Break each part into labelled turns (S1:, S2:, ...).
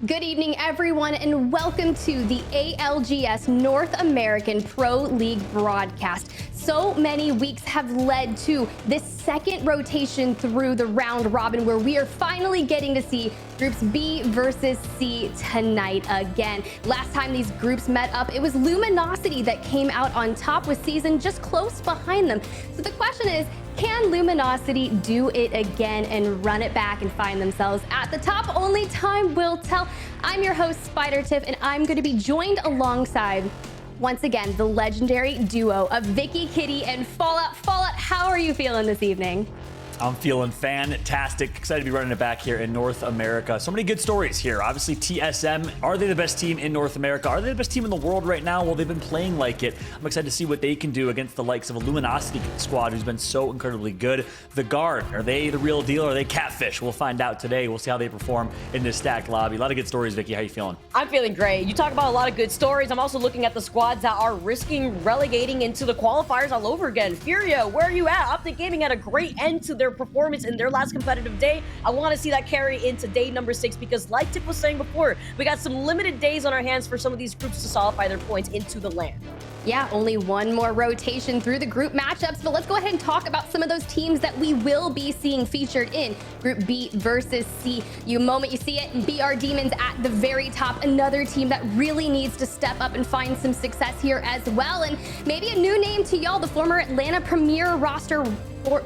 S1: Good evening, everyone, and welcome to the ALGS North American Pro League broadcast. So many weeks have led to this second rotation through the round robin, where we are finally getting to see groups B versus C tonight again. Last time these groups met up, it was Luminosity that came out on top with Season just close behind them. So the question is, can Luminosity do it again and run it back and find themselves at the top? Only time will tell. I'm your host, Spider Tiff, and I'm going to be joined alongside, once again, the legendary duo of Vicky Kitty and Fallout. Fallout, how are you feeling this evening?
S2: I'm feeling fantastic. Excited to be running it back here in North America. So many good stories here. Obviously, TSM, are they the best team in North America? Are they the best team in the world right now? Well, they've been playing like it. I'm excited to see what they can do against the likes of a Luminosity squad who's been so incredibly good. The Guard, are they the real deal? Or are they catfish? We'll find out today. We'll see how they perform in this stacked lobby. A lot of good stories, Vicky. How you feeling?
S3: I'm feeling great. You talk about a lot of good stories. I'm also looking at the squads that are risking relegating into the qualifiers all over again. Furia, where are you at? Optic Gaming had a great end to their performance in their last competitive day. I want to see that carry into day number 6 because, like Tiff was saying before, we got some limited days on our hands for some of these groups to solidify their points into the LAN.
S1: Yeah, only one more rotation through the group matchups, but let's go ahead and talk about some of those teams that we will be seeing featured in Group B versus C. You moment you see it, BR Demons at the very top, another team that really needs to step up and find some success here as well. And maybe a new name to y'all, the former Atlanta Premier roster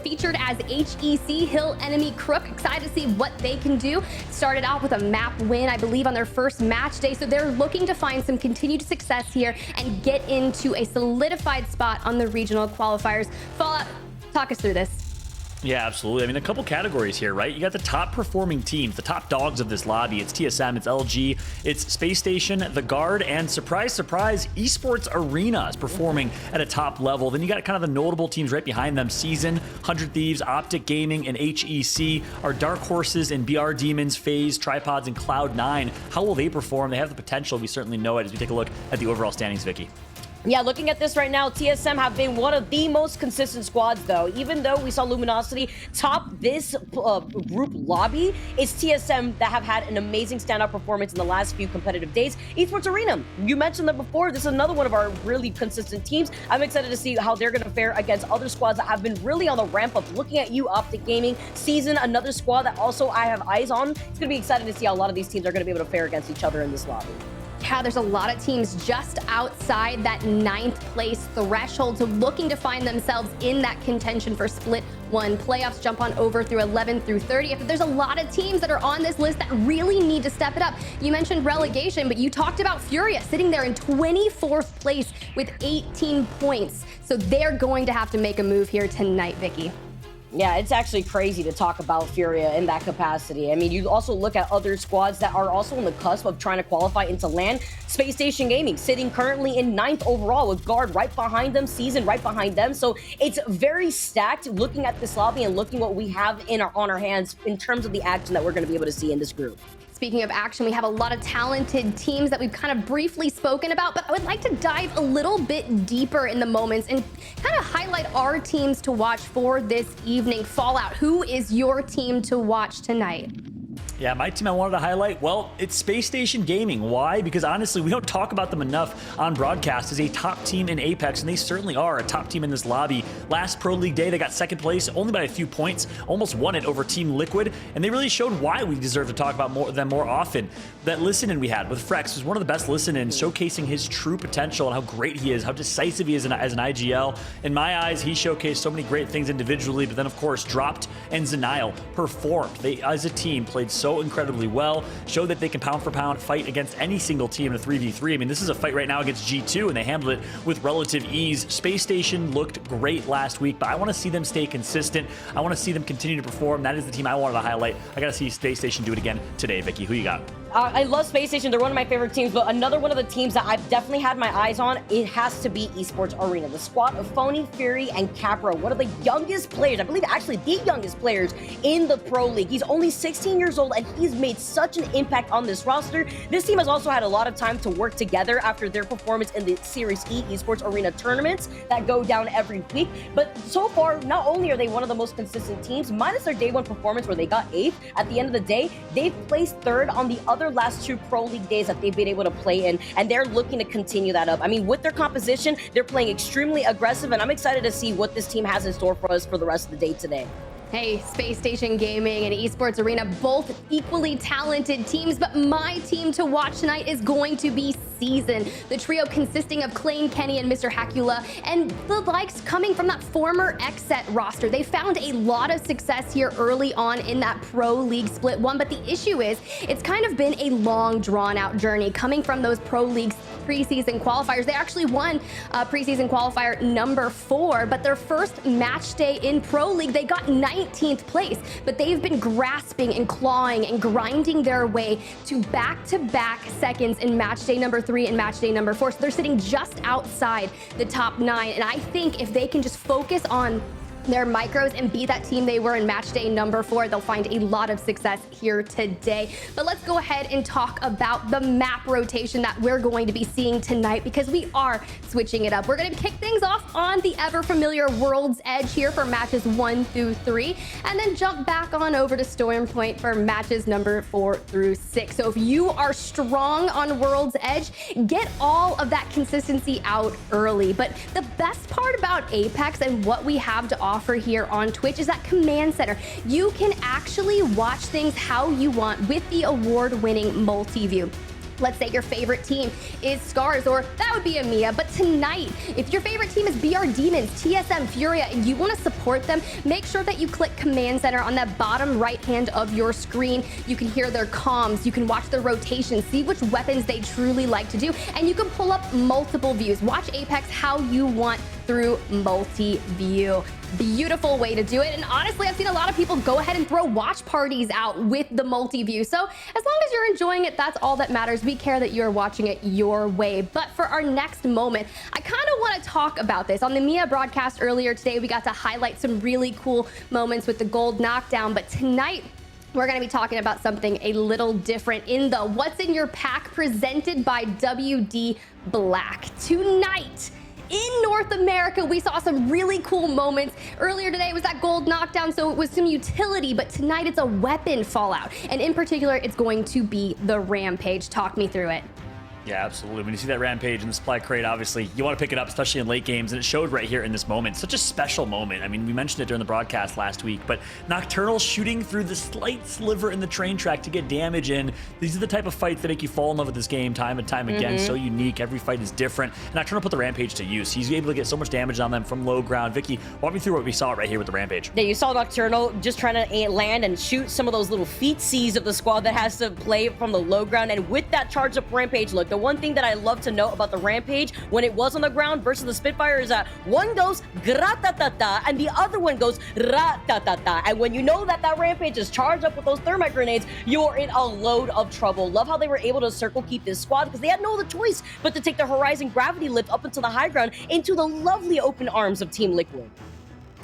S1: featured as HEC, Hill Enemy Crook. Excited to see what they can do. Started out with a map win, I believe, on their first match day, so they're looking to find some continued success here and get into a solidified spot on the regional qualifiers. Fallout, talk us through this.
S2: Yeah, absolutely. I mean, a couple categories here, right? You got the top performing teams, the top dogs of this lobby. It's TSM, it's LG, it's Space Station, the Guard, and surprise, surprise, Esports Arena is performing at a top level. Then you got kind of the notable teams right behind them. Season, 100 Thieves, Optic Gaming, and HEC. Our Dark Horses and BR Demons, FaZe, Tripods, and Cloud9. How will they perform? They have the potential. We certainly know it as we take a look at the overall standings, Vicky.
S3: Yeah, looking at this right now, TSM have been one of the most consistent squads, though. Even though we saw Luminosity top this group lobby, it's TSM that have had an amazing standout performance in the last few competitive days. Esports Arena, you mentioned them before. This is another one of our really consistent teams. I'm excited to see how they're going to fare against other squads that have been really on the ramp up. Looking at you, Optic Gaming, Season, another squad that also I have eyes on. It's going to be exciting to see how a lot of these teams are going to be able to fare against each other in this lobby.
S1: Yeah, there's a lot of teams just outside that 9th place threshold, so looking to find themselves in that contention for Split 1 playoffs. Jump on over through 11 through 30. If there's a lot of teams that are on this list that really need to step it up. You mentioned relegation, but you talked about Furia sitting there in 24th place with 18 points. So they're going to have to make a move here tonight, Vicky.
S3: Yeah, it's actually crazy to talk about Furia in that capacity. I mean, you also look at other squads that are also on the cusp of trying to qualify into LAN. Space Station Gaming sitting currently in 9th overall with Guard right behind them, Season right behind them. So it's very stacked looking at this lobby and looking what we have on our hands in terms of the action that we're going to be able to see in this group.
S1: Speaking of action, we have a lot of talented teams that we've kind of briefly spoken about, but I would like to dive a little bit deeper in the moments and kind of highlight our teams to watch for this evening. Fallout, who is your team to watch tonight?
S2: Yeah, my team I wanted to highlight, well, it's Space Station Gaming. Why? Because honestly, we don't talk about them enough on broadcast as a top team in Apex, and they certainly are a top team in this lobby. Last Pro League day, they got 2nd place, only by a few points, almost won it over Team Liquid, and they really showed why we deserve to talk about them more often. That listen-in we had with Frex was one of the best listen-ins, showcasing his true potential and how great he is, how decisive he is as an IGL. In my eyes, he showcased so many great things individually, but then of course, Dropped and Zenile performed. They, as a team, played so incredibly well, showed that they can pound for pound fight against any single team in a 3v3. I mean, this is a fight right now against G2, and they handled it with relative ease. Space Station looked great last week, but I want to see them stay consistent. I want to see them continue to perform. That is the team I wanted to highlight. I got to see Space Station do it again today. Vicky, who you got?
S3: I love Space Station. They're one of my favorite teams, but another one of the teams that I've definitely had my eyes on, it has to be Esports Arena. The squad of Phony, Fury, and Capra, one of the youngest players, I believe actually the youngest players in the Pro League. He's only 16 years old, and he's made such an impact on this roster. This team has also had a lot of time to work together after their performance in the Series E Esports Arena tournaments that go down every week. But so far, not only are they one of the most consistent teams, minus their day 1 performance where they got 8th, at the end of the day, they've placed 3rd on the other their last 2 Pro League days that they've been able to play in, and they're looking to continue that up. I mean, with their composition, they're playing extremely aggressive, and I'm excited to see what this team has in store for us for the rest of the day today.
S1: Hey, Space Station Gaming and Esports Arena, both equally talented teams, but my team to watch tonight is going to be Season, the trio consisting of Clane, Kenny, and Mr. Hakula, and the likes coming from that former XSET roster. They found a lot of success here early on in that Pro League Split 1, but the issue is it's kind of been a long, drawn-out journey coming from those Pro League preseason qualifiers. They actually won preseason qualifier number 4, but their first match day in Pro League, they got 19th place, but they've been grasping and clawing and grinding their way to back-to-back seconds in match day number 3 and match day number 4. So they're sitting just outside the top 9. And I think if they can just focus on their micros and be that team they were in match day number 4, they'll find a lot of success here today. But let's go ahead and talk about the map rotation that we're going to be seeing tonight, because we are switching it up. We're going to kick things off on the ever familiar World's Edge here for matches 1 through 3, and then jump back on over to Storm Point for matches number 4 through 6. So if you are strong on World's Edge, get all of that consistency out early. But the best part about Apex and what we have to offer here on Twitch is that command center. You can actually watch things how you want with the award-winning multi-view. Let's say your favorite team is Scars, or that would be EMEA. But tonight, if your favorite team is BR Demons, TSM, Furia, and you want to support them, make sure that you click Command Center on that bottom right hand of your screen. You can hear their comms, you can watch their rotations, see which weapons they truly like to do, and you can pull up multiple views. Watch Apex how you want through multi-view. Beautiful way to do it. And honestly, I've seen a lot of people go ahead and throw watch parties out with the multi-view. So as long as you're enjoying it, that's all that matters. We care that you're watching it your way. But for our next moment, I kind of want to talk about this. On the Mia broadcast earlier today, we got to highlight some really cool moments with the gold knockdown. But tonight, we're going to be talking about something a little different in the What's in Your Pack presented by WD Black. Tonight, in North America, we saw some really cool moments. Earlier today was that gold knockdown, so it was some utility, but tonight it's a weapon fallout. And in particular, it's going to be the Rampage. Talk me through it.
S2: Yeah, absolutely. When you see that Rampage in the supply crate, obviously, you want to pick it up, especially in late games, and it showed right here in this moment. Such a special moment. I mean, we mentioned it during the broadcast last week, but Nocturnal shooting through the slight sliver in the train track to get damage in. These are the type of fights that make you fall in love with this game time and time again. So unique. Every fight is different. And Nocturnal put the Rampage to use. He's able to get so much damage on them from low ground. Vicky, walk me through what we saw right here with the Rampage.
S3: Yeah, you saw Nocturnal just trying to land and shoot some of those little feet C's of the squad that has to play from the low ground. And with that charge up Rampage, look, the one thing that I love to note about the Rampage when it was on the ground versus the Spitfire is that one goes gra-ta-ta-ta and the other one goes ra-ta-ta-ta. And when you know that that Rampage is charged up with those thermite grenades, you're in a load of trouble. Love how they were able to circle keep this squad because they had no other choice but to take the Horizon Gravity Lift up into the high ground into the lovely open arms of Team Liquid.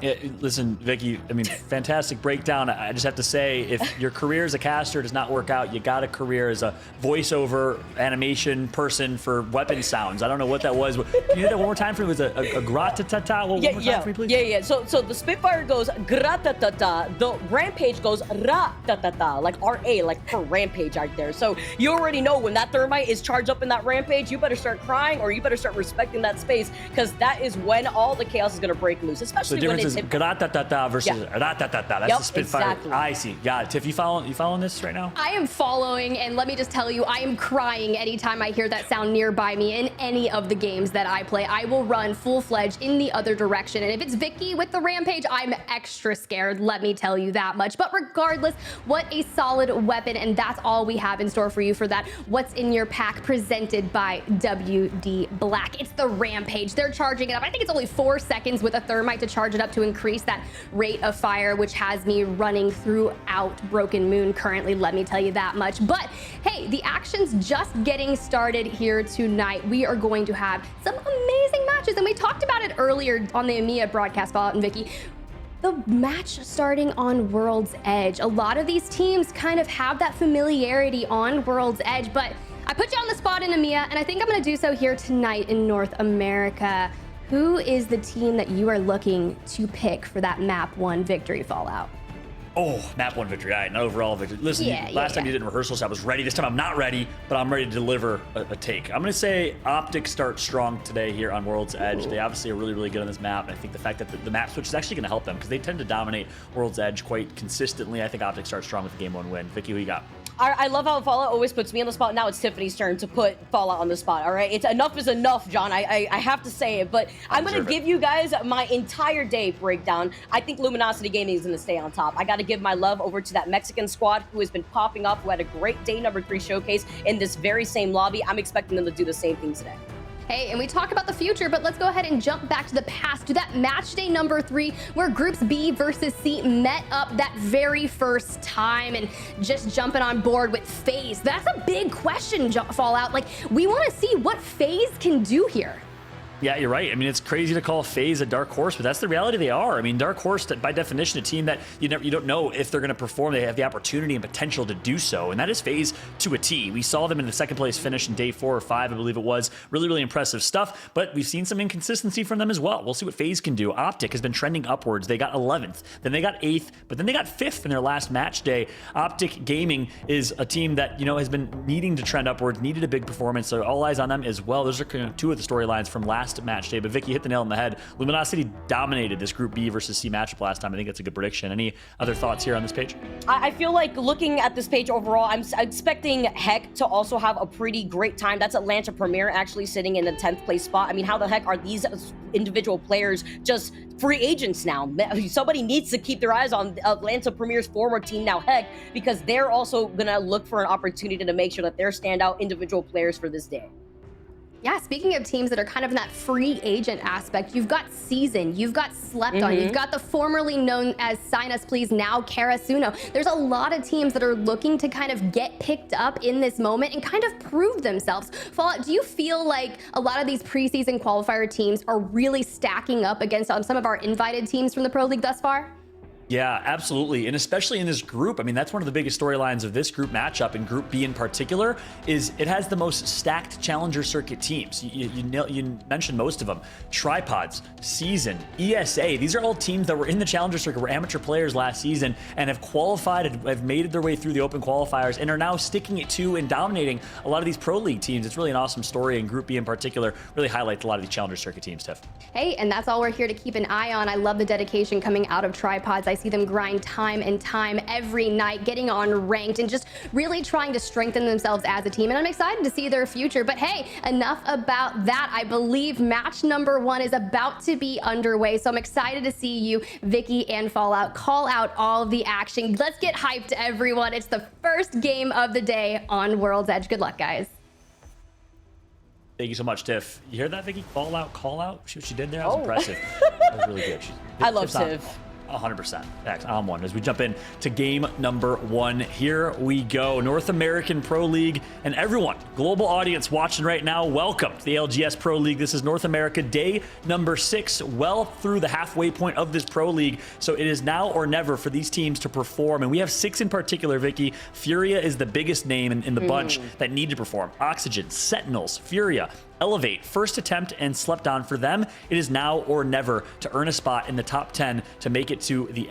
S2: Yeah, listen, Vicky, I mean, fantastic breakdown. I just have to say, if your career as a caster does not work out, you got a career as a voiceover animation person for weapon sounds. I don't know what that was. Can you hear that one more time for me? It was a grat-ta-ta-ta? One more time for me, please?
S3: Yeah. So the Spitfire goes gra-ta-ta-ta. The Rampage goes ra-ta-ta-ta, like R-A, like for Rampage right there. So you already know when that thermite is charged up in that Rampage, you better start crying or you better start respecting that space because that is when all the chaos is going to break loose, especially when it's
S2: gra-ta-ta-ta versus ra-ta-ta-ta. That's the Spitfire.
S3: Exactly.
S2: I see. Got it. Tiff, you following this right now?
S1: I am following, and let me just tell you, I am crying anytime I hear that sound nearby me in any of the games that I play. I will run full-fledged in the other direction, and if it's Vicky with the Rampage, I'm extra scared, let me tell you that much. But regardless, what a solid weapon, and that's all we have in store for you for that What's in Your Pack presented by WD Black. It's the Rampage. They're charging it up. I think it's only 4 seconds with a thermite to charge it up to increase that rate of fire, which has me running throughout Broken Moon currently, let me tell you that much. But hey, the action's just getting started here tonight. We are going to have some amazing matches, and we talked about it earlier on the EMEA broadcast, Fallout and Vicky. The match starting on World's Edge. A lot of these teams kind of have that familiarity on World's Edge, but I put you on the spot in EMEA, and I think I'm going to do so here tonight in North America. Who is the team that you are looking to pick for that map 1 victory, Fallout?
S2: Oh, map 1 victory. All right, not overall victory. Listen, last time you did in rehearsals, I was ready. This time I'm not ready, but I'm ready to deliver a take. I'm going to say Optic starts strong today here on World's Edge. They obviously are really, really good on this map. And I think the fact that the map switch is actually going to help them because they tend to dominate World's Edge quite consistently. I think Optic starts strong with the game 1 win. Vicky, who you got?
S3: I love how Fallout always puts me on the spot. Now it's Tiffany's turn to put Fallout on the spot, all right? It's enough is enough, John. I have to say it, but I'm going to give you guys my entire day breakdown. I think Luminosity Gaming is going to stay on top. I got to give my love over to that Mexican squad who has been popping up, who had a great day number 3 showcase in this very same lobby. I'm expecting them to do the same thing today.
S1: Hey, and we talk about the future, but let's go ahead and jump back to the past, to that match day number 3, where groups B versus C met up that very first time, and just jumping on board with FaZe. That's a big question, Fallout. Like, we want to see what FaZe can do here.
S2: Yeah, you're right. I mean, it's crazy to call FaZe a dark horse, but that's the reality they are. I mean, dark horse, by definition, a team that you don't know if they're going to perform. They have the opportunity and potential to do so, and that is FaZe to a T. We saw them in the second place finish in day 4 or 5, I believe it was. Really, really impressive stuff, but we've seen some inconsistency from them as well. We'll see what FaZe can do. Optic has been trending upwards. They got 11th, then they got 8th, but then they got 5th in their last match day. Optic Gaming is a team that, has been needing to trend upwards, needed a big performance, so all eyes on them as well. Those are kind of 2 of the storylines from last match day, but Vicky hit the nail on the head. Luminosity dominated this Group B versus C matchup last time. I think that's a good prediction. Any other thoughts here on this page?
S3: I feel like looking at this page overall, I'm expecting Heck to also have a pretty great time. That's Atlanta Premier actually sitting in the 10th place spot. I mean, how the heck are these individual players just free agents now? Somebody needs to keep their eyes on Atlanta Premier's former team now, Heck, because they're also going to look for an opportunity to make sure that they're standout individual players for this day.
S1: Yeah, speaking of teams that are kind of in that free agent aspect, you've got Season, you've got Slept On, you've got the formerly known as Sign Us Please, now Karasuno. There's a lot of teams that are looking to kind of get picked up in this moment and kind of prove themselves. Fallout, do you feel like a lot of these preseason qualifier teams are really stacking up against some of our invited teams from the Pro League thus far?
S2: Yeah, absolutely. And especially in this group, I mean, that's one of the biggest storylines of this group matchup, and Group B in particular, is it has the most stacked Challenger Circuit teams. You mentioned most of them. Tripods, Season, ESA. These are all teams that were in the Challenger Circuit, were amateur players last season, and have qualified and have made their way through the open qualifiers, and are now sticking it to and dominating a lot of these Pro League teams. It's really an awesome story, and Group B in particular really highlights a lot of these Challenger Circuit teams, Tiff.
S1: Hey, and that's all we're here to keep an eye on. I love the dedication coming out of Tripods. I see them grind time and time every night, getting on ranked and just really trying to strengthen themselves as a team. And I'm excited to see their future. But hey, enough about that. I believe match number 1 is about to be underway. So I'm excited to see you, Vicky and Fallout, call out all of the action. Let's get hyped, everyone. It's the first game of the day on World's Edge. Good luck, guys.
S2: Thank you so much, Tiff. You hear that, Vicky? Fallout, call out. See what she did there? That was impressive. That was really good.
S3: I love Tiff.
S2: 100%. On one. As we jump in to game number 1, here we go. North American Pro League, and everyone, global audience watching right now, welcome to the LGS Pro League. This is North America, day number 6, well through the halfway point of this Pro League. So it is now or never for these teams to perform, and we have 6 in particular, Vicky. Furia is the biggest name in the bunch that need to perform. Oxygen, Sentinels, Furia, Elevate, First Attempt, and Slept On. For them, it is now or never to earn a spot in the top 10 to make it to the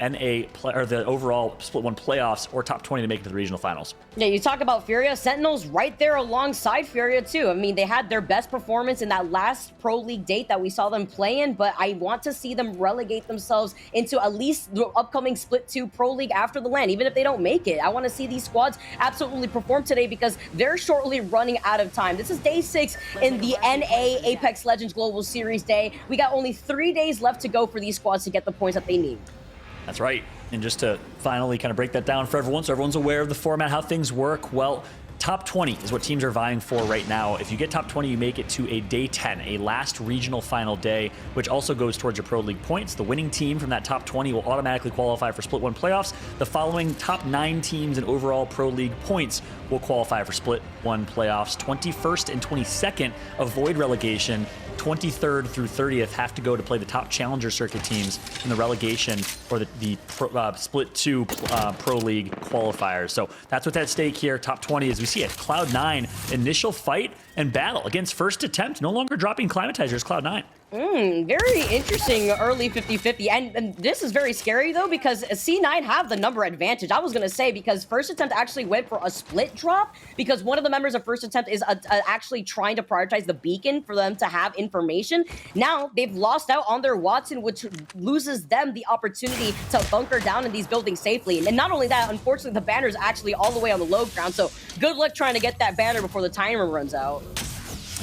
S2: or the overall Split 1 playoffs, or top 20 to make it to the regional finals.
S3: Yeah, you talk about Furia, Sentinels right there alongside Furia too. I mean, they had their best performance in that last Pro League date that we saw them play in, but I want to see them relegate themselves into at least the upcoming Split 2 Pro League after the LAN, even if they don't make it. I want to see these squads absolutely perform today because they're shortly running out of time. This is day 6 in the NA Apex Legends Global Series day. We got only 3 days left to go for these squads to get the points that they need.
S2: That's right. And just to finally kind of break that down for everyone, so everyone's aware of the format, how things work, well, top 20 is what teams are vying for right now. If you get top 20, you make it to a day 10, a last regional final day, which also goes towards your Pro League points. The winning team from that top 20 will automatically qualify for Split 1 playoffs. The following top 9 teams in overall Pro League points will qualify for Split 1 playoffs. 21st and 22nd avoid relegation. 23rd through 30th have to go to play the top Challenger Circuit teams in the relegation or the Split 2 Pro League qualifiers. So that's what's at stake here. Top 20, as we see it, Cloud9, initial fight and battle against First Attempt, no longer dropping Climatizers, Cloud9.
S3: Very interesting early 50-50. And this is very scary, though, because C9 have the number advantage. I was going to say, because First Attempt actually went for a split drop, because one of the members of First Attempt is actually trying to prioritize the beacon for them to have information. Now, they've lost out on their Wattson, which loses them the opportunity to bunker down in these buildings safely. And not only that, unfortunately, the banner is actually all the way on the low ground. So good luck trying to get that banner before the timer runs out.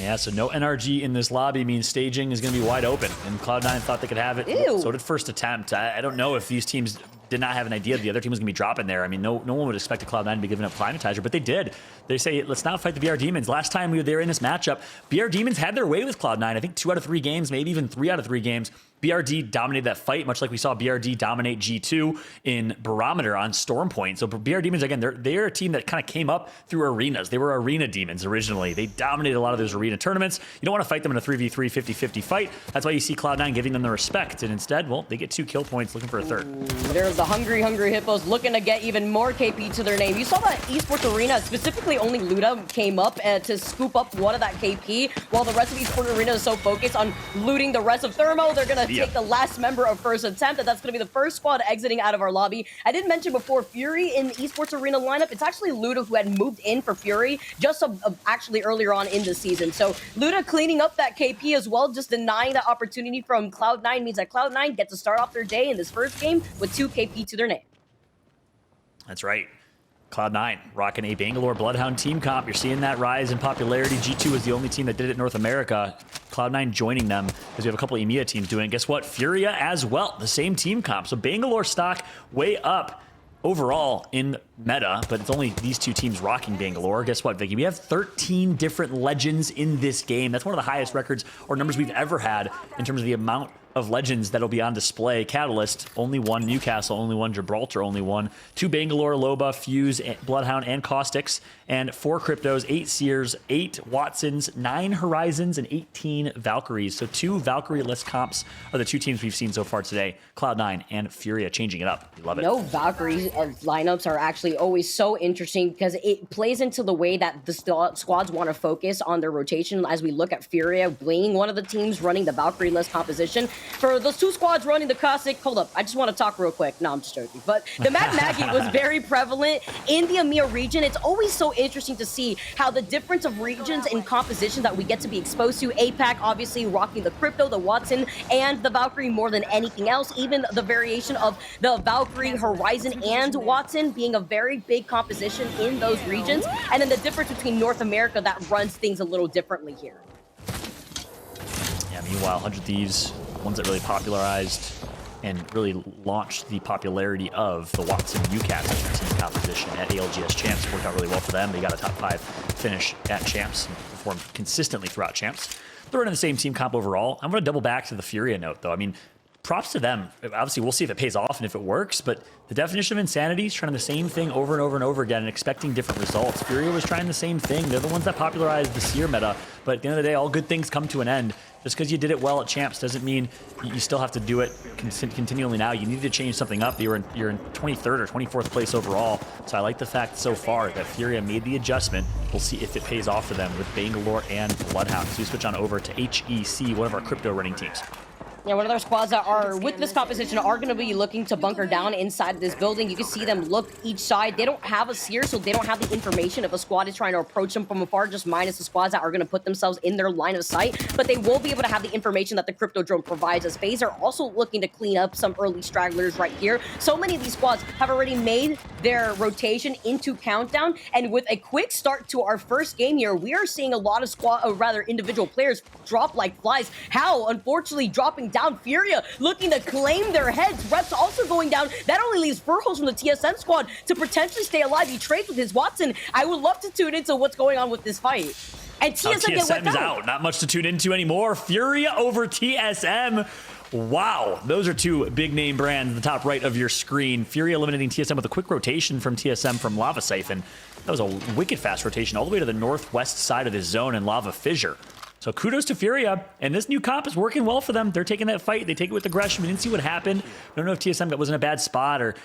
S2: Yeah, so no NRG in this lobby means staging is going to be wide open, and Cloud9 thought they could have it.
S3: Ew.
S2: So did First Attempt. I don't know if these teams did not have an idea the other team was going to be dropping there. I mean, no one would expect a Cloud9 to be giving up Climatizer, but they did. They say, let's not fight the BR Demons. Last time we were there in this matchup, BR Demons had their way with Cloud9. I think 2 out of 3 games, maybe even 3 out of 3 games. BRD dominated that fight, much like we saw BRD dominate G2 in Barometer on Stormpoint. So BR Demons, again, they're a team that kind of came up through arenas. They were arena demons originally. They dominated a lot of those arena tournaments. You don't want to fight them in a 3v3 50-50 fight. That's why you see Cloud9 giving them the respect. And instead, well, they get 2 kill points looking for a third.
S3: There's the hungry Hippos looking to get even more KP to their name. You saw that Esports Arena, specifically only Luda came up to scoop up one of that KP, while the rest of Esports Arena is so focused on looting the rest of Thermo. They're going to take the last member of First Attempt, and that's going to be the first squad exiting out of our lobby. I did mention before, Fury in the Esports Arena lineup, it's actually Luda who had moved in for Fury just actually earlier on in the season. So Luda cleaning up that KP as well, just denying that opportunity from Cloud9 means that Cloud9 get to start off their day in this first game with 2 KP to their name.
S2: That's right. Cloud9 rocking a Bangalore Bloodhound team comp. You're seeing that rise in popularity. G2 was the only team that did it in North America. Cloud9 joining them, because we have a couple of EMEA teams doing it. Guess what? Furia as well, the same team comp. So Bangalore stock way up overall in meta, but it's only these 2 teams rocking Bangalore. Guess what, Vicky? We have 13 different legends in this game. That's one of the highest records or numbers we've ever had in terms of the amount of legends that'll be on display. Catalyst, only 1. Newcastle, only 1. Gibraltar, only 1. 2 Bangalore, Loba, Fuse, Bloodhound, and Caustics. And 4 Cryptos, 8 Seers, 8 Wattsons, 9 Horizons, and 18 Valkyries. So 2 Valkyrie-less comps are the 2 teams we've seen so far today. Cloud9 and Furia changing it up. We love it.
S3: No, Valkyrie lineups are actually always so interesting because it plays into the way that the squads want to focus on their rotation. As we look at Furia being one of the teams running the Valkyrie-less composition, for those 2 squads running the Caustic, hold up, I just want to talk real quick. No, I'm just joking. But the Mad Maggie was very prevalent in the EMEA region. It's always so interesting to see how the difference of regions and composition that we get to be exposed to. APAC obviously rocking the Crypto, the Wattson, and the Valkyrie more than anything else. Even the variation of the Valkyrie, Horizon, and Wattson being a very big composition in those regions. And then the difference between North America that runs things a little differently here.
S2: Yeah, meanwhile, 100 Thieves, ones that really popularized and really launched the popularity of the Wattson Newcastle team composition at ALGS Champs. Worked out really well for them. They got a top 5 finish at Champs and performed consistently throughout Champs. They're running the same team comp overall. I'm going to double back to the Furia note, though. I mean, props to them. Obviously, we'll see if it pays off and if it works, but the definition of insanity is trying the same thing over and over and over again and expecting different results. Furia was trying the same thing. They're the ones that popularized the Seer meta, but at the end of the day, all good things come to an end. Just because you did it well at Champs doesn't mean you still have to do it continually now. You need to change something up. You're in 23rd or 24th place overall, so I like the fact so far that Furia made the adjustment. We'll see if it pays off for them with Bangalore and Bloodhound. So we switch on over to HEC, one of our crypto running teams.
S3: Yeah, one of their squads that are with this composition are going to be looking to bunker down inside of this building. You can see them look each side. They don't have a seer, so they don't have the information if a squad is trying to approach them from afar, just minus the squads that are going to put themselves in their line of sight. But they will be able to have the information that the Crypto Drone provides, as FaZe are also looking to clean up some early stragglers right here. So many of these squads have already made their rotation into Countdown, and with a quick start to our first game here, we are seeing a lot of individual players drop like flies. How, unfortunately, dropping down. Furia looking to claim their heads. Reps also going down. That only leaves Furhos from the TSM squad to potentially stay alive. He trades with his Wattson. I would love to tune into what's going on with this fight. And TSM
S2: is out. Not much to tune into anymore. Furia over TSM. Wow, those are 2 big name brands at the top right of your screen. Furia eliminating TSM with a quick rotation from TSM from Lava Siphon. That was a wicked fast rotation all the way to the northwest side of this zone in Lava Fissure. So kudos to Furia, and this new comp is working well for them. They're taking that fight. They take it with aggression. We didn't see what happened. I don't know if TSM was in a bad spot or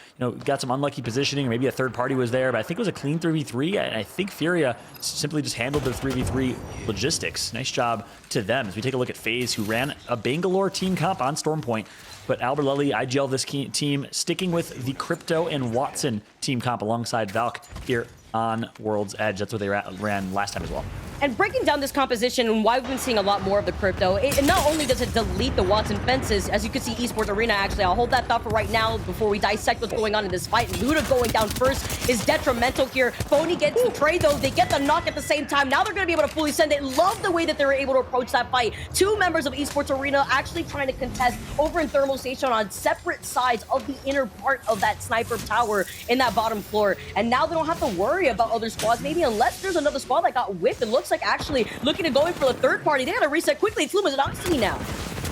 S2: got some unlucky positioning, or maybe a third party was there, but I think it was a clean 3v3, and I think Furia simply just handled their 3v3 logistics. Nice job to them. As we take a look at FaZe, who ran a Bangalore team comp on Stormpoint, but Albert Lully, IGL this team, sticking with the Crypto and Watson team comp alongside Valk here on World's Edge. That's what they ran last time as well.
S3: And breaking down this composition and why we've been seeing a lot more of the Crypto, it not only does it delete the Watson fences, as you can see Esports Arena, actually, I'll hold that thought for right now before we dissect what's going on in this fight. Luda going down first is detrimental here. Phony gets the trade though, they get the knock at the same time. Now they're going to be able to fully send it. Love the way that they were able to approach that fight. Two members of Esports Arena actually trying to contest over in Thermal Station on separate sides of the inner part of that sniper tower in that bottom floor. And now they don't have to worry about other squads, maybe unless there's another squad that got whipped. It looks like actually looking to go in for the third party. They gotta reset quickly. It's Luminosity now.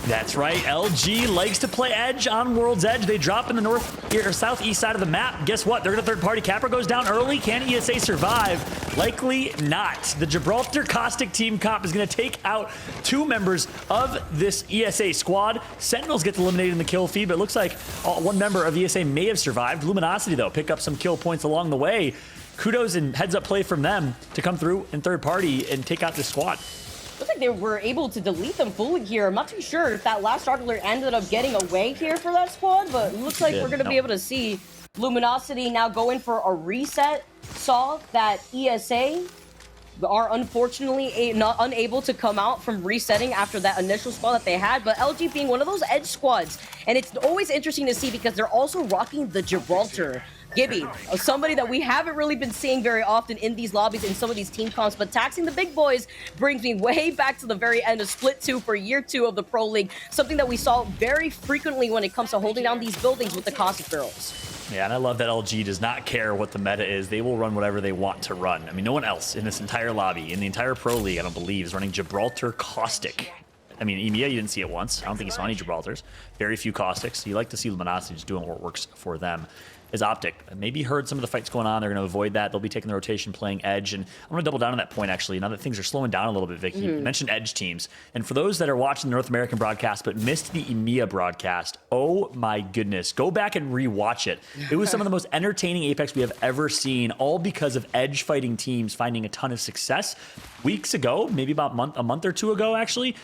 S2: That's right. LG likes to play Edge on World's Edge. They drop in the north or southeast side of the map. Guess what? They're gonna third party. Capra goes down early. Can ESA survive? Likely not. The Gibraltar Caustic team comp is gonna take out two members of this ESA squad. Sentinels gets eliminated in the kill feed, but it looks like one member of ESA may have survived. Luminosity, though, pick up some kill points along the way. Kudos and heads up play from them to come through in third party and take out this squad.
S3: Looks like they were able to delete them fully here. I'm not too sure if that last struggler ended up getting away here for that squad, but it looks like we're going to be able to see Luminosity now going for a reset. Saw that ESA are unfortunately not unable to come out from resetting after that initial squad that they had, but LG being one of those edge squads. And it's always interesting to see because they're also rocking the Gibraltar. Gibby, somebody that we haven't really been seeing very often in these lobbies in some of these team comps, but taxing the big boys brings me way back to the very end of Split 2 for year 2 of the Pro League, something that we saw very frequently when it comes to holding down these buildings with the Caustic barrels.
S2: Yeah, and I love that LG does not care what the meta is. They will run whatever they want to run. I mean, no one else in this entire lobby, in the entire Pro League, I don't believe, is running Gibraltar Caustic. I mean, EMEA, you didn't see it once. I don't think you saw any Gibraltars. Very few Caustics. You like to see Luminosity just doing what works for them. Is Optic. Maybe heard some of the fights going on. They're going to avoid that. They'll be taking the rotation, playing Edge. And I want to double down on that point, actually, now that things are slowing down a little bit, Vicky. You mentioned Edge teams. And for those that are watching the North American broadcast but missed the EMEA broadcast, oh my goodness. Go back and rewatch it. It was some of the most entertaining Apex we have ever seen, all because of Edge fighting teams finding a ton of success. Weeks ago, maybe about a month or two ago, actually,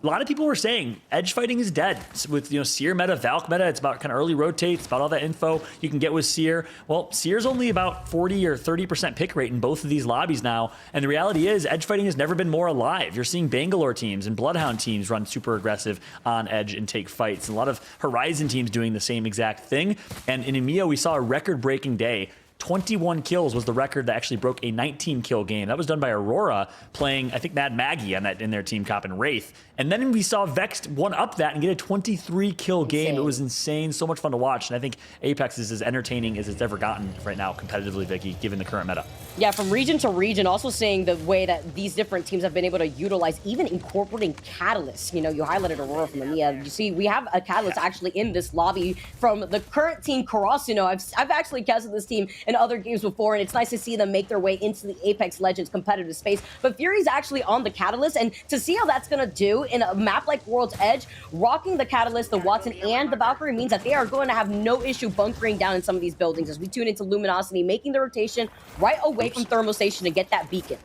S2: a lot of people were saying Edge fighting is dead. With Seer meta, Valk meta, it's about kind of early rotates, about all that info you can get with Seer. Well, Seer's only about 40 or 30% pick rate in both of these lobbies now. And the reality is Edge fighting has never been more alive. You're seeing Bangalore teams and Bloodhound teams run super aggressive on Edge and take fights. And a lot of Horizon teams doing the same exact thing. And in EMEA, we saw a record-breaking day. 21 kills was the record that actually broke a 19 kill game. That was done by Aurora playing, I think, Mad Maggie on that in their team comp and Wraith. And then we saw Vex one up that and get a 23 kill game.
S3: Insane.
S2: It was insane, so much fun to watch. And I think Apex is as entertaining as it's ever gotten right now competitively, Vicky, given the current meta.
S3: Yeah, from region to region, also seeing the way that these different teams have been able to utilize, even incorporating catalysts. You highlighted Aurora from EMEA. You see, we have a catalyst actually in this lobby from the current team, Karasuno. I've actually casted this team in other games before, and it's nice to see them make their way into the Apex Legends competitive space. But Fury's actually on the catalyst, and to see how that's going to do in a map like World's Edge, rocking the catalyst, the Watson, and the Valkyrie means that they are going to have no issue bunkering down in some of these buildings as we tune into Luminosity, making the rotation right away from Thermal Station to get that beacon.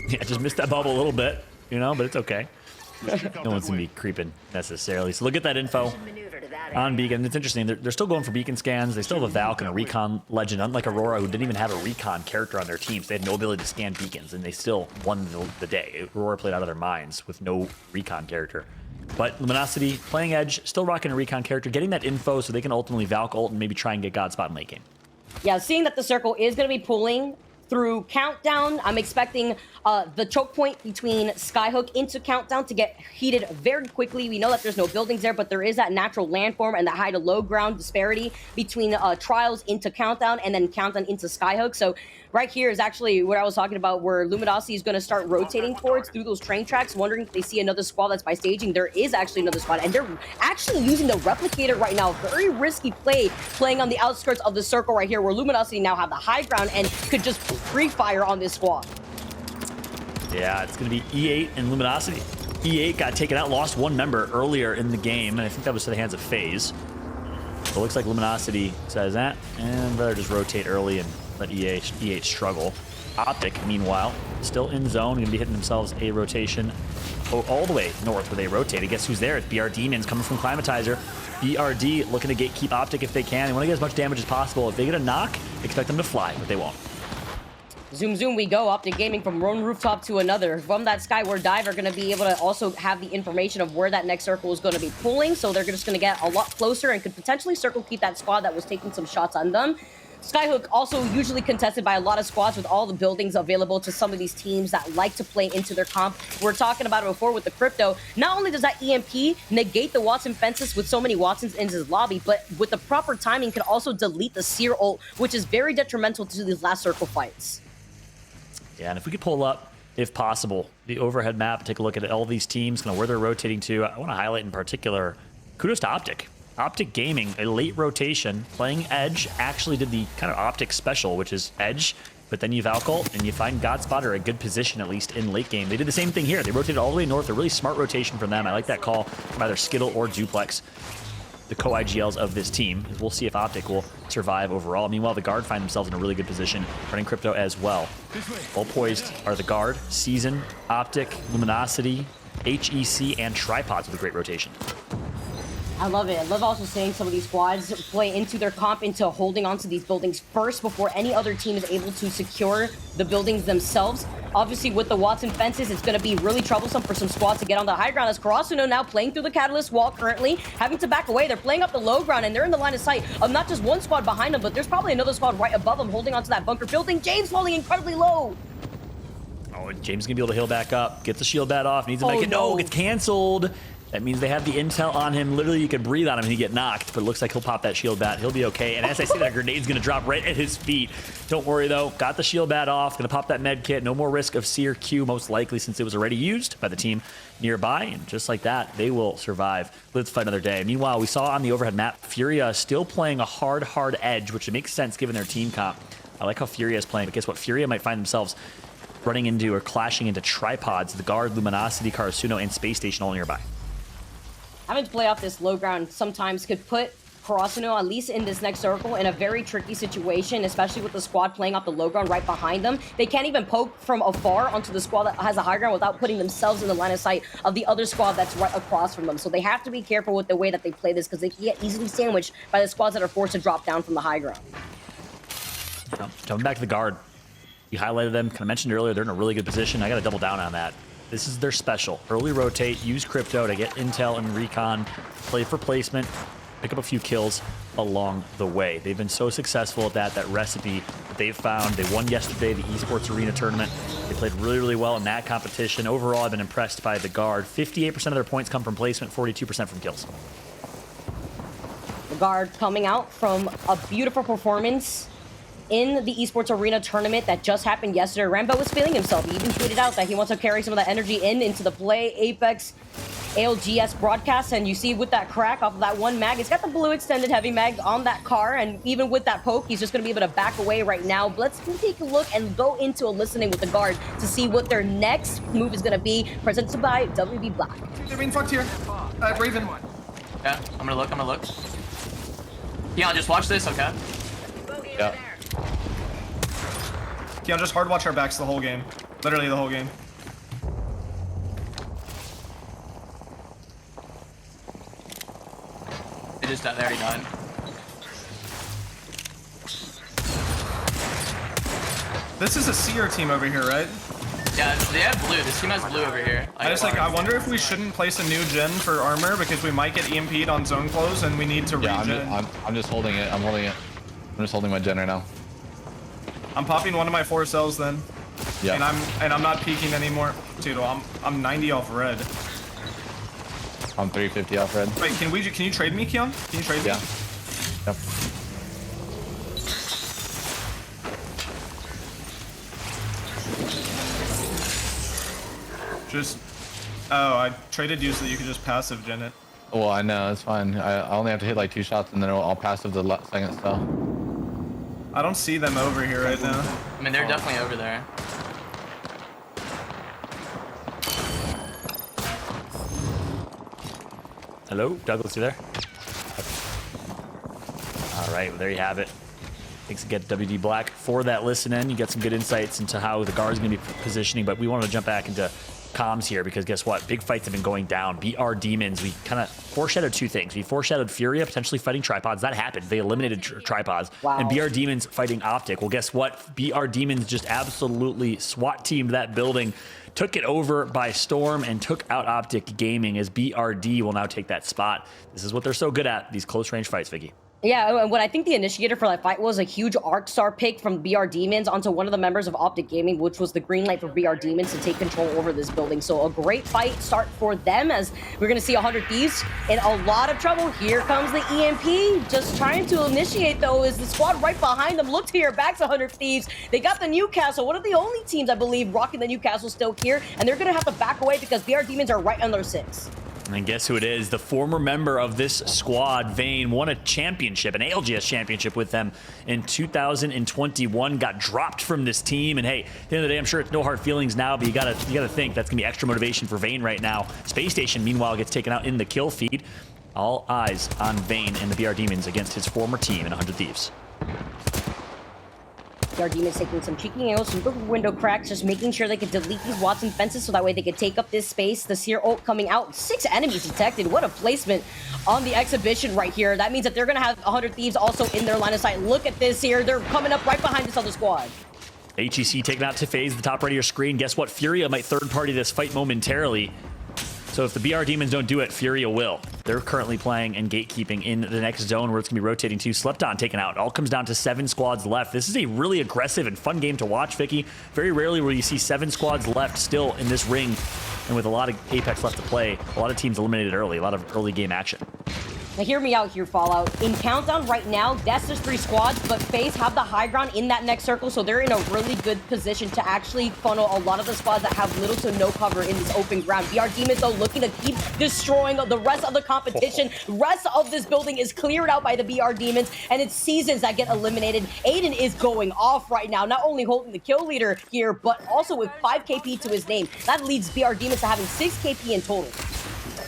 S2: Yeah, just missed that bubble a little bit, but it's okay. No one's going to be creeping necessarily. So look at that info on Beacon. It's interesting. They're still going for Beacon scans. They still have a Valk and a Recon Legend, unlike Aurora, who didn't even have a Recon character on their teams. They had no ability to scan Beacons, and they still won the day. Aurora played out of their minds with no Recon character. But Luminosity, playing Edge, still rocking a Recon character, getting that info so they can ultimately Valk ult and maybe try and get Godspot in late game.
S3: Yeah, seeing that the circle is going to be pulling through Countdown, I'm expecting the choke point between Skyhook into Countdown to get heated very quickly. We know that there's no buildings there, but there is that natural landform and the high to low ground disparity between Trials into Countdown and then Countdown into Skyhook. So right here is actually what I was talking about, where Luminosity is going to start rotating towards through those train tracks, wondering if they see another squad that's by staging. There is actually another squad, and they're actually using the Replicator right now. Very risky play, playing on the outskirts of the circle right here, where Luminosity now have the high ground and could just free fire on this squad.
S2: Yeah, it's going to be E8 and Luminosity. E8 got taken out, lost one member earlier in the game, and I think that was to the hands of FaZe. So it looks like Luminosity says that, and better just rotate early and let E8 struggle. Optic, meanwhile, still in zone, going to be hitting themselves a rotation all the way north where they rotate. Guess who's there? It's BR Demons coming from Climatizer. BRD looking to gatekeep Optic if they can. They want to get as much damage as possible. If they get a knock, expect them to fly, but they won't.
S3: Zoom, zoom, we go. Optic Gaming from one rooftop to another. From that Skyward Dive are going to be able to also have the information of where that next circle is going to be pulling, so they're just going to get a lot closer and could potentially circle keep that squad that was taking some shots on them. Skyhook also usually contested by a lot of squads with all the buildings available to some of these teams that like to play into their comp. We're talking about it before with the Crypto. Not only does that EMP negate the Wattson fences with so many Wattsons in his lobby, but with the proper timing can also delete the Seer ult, which is very detrimental to these last circle fights.
S2: Yeah, and if we could pull up, if possible, the overhead map, take a look at all these teams, kind of where they're rotating to. I want to highlight in particular, kudos to Optic. Optic Gaming, a late rotation, playing Edge, actually did the kind of Optic special, which is Edge, but then you Valcult and you find Godspotter a good position, at least in late game. They did the same thing here. They rotated all the way north, a really smart rotation from them. I like that call from either Skittle or Duplex, the co-IGLs of this team. We'll see if Optic will survive overall. Meanwhile, the Guard find themselves in a really good position, running Crypto as well. Well poised are the Guard, Season, Optic, Luminosity, HEC, and Tripods with a great rotation.
S3: I love it. I love also seeing some of these squads play into their comp, into holding onto these buildings first before any other team is able to secure the buildings themselves. Obviously, with the Wattson fences, it's going to be really troublesome for some squads to get on the high ground, as Karasuno now playing through the Catalyst wall currently, having to back away. They're playing up the low ground, and they're in the line of sight of not just one squad behind them, but there's probably another squad right above them holding onto that bunker building. James falling incredibly low.
S2: Oh, James is going to be able to heal back up. Gets the shield bat off. Needs to make it. No, gets canceled. That means they have the intel on him. Literally, you could breathe on him and he'd get knocked, but it looks like he'll pop that shield bat. He'll be okay. And as I say, that grenade's going to drop right at his feet. Don't worry, though. Got the shield bat off. Going to pop that med kit. No more risk of Seer Q, most likely, since it was already used by the team nearby. And just like that, they will survive. Let's fight another day. Meanwhile, we saw on the overhead map, Furia still playing a hard edge, which makes sense given their team comp. I like how Furia is playing, but guess what? Furia might find themselves running into or clashing into Tripods, the Guard, Luminosity, Karasuno, and Space Station all nearby.
S3: Having to play off this low ground sometimes could put Karasuno, at least in this next circle, in a very tricky situation, especially with the squad playing off the low ground right behind them. They can't even poke from afar onto the squad that has a high ground without putting themselves in the line of sight of the other squad that's right across from them. So they have to be careful with the way that they play this, because they can get easily sandwiched by the squads that are forced to drop down from the high ground.
S2: Jumping back to the Guard. You highlighted them, kind of mentioned earlier, they're in a really good position. I got to double down on that. This is their special. Early rotate, use Crypto to get intel and recon, play for placement, pick up a few kills along the way. They've been so successful at that recipe that they've found. They won yesterday the Esports Arena tournament. They played really well in that competition. Overall, I've been impressed by the Guard. 58% of their points come from placement, 42% from kills.
S3: The Guard coming out from a beautiful performance in the Esports Arena tournament that just happened yesterday. Rambo was feeling himself. He even tweeted out that he wants to carry some of that energy into the Play Apex ALGS broadcast, and you see with that crack off of that one mag, it's got the blue extended heavy mag on that car, and even with that poke, he's just going to be able to back away right now. But let's take a look and go into a listening with the Guard to see what their next move is going to be, presented by WB Black.
S4: They're being fucked here. Raven.
S5: Yeah, I'm gonna look. Yeah, just watch this, okay?
S4: Yeah. Keon, just hard watch our backs the whole game. Literally the whole game.
S5: They already died.
S4: This is a Seer team over here, right?
S5: Yeah, they have blue. This team has blue over here.
S4: I wonder if we shouldn't place a new gen for armor, because we might get EMP'd on zone close and we need to regen.
S6: I'm just holding it. I'm just holding my gen right now.
S4: I'm popping one of my 4 cells then.
S6: Yeah.
S4: And I'm not peeking anymore. Dude, I'm 90 off red.
S6: I'm 350 off red.
S4: Wait, can you trade me, Keon? Can you trade me?
S6: Yeah. Yep.
S4: I traded you so that you could just passive gen it.
S6: Well, I know, it's fine. I only have to hit like 2 shots and then I'll passive the second spell.
S4: I don't see them over here right now.
S5: I mean, they're definitely over there.
S2: Hello, Douglas, you there? All right, well, there you have it. Thanks again to WD Black for that listen in. You get some good insights into how the guard's going to be positioning, but we want to jump back into comms here because guess what? Big fights have been going down. BR Demons, we kind of foreshadowed two things. We foreshadowed Furia potentially fighting Tripods. That happened. They eliminated Tripods.
S3: Wow.
S2: And BR Demons fighting Optic. Well, guess what? BR Demons just absolutely SWAT teamed that building, took it over by storm, and took out Optic Gaming as BRD will now take that spot. This is what they're so good at, these close range fights, Vicky.
S3: Yeah, and what I think the initiator for that fight was a huge Arc Star pick from BR Demons onto one of the members of Optic Gaming, which was the green light for BR Demons to take control over this building. So a great fight start for them as we're going to see 100 Thieves in a lot of trouble. Here comes the EMP, just trying to initiate though is the squad right behind them. Look to your backs, 100 Thieves. They got the Newcastle, one of the only teams I believe rocking the Newcastle still here, and they're going to have to back away because BR Demons are right on their 6.
S2: And guess who it is? The former member of this squad, Vayne, won a championship, an ALGS championship with them in 2021. Got dropped from this team, and hey, at the end of the day, I'm sure it's no hard feelings now, but you gotta think that's gonna be extra motivation for Vayne right now. Space Station, meanwhile, gets taken out in the kill feed. All eyes on Vayne and the BR Demons against his former team in 100 Thieves.
S3: BR Demons taking some cheeky angles, some good window cracks, just making sure they can delete these Watson fences so that way they can take up this space. The Seer ult coming out. 6 enemies detected. What a placement on the exhibition right here. That means that they're going to have 100 Thieves also in their line of sight. Look at this here. They're coming up right behind this other squad.
S2: HEC taking out to FaZe, the top right of your screen. Guess what? Furia might third party this fight momentarily. So if the BR Demons don't do it, Furia will. They're currently playing and gatekeeping in the next zone where it's going to be rotating to. Slepton taken out. All comes down to 7 squads left. This is a really aggressive and fun game to watch, Vicky. Very rarely will you see 7 squads left still in this ring. And with a lot of Apex left to play, a lot of teams eliminated early. A lot of early game action.
S3: Now hear me out here, Fallout. In Countdown right now, that's just 3 squads, but FaZe have the high ground in that next circle, so they're in a really good position to actually funnel a lot of the squads that have little to no cover in this open ground. BR Demons, though, looking to keep destroying the rest of the competition. Rest of this building is cleared out by the BR Demons, and it's Seasons that get eliminated. Aiden is going off right now, not only holding the kill leader here, but also with 5 KP to his name. That leads BR Demons to having 6 KP in total.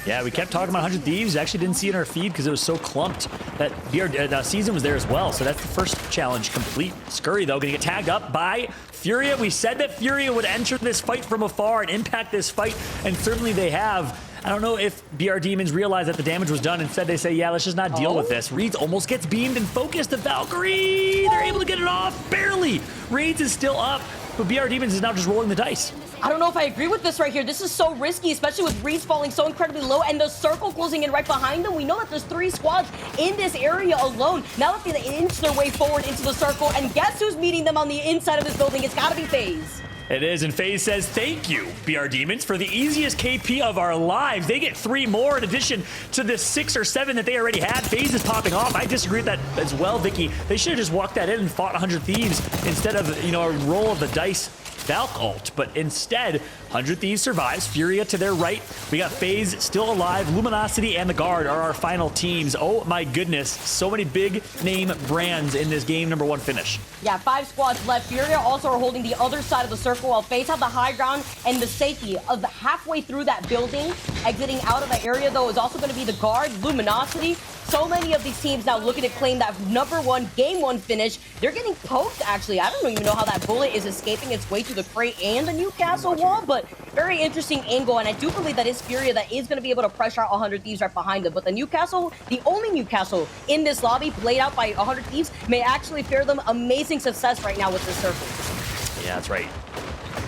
S2: Yeah, we kept talking about 100 Thieves. Actually didn't see it in our feed because it was so clumped that Season was there as well. So that's the first challenge complete. Scurry, though, going to get tagged up by Furia. We said that Furia would enter this fight from afar and impact this fight, and certainly they have. I don't know if BR Demons realized that the damage was done. Instead, they say, yeah, let's just not deal with this. Reeds almost gets beamed and focused. The Valkyrie, they're able to get it off, barely. Reeds is still up, but BR Demons is now just rolling the dice.
S3: I don't know if I agree with this right here. This is so risky, especially with Reeds falling so incredibly low and the circle closing in right behind them. We know that there's 3 squads in this area alone. Now that they inch their way forward into the circle, and guess who's meeting them on the inside of this building? It's gotta be FaZe.
S2: It is, and FaZe says, thank you, BR Demons, for the easiest KP of our lives. They get 3 more in addition to the 6 or 7 that they already had. FaZe is popping off. I disagree with that as well, Vicky. They should have just walked that in and fought 100 Thieves instead of, a roll of the dice Valk ult, but instead 100 Thieves survives. Furia to their right. We got FaZe still alive. Luminosity and the Guard are our final teams. Oh my goodness, so many big name brands in this game number 1 finish.
S3: Yeah, 5 squads left. Furia also are holding the other side of the circle while FaZe have the high ground, and the safety of the halfway through that building. Exiting out of the area though is also going to be the Guard, Luminosity. So many of these teams now looking to claim that number 1 game 1 finish. They're getting poked actually. I don't even know how that bullet is escaping its way through the crate and the Newcastle wall, but very interesting angle, and I do believe that is Furia that is going to be able to pressure out 100 Thieves right behind them. But the Newcastle, the only Newcastle in this lobby played out by 100 Thieves, may actually fare them amazing success right now with this circle.
S2: Yeah, that's right.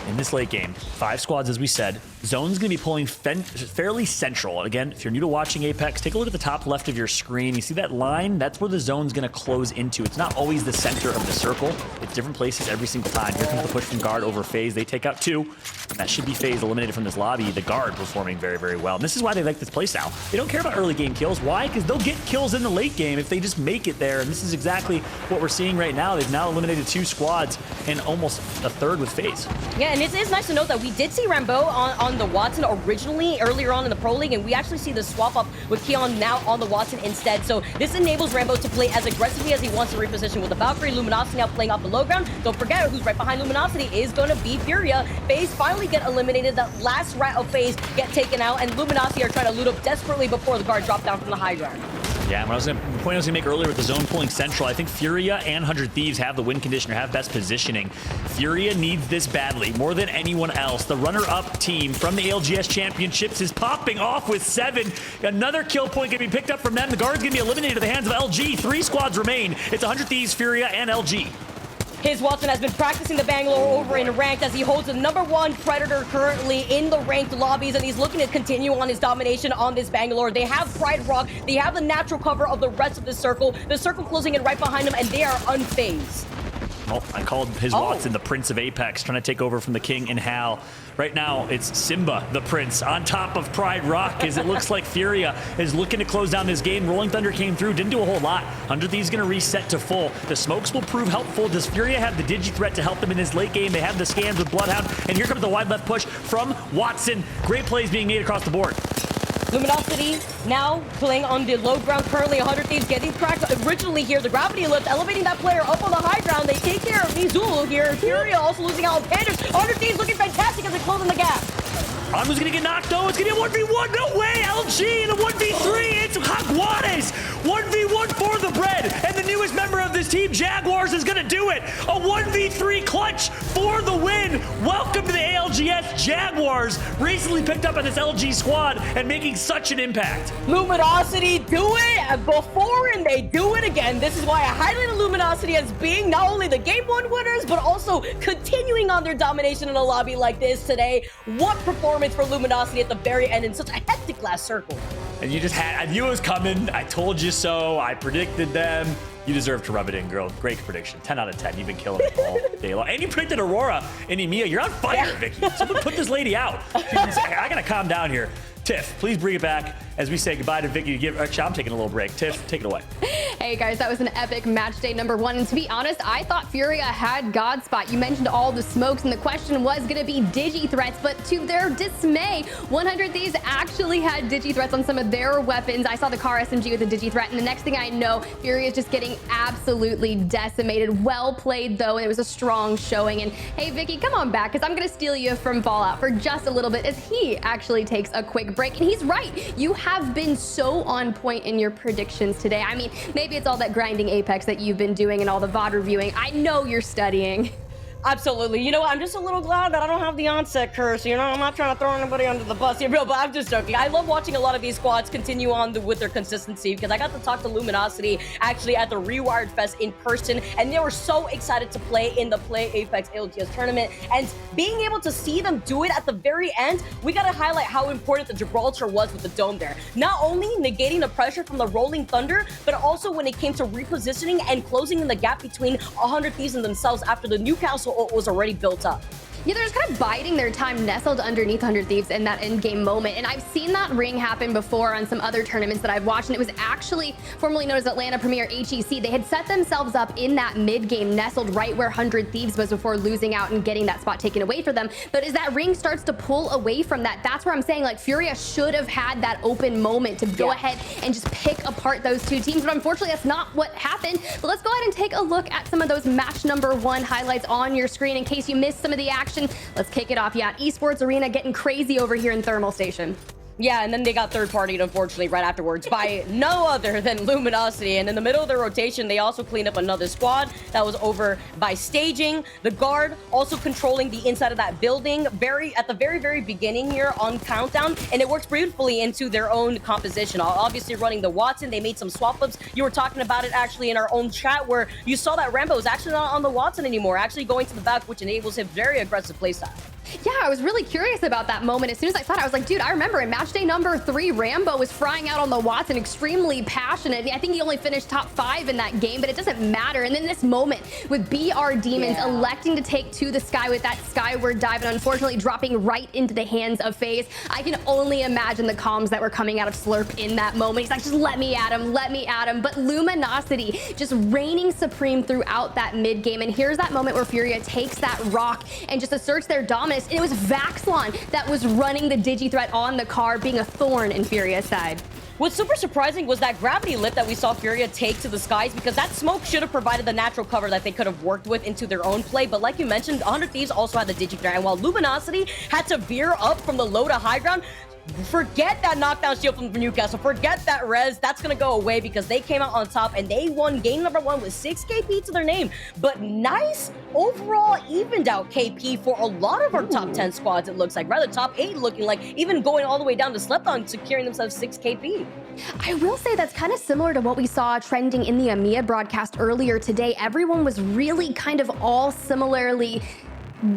S2: In this late game, 5 squads, as we said. Zone's going to be pulling fairly central. Again, if you're new to watching Apex, take a look at the top left of your screen. You see that line? That's where the zone's going to close into. It's not always the center of the circle. It's different places every single time. Here comes the push from Guard over FaZe. They take out 2. That should be FaZe eliminated from this lobby. The Guard performing very, very well. And this is why they like this playstyle. They don't care about early game kills. Why? Because they'll get kills in the late game if they just make it there. And this is exactly what we're seeing right now. They've now eliminated 2 squads and almost a third with FaZe.
S3: Yeah, and it is nice to note that we did see Rambo on the Watson originally earlier on in the Pro League, and we actually see the swap up with Keon now on the Watson instead. So this enables Rambo to play as aggressively as he wants to reposition with the Valkyrie. Luminosity now playing off the low ground. Don't forget who's right behind Luminosity is going to be Furia. FaZe finally get eliminated. That last rat of phase get taken out, and Luminosity are trying to loot up desperately before the guard drop down from the high ground.
S2: Yeah, the point I was going to make earlier with the zone pulling central, I think Furia and 100 Thieves have the win conditioner, have best positioning. Furia needs this badly, more than anyone else. The runner-up team from the ALGS Championships is popping off with 7. Another kill point going to be picked up from them. The guard's going to be eliminated at the hands of LG. 3 squads remain. It's 100 Thieves, Furia, and LG.
S3: His Watson has been practicing the Bangalore over in ranked as he holds the #1 Predator currently in the ranked lobbies, and he's looking to continue on his domination on this Bangalore. They have Pride Rock. They have the natural cover of the rest of the circle. The circle closing in right behind them, and they are unfazed.
S2: Oh, I called his Watson the Prince of Apex, trying to take over from the King and Hal. Right now, it's Simba, the Prince, on top of Pride Rock, as it looks like Furia is looking to close down this game. Rolling Thunder came through, didn't do a whole lot. 100 Thieves going to reset to full. The smokes will prove helpful. Does Furia have the Digi threat to help them in his late game? They have the scans with Bloodhound, and here comes the wide left push from Watson. Great plays being made across the board.
S3: Luminosity now playing on the low ground. Currently 100 Thieves getting cracked originally here. The gravity lift elevating that player up on the high ground. They take care of Mizulu here. Furia also losing out on Pandas. 100 Thieves looking fantastic as they close in the gap.
S2: Anmu's gonna get knocked though. It's gonna be a 1v1. No way. LG in a 1v3. It's Jaguares. 1v1 for the bread. And the newest member of this team, Jaguars, is gonna do it. A 1v3 clutch for the win. Welcome to the ALGS Jaguars. Recently picked up on this LG squad and making such an impact.
S3: Luminosity do it before and they do it again. This is why I highlighted Luminosity as being not only the game 1 winners, but also continuing on their domination in a lobby like this today. What performance for Luminosity at the very end in such a hectic last circle.
S2: And you just had, I knew it was coming. I told you so. I predicted them. You deserve to rub it in, girl. Great prediction. 10 out of 10. You've been killing it all day long. And you predicted Aurora and Emilia. You're on fire, Vicky. Someone put this lady out. I gotta calm down here. Tiff, please bring it back as we say goodbye to Vicky. Actually, I'm taking a little break. Tiff, take it away.
S1: Hey guys, that was an epic match day #1. And to be honest, I thought Furia had God Spot. You mentioned all the smokes, and the question was going to be Digi threats, but to their dismay, 100 Thieves actually had Digi threats on some of their weapons. I saw the car SMG with a Digi threat, and the next thing I know, Furia is just getting absolutely decimated. Well played though, and it was a strong showing. And hey Vicky, come on back, because I'm going to steal you from Fallout for just a little bit as he actually takes a quick break. And he's right. You have been so on point in your predictions today. I mean, maybe it's all that grinding Apex that you've been doing and all the VOD reviewing. I know you're studying.
S3: Absolutely. You know what? I'm just a little glad that I don't have the onset curse. You know, I'm not trying to throw anybody under the bus here, but I'm just joking. I love watching a lot of these squads continue on with their consistency because I got to talk to Luminosity actually at the Rewired Fest in person, and they were so excited to play in the Play Apex ALGS tournament. And being able to see them do it at the very end, we got to highlight how important the Gibraltar was with the dome there. Not only negating the pressure from the Rolling Thunder, but also when it came to repositioning and closing in the gap between 100 Thieves and themselves after the Newcastle was already built up.
S1: Yeah, they're just kind of biding their time nestled underneath 100 Thieves in that end-game moment. And I've seen that ring happen before on some other tournaments that I've watched, and it was actually formerly known as Atlanta Premier HEC. They had set themselves up in that mid-game, nestled right where 100 Thieves was before losing out and getting that spot taken away from them. But as that ring starts to pull away from that, that's where I'm saying, like, Furia should have had that open moment to go ahead and just pick apart those two teams. But unfortunately, that's not what happened. But let's go ahead and take a look at some of those match #1 highlights on your screen in case you missed some of the action. Let's kick it off. Yeah, Esports Arena getting crazy over here in Thermal Station.
S3: Yeah, and then they got third-partied, unfortunately, right afterwards by no other than Luminosity. And in the middle of their rotation, they also cleaned up another squad that was over by staging. The guard also controlling the inside of that building at the very beginning here on Countdown, and it works beautifully into their own composition. Obviously running the Watson, they made some swap-ups. You were talking about it actually in our own chat where you saw that Rambo is actually not on the Watson anymore, actually going to the back, which enables him very aggressive playstyle.
S1: Yeah, I was really curious about that moment. As soon as I saw it, I was like, dude, I remember in match day #3, Rambo was frying out on the Watson, extremely passionate. I think he only finished top 5 in that game, but it doesn't matter. And then this moment with BR Demons electing to take to the sky with that skyward dive and unfortunately dropping right into the hands of FaZe. I can only imagine the comms that were coming out of Slurp in that moment. He's like, just let me at him, let me at him. But Luminosity just reigning supreme throughout that mid game. And here's that moment where Furia takes that rock and just asserts their dominance. And it was Vaxlon that was running the Digi threat on the car, being a thorn in Furia's side.
S3: What's super surprising was that gravity lift that we saw Furia take to the skies, because that smoke should have provided the natural cover that they could have worked with into their own play. But like you mentioned, 100 Thieves also had the Digiflare, and while Luminosity had to veer up from the low to high ground, forget that knockdown shield from Newcastle. Forget that res. That's going to go away because they came out on top and they won game number 1 with 6 KP to their name. But nice overall evened out KP for a lot of our top 10 squads, it looks like. Rather top 8 looking like, even going all the way down to Sleepdog, securing themselves 6 KP.
S1: I will say that's kind of similar to what we saw trending in the EMEA broadcast earlier today. Everyone was really kind of all similarly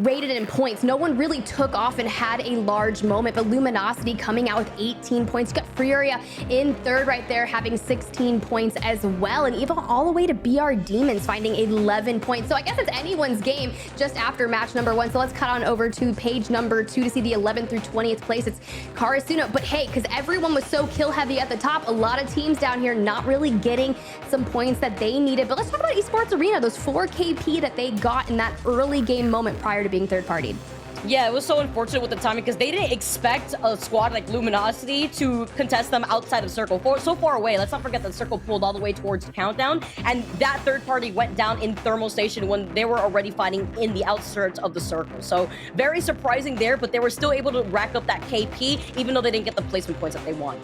S1: rated in points. No one really took off and had a large moment, but Luminosity coming out with 18 points. You got Furia in third right there, having 16 points as well, and even all the way to BR Demons finding 11 points. So I guess it's anyone's game just after match number 1. So let's cut on over to page number 2 to see the 11th through 20th place. It's Karasuno, but hey, because everyone was so kill heavy at the top, a lot of teams down here not really getting some points that they needed. But let's talk about Esports Arena, those 4 KP that they got in that early game moment prior to being third-partied.
S3: Yeah, it was so unfortunate with the timing because they didn't expect a squad like Luminosity to contest them outside of Circle. So far away. Let's not forget that Circle pulled all the way towards Countdown, and that third party went down in Thermal Station when they were already fighting in the outskirts of the Circle. So very surprising there, but they were still able to rack up that KP even though they didn't get the placement points that they wanted.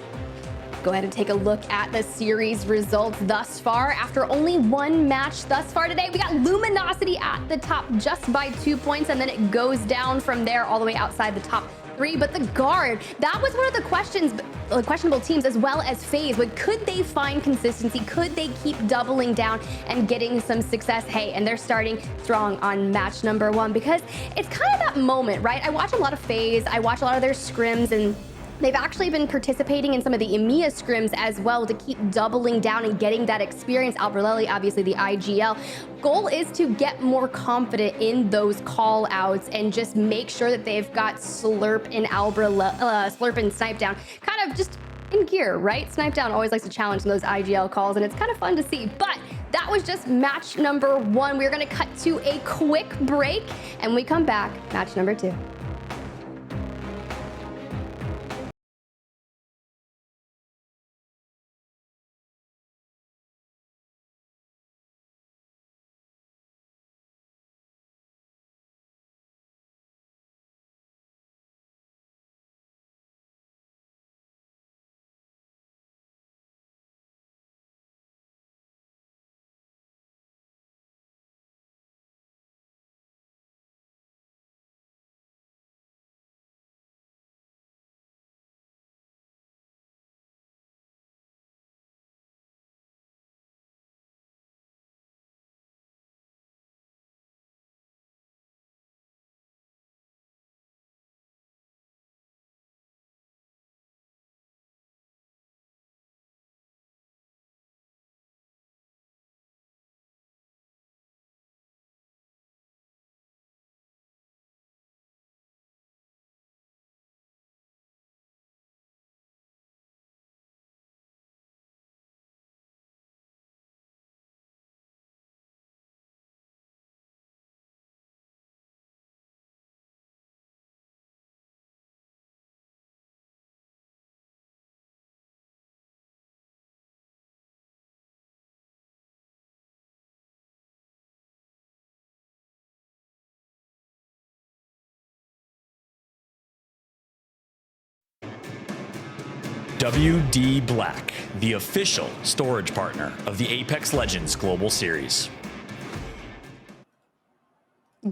S1: Go ahead and take a look at the series results thus far. After only 1 match thus far today, we got Luminosity at the top just by 2 points, and then it goes down from there all the way outside the top 3. But the Guard, that was one of the questionable teams, as well as FaZe. But could they find consistency? Could they keep doubling down and getting some success? Hey, and they're starting strong on match number 1, because it's kind of that moment, right? I watch a lot of FaZe, I watch a lot of their scrims, and they've actually been participating in some of the EMEA scrims as well to keep doubling down and getting that experience. Albreleli, obviously the IGL. Goal is to get more confident in those call outs and just make sure that they've got Slurp and Slurp and Snipe Down kind of just in gear, right? Snipe Down always likes to challenge those IGL calls, and it's kind of fun to see. But that was just match number 1. We're going to cut to a quick break, and when we come back, match number 2.
S2: WD Black, the official storage partner of the Apex Legends Global Series.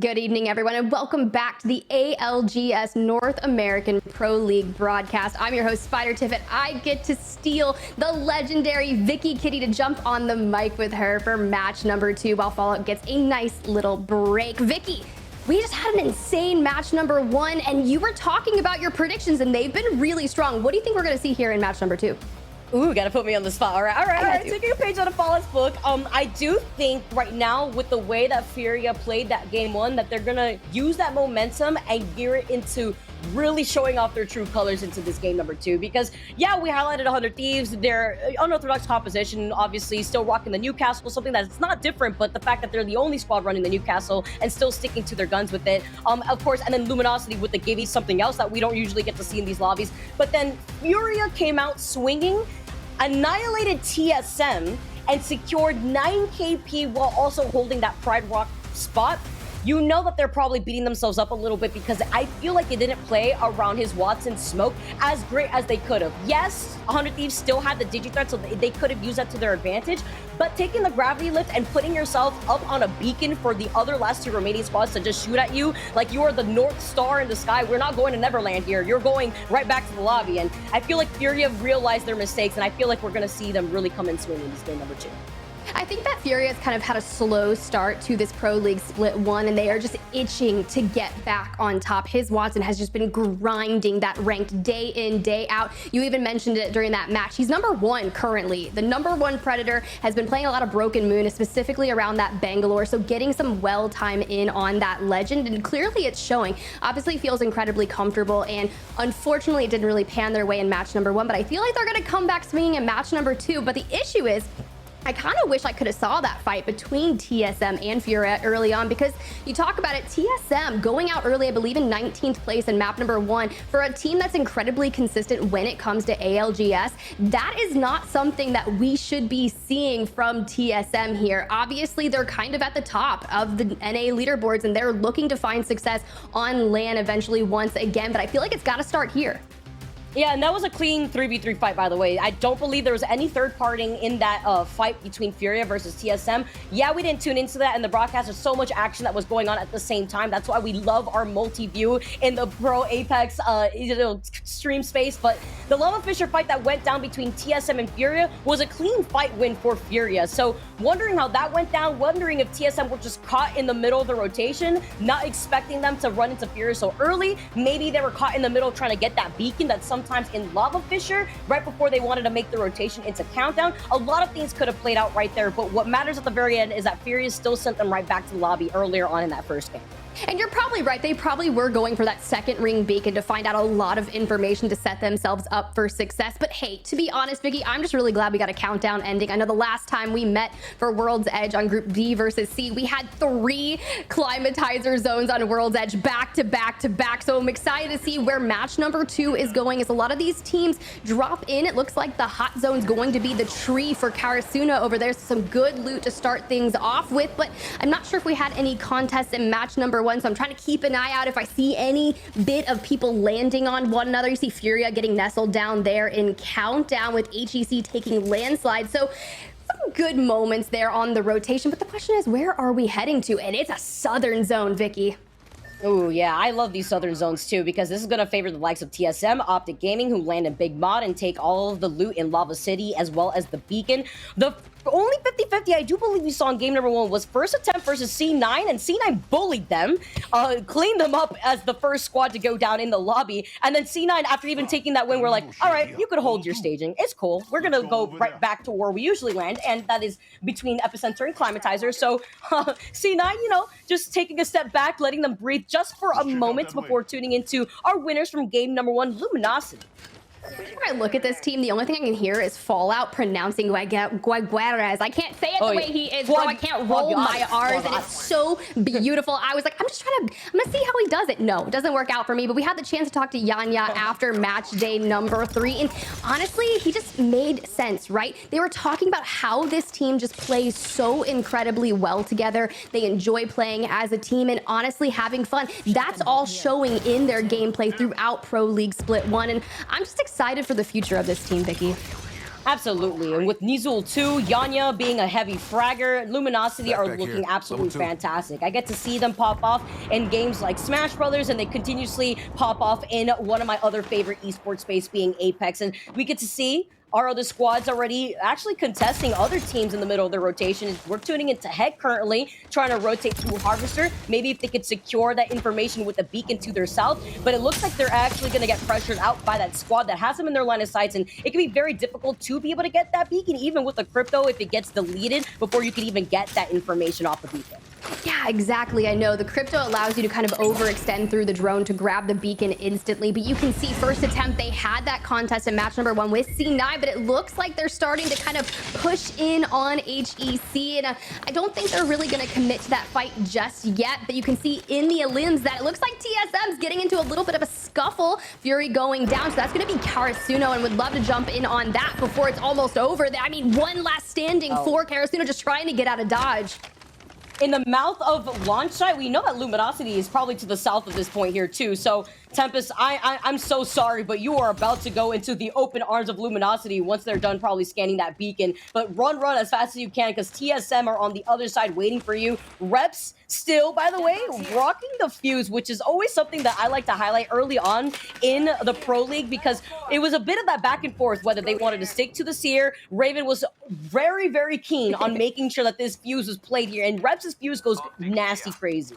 S1: Good evening, everyone, and welcome back to the ALGS North American Pro League broadcast. I'm your host, Spider Tiffet. I get to steal the legendary Vicky Kitty to jump on the mic with her for match number 2 while Fallout gets a nice little break. Vicky, we just had an insane match number 1, and you were talking about your predictions, and they've been really strong. What do you think we're going to see here in match number 2?
S3: Ooh, gotta put me on the spot. All right. Taking a page out of Fallout's book. I do think right now, with the way that Furia played that game 1, that they're gonna use that momentum and gear it into really showing off their true colors into this game number 2. Because yeah, we highlighted 100 Thieves, their unorthodox composition, obviously still rocking the Newcastle, something that's not different, but the fact that they're the only squad running the Newcastle and still sticking to their guns with it. Of course, and then Luminosity with the Gibby, something else that we don't usually get to see in these lobbies. But then Furia came out swinging. annihilated TSM, and secured 9 KP while also holding that Pride Rock spot, you know that they're probably beating themselves up a little bit because I feel like they didn't play around his Wattson smoke as great as they could have. Yes, 100 Thieves still had the Digi-Threat, so they could have used that to their advantage, but taking the gravity lift and putting yourself up on a beacon for the other last 2 remaining squads to just shoot at you like you are the North Star in the sky. We're not going to Neverland here. You're going right back to the lobby, and I feel like Fury have realized their mistakes, and I feel like we're going to see them really come in swinging in this game number 2.
S1: I think that Fury has kind of had a slow start to this Pro League Split 1, and they are just itching to get back on top. His Wattson has just been grinding that ranked day in, day out. You even mentioned it during that match. He's number 1 currently. The number 1 Predator has been playing a lot of Broken Moon, specifically around that Bangalore, so getting some well time in on that Legend, and clearly it's showing. Obviously feels incredibly comfortable, and unfortunately it didn't really pan their way in match number 1, but I feel like they're going to come back swinging in match number 2. But the issue is, I kind of wish I could have saw that fight between TSM and Fury early on, because you talk about it, TSM going out early, I believe in 19th place in map number 1 for a team that's incredibly consistent when it comes to ALGS. That is not something that we should be seeing from TSM here. Obviously, they're kind of at the top of the NA leaderboards, and they're looking to find success on LAN eventually once again, but I feel like it's got to start here.
S3: Yeah, and that was a clean 3v3 fight, by the way. I don't believe there was any third partying in that fight between Furia versus TSM. Yeah, we didn't tune into that in the broadcast. There's so much action that was going on at the same time. That's why we love our multi-view in the Pro Apex stream space. But the Lava Fisher fight that went down between TSM and Furia was a clean fight win for Furia. So wondering how that went down, wondering if TSM were just caught in the middle of the rotation, not expecting them to run into Furia so early. Maybe they were caught in the middle trying to get that beacon that sometimes in Lava Fisher right before they wanted to make the rotation into Countdown. A lot of things could have played out right there, but what matters at the very end is that Fury still sent them right back to the lobby earlier on in that first game.
S1: And you're probably right. They probably were going for that second ring beacon to find out a lot of information to set themselves up for success. But hey, to be honest, Vicky, I'm just really glad we got a Countdown ending. I know the last time we met for World's Edge on Group B versus C, we had 3 climatizer zones on World's Edge back to back to back. So I'm excited to see where match number 2 is going as a lot of these teams drop in. It looks like the hot zone's going to be the tree for Karasuna over there. So some good loot to start things off with, but I'm not sure if we had any contests in match number 1. So I'm trying to keep an eye out if I see any bit of people landing on one another. You see Furia getting nestled down there in Countdown with HEC taking landslide. So some good moments there on the rotation. But the question is, where are we heading to? And it's a southern zone, Vicky.
S3: Oh yeah, I love these southern zones too, because this is going to favor the likes of TSM, Optic Gaming, who land in Big Mod and take all of the loot in Lava City, as well as the beacon. The only 50-50 I do believe we saw in game number 1 was first attempt versus C9, and C9 bullied them, cleaned them up as the first squad to go down in the lobby, and then C9, after even taking that win, we're like, all right, you could hold your staging. It's cool. We're going to go right back to where we usually land, and that is between Epicenter and Climatizer. So C9, you know, just taking a step back, letting them breathe just for a moment before tuning into our winners from game number 1, Luminosity.
S1: When I look at this team, the only thing I can hear is Fallout pronouncing Guaguaras. I can't say it the way he is, bro. I can't roll my R's, and it's so beautiful. I was like, I'm gonna see how he does it. No, it doesn't work out for me, but we had the chance to talk to Yanya after match day number 3, and honestly, he just made sense, right? They were talking about how this team just plays so incredibly well together. They enjoy playing as a team and honestly having fun. That's all showing in their gameplay throughout Pro League Split 1, and I'm just excited for the future of this team, Vicky.
S3: Absolutely, and with Nizul 2, Yanya being a heavy fragger, Luminosity are looking absolutely fantastic. I get to see them pop off in games like Smash Brothers, and they continuously pop off in one of my other favorite esports space being Apex, and we get to see our other squads already actually contesting other teams in the middle of the rotation. We're tuning into Heck currently, trying to rotate through Harvester. Maybe if they could secure that information with a beacon to their south, but it looks like they're actually going to get pressured out by that squad that has them in their line of sights, and it can be very difficult to be able to get that beacon, even with the crypto, if it gets deleted before you can even get that information off the beacon.
S1: Yeah, exactly. I know the crypto allows you to kind of overextend through the drone to grab the beacon instantly, but you can see first attempt, they had that contest in match number 1 with C9, but it looks like they're starting to kind of push in on HEC, and I don't think they're really going to commit to that fight just yet, but you can see in the elims that it looks like TSM's getting into a little bit of a scuffle. Fury going down, so that's going to be Karasuno, and would love to jump in on that before it's almost over. I mean, one last standing for Karasuno, just trying to get out of dodge.
S3: In the mouth of Launchsite, we know that Luminosity is probably to the south of this point here too. So Tempest, I'm so sorry, but you are about to go into the open arms of Luminosity once they're done probably scanning that beacon. But run as fast as you can, because TSM are on the other side waiting for you. Reps still, by the way, rocking the fuse, which is always something that I like to highlight early on in the Pro League, because it was a bit of that back and forth whether they wanted to stick to the Seer. Raven was very, very keen on making sure that this fuse was played here, and Reps' fuse goes nasty crazy.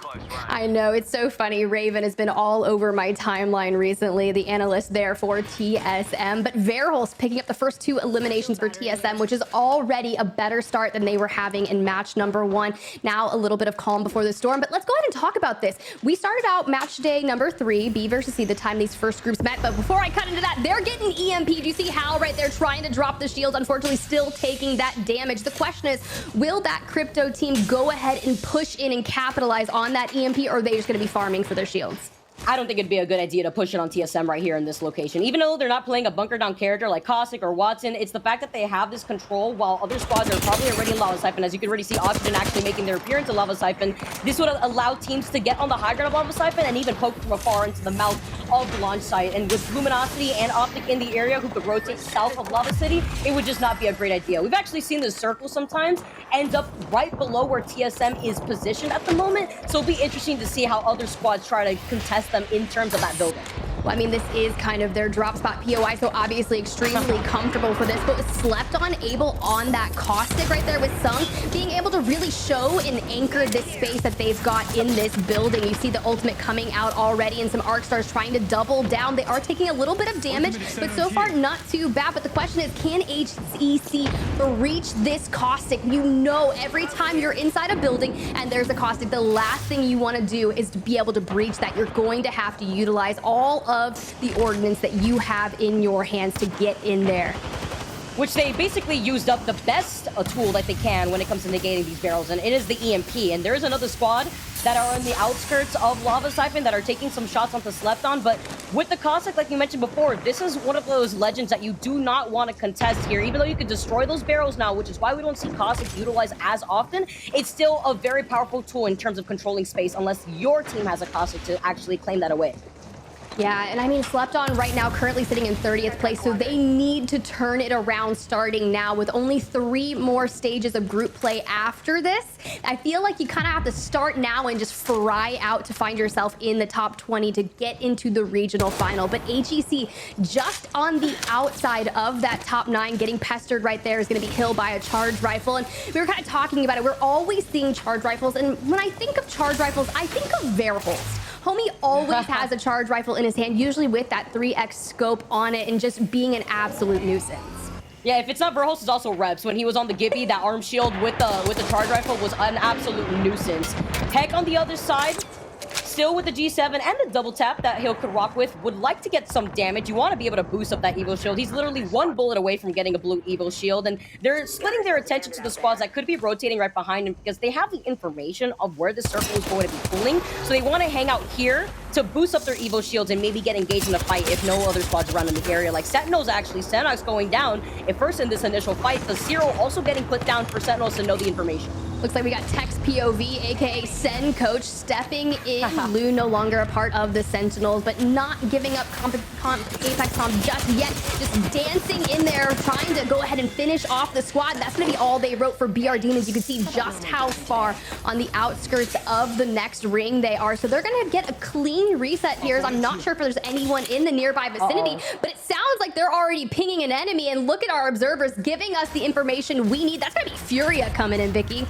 S1: I know, it's so funny. Raven has been all over my timeline recently, the analyst there for TSM, but Verholst picking up the first 2 eliminations for TSM, which is already a better start than they were having in match number 1. Now a little bit of calm before the storm, but let's go ahead and talk about this. We started out match day number 3, B versus C, the time these first groups met, but before I cut into that, they're getting EMP'd. You see Hal right there trying to drop the shields, unfortunately still taking that damage. The question is, will that crypto team go ahead and push in and capitalize on that EMP, or are they just going to be farming for their shields?
S3: I don't think it'd be a good idea to push it on TSM right here in this location. Even though they're not playing a bunker down character like Caustic or Watson, it's the fact that they have this control while other squads are probably already in Lava Siphon. As you can already see, Oxygen actually making their appearance in Lava Siphon. This would allow teams to get on the high ground of Lava Siphon and even poke from afar into the mouth of the launch site. And with Luminosity and Optic in the area who could rotate south of Lava City, it would just not be a great idea. We've actually seen this circle sometimes end up right below where TSM is positioned at the moment. So it'll be interesting to see how other squads try to contest them in terms of that building.
S1: Well, I mean, this is kind of their drop spot POI, so obviously extremely comfortable for this, but with Slept on Able on that Caustic right there with Sung, being able to really show and anchor this space that they've got in this building. You see the ultimate coming out already, and some Arc Stars trying to double down. They are taking a little bit of damage, but so far not too bad. But the question is, can HEC reach this Caustic? You know, every time you're inside a building and there's a Caustic, the last thing you want to do is to be able to breach that. You're going to have to utilize all of the ordnance that you have in your hands to get in there.
S3: Which they basically used up the best tool that they can when it comes to negating these barrels, and it is the EMP. And there is another squad that are on the outskirts of Lava Siphon that are taking some shots onto Slept on, but with the Caustic, like you mentioned before, this is one of those legends that you do not want to contest here. Even though you can destroy those barrels now, which is why we don't see Caustic utilized as often, it's still a very powerful tool in terms of controlling space, unless your team has a Caustic to actually claim that away.
S1: Yeah, and I mean, Slept on right now currently sitting in 30th place, so they need to turn it around starting now with only 3 more stages of group play after this. I feel like you kind of have to start now and just fry out to find yourself in the top 20 to get into the regional final. But HEC just on the outside of that top 9, getting pestered right there is going to be killed by a charge rifle. And we were kind of talking about it. We're always seeing charge rifles, and when I think of charge rifles, I think of Verholst. Homie always has a charge rifle in his hand, usually with that 3x scope on it, and just being an absolute nuisance.
S3: Yeah, if it's not Verholst, it's also Reps. When he was on the Gibby, that arm shield with the charge rifle was an absolute nuisance. Tech on the other side, still with the G7 and the double tap that he could rock with, would like to get some damage. You want to be able to boost up that Evo Shield. He's literally 1 bullet away from getting a blue Evo Shield, and they're splitting their attention to the squads that could be rotating right behind him because they have the information of where the circle is going to be pulling, so they want to hang out here to boost up their Evo Shields and maybe get engaged in a fight if no other squads around in the area. Like Sentinels actually, Senox going down at first in this initial fight. The Zero also getting put down for Sentinels to know the information.
S1: Looks like we got Tech's POV, aka Sen Coach, stepping in. Lou no longer a part of the Sentinels, but not giving up Apex Comp just yet. Just dancing in there, trying to go ahead and finish off the squad. That's going to be all they wrote for BR Demons. You can see just how far on the outskirts of the next ring they are. So they're going to get a clean reset here. I'm not sure if there's anyone in the nearby vicinity, but it sounds like they're already pinging an enemy. And look at our observers giving us the information we need. That's going to be Furia coming in, Vicky.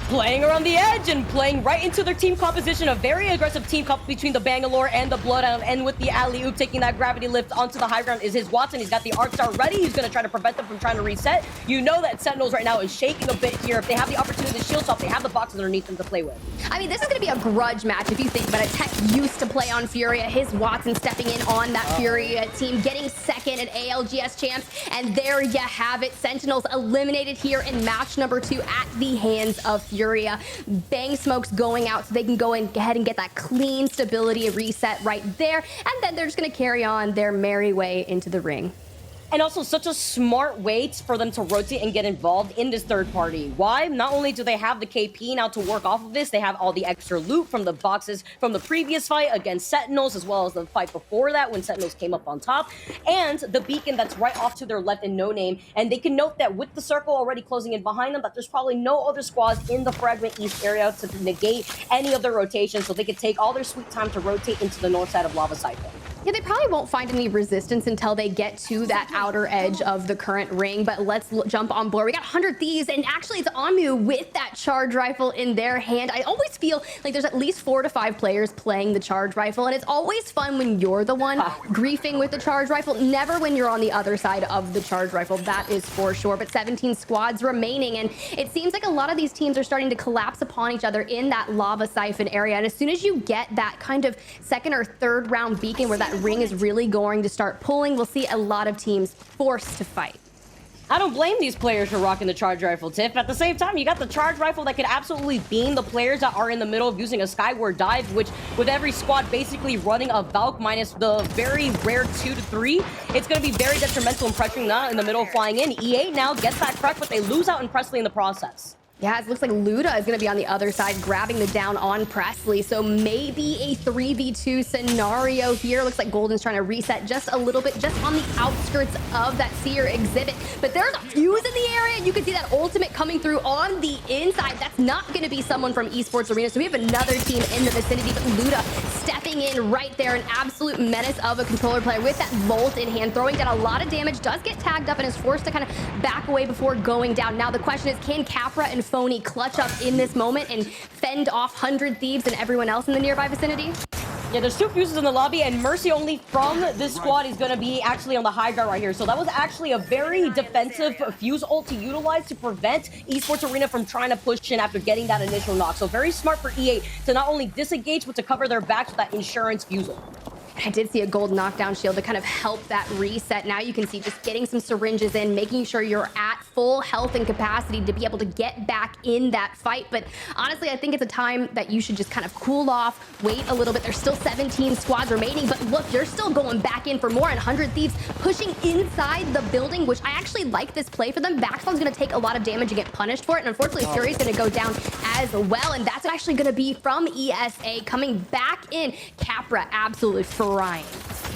S3: playing around the edge and playing right into their team composition. A very aggressive team comp between the Bangalore and the Bloodhound, and with the alley-oop taking that gravity lift onto the high ground is his Watson. He's got the Arc Star ready. He's going to try to prevent them from trying to reset. You know that Sentinels right now is shaking a bit here. If they have the opportunity to shield stop, they have the boxes underneath them to play with.
S1: I mean, this is going to be a grudge match if you think about it. Tech used to play on Furia. His Watson stepping in on that Furia team, getting second at ALGS champs, and there you have it. Sentinels eliminated here in match number 2 at the hands of Furia. Bang Smoke's going out so they can go and go ahead and get that clean stability reset right there, and then they're just going to carry on their merry way into the ring.
S3: And also such a smart way for them to rotate and get involved in this third party. Why? Not only do they have the KP now to work off of this, they have all the extra loot from the boxes from the previous fight against Sentinels, as well as the fight before that when Sentinels came up on top, and the beacon that's right off to their left in No Name. And they can note that with the circle already closing in behind them, that there's probably no other squads in the Fragment East area to negate any of their rotations, so they can take all their sweet time to rotate into the north side of Lava Siphon.
S1: Yeah, they probably won't find any resistance until they get to that outer edge of the current ring, but let's jump on board. We got 100 Thieves, and actually it's Amu with that charge rifle in their hand. I always feel like there's at least 4 to 5 players playing the charge rifle, and it's always fun when you're the one griefing with the charge rifle, never when you're on the other side of the charge rifle, that is for sure. But 17 squads remaining, and it seems like a lot of these teams are starting to collapse upon each other in that Lava Siphon area, and as soon as you get that kind of second or third round beacon where that ring is really going to start pulling, we'll see a lot of teams forced to fight.
S3: I don't blame these players for rocking the charge rifle, Tiff. At the same time, you got the charge rifle that could absolutely beam the players that are in the middle of using a skyward dive, which with every squad basically running a Valk minus the very rare 2 to 3, it's going to be very detrimental and pressuring that in the middle flying in. E8 now gets that crack, but they lose out in Presley in the process.
S1: Yeah, it looks like Luda is going to be on the other side, grabbing the down on Presley. So maybe a 3v2 scenario here. Looks like Golden's trying to reset just a little bit, just on the outskirts of that Seer exhibit. But there's a fuse in the area, and you can see that ultimate coming through on the inside. That's not going to be someone from Esports Arena. So we have another team in the vicinity, but Luda stepping in right there, an absolute menace of a controller player with that Volt in hand, throwing down a lot of damage, does get tagged up and is forced to kind of back away before going down. Now the question is, can Capra and Phony clutch up in this moment and fend off 100 Thieves and everyone else in the nearby vicinity?
S3: Yeah, there's 2 fuses in the lobby, and Mercy only from this squad is going to be actually on the high ground right here. So that was actually a very defensive fuse ult to utilize to prevent Esports Arena from trying to push in after getting that initial knock. So very smart for E8 to not only disengage, but to cover their backs with that insurance fuse ult.
S1: I did see a gold knockdown shield to kind of help that reset. Now you can see just getting some syringes in, making sure you're at full health and capacity to be able to get back in that fight. But honestly, I think it's a time that you should just kind of cool off, wait a little bit. There's still 17 squads remaining, but look, you're still going back in for more, and 100 Thieves pushing inside the building, which I actually like this play for them. Baxlon's going to take a lot of damage and get punished for it, and unfortunately, Fury's going to go down as well, and that's actually going to be from ESA coming back in. Capra absolutely frying.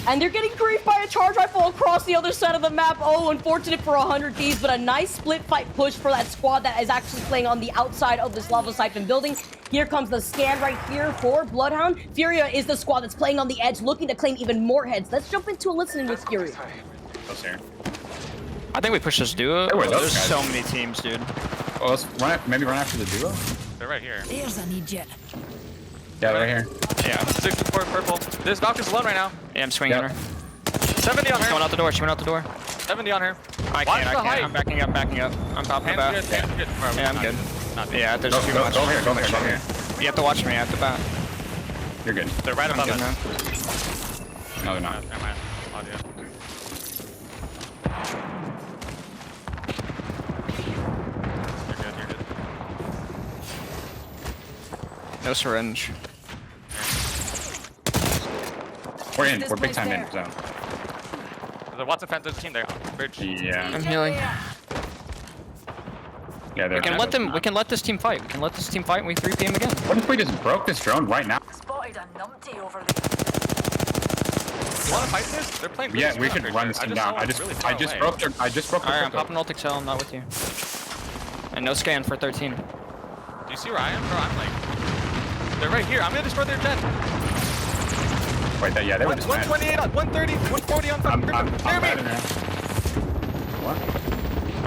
S3: And they're getting griefed by a charge rifle across the other side of the map. Oh, unfortunate for 100 Thieves, but a nice split fight push for that squad that is actually playing on the outside of this Lava Siphon building. Here comes the scan right here for Bloodhound. Furia is the squad that's playing on the edge, looking to claim even more heads. Let's jump into a listening with Furia.
S7: I think we push this duo.
S8: Hey, wait,
S7: There's
S8: guys.
S7: so many teams, dude.
S8: Well, let's maybe run after the duo.
S5: They're right here.
S9: There's a need jet.
S8: Yeah, right here.
S7: Yeah.
S5: 64 purple. This Valk is alone right now.
S7: Yeah, I'm swinging
S8: Yep.
S7: her.
S5: 70 on
S7: She
S5: her.
S7: went out the door. She went out the door.
S5: 70 on her.
S7: I
S5: Watch
S7: can't.
S5: the
S7: I
S5: height.
S7: can't. I'm backing up. Backing up. I'm top of the
S5: Hands
S7: bat.
S5: good, hands good.
S7: Yeah, I'm good.
S5: Not good.
S7: Yeah, there's
S8: Go,
S7: too
S8: go,
S7: much.
S8: go here, go here, go here.
S7: You have to watch me at the bat.
S8: You're good.
S5: They're right
S7: I'm
S5: above
S7: good
S5: us.
S7: now.
S8: No, they're not.
S5: Never mind. Audio. You're good, you're good.
S7: No syringe.
S8: We're in. We're big time in zone.
S5: The Watson fans of the team, they're on bridge.
S8: Yeah.
S7: I'm healing.
S8: Yeah, they're.
S7: We can let them. We can let this team fight. We can let this team fight, and we 3P them again.
S8: What if we just broke this drone right now?
S9: Spotted a numpty over there.
S5: You wanna fight this? They're playing really
S8: Yeah, we
S5: smart
S8: could
S5: right
S8: run
S5: here.
S8: this thing
S5: I
S8: down.
S5: saw
S8: I
S5: them
S8: just
S5: really far away.
S8: broke their. I just broke
S7: All right,
S8: their.
S7: I'm popping ult Excel. I'm not with you. And no scan for 13.
S5: Do you see where I am, bro? I'm like... They're right here. I'm gonna destroy their gen.
S8: Wait, yeah, they were just mad.
S5: 128 on 130, 140 on fucking
S8: I'm
S5: Near
S8: bad
S5: me.
S8: in there. What?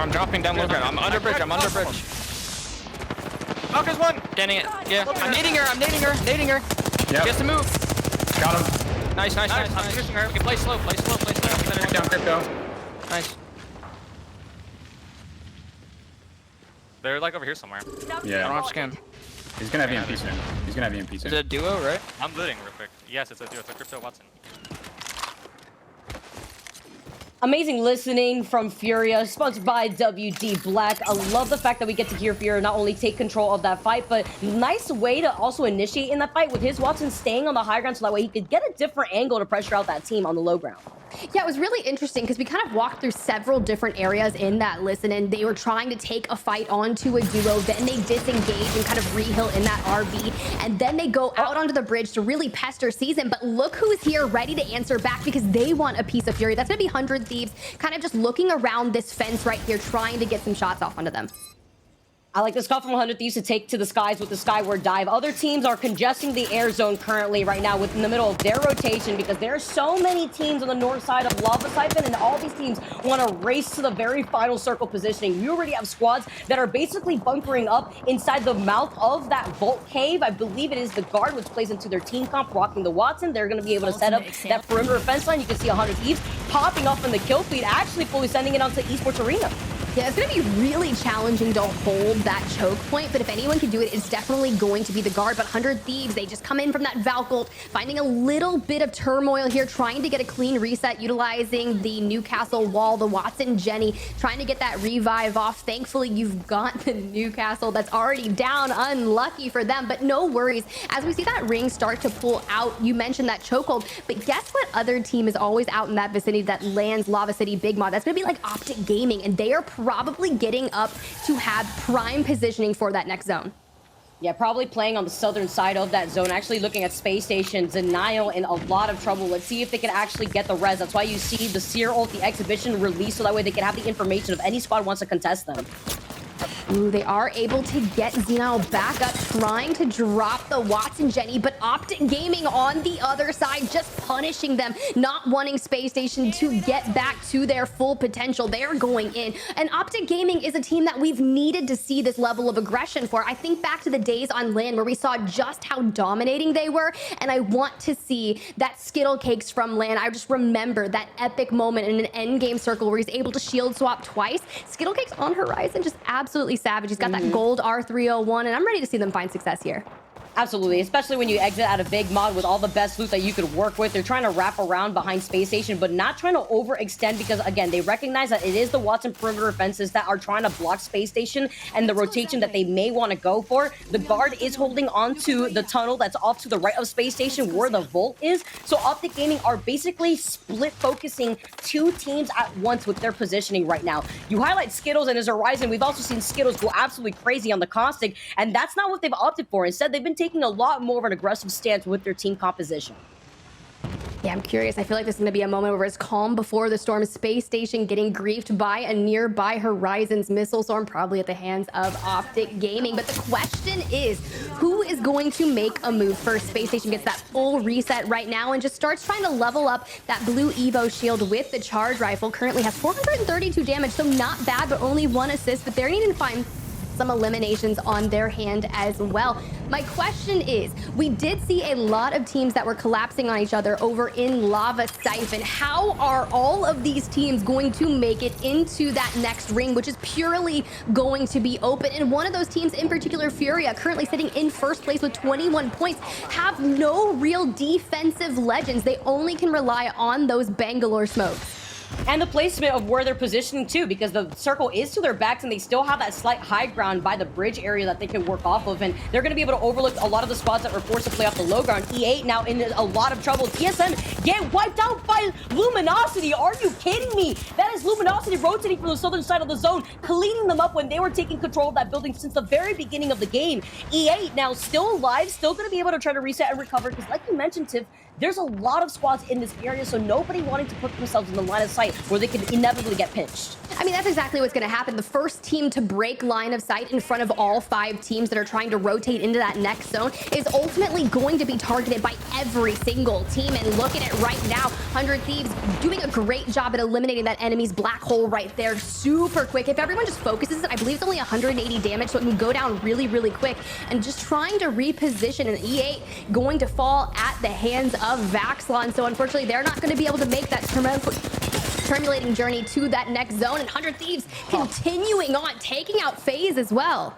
S7: I'm dropping down low ground. I'm under bridge. I'm under bridge. Falcon's one. Getting it. Yeah. I'm nading her.
S8: Yep.
S7: She has to move.
S8: Got him.
S7: Nice.
S5: I'm finishing her. We can play slow.
S8: Down crypto.
S7: Nice.
S5: They're like over here somewhere.
S7: I don't
S8: Yeah.
S7: have scan.
S8: He's gonna have EMP soon. He's gonna have EMP
S7: Is
S8: soon.
S7: it a duo, right?
S5: I'm looting real quick. Yes, it's a duo. It's a Crypto Watson.
S3: Amazing listening from Furia, sponsored by WD Black. I love the fact that we get to hear Furia not only take control of that fight, but nice way to also initiate in that fight with his Watson staying on the high ground so that way he could get a different angle to pressure out that team on the low ground.
S1: Yeah, it was really interesting because we kind of walked through several different areas in that listen, and they were trying to take a fight onto a duo. Then they disengage and kind of reheal in that RB, and then they go out onto the bridge to really pester Season. But look who's here ready to answer back because they want a piece of Fury. That's going to be 100 Thieves, kind of just looking around this fence right here, trying to get some shots off onto them.
S3: I like this call from 100 Thieves to take to the skies with the Skyward Dive. Other teams are congesting the air zone currently right now within the middle of their rotation because there are so many teams on the north side of Lava Siphon, and all these teams want to race to the very final circle positioning. You already have squads that are basically bunkering up inside the mouth of that vault cave. I believe it is the guard, which plays into their team comp, rocking the Watson. They're going to be able to set up that perimeter fence line. You can see 100 Thieves popping up in the kill feed, actually fully sending it onto Esports Arena.
S1: Yeah, it's going to be really challenging to hold that choke point, but if anyone can do it, it's definitely going to be the guard. But 100 Thieves, they just come in from that Valcolt, finding a little bit of turmoil here, trying to get a clean reset, utilizing the Newcastle wall, the Watson Jenny, trying to get that revive off. Thankfully, you've got the Newcastle that's already down. Unlucky for them, but no worries. As we see that ring start to pull out, you mentioned that chokehold, but guess what other team is always out in that vicinity that lands Lava City Big Mod? That's going to be like Optic Gaming, and they are probably getting up to have prime positioning for that next zone.
S3: Yeah, probably playing on the southern side of that zone, actually looking at Space Station. Denial in a lot of trouble. Let's see if they can actually get the res. That's why you see the Seer ult, the exhibition release, so that way they can have the information if any squad wants to contest them.
S1: Ooh, they are able to get Zenile back up, trying to drop the Watson Jenny, but Optic Gaming on the other side, just punishing them, not wanting Space Station to get back to their full potential. They're going in. And Optic Gaming is a team that we've needed to see this level of aggression for. I think back to the days on LAN where we saw just how dominating they were, and I want to see that Skittle Cakes from LAN. I just remember that epic moment in an endgame circle where he's able to shield swap twice. Skittle Cakes on Horizon, just absolutely savage. He's got that gold R301, and I'm ready to see them find success here.
S3: Absolutely, especially when you exit out of Big Mod with all the best loot that you could work with. They're trying to wrap around behind Space Station, but not trying to overextend because, again, they recognize that it is the Watson perimeter fences that are trying to block Space Station and the rotation that they may want to go for. The guard is holding onto the tunnel that's off to the right of Space Station where the vault is. So Optic Gaming are basically split focusing two teams at once with their positioning right now. You highlight Skittles and his Horizon. We've also seen Skittles go absolutely crazy on the Caustic, and that's not what they've opted for. Instead, they've been taking a lot more of an aggressive stance with their team composition.
S1: Yeah, I'm curious. I feel like this is going to be a moment where it's calm before the storm. Space Station getting griefed by a nearby Horizons missile storm, probably at the hands of Optic Gaming. But the question is, who is going to make a move first? Space Station gets that full reset right now and just starts trying to level up that blue Evo shield with the charge rifle. Currently has 432 damage, so not bad, but only one assist. But they're needing to find some eliminations on their hand as well. My question is, we did see a lot of teams that were collapsing on each other over in Lava Siphon. How are all of these teams going to make it into that next ring, which is purely going to be open? And one of those teams in particular, Furia, currently sitting in first place with 21 points, have no real defensive legends. They only can rely on those Bangalore smokes.
S3: And the placement of where they're positioning too, because the circle is to their backs and they still have that slight high ground by the bridge area that they can work off of, and they're going to be able to overlook a lot of the squads that were forced to play off the low ground. E8 now in a lot of trouble. TSM get wiped out by Luminosity. Are you kidding me? That is Luminosity rotating from the southern side of the zone, cleaning them up when they were taking control of that building since the very beginning of the game. E8 now still alive, still going to be able to try to reset and recover, because like you mentioned, Tiff, there's a lot of squads in this area, so nobody wanting to put themselves in the line of sight where they could inevitably get pinched.
S1: I mean, that's exactly what's going to happen. The first team to break line of sight in front of all 5 teams that are trying to rotate into that next zone is ultimately going to be targeted by every single team. And look at it right now. 100 Thieves doing a great job at eliminating that enemy's black hole right there super quick. If everyone just focuses it, I believe it's only 180 damage, so it can go down really, really quick. And just trying to reposition an E8 going to fall at the hands of Vaxlon. So unfortunately, they're not going to be able to make that terminating journey to that next zone, and 100 Thieves continuing on, taking out FaZe as well.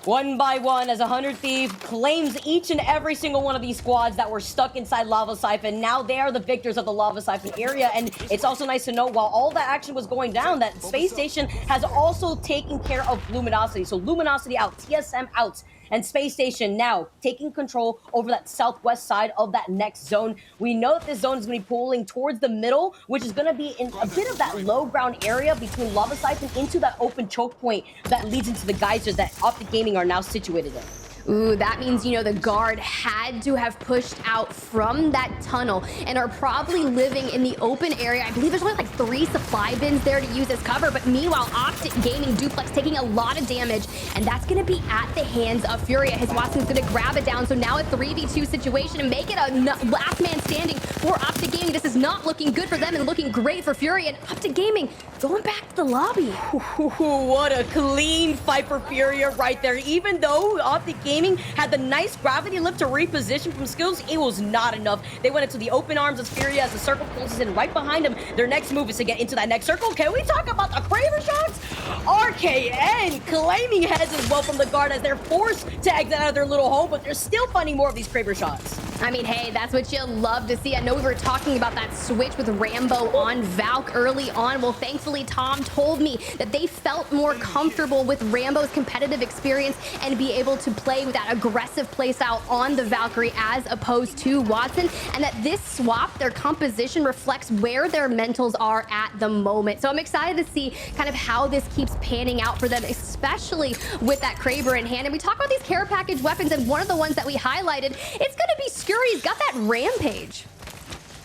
S3: One by one, as 100 Thieves claims each and every single one of these squads that were stuck inside Lava Siphon. Now they are the victors of the Lava Siphon area, and it's also nice to know while all that action was going down, that Space Station has also taken care of Luminosity. So Luminosity out, TSM out, and Space Station now taking control over that southwest side of that next zone. We know that this zone is going to be pulling towards the middle, which is going to be in a bit of that low ground area between Lava Siphon into that open choke point that leads into the geysers that Optic Gaming are now situated in.
S1: Ooh, that means, you know, the guard had to have pushed out from that tunnel and are probably living in the open area. I believe there's only like 3 supply bins there to use as cover, but meanwhile, Optic Gaming Duplex taking a lot of damage, and that's going to be at the hands of Furia. His Watson's going to grab it down, so now a 3v2 situation and make it a last man standing for Optic Gaming. This is not looking good for them and looking great for Furia, and Optic Gaming going back to the lobby.
S3: What a clean fight for Furia right there. Even though Optic Gaming had the nice gravity lift to reposition from skills, it was not enough. They went into the open arms of Furia as the circle closes in right behind them. Their next move is to get into that next circle. Can we talk about the Kraber shots? RKN claiming heads as well from the guard as they're forced to exit out of their little home, but they're still finding more of these Kraber shots.
S1: I mean, hey, that's what you love to see. I know we were talking about that switch with Rambo on Valk early on. Well, thankfully, Tom told me that they felt more comfortable with Rambo's competitive experience and be able to play with that aggressive playstyle on the Valkyrie as opposed to Watson, and that this swap, their composition, reflects where their mentals are at the moment. So I'm excited to see kind of how this keeps panning out for them, especially with that Kraber in hand. And we talk about these care package weapons, and one of the ones that we highlighted, it's going to be Scurry's got that Rampage.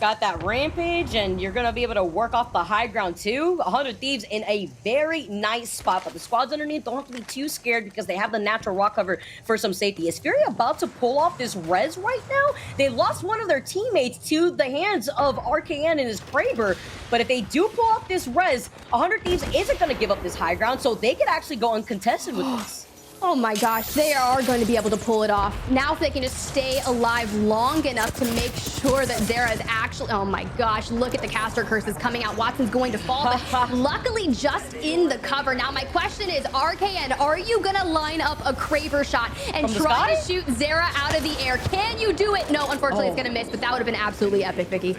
S3: Got that Rampage, and you're going to be able to work off the high ground too. 100 Thieves in a very nice spot, but the squads underneath don't have to be too scared because they have the natural rock cover for some safety. Is Fury about to pull off this res right now? They lost one of their teammates to the hands of RKN and his Kraber, but if they do pull off this res, 100 Thieves isn't going to give up this high ground, so they could actually go uncontested with this.
S1: Oh my gosh, they are going to be able to pull it off. Now if they can just stay alive long enough to make sure that Zera is actually... Oh my gosh, look at the caster curses coming out. Watson's going to fall, but luckily just in the cover. Now my question is, RKN, are you going to line up a Kraber shot and try to shoot Zera out of the air? Can you do it? No, unfortunately it's going to miss, but that would have been absolutely epic, Vicky.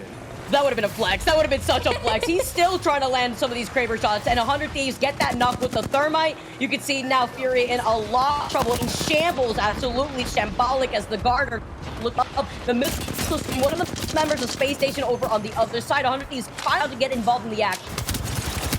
S3: That would have been a flex. That would have been such a flex. He's still trying to land some of these Kraber shots, and 100 Thieves get that knock with the thermite. You can see now Fury in a lot of trouble, in shambles, absolutely shambolic as the guard look up the missiles from one of the members of Space Station over on the other side. 100 Thieves trying to get involved in the action.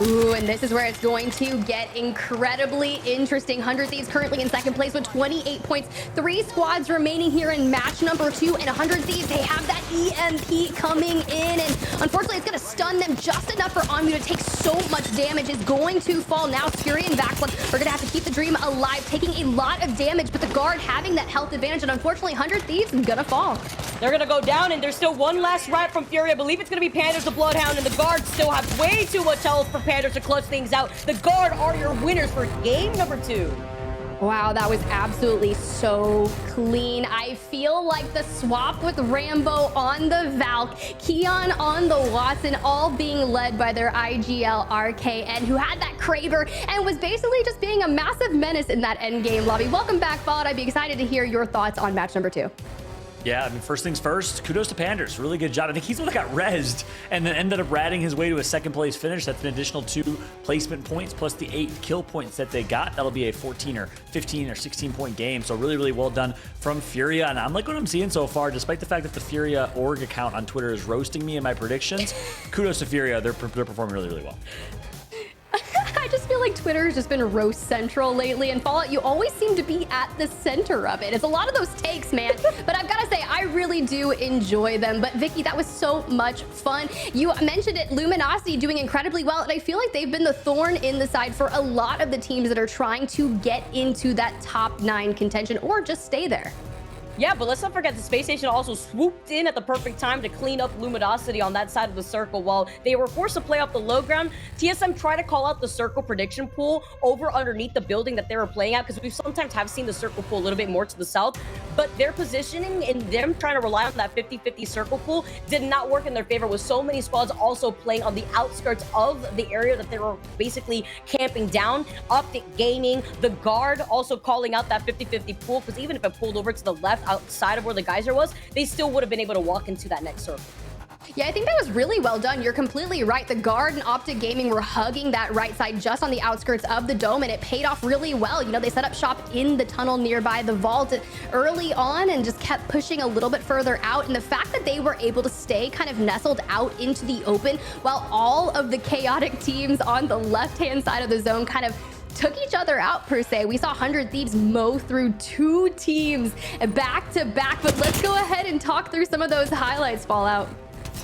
S1: Ooh, and this is where it's going to get incredibly interesting. 100 Thieves currently in second place with 28 points. 3 squads remaining here in match number 2, and 100 Thieves, they have that EMP coming in, and unfortunately it's going to stun them just enough for Onmu to take so much damage. Is going to fall now. Fury and Vaxlon are going to have to keep the Dream alive, taking a lot of damage, but the guard having that health advantage, and unfortunately 100 Thieves is going to fall.
S3: They're going to go down, and there's still one last rat from Fury. I believe it's going to be Pandas the Bloodhound, and the guard still have way too much health for Pandas to clutch things out. The guard are your winners for game number 2.
S1: Wow, that was absolutely so clean. I feel like the swap with Rambo on the Valk, Keon on the Watson, all being led by their IGL RKN, who had that Kraber and was basically just being a massive menace in that endgame lobby. Welcome back, Fallout. I'd be excited to hear your thoughts on match number 2.
S2: Yeah, I mean, first things first, kudos to Panders. Really good job. I think he's the one that got rezzed and then ended up ratting his way to a second place finish. That's an additional 2 placement points plus the 8 kill points that they got. That'll be a 14 or 15 or 16 point game. So really, really well done from Furia. And I'm like what I'm seeing so far, despite the fact that the Furia org account on Twitter is roasting me in my predictions. Kudos to Furia. They're performing really, really well.
S1: I just feel like Twitter has just been roast central lately, and Fallout, you always seem to be at the center of it. It's a lot of those takes, man. But I've got to say, I I really do enjoy them. But Vicky, that was so much fun. You mentioned it, Luminosity doing incredibly well, and I feel like they've been the thorn in the side for a lot of the teams that are trying to get into that top 9 contention or just stay there.
S3: Yeah, but let's not forget the Space Station also swooped in at the perfect time to clean up Luminosity on that side of the circle. While they were forced to play off the low ground, TSM tried to call out the circle prediction pool over underneath the building that they were playing at, because we sometimes have seen the circle pool a little bit more to the south, but their positioning and them trying to rely on that 50-50 circle pool did not work in their favor, with so many squads also playing on the outskirts of the area that they were basically camping down. Optic Gaming, the guard also calling out that 50-50 pool, because even if it pulled over to the left outside of where the geyser was, they still would have been able to walk into that next circle.
S1: Yeah, I think that was really well done. You're completely right. The guard and Optic Gaming were hugging that right side just on the outskirts of the dome, and it paid off really well. You know, they set up shop in the tunnel nearby the vault early on and just kept pushing a little bit further out. And the fact that they were able to stay kind of nestled out into the open while all of the chaotic teams on the left-hand side of the zone kind of took each other out, per se. We saw 100 Thieves mow through 2 teams back to back, but let's go ahead and talk through some of those highlights, Fallout.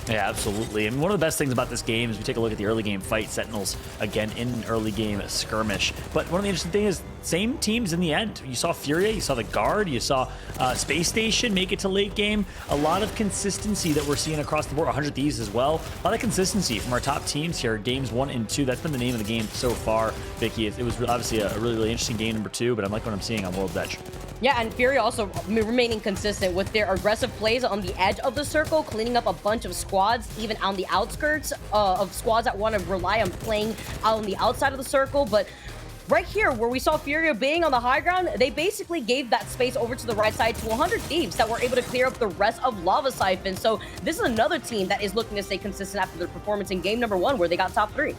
S2: Yeah, absolutely. And one of the best things about this game is we take a look at the early game fight. Sentinels, again, in an early game skirmish. But one of the interesting things is same teams in the end. You saw Furia, you saw the Guard, you saw Space Station make it to late game. A lot of consistency that we're seeing across the board. 100 Thieves as well. A lot of consistency from our top teams here. Games 1 and 2. That's been the name of the game so far, Vicky. It was obviously a really, really interesting game number 2, but I like what I'm seeing on World's Edge.
S3: Yeah, and Fury also remaining consistent with their aggressive plays on the edge of the circle, cleaning up a bunch of squads, even on the outskirts of squads that want to rely on playing out on the outside of the circle. But right here, where we saw Furia being on the high ground, they basically gave that space over to the right side to 100 Thieves that were able to clear up the rest of Lava Siphon. So this is another team that is looking to stay consistent after their performance in game number 1, where they got top 3.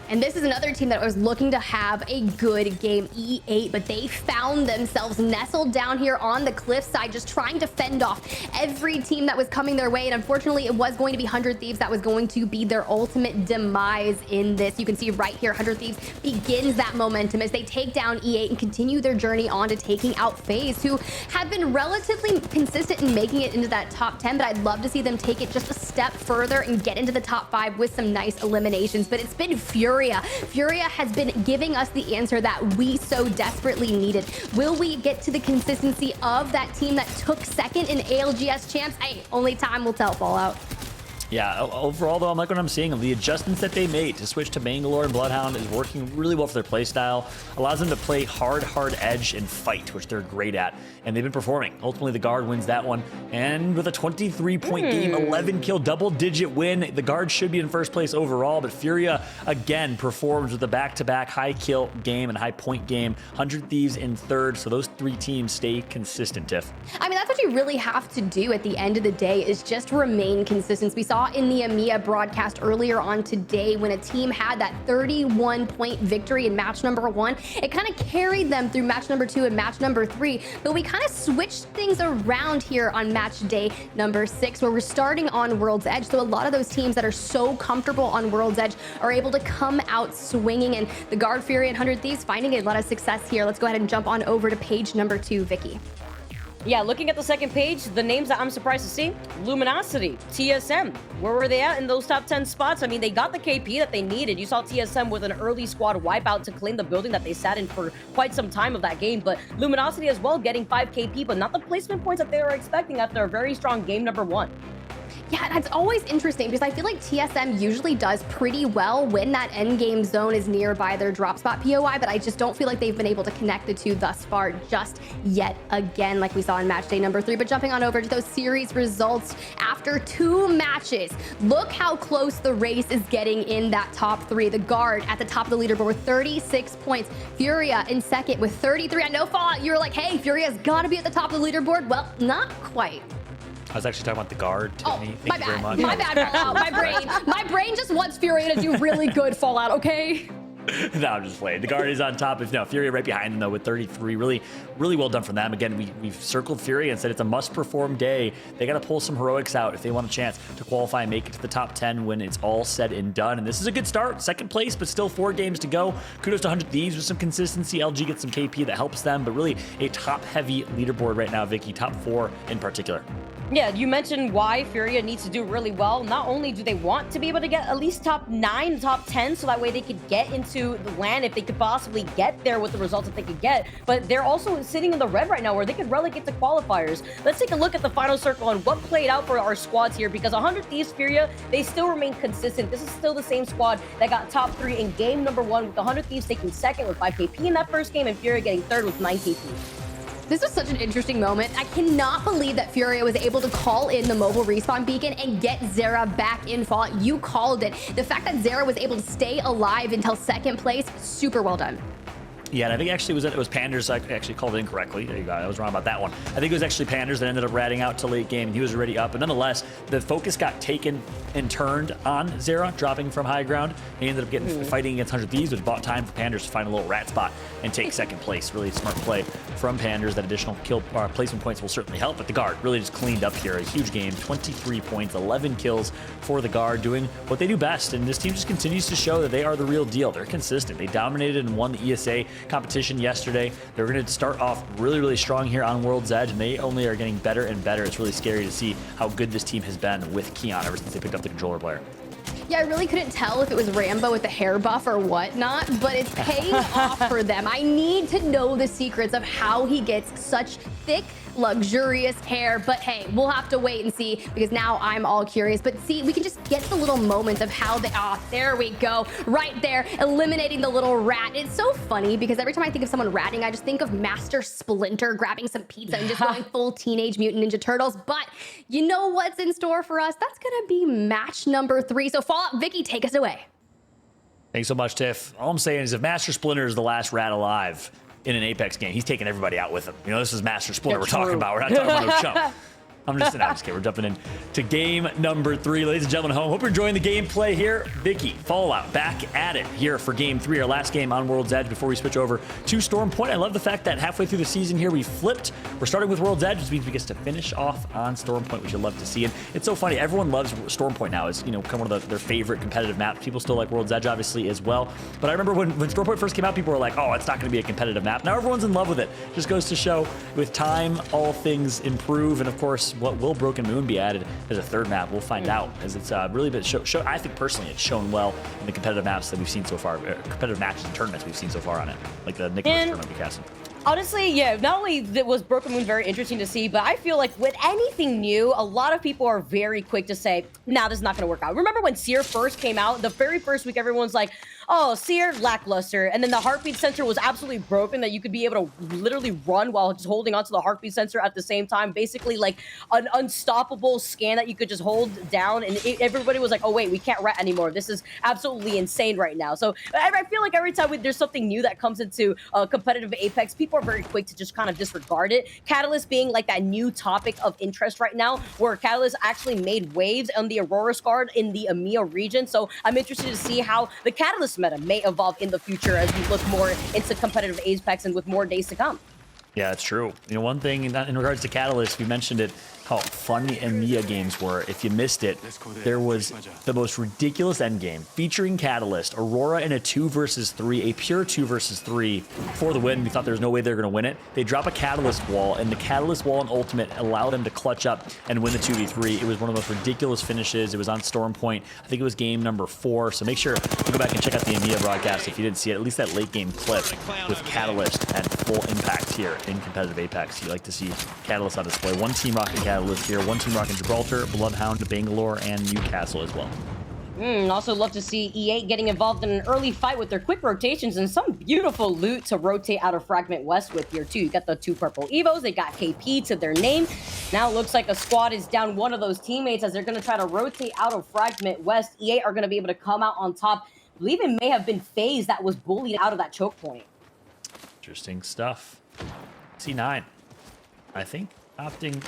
S1: And this is another team that was looking to have a good game, E8, but they found themselves nestled down here on the cliffside, just trying to fend off every team that was coming their way. And unfortunately, it was going to be 100 Thieves that was going to be their ultimate demise in this. You can see right here, 100 Thieves begins that momentum as they take down E8 and continue their journey on to taking out FaZe, who have been relatively consistent in making it into that top 10, but I'd love to see them take it just a step further and get into the top 5 with some nice eliminations. But it's been Furia. Furia has been giving us the answer that we so desperately needed. Will we get to the consistency of that team that took second in ALGS champs? Hey, only time will tell, Fallout.
S2: Yeah, overall though, I'm like what I'm seeing. The adjustments that they made to switch to Bangalore and Bloodhound is working really well for their play style. Allows them to play hard edge and fight, which they're great at. And they've been performing. Ultimately, the Guard wins that one. And with a 23-point game, 11 kill, double-digit win, the Guard should be in first place overall. But Furia, again, performs with a back-to-back high kill game and high point game. 100 Thieves in third. So those 3 teams stay consistent, Tiff.
S1: I mean, that's what you really have to do at the end of the day, is just remain consistent. We saw in the EMEA broadcast earlier on today when a team had that 31-point victory in match number 1. It kind of carried them through match number 2 and match number 3, but we kind of switched things around here on match day number 6, where we're starting on World's Edge. So a lot of those teams that are so comfortable on World's Edge are able to come out swinging, and the Guard, Fury, and 100 Thieves finding a lot of success here. Let's go ahead and jump on over to page number 2, Vicky.
S3: Yeah, looking at the second page, the names that I'm surprised to see: Luminosity, TSM. Where were they at in those top 10 spots? I mean, they got the KP that they needed. You saw TSM with an early squad wipeout to claim the building that they sat in for quite some time of that game. But Luminosity as well, getting 5 KP, but not the placement points that they were expecting after a very strong game number 1.
S1: Yeah, that's always interesting because I feel like TSM usually does pretty well when that end game zone is nearby their drop spot POI, but I just don't feel like they've been able to connect the two thus far just yet again, like we saw in match day number 3. But jumping on over to those series results after 2 matches, look how close the race is getting in that top 3. The Guard at the top of the leaderboard with 36 points. Furia in second with 33. I know, Fallout, you were like, hey, Furia's got to be at the top of the leaderboard. Well, not quite.
S2: I was actually talking about the Guard, Tiffany.
S1: Oh, my bad. My bad, Fallout. My brain just wants Furia to do really good, Fallout, okay?
S2: No, I'm just playing. The guard is on top. No, Furia right behind them though with 33. Really, really well done from them. Again, we've circled Furia and said it's a must-perform day. They got to pull some heroics out if they want a chance to qualify and make it to the top 10 when it's all said and done. And this is a good start. Second place, but still 4 games to go. Kudos to 100 Thieves with some consistency. LG gets some KP that helps them, but really a top-heavy leaderboard right now, Vicky. Top 4 in particular.
S3: Yeah, you mentioned why Furia needs to do really well. Not only do they want to be able to get at least top 9, top 10, so that way they could get into the LAN if they could possibly get there with the results that they could get, but they're also sitting in the red right now where they could relegate to qualifiers. Let's take a look at the final circle and what played out for our squads here, because 100 Thieves Furia, they still remain consistent. This is still the same squad that got top 3 in game number 1, with 100 Thieves taking second with 5 KP in that first game and Furia getting third with 9 KP.
S1: This was such an interesting moment. I cannot believe that Furia was able to call in the mobile respawn beacon and get Zera back in Fallout. You called it. The fact that Zera was able to stay alive until second place, super well done.
S2: Yeah, and I think actually it was Panders. I actually called it incorrectly. There you go. I was wrong about that one. I think it was actually Panders that ended up ratting out to late game, and he was already up. But nonetheless, the focus got taken and turned on Zera, dropping from high ground. He ended up getting fighting against 100 Thieves, which bought time for Panders to find a little rat spot and take second place. Really smart play from Panders. That additional kill placement points will certainly help, but the guard really just cleaned up here. A huge game, 23 points, 11 kills for the guard, doing what they do best. And this team just continues to show that they are the real deal. They're consistent. They dominated and won the ESA competition yesterday. They're going to start off really, really strong here on World's Edge, and they only are getting better and better. It's really scary to see how good this team has been with Keon ever since they picked up the controller player.
S1: Yeah, I really couldn't tell if it was Rambo with the hair buff or whatnot, but it's paying off for them. I need to know the secrets of how he gets such thick, luxurious hair, but hey, we'll have to wait and see, because now I'm all curious. But see, we can just get the little moments of how they, there we go, right there, eliminating the little rat. It's so funny because every time I think of someone ratting, I just think of Master Splinter grabbing some pizza and just going full Teenage Mutant Ninja Turtles. But you know what's in store for us? That's gonna be match number 3. So Fallout, Vicky, take us away.
S2: Thanks so much, Tiff. All I'm saying is if Master Splinter is the last rat alive in an Apex game, he's taking everybody out with him. You know, this is Master Splinter we're talking about. We're not talking about no chump. I'm just kidding. We're jumping in to game number 3. Ladies and gentlemen, home. Hope you're enjoying the gameplay here. Vicky, Fallout, back at it here for game 3, our last game on World's Edge before we switch over to Storm Point. I love the fact that halfway through the season here, we flipped. We're starting with World's Edge, which means we get to finish off on Storm Point, which you'll love to see. And it's so funny. Everyone loves Storm Point now. It's, you know, become one of their favorite competitive maps. People still like World's Edge, obviously, as well. But I remember when Storm Point first came out, people were like, oh, it's not going to be a competitive map. Now everyone's in love with it. Just goes to show with time, all things improve. And of course, what will Broken Moon be added as a third map? We'll find out, as it's really been I think personally it's shown well in the competitive maps that we've seen so far, competitive matches and tournaments we've seen so far on it, like the Nicholas tournament we casted.
S3: Honestly, yeah, not only was Broken Moon very interesting to see, but I feel like with anything new, a lot of people are very quick to say, nah, this is not going to work out. Remember when Seer first came out? The very first week, everyone's like, oh, Seer, lackluster. And then the heartbeat sensor was absolutely broken, that you could be able to literally run while just holding onto the heartbeat sensor at the same time. Basically like an unstoppable scan that you could just hold down. And everybody was like, oh, wait, we can't rat anymore. This is absolutely insane right now. So I feel like every time there's something new that comes into competitive Apex, people are very quick to just kind of disregard it. Catalyst being like that new topic of interest right now, where Catalyst actually made waves on the Aurora Squad in the EMEA region. So I'm interested to see how the Catalyst meta may evolve in the future as we look more into competitive Apex and with more days to come.
S2: Yeah, it's true. You know, one thing in regards to Catalyst, we mentioned it, how fun the EMEA games were. If you missed it, there was the most ridiculous endgame featuring Catalyst, Aurora in a 2 versus 3, a pure 2 versus 3 for the win. We thought there was no way they were going to win it. They drop a Catalyst wall, and the Catalyst wall and Ultimate allow them to clutch up and win the 2v3. It was one of the most ridiculous finishes. It was on Storm Point. I think it was game number 4. So make sure to go back and check out the EMEA broadcast if you didn't see it. At least that late game clip with Catalyst had full impact here in competitive Apex. You like to see Catalyst on display. One team rocking Catalyst here, one team rocking Gibraltar, Bloodhound, Bangalore, and Newcastle as well.
S3: Also love to see E8 getting involved in an early fight with their quick rotations and some beautiful loot to rotate out of Fragment West with here too. You got the 2 purple Evos, they got KP to their name. Now it looks like a squad is down one of those teammates as they're going to try to rotate out of Fragment West. E8 are going to be able to come out on top. I believe it may have been FaZe that was bullied out of that choke point.
S2: Interesting stuff. C9, I think, opting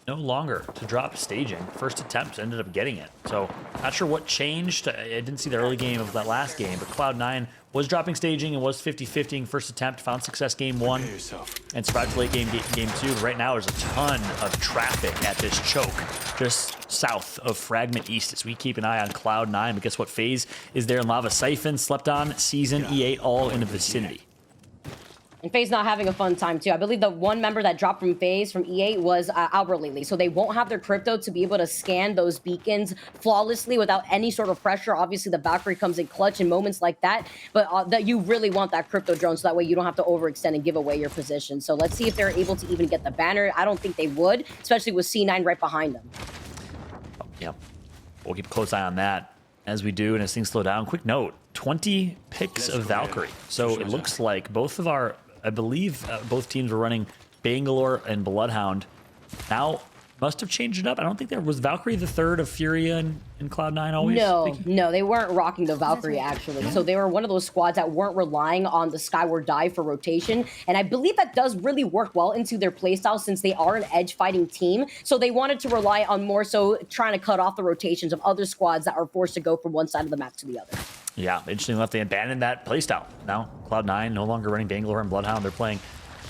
S2: no longer to drop staging. First attempt ended up getting it. So not sure what changed. I didn't see the early game of that last game, but Cloud9 was dropping staging and was 50-50 first attempt, found success game 1 and survived late game 2. Right now there's a ton of traffic at this choke just south of Fragment East as we keep an eye on Cloud9. But guess what? FaZe is there in Lava Siphon, Slept On, Season, E8, all in the vicinity.
S3: And FaZe not having a fun time too. I believe the one member that dropped from FaZe from E8 was Albert Lely. So they won't have their crypto to be able to scan those beacons flawlessly without any sort of pressure. Obviously, the Valkyrie comes in clutch in moments like that, but that you really want that crypto drone so that way you don't have to overextend and give away your position. So let's see if they're able to even get the banner. I don't think they would, especially with C9 right behind them.
S2: Yep. We'll keep a close eye on that as we do and as things slow down. Quick note, 20 picks of Valkyrie. So it looks like both of our, I believe both teams were running Bangalore and Bloodhound. Now, must have changed it up. I don't think there was Valkyrie the third of Furia and Cloud9 always?
S3: No, they weren't rocking the Valkyrie actually. So they were one of those squads that weren't relying on the Skyward dive for rotation. And I believe that does really work well into their playstyle since they are an edge fighting team. So they wanted to rely on more so trying to cut off the rotations of other squads that are forced to go from one side of the map to the other.
S2: Yeah, interesting enough, they abandoned that playstyle. Now, Cloud9 no longer running Bangalore and Bloodhound. They're playing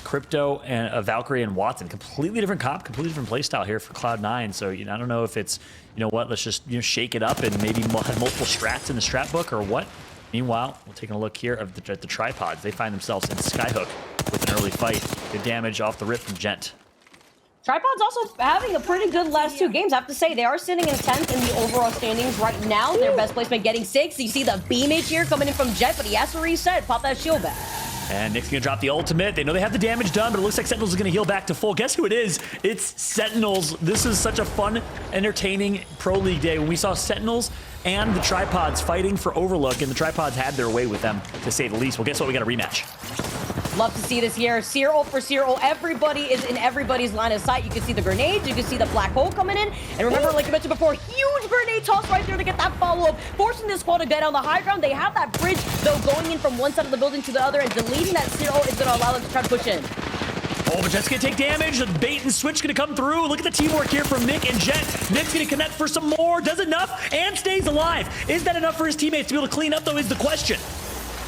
S2: Crypto and Valkyrie and Watson. Completely different comp, completely different playstyle here for Cloud9. So, I don't know if it's, what, let's just, shake it up and maybe have multiple strats in the strat book or what. Meanwhile, we're taking a look here at the tripods. They find themselves in Skyhook with an early fight. Good damage off the rip from Gent.
S3: Tripod's also having a pretty good last 2 games. I have to say, they are sitting in 10th in the overall standings right now. Their best placement getting 6. You see the beamage here coming in from Jet, but he has to reset, pop that shield back.
S2: And Nick's gonna drop the ultimate. They know they have the damage done, but it looks like Sentinels is gonna heal back to full. Guess who it is? It's Sentinels. This is such a fun, entertaining Pro League day when we saw Sentinels and the Tripods fighting for Overlook, and the Tripods had their way with them, to say the least. Well, guess what? We got a rematch.
S3: Love to see this here. Zero for zero. Everybody is in everybody's line of sight. You can see the grenades. You can see the black hole coming in. And remember, like I mentioned before, huge grenade toss right there to get that follow-up, forcing this squad to get on the high ground. They have that bridge, though, going in from one side of the building to the other, and deleting that zero is going to allow them to try to push in.
S2: Oh, but Jet's gonna take damage. The bait and switch gonna come through. Look at the teamwork here from Nick and Jet. Nick's gonna connect for some more. Does enough and stays alive. Is that enough for his teammates to be able to clean up, though, is the question.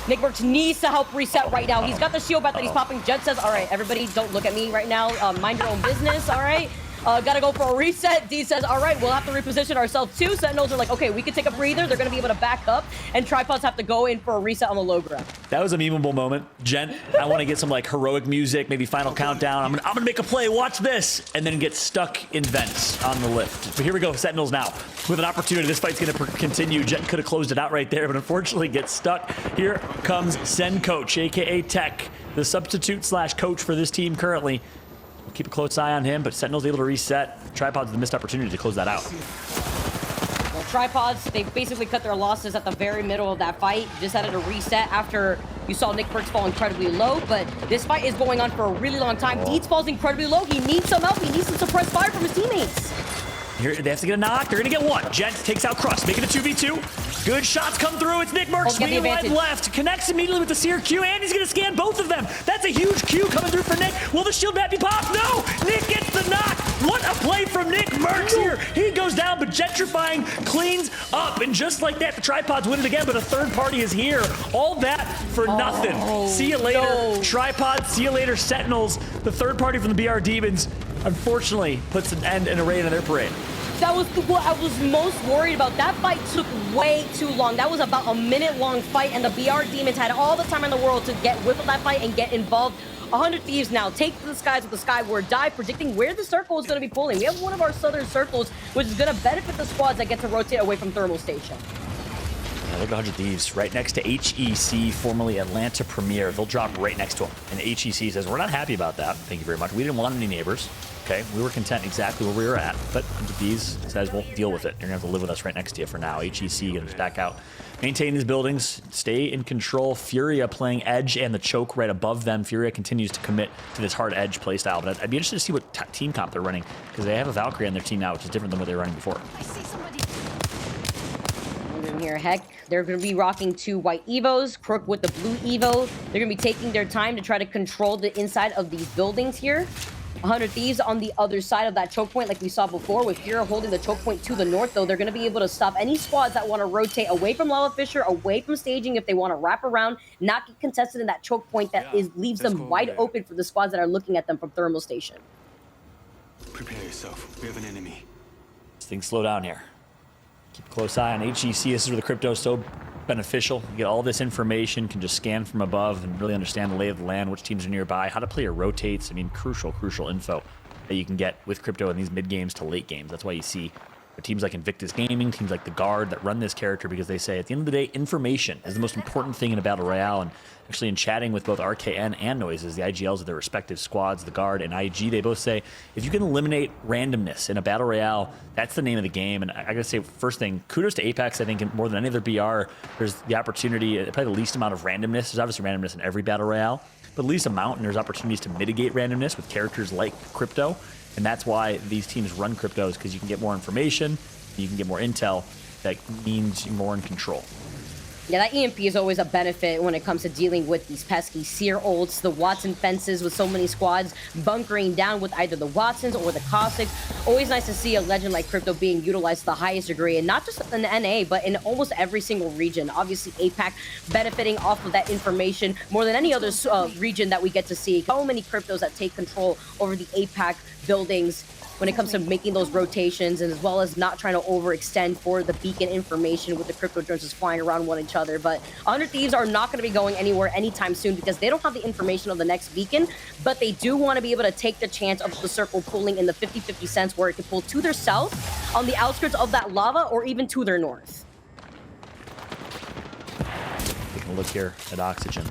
S3: Nickmercs needs to help reset right now. He's got the shield back that he's popping. Jet says, all right, everybody don't look at me right now. Mind your own business, all right? Gotta go for a reset. D says, all right, we'll have to reposition ourselves too. Sentinels are like, okay, we can take a breather. They're gonna be able to back up, and Tripods have to go in for a reset on the low ground.
S2: That was a memeable moment. Gent, I want to get some like heroic music, maybe final countdown. I'm gonna make a play, watch this, and then get stuck in vents on the lift. But here we go, Sentinels now with an opportunity. This fight's gonna continue. Jet could have closed it out right there, but unfortunately gets stuck. Here comes Sen Coach, aka Tech, the substitute / coach for this team currently. We'll keep a close eye on him, but Sentinel's able to reset. Tripods the missed opportunity to close that out.
S3: Well, Tripods, they basically cut their losses at the very middle of that fight. Decided to reset after you saw Nickmercs fall incredibly low, but this fight is going on for a really long time. Deeds falls incredibly low. He needs some help. He needs some suppressed fire from his teammates.
S2: Here, they have to get a knock. They're going to get one. Gent takes out Crust, making it a 2v2. Good shots come through. It's Nickmercs swinging wide left. Connects immediately with the Seer Q, and he's going to scan both of them. That's a huge Q coming through for Nick. Will the shield bat be popped? No! Nick gets the knock. What a play from Nickmercs here. He goes down, but Gentrifying cleans up. And just like that, the Tripods win it again, but a third party is here. All that for nothing. See you later, Tripods. See you later, Sentinels. The third party from the BR Demons, unfortunately, puts an end and a raid on their parade.
S3: That was what I was most worried about. That fight took way too long. That was about a minute-long fight, and the BR Demons had all the time in the world to get whip of that fight and get involved. 100 Thieves now take to the skies with the Skyward dive, predicting where the circle is going to be pulling. We have one of our southern circles, which is going to benefit the squads that get to rotate away from Thermal Station.
S2: Yeah, look at 100 Thieves right next to HEC, formerly Atlanta Premier. They'll drop right next to them. And HEC says, we're not happy about that. Thank you very much. We didn't want any neighbors. Okay, we were content exactly where we were at, but 100 Thieves says, well, deal with it. You're gonna have to live with us right next to you for now. HEC gonna stack out, maintain these buildings, stay in control. Furia playing edge and the choke right above them. Furia continues to commit to this hard edge playstyle, but I'd be interested to see what team comp they're running, because they have a Valkyrie on their team now, which is different than what they were running before.
S9: I see somebody.
S3: Here, heck, they're going to be rocking 2 white Evos, Crook with the blue Evo. They're going to be taking their time to try to control the inside of these buildings here. 100 Thieves on the other side of that choke point like we saw before, with Furia holding the choke point to the north, though they're going to be able to stop any squads that want to rotate away from Lava Fisher, away from staging if they want to wrap around, not get contested in that choke point that leaves them wide open for the squads that are looking at them from Thermal Station.
S10: Prepare yourself. We have an enemy.
S2: Things slow down here. Keep a close eye on HEC. This is where the crypto is so beneficial. You get all this information, can just scan from above and really understand the lay of the land, which teams are nearby, how to play your rotates. I mean, crucial info that you can get with crypto in these mid games to late games. That's why you see teams like Invictus Gaming, teams like the Guard that run this character, because they say at the end of the day, information is the most important thing in a battle royale. And actually in chatting with both RKN and Noises, the IGLs of their respective squads, the Guard and IG, they both say if you can eliminate randomness in a battle royale, that's the name of the game. And I gotta say, first thing, kudos to Apex. I think more than any other BR, there's the opportunity, probably the least amount of randomness. There's obviously randomness in every battle royale, but the least amount, and there's opportunities to mitigate randomness with characters like Crypto. And that's why these teams run cryptos, because you can get more information, you can get more intel. That means you're more in control.
S3: Yeah, that EMP is always a benefit when it comes to dealing with these pesky Seer ults, the Watson fences with so many squads bunkering down with either the Watsons or the Caustics. Always nice to see a legend like Crypto being utilized to the highest degree, and not just in the NA, but in almost every single region. Obviously, APAC benefiting off of that information more than any other region that we get to see. So many Cryptos that take control over the APAC buildings when it comes to making those rotations, and as well as not trying to overextend for the beacon information with the crypto drones just flying around one each other. But 100 Thieves are not going to be going anywhere anytime soon because they don't have the information of the next beacon, but they do want to be able to take the chance of the circle pulling in the 50-50 cents where it can pull to their south on the outskirts of that lava or even to their north.
S2: Taking a look here at Oxygen.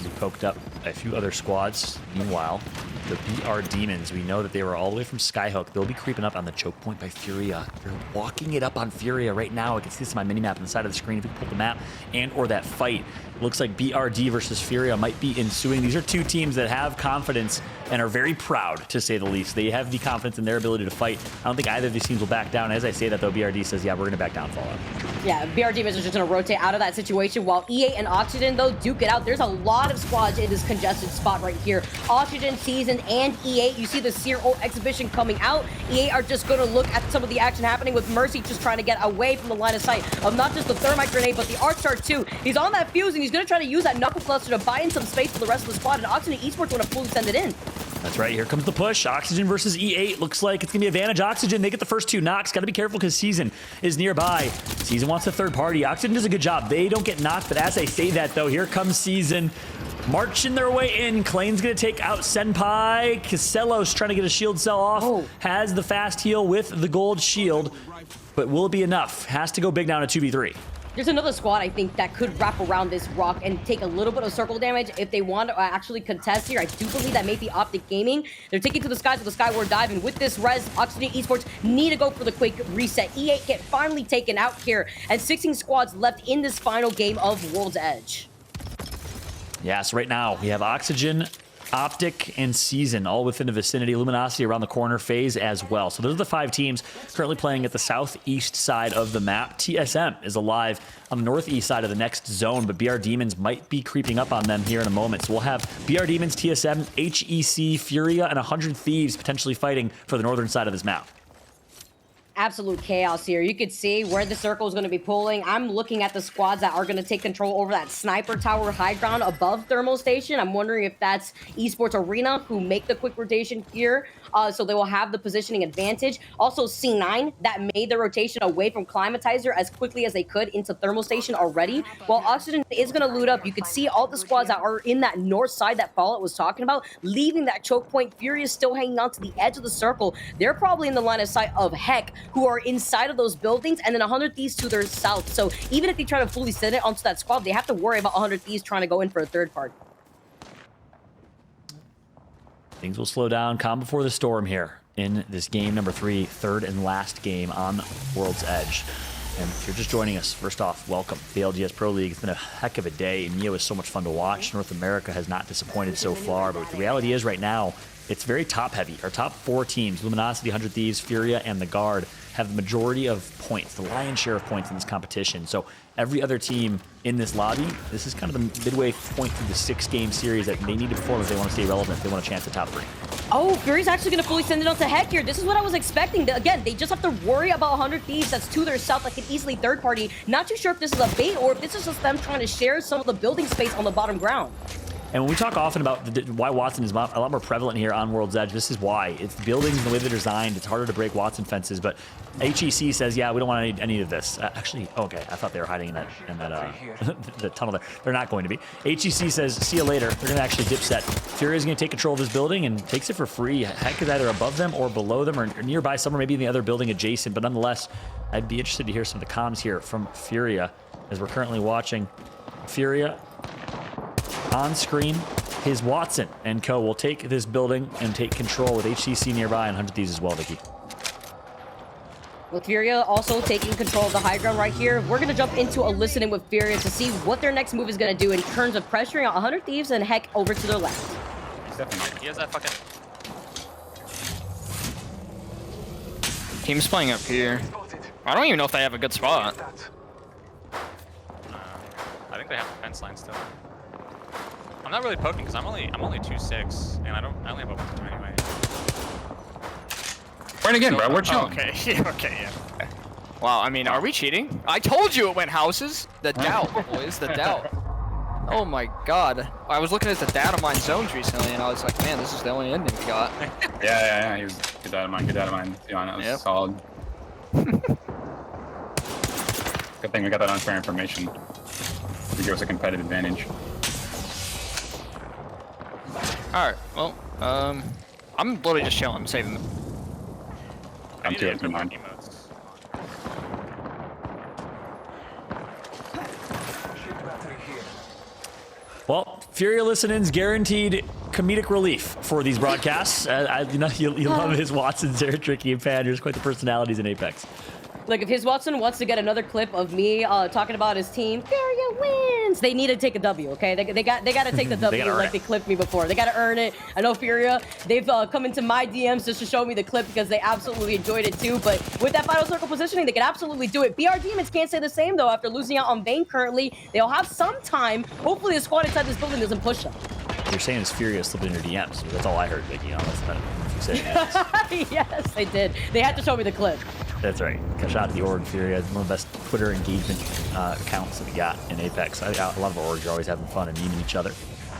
S2: We poked up a few other squads. Meanwhile, the BR Demons, we know that they were all the way from Skyhook. They'll be creeping up on the choke point by Furia. They're walking it up on Furia right now. I can see this on my mini-map on the side of the screen. If you pull the map and or that fight, it looks like BRD versus Furia might be ensuing. These are two teams that have confidence and are very proud, to say the least. They have the confidence in their ability to fight. I don't think either of these teams will back down. As I say that, though, BRD says, yeah, we're going to back down, Fallout.
S3: Yeah, BR Demons are just going to rotate out of that situation, while E8 and Oxygen, though, duke it out. There's a lot of squads in this congested spot right here. Oxygen, Season, and E8. You see the Seer ult exhibition coming out. E8 are just going to look at some of the action happening with Mercy just trying to get away from the line of sight of not just the Thermite Grenade, but the Archstar too. He's on that fuse, and he's going to try to use that Knuckle Cluster to buy in some space for the rest of the squad, and Oxygen Esports want to fully send it in.
S2: That's right. Here comes the push. Oxygen versus E8. Looks like it's going to be advantage Oxygen. They get the first two knocks. Got to be careful because Season is nearby. Season wants a third party. Oxygen does a good job. They don't get knocked, but as I say that, though, here comes Season. Marching their way in. Klane's going to take out Senpai. Casello's trying to get a shield cell off. Has the fast heal with the gold shield. But will it be enough? Has to go big down to 2v3.
S3: There's another squad, I think, that could wrap around this rock and take a little bit of circle damage if they want to actually contest here. I do believe that may be Optic Gaming. They're taking to the skies with the Skyward Dive, and with this res, Oxygen Esports need to go for the quick reset. E8 get finally taken out here, and 16 squads left in this final game of World's Edge.
S2: Yeah, so right now we have Oxygen, Optic, and Season all within the vicinity. Luminosity around the corner, FaZe as well. So those are the 5 teams currently playing at the southeast side of the map. TSM is alive on the northeast side of the next zone, but BR Demons might be creeping up on them here in a moment. So we'll have BR Demons, TSM, HEC, Furia, and 100 Thieves potentially fighting for the northern side of this map.
S3: Absolute chaos here. You could see where the circle is going to be pulling. I'm looking at the squads that are going to take control over that sniper tower high ground above Thermal Station. I'm wondering if that's Esports Arena who make the quick rotation here. So they will have the positioning advantage. Also C9 that made the rotation away from Climatizer as quickly as they could into Thermal Station already. While Oxygen is going to loot up, you could see all the squads that are in that north side that Fallout was talking about, leaving that choke point. Fury is still hanging on to the edge of the circle. They're probably in the line of sight of Heck, who are inside of those buildings, and then 100 Thieves to their south. So even if they try to fully send it onto that squad, they have to worry about 100 Thieves trying to go in for a third party.
S2: Things will slow down. Calm before the storm here in this game number 3, third and last game on World's Edge. And if you're just joining us, first off, welcome to the LGS Pro League. It's been a heck of a day. Neo is so much fun to watch. North America has not disappointed so far, but the reality is right now, it's very top-heavy. Our top 4 teams, Luminosity, 100 Thieves, Furia, and the Guard, have the majority of points, the lion's share of points in this competition. So every other team in this lobby, this is kind of the midway point through the 6-game series that they need to perform if they want to stay relevant, if they want a chance at top 3.
S3: Oh, Fury's actually going to fully send it on to Heck here. This is what I was expecting. Again, they just have to worry about 100 Thieves that's to their south that can easily third party. Not too sure if this is a bait or if this is just them trying to share some of the building space on the bottom ground.
S2: And when we talk often about why Wattson is a lot more prevalent here on World's Edge, this is why. It's the buildings and the way they're designed. It's harder to break Wattson fences, but HEC says, yeah, we don't want any of this. Actually, okay, I thought they were hiding in that the tunnel there. They're not going to be. HEC says, see you later. They're going to actually dip set. Fury is going to take control of this building and takes it for free. Heck is either above them or below them or nearby somewhere, maybe in the other building adjacent, but nonetheless, I'd be interested to hear some of the comms here from Furia as we're currently watching Furia on screen. His Wattson and co will take this building and take control with HCC nearby and 100 Thieves as well, Vicky.
S3: With Furia also taking control of the high ground right here, we're going to jump into a listening with Furia to see what their next move is going to do in terms of pressuring 100 Thieves and Heck over to their left.
S5: He has that fucking...
S7: Team's playing up here. I don't even know if they have a good spot.
S5: I think they have a fence line still. I'm not really poking because I'm only 2-6 and I only have a 1-2 anyway.
S8: Burn again, bro. We're chilling.
S7: Okay, yeah. Wow, I mean, are we cheating? I told you it went houses. The doubt, boys, the doubt. Oh my god. I was looking at the data mine zones recently and I was like, man, this is the only ending we got.
S8: Yeah. He was good data mine. Good data mine. That was solid. Good thing we got that unfair information. To give us a competitive advantage.
S7: Alright, well, I'm literally just chilling. I'm saving them.
S8: I'm too open mind.
S2: Well, Furia listening's guaranteed comedic relief for these broadcasts. You love his Wattson, Zera, Tricky, and Panders. Quite the personalities in Apex.
S3: Look, if his Wattson wants to get another clip of me talking about his team, Furia wins. They need to take a W, okay? They got to take the W like they clipped me before. They got to earn it. I know Furia, they've come into my DMs just to show me the clip because they absolutely enjoyed it too. But with that final circle positioning, they can absolutely do it. BR Demons can't say the same though. After losing out on Vayne currently, they'll have some time. Hopefully the squad inside this building doesn't push them.
S2: You're saying it's Furia slipped in your DMs. That's all I heard, Vicky. That's not if you say yes.
S3: Yes, they did. They had to show me the clip.
S2: That's right. Shout out to the org. Furia, one of the best Twitter engagement accounts that we got in Apex. A lot of our orgs are always having fun and memeing each other.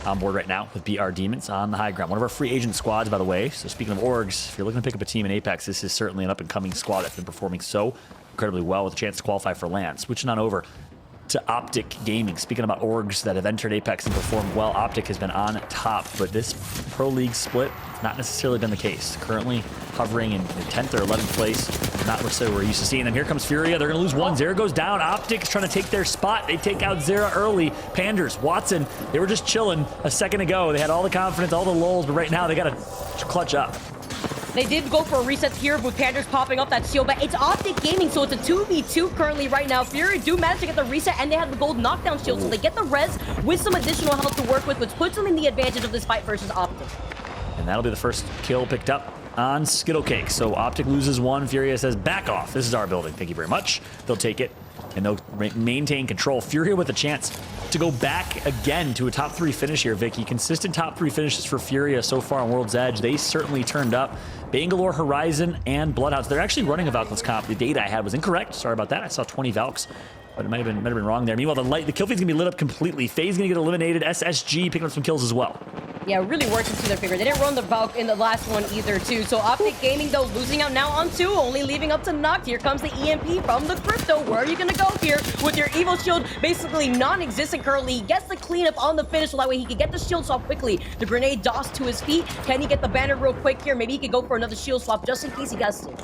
S2: On board right now with BR Demons on the high ground. One of our free agent squads, by the way. So speaking of orgs, if you're looking to pick up a team in Apex, this is certainly an up-and-coming squad that's been performing so incredibly well with a chance to qualify for LAN. Switching on over to Optic Gaming. Speaking about orgs that have entered Apex and performed well, Optic has been on top, but this Pro League split not necessarily been the case. Currently hovering in 10th or 11th place, not what we're used to seeing. And here comes Furia. They're going to lose one. Zera goes down. Optic's trying to take their spot. They take out Zera early. Panders, Wattson, they were just chilling a second ago. They had all the confidence, all the lulls, but right now they got to clutch up.
S3: They did go for a reset here with Panders popping up that shield, but it's Optic Gaming, so it's a 2v2 currently right now. Fury do manage to get the reset, and they have the gold knockdown shield, so they get the res with some additional health to work with, which puts them in the advantage of this fight versus Optic.
S2: And that'll be the first kill picked up on Skittlecake. So Optic loses one. Furia says, back off. This is our building. Thank you very much. They'll take it, and they'll maintain control. Furia with a chance to go back again to a top 3 finish here, Vicky. Consistent top 3 finishes for Furia so far on World's Edge. They certainly turned up. Bangalore, Horizon, and Bloodhounds. They're actually running a Valkyries comp. The data I had was incorrect. Sorry about that. I saw 20 Valks, but it might have been wrong there. Meanwhile, the kill feed's gonna be lit up completely. Faye's gonna get eliminated. SSG picking up some kills as well.
S3: Yeah, really works into their favor. They didn't run the Valk in the last one either, too. So Optic Gaming, though, losing out now on 2, only leaving up to Noct. Here comes the EMP from the Crypto. Where are you going to go here with your Evo Shield basically non-existent currently? He gets the cleanup on the finish, so that way he can get the shield swap quickly. The grenade DOS to his feet. Can he get the banner real quick here? Maybe he could go for another shield swap just in case he gets it.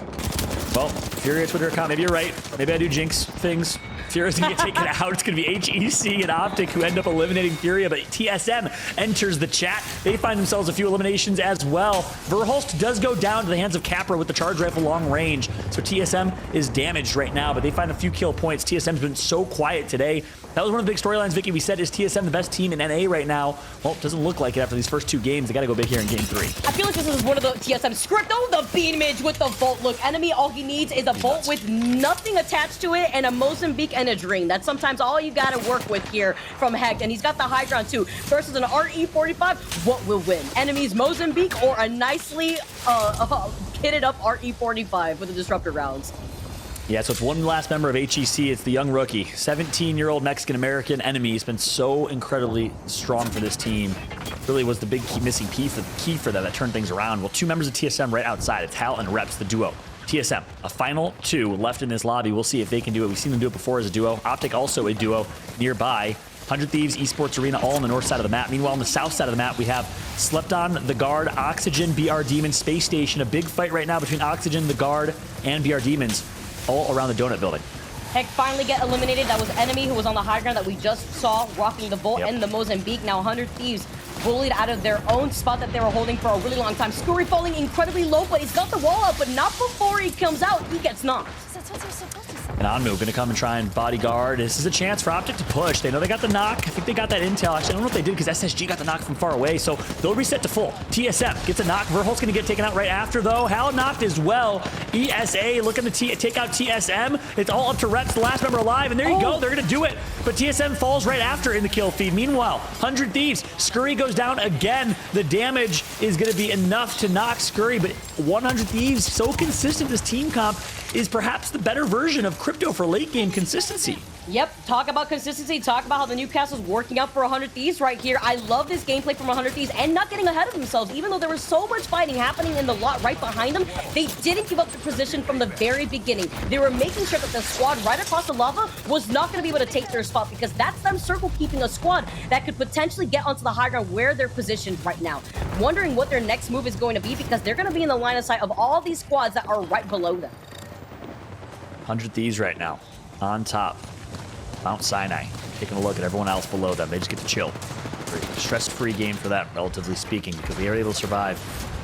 S2: Well, Furia Twitter account, maybe you're right. Maybe I do jinx things. Furia's gonna get taken out. It's gonna be HEC and Optic who end up eliminating Furia, but TSM enters the chat. They find themselves a few eliminations as well. Verhulst does go down to the hands of Capra with the charge rifle long range, so TSM is damaged right now, but they find a few kill points. TSM's been so quiet today. That was one of the big storylines, Vicky. We said, is TSM the best team in NA right now? Well, it doesn't look like it after these first 2 games. They got to go big here in game 3.
S3: I feel like this is one of the TSM script. Oh, the beam image with the Bolt. Look, enemy, all he needs is a Bolt with nothing attached to it and a Mozambique and a Dream. That's sometimes all you got to work with here from Heck. And he's got the high ground too. Versus an RE45, what will win? Enemies Mozambique or a nicely kitted up RE45 with the disruptor rounds?
S2: Yeah, so it's one last member of HEC. It's the young rookie, 17-year-old Mexican-American enemy. He's been so incredibly strong for this team. Really was the big missing piece, the key for them that turned things around. Well, 2 members of TSM right outside. It's Hal and Reps, the duo. TSM, a final 2 left in this lobby. We'll see if they can do it. We've seen them do it before as a duo. Optic also a duo nearby. 100 Thieves, Esports Arena, all on the north side of the map. Meanwhile, on the south side of the map, we have Slept On, The Guard, Oxygen, BR Demon, Space Station. A big fight right now between Oxygen, The Guard, and BR Demons, all around the donut building.
S3: Heck finally get eliminated. That was enemy who was on the high ground that we just saw rocking the Bolt and the Mozambique. Now 100 Thieves bullied out of their own spot that they were holding for a really long time. Scurry falling incredibly low, but he's got the wall up, but not before he comes out. He gets knocked.
S2: And Onmu going to come and try and bodyguard. This is a chance for Optic to push. They know they got the knock. I think they got that intel. Actually, I don't know if they did because SSG got the knock from far away. So they'll reset to full. TSM gets a knock. Verholt's going to get taken out right after, though. Hal knocked as well. ESA looking to take out TSM. It's all up to Reps, the last member alive. And there you go. They're going to do it. But TSM falls right after in the kill feed. Meanwhile, 100 Thieves. Scurry goes down again. The damage is going to be enough to knock Scurry. But 100 Thieves, so consistent this team comp, is perhaps the better version of Crypto for late game consistency.
S3: Yep, talk about consistency, talk about how the Newcastle's working out for 100 Thieves right here. I love this gameplay from 100 Thieves and not getting ahead of themselves. Even though there was so much fighting happening in the lot right behind them, they didn't give up the position from the very beginning. They were making sure that the squad right across the lava was not going to be able to take their spot because that's them circle keeping a squad that could potentially get onto the high ground where they're positioned right now. Wondering what their next move is going to be because they're going to be in the line of sight of all these squads that are right below them.
S2: 100 Thieves right now on top. Mount Sinai, taking a look at everyone else below them. They just get to chill. Very stress-free game for them, relatively speaking, because they are able to survive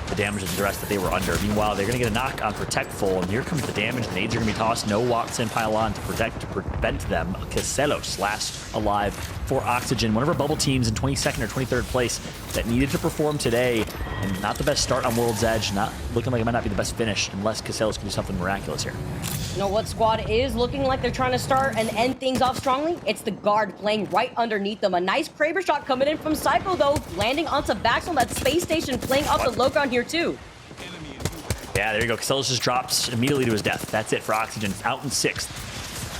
S2: the damage and duress that they were under. Meanwhile, they're going to get a knock on Protect full, and here comes the damage. The nades are going to be tossed. No walks in pylon to prevent them. Caselos last alive for Oxygen. One of our bubble teams in 22nd or 23rd place that needed to perform today, and not the best start on World's Edge. Not looking like it might not be the best finish unless Caselos can do something miraculous here.
S3: You know what squad is looking like they're trying to start and end things off strongly? It's the Guard playing right underneath them. A nice Kraber shot coming in from Psycho, though, landing onto Vaxel. That Space Station playing off the low ground here, too.
S2: Yeah, there you go. Caselos just drops immediately to his death. That's it for Oxygen. Out in 6th.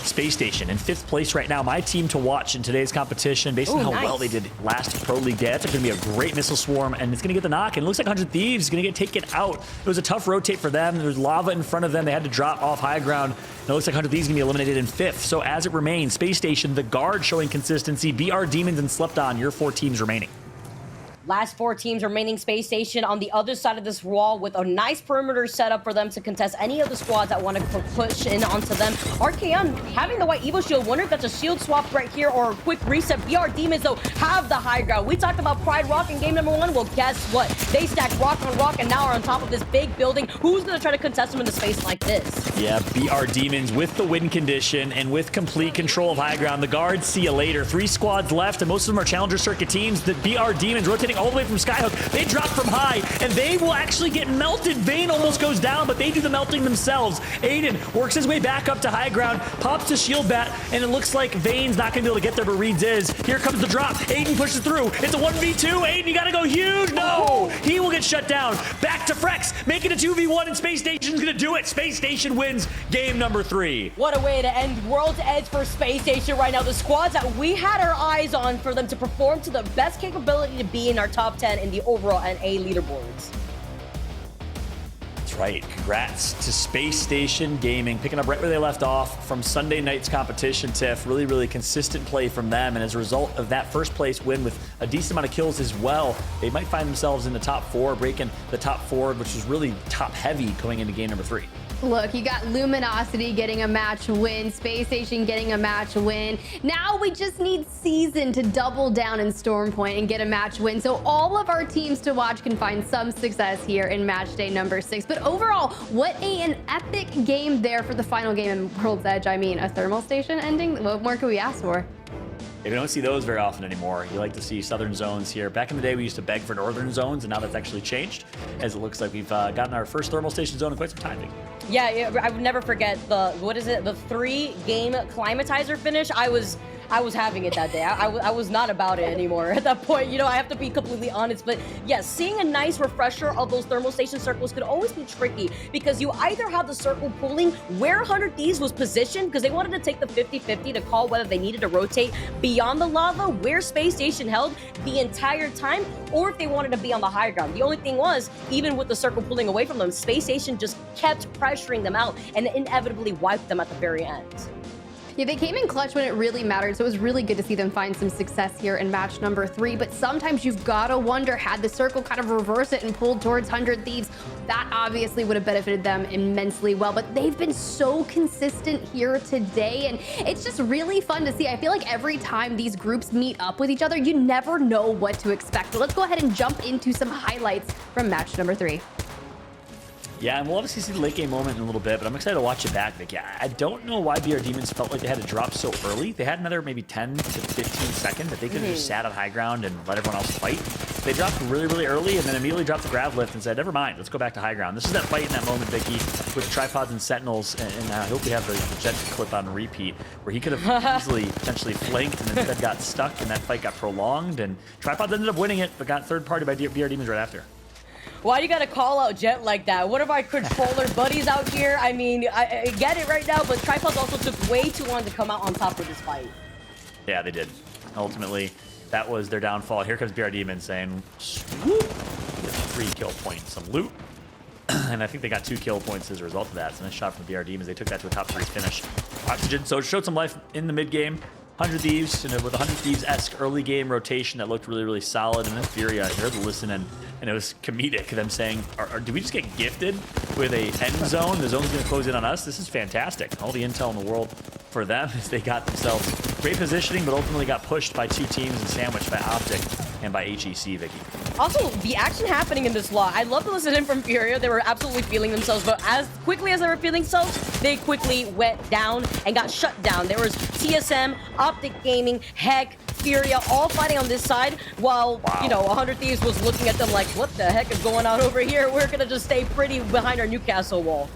S2: Space Station in 5th place right now. My team to watch in today's competition based on how well they did last Pro League day. That's going to be a great missile swarm, and it's going to get the knock. And it looks like 100 Thieves is going to get taken out. It was a tough rotate for them. There's lava in front of them. They had to drop off high ground. And it looks like 100 Thieves is going to be eliminated in 5th. So as it remains, Space Station, the Guard showing consistency, BR Demons, and Slept On, your 4 teams remaining.
S3: Last 4 teams remaining. Space Station on the other side of this wall with a nice perimeter set up for them to contest any of the squads that want to push in onto them. RKM having the white Evo shield. Wonder if that's a shield swap right here or a quick reset. BR Demons, though, have the high ground. We talked about Pride Rock in game number 1. Well, guess what? They stacked rock on rock and now are on top of this big building. Who's going to try to contest them into space like this?
S2: Yeah, BR Demons with the win condition and with complete control of high ground. The Guards, see you later. 3 squads left, and most of them are Challenger Circuit teams. The BR Demons rotating all the way from Skyhook. They drop from high, and they will actually get melted. Vayne almost goes down, but they do the melting themselves. Aiden works his way back up to high ground, pops to shield bat, and it looks like Vayne's not going to be able to get there, but Reeds is. Here comes the drop. Aiden pushes through. It's a 1v2. Aiden, you got to go huge. No! He will get shut down. Back to Frex, making a 2v1, and Space Station's going to do it. Space Station wins game number 3.
S3: What a way to end World's Edge for Space Station right now. The squads that we had our eyes on for them to perform to the best capability to be in our top 10 in the overall NA leaderboards.
S2: That's right. Congrats to Space Station Gaming, picking up right where they left off from Sunday night's competition, Tiff. Really, really consistent play from them, and as a result of that first place win with a decent amount of kills as well, they might find themselves in the top 4, breaking the top 4, which is really top heavy going into game number 3.
S1: Look, you got Luminosity getting a match win, Space Station getting a match win. Now we just need Season to double down in Stormpoint and get a match win. So all of our teams to watch can find some success here in match day number 6. But overall, what an epic game there for the final game in World's Edge. I mean, a thermal station ending? What more could we ask for?
S2: We don't see those very often anymore. You like to see southern zones here. Back in the day, we used to beg for northern zones, and now that's actually changed, as it looks like we've gotten our first thermal station zone in quite some time.
S3: Yeah, I would never forget the, what is it, the 3-game climatizer finish. I was having it that day. I was not about it anymore at that point. You know, I have to be completely honest. But yes, seeing a nice refresher of those thermal station circles could always be tricky because you either have the circle pulling where 100 Thieves was positioned because they wanted to take the 50-50 to call whether they needed to rotate beyond the lava where Space Station held the entire time, or if they wanted to be on the high ground. The only thing was, even with the circle pulling away from them, Space Station just kept pressuring them out and inevitably wiped them at the very end.
S1: Yeah, they came in clutch when it really mattered, so it was really good to see them find some success here in match number 3. But sometimes you've got to wonder, had the circle kind of reversed it and pulled towards 100 Thieves, that obviously would have benefited them immensely well. But they've been so consistent here today, and it's just really fun to see. I feel like every time these groups meet up with each other, you never know what to expect. But let's go ahead and jump into some highlights from match number 3.
S2: Yeah, and we'll obviously see the late game moment in a little bit, but I'm excited to watch it back. Like, yeah, I don't know why BR Demons felt like they had to drop so early. They had another maybe 10 to 15 seconds that they could have just sat on high ground and let everyone else fight. They dropped really, really early and then immediately dropped the grav lift and said, never mind, let's go back to high ground. This is that fight in that moment, Vicky, with tripods and sentinels, and I hope we have the Jet clip on repeat, where he could have easily potentially flanked and instead got stuck, and that fight got prolonged, and tripods ended up winning it, but got third party by BR Demons right after.
S3: Why you gotta call out Jet like that? One of our controller buddies out here. I mean, I get it right now, but Tripods also took way too long to come out on top of this fight.
S2: Yeah, they did. Ultimately, that was their downfall. Here comes BR Demon saying, swoop, 3 kill points, some loot. And I think they got 2 kill points as a result of that. So nice shot from the BR Demons. They took that to a top 3 finish. Oxygen, so it showed some life in the mid game. 100 Thieves, and with 100 Thieves-esque early game rotation that looked really, really solid. And then Fury, I heard the listen, and it was comedic, them saying, do we just get gifted with a end zone? The zone's going to close in on us? This is fantastic. All the intel in the world for them as they got themselves great positioning, but ultimately got pushed by 2 teams and sandwiched by Optic and by HEC, Vicky.
S3: Also, the action happening in this law, I love to listen in from Furia. They were absolutely feeling themselves, but as quickly as they were feeling themselves, they quickly went down and got shut down. There was TSM, Optic Gaming, Heck, Furia, all fighting on this side, while, you know, 100 Thieves was looking at them like, what the heck is going on over here? We're gonna just stay pretty behind our Newcastle wall.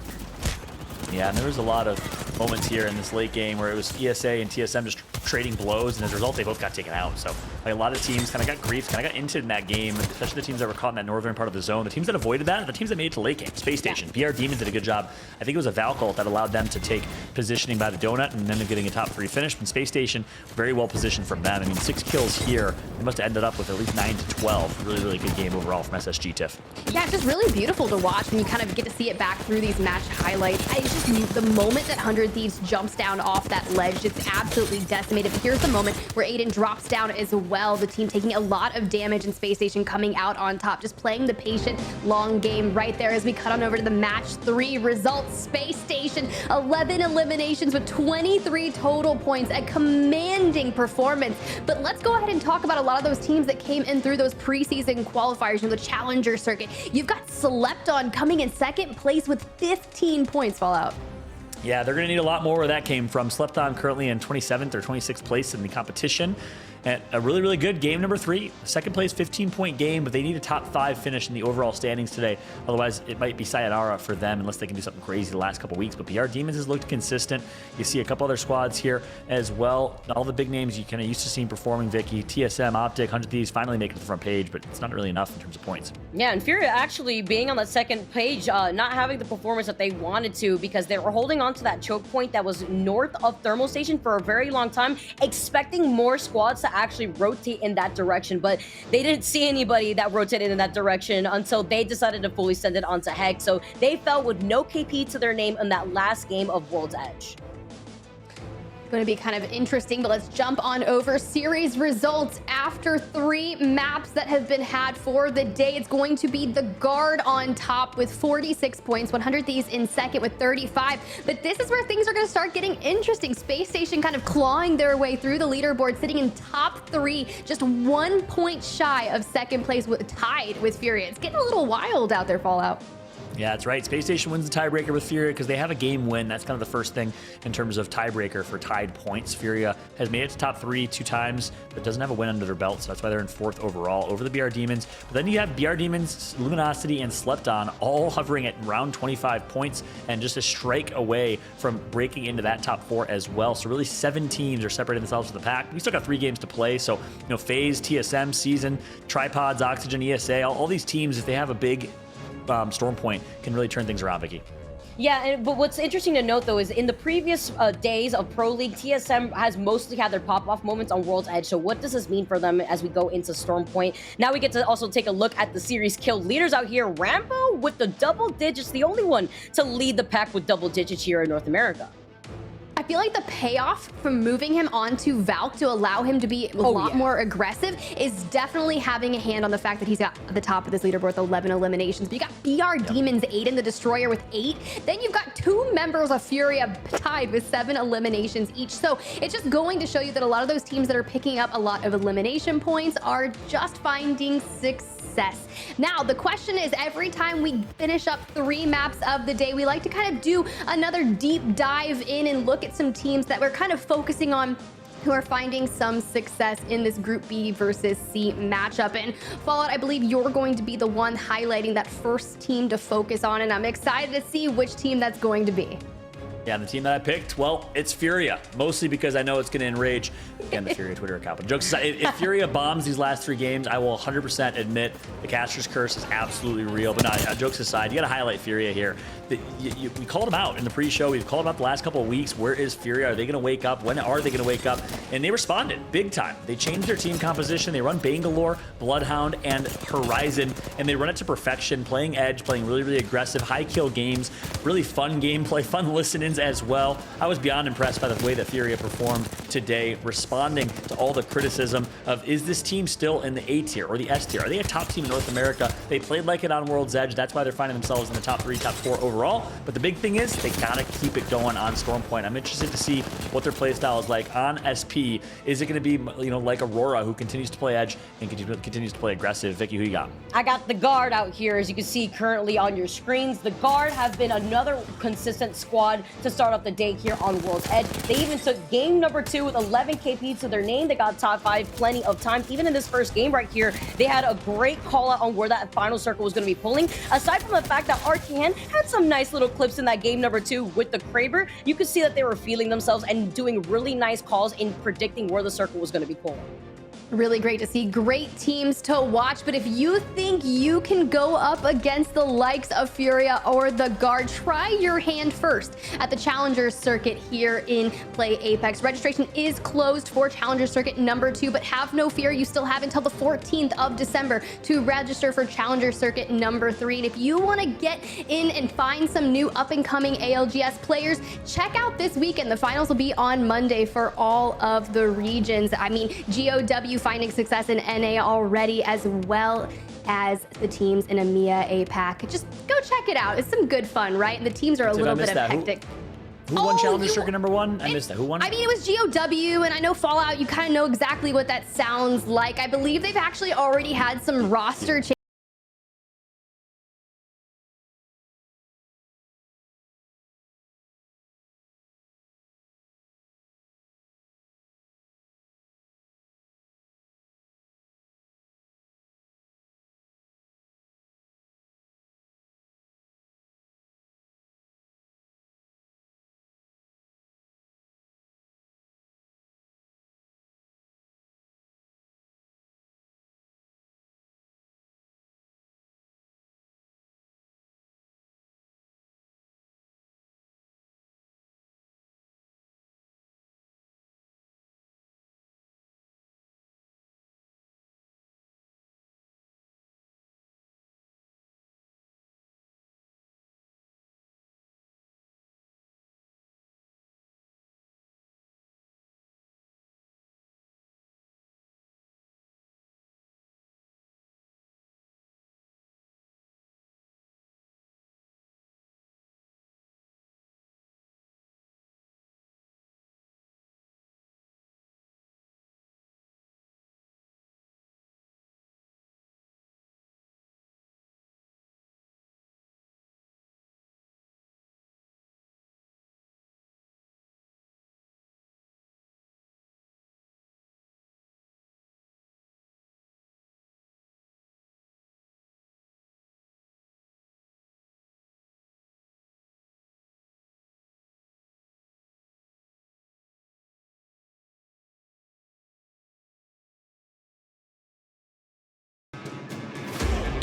S2: Yeah, and there was a lot of moments here in this late game where it was ESA and TSM just trading blows, and as a result, they both got taken out. So like, a lot of teams kind of got griefed, kind of got into in that game, especially the teams that were caught in that northern part of the zone. The teams that avoided that, the teams that made it to late game. Space Station, BR Demons did a good job. I think it was a Valcult that allowed them to take positioning by the donut and then getting a top 3 finish. And Space Station, very well positioned from them. I mean, 6 kills here. They must have ended up with at least 9 to 12. Really, really good game overall from SSG TIFF.
S1: Yeah, it's just really beautiful to watch when you kind of get to see it back through these match highlights. It's just the moment that 100 Thieves jumps down off that ledge, it's absolutely decimated. But here's the moment where Aiden drops down as well. The team taking a lot of damage and Space Station coming out on top, just playing the patient long game right there as we cut on over to the match 3 results. Space Station, 11 eliminations with 23 total points, a commanding performance. But let's go ahead and talk about a lot of those teams that came in through those preseason qualifiers, you know, the Challenger circuit. You've got Selepton coming in 2nd place with 15 points, Fallout.
S2: Yeah, they're going to need a lot more where that came from. Selepton currently in 27th or 26th place in the competition. And a really, really good game number 3. 2nd place, 15-point game, but they need a top 5 finish in the overall standings today. Otherwise, it might be sayonara for them unless they can do something crazy the last couple weeks. But BR Demons has looked consistent. You see a couple other squads here as well. All the big names you kind of used to seeing performing, Vicky. TSM, Optic, 100 Thieves finally making the front page, but it's not really enough in terms of points.
S3: Yeah, and Furia actually being on that 2nd page, not having the performance that they wanted to because they were holding on to that choke point that was north of Thermal Station for a very long time, expecting more squads to actually rotate in that direction, but they didn't see anybody that rotated in that direction until they decided to fully send it onto Heck. So they fell with no KP to their name in that last game of World's Edge.
S1: Going to be kind of interesting, but let's jump on over series results after 3 maps that have been had for the day. It's going to be the Guard on top with 46 points, 100 Thieves in 2nd with 35. But this is where things are going to start getting interesting. Space Station kind of clawing their way through the leaderboard, sitting in top 3, just 1 point shy of 2nd place, tied with Fury. It's getting a little wild out there, Fallout.
S2: Yeah, that's right. Space Station wins the tiebreaker with Furia because they have a game win. That's kind of the first thing in terms of tiebreaker for tied points. Furia has made it to top 3 2 times, but doesn't have a win under their belt, so that's why they're in 4th overall over the BR Demons. But then you have BR Demons, Luminosity, and Slepton all hovering at around 25 points and just a strike away from breaking into that top 4 as well. So really 7 teams are separating themselves from the pack. We still got 3 games to play, so FaZe, TSM, Season, Tripods, Oxygen, ESA, all these teams, if they have a big Storm Point, can really turn things around, Vicky.
S3: Yeah, but what's interesting to note, though, is in the previous days of Pro League, TSM has mostly had their pop-off moments on World's Edge. So what does this mean for them as we go into Storm Point? Now we get to also take a look at the series kill leaders out here. Rambo with the double digits, the only one to lead the pack with double digits here in North America.
S1: I feel like the payoff from moving him onto Valk to allow him to be a lot more aggressive is definitely having a hand on the fact that he's at the top of this leaderboard with 11 eliminations. But you got BR Demons, Aiden the Destroyer with 8. Then you've got 2 members of Furia tied with 7 eliminations each. So it's just going to show you that a lot of those teams that are picking up a lot of elimination points are just finding success. Now, the question is, every time we finish up 3 maps of the day, we like to kind of do another deep dive in and look at some teams that we're kind of focusing on who are finding some success in this Group B versus C matchup. And Fallout, I believe you're going to be the one highlighting that first team to focus on, and I'm excited to see which team that's going to be.
S2: Yeah, and the team that I picked, well, it's Furia. Mostly because I know it's going to enrage, again, the Furia Twitter account. But jokes aside, if Furia bombs these last 3 games, I will 100% admit the Caster's Curse is absolutely real. But no, jokes aside, you got to highlight Furia here. We called them out in the pre-show. We've called them out the last couple of weeks. Where is Furia? Are they going to wake up? When are they going to wake up? And they responded big time. They changed their team composition. They run Bangalore, Bloodhound, and Horizon, and they run it to perfection, playing Edge, playing really, really aggressive, high-kill games, really fun gameplay, fun listen-ins as well. I was beyond impressed by the way that Furia performed today, responding to all the criticism of, is this team still in the A tier or the S tier? Are they a top team in North America? They played like it on World's Edge. That's why they're finding themselves in the top 3, top 4 overall. But the big thing is they gotta keep it going on Storm Point. I'm interested to see what their play style is like on SP. Is it going to be, like Aurora, who continues to play Edge and continues to play aggressive? Vicky, who you got?
S3: I got the Guard out here, as you can see currently on your screens. The Guard have been another consistent squad to start off the day here on World's Edge. They even took game number 2 with 11 KP to their name. They got top 5 plenty of times. Even in this first game right here, they had a great call out on where that final circle was going to be pulling. Aside from the fact that Arcane had some nice little clips in that game number 2 with the Kraber, you could see that they were feeling themselves and doing really nice calls in predicting where the circle was going to be pulling.
S1: Really great to see. Great teams to watch. But if you think you can go up against the likes of Furia or the Guard, try your hand first at the Challenger Circuit here in Play Apex. Registration is closed for Challenger Circuit number 2, but have no fear. You still have until the 14th of December to register for Challenger Circuit number 3. And if you want to get in and find some new up-and-coming ALGS players, check out this weekend. The finals will be on Monday for all of the regions. I mean, GOW finding success in NA already, as well as the teams in EMEA, APAC. Just go check it out. It's some good fun, right? And the teams are a little bit of hectic.
S2: Who won Challenger Circuit number 1? I missed that. Who won?
S1: I mean, it was GOW, and I know Fallout, you kind of know exactly what that sounds like. I believe they've actually already had some roster changes.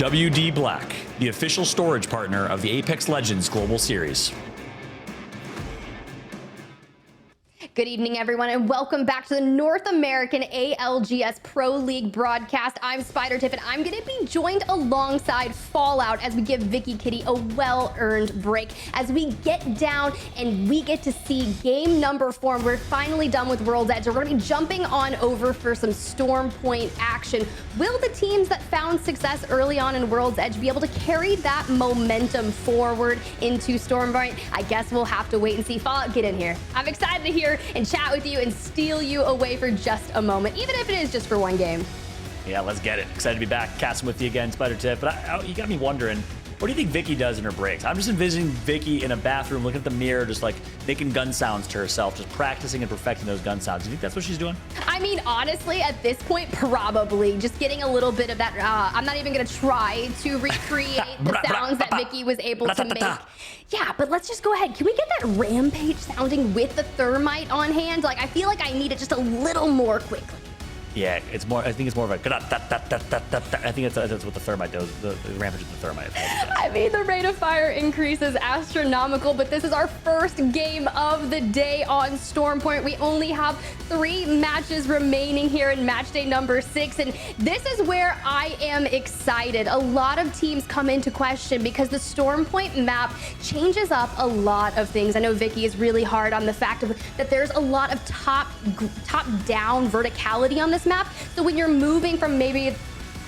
S2: WD Black, the official storage partner of the Apex Legends Global Series.
S1: Good evening, everyone, and welcome back to the North American ALGS Pro League broadcast. I'm Spider Tiff, and I'm going to be joined alongside Fallout as we give Vicky Kitty a well-earned break. As we get down and we get to see game number 4, and we're finally done with World's Edge. We're going to be jumping on over for some Storm Point action. Will the teams that found success early on in World's Edge be able to carry that momentum forward into Storm Point? I guess we'll have to wait and see. Fallout, get in here. I'm excited to hear and chat with you and steal you away for just a moment, even if it is just for one game.
S2: Yeah, let's get it. Excited to be back, casting with you again, Spider Tiff. But you got me wondering, what do you think Vicky does in her breaks? I'm just envisioning Vicky in a bathroom, looking at the mirror, just like making gun sounds to herself, just practicing and perfecting those gun sounds. Do you think that's what she's doing?
S1: I mean, honestly, at this point, probably just getting a little bit of that. I'm not even going to try to recreate the sounds that Vicky was able to make. Yeah, but let's just go ahead. Can we get that Rampage sounding with the thermite on hand? Like, I feel like I need it just a little more quickly.
S2: Yeah, it's more. I think it's more of a. I think that's what the thermite does. The Rampage of the thermite.
S1: I mean, the rate of fire increase is astronomical, but this is our first game of the day on Storm Point. We only have 3 matches remaining here in match day number 6, and this is where I am excited. A lot of teams come into question because the Storm Point map changes up a lot of things. I know Vicky is really hard on the fact that there's a lot of top-down verticality on this map. So when you're moving from maybe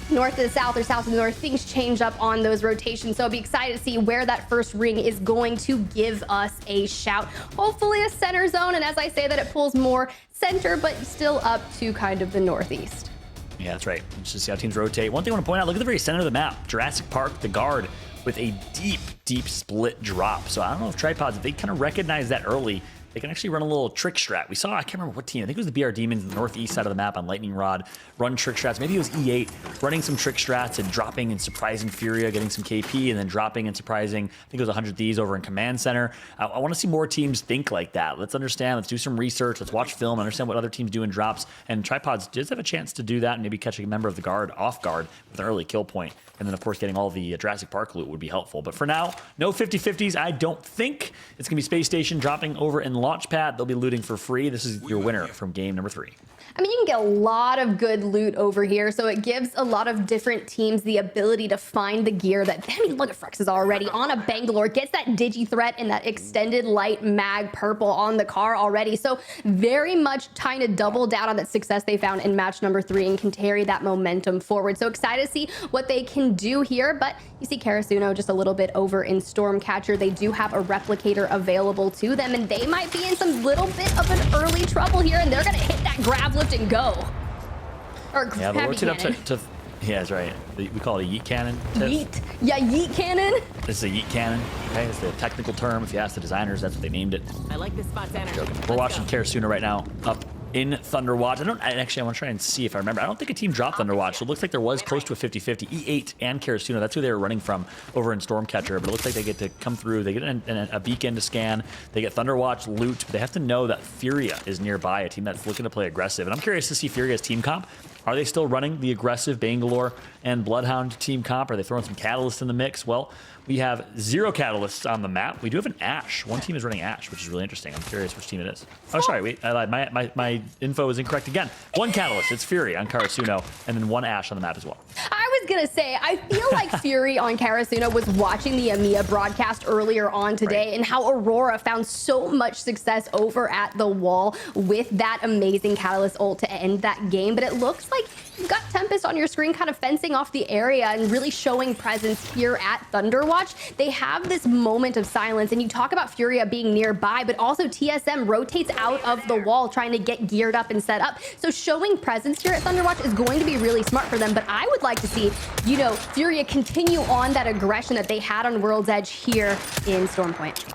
S1: north to the south or south to the north, things change up on those rotations. So I'll be excited to see where that first ring is going to give us a shout. Hopefully a center zone. And as I say that, it pulls more center, but still up to kind of the northeast.
S2: Yeah, that's right. Let's just see how teams rotate. One thing I want to point out, look at the very center of the map. Jurassic Park, the guard, with a deep split drop. So I don't know if Tripods, if they kind of recognize that early, they can actually run a little trick strat. We saw, I can't remember what team, I think it was the BR Demons in the northeast side of the map on Lightning Rod, run trick strats. Maybe it was E8 running some trick strats and dropping and surprising Furia, getting some KP, and then dropping and surprising, I think it was 100 Thieves over in Command Center. I want to see more teams think like that. Let's understand, let's do some research, let's watch film, understand what other teams do in drops, and Tripods does have a chance to do that and maybe catch a member of the guard off guard with an early kill point. And then, of course, getting all the Jurassic Park loot would be helpful. But for now, no 50-50s, I don't think. It's going to be Space Station dropping over in Launchpad. They'll be looting for free. This is your winner from game number 3.
S1: I mean, you can get a lot of good loot over here, so it gives a lot of different teams the ability to find the gear that, I mean, look at Frex is already on a Bangalore, gets that Digi Threat and that extended light mag purple on the car already. So very much trying to double down on that success they found in match number 3 and can carry that momentum forward. So excited to see what they can do here, but you see Karasuno just a little bit over in Stormcatcher. They do have a replicator available to them, and they might be in some little bit of an early trouble here, and they're going to hit that grab lift and go. Or
S2: yeah, but works it up
S1: cannon.
S2: to yeah, that's right. We call it a yeet cannon.
S1: Yeet. Yeah, yeet cannon.
S2: This is a yeet cannon. Okay, it's the technical term. If you ask the designers, that's what they named it.
S9: I like this spot's energy.
S2: We're watching Karasuno right now up in Thunderwatch. I want to try and see if I remember. I don't think a team dropped Thunderwatch, so it looks like there was close to a 50-50. E8 and Karasuno, that's who they were running from over in Stormcatcher, but it looks like they get to come through. They get a beacon to scan. They get Thunderwatch loot, but they have to know that Furia is nearby, a team that's looking to play aggressive. And I'm curious to see Furia's team comp. Are they still running the aggressive Bangalore and Bloodhound team comp? Are they throwing some Catalysts in the mix? Well, we have 0 Catalysts on the map. We do have an Ash. One team is running Ash, which is really interesting. I'm curious which team it is. Oh, sorry, wait, I lied. My info is incorrect again. 1 Catalyst, it's Fury on Karasuno, and then 1 Ash on the map as well.
S1: I was gonna say, I feel like Fury on Karasuno was watching the EMEA broadcast earlier on today, right, and how Aurora found so much success over at the wall with that amazing Catalyst ult to end that game. But it looks like you've got Tempest on your screen kind of fencing off the area and really showing presence here at Thunderwatch. They have this moment of silence, and you talk about Furia being nearby, but also TSM rotates out of the wall trying to get geared up and set up. So showing presence here at Thunderwatch is going to be really smart for them, but I would like to see, you know, Furia continue on that aggression that they had on World's Edge here in Stormpoint.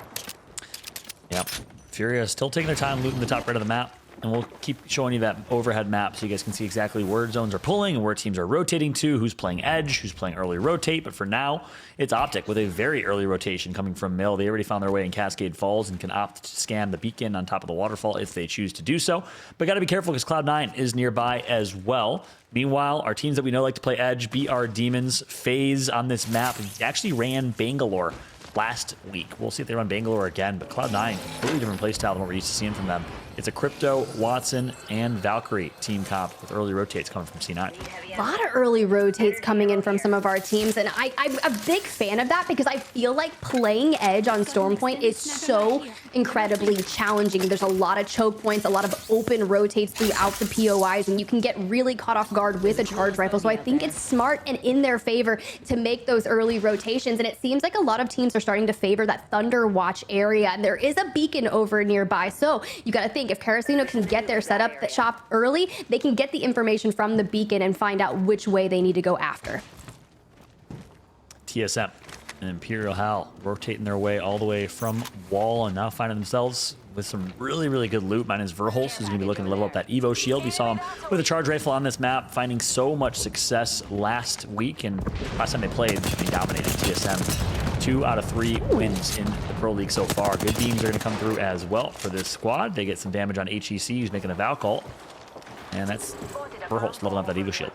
S2: Yep. Furia is still taking their time looting the top right of the map. and we'll keep showing you that overhead map so you guys can see exactly where zones are pulling and where teams are rotating to, who's playing edge, who's playing early rotate. But for now, it's Optic with a very early rotation coming from Mill. They already found their way in Cascade Falls and can opt to scan the beacon on top of the waterfall if they choose to do so. But got to be careful because Cloud9 is nearby as well. Meanwhile, our teams that we know like to play edge, BR Demons, FaZe on this map, actually ran Bangalore last week. We'll see if they run Bangalore again, but Cloud9, completely different playstyle than what we're used to seeing from them. It's a Crypto, Watson, and Valkyrie team comp with early rotates coming from C9.
S1: A lot of early rotates coming in from some of our teams, and I'm a big fan of that because I feel like playing edge on Stormpoint is so incredibly challenging. There's a lot of choke points, a lot of open rotates throughout the POIs, and you can get really caught off guard with a charge rifle. So I think it's smart and in their favor to make those early rotations, and it seems like a lot of teams are starting to favor that Thunder Watch area, and there is a beacon over nearby. So you got to think, if Karasuno can get their setup that shop early, they can get the information from the beacon and find out which way they need to go after.
S2: TSM and Imperial Hal rotating their way all the way from wall and now finding themselves with some really, really good loot. Mine is Verholst, who's going to be looking to level up that Evo shield. We saw him with a charge rifle on this map, finding so much success last week. And last time they played, they dominated TSM. 2 out of 3 wins in the Pro League so far. Good beams are going to come through as well for this squad. They get some damage on HEC, who's making a Valk ult. And that's Verholst leveling up that Evo shield.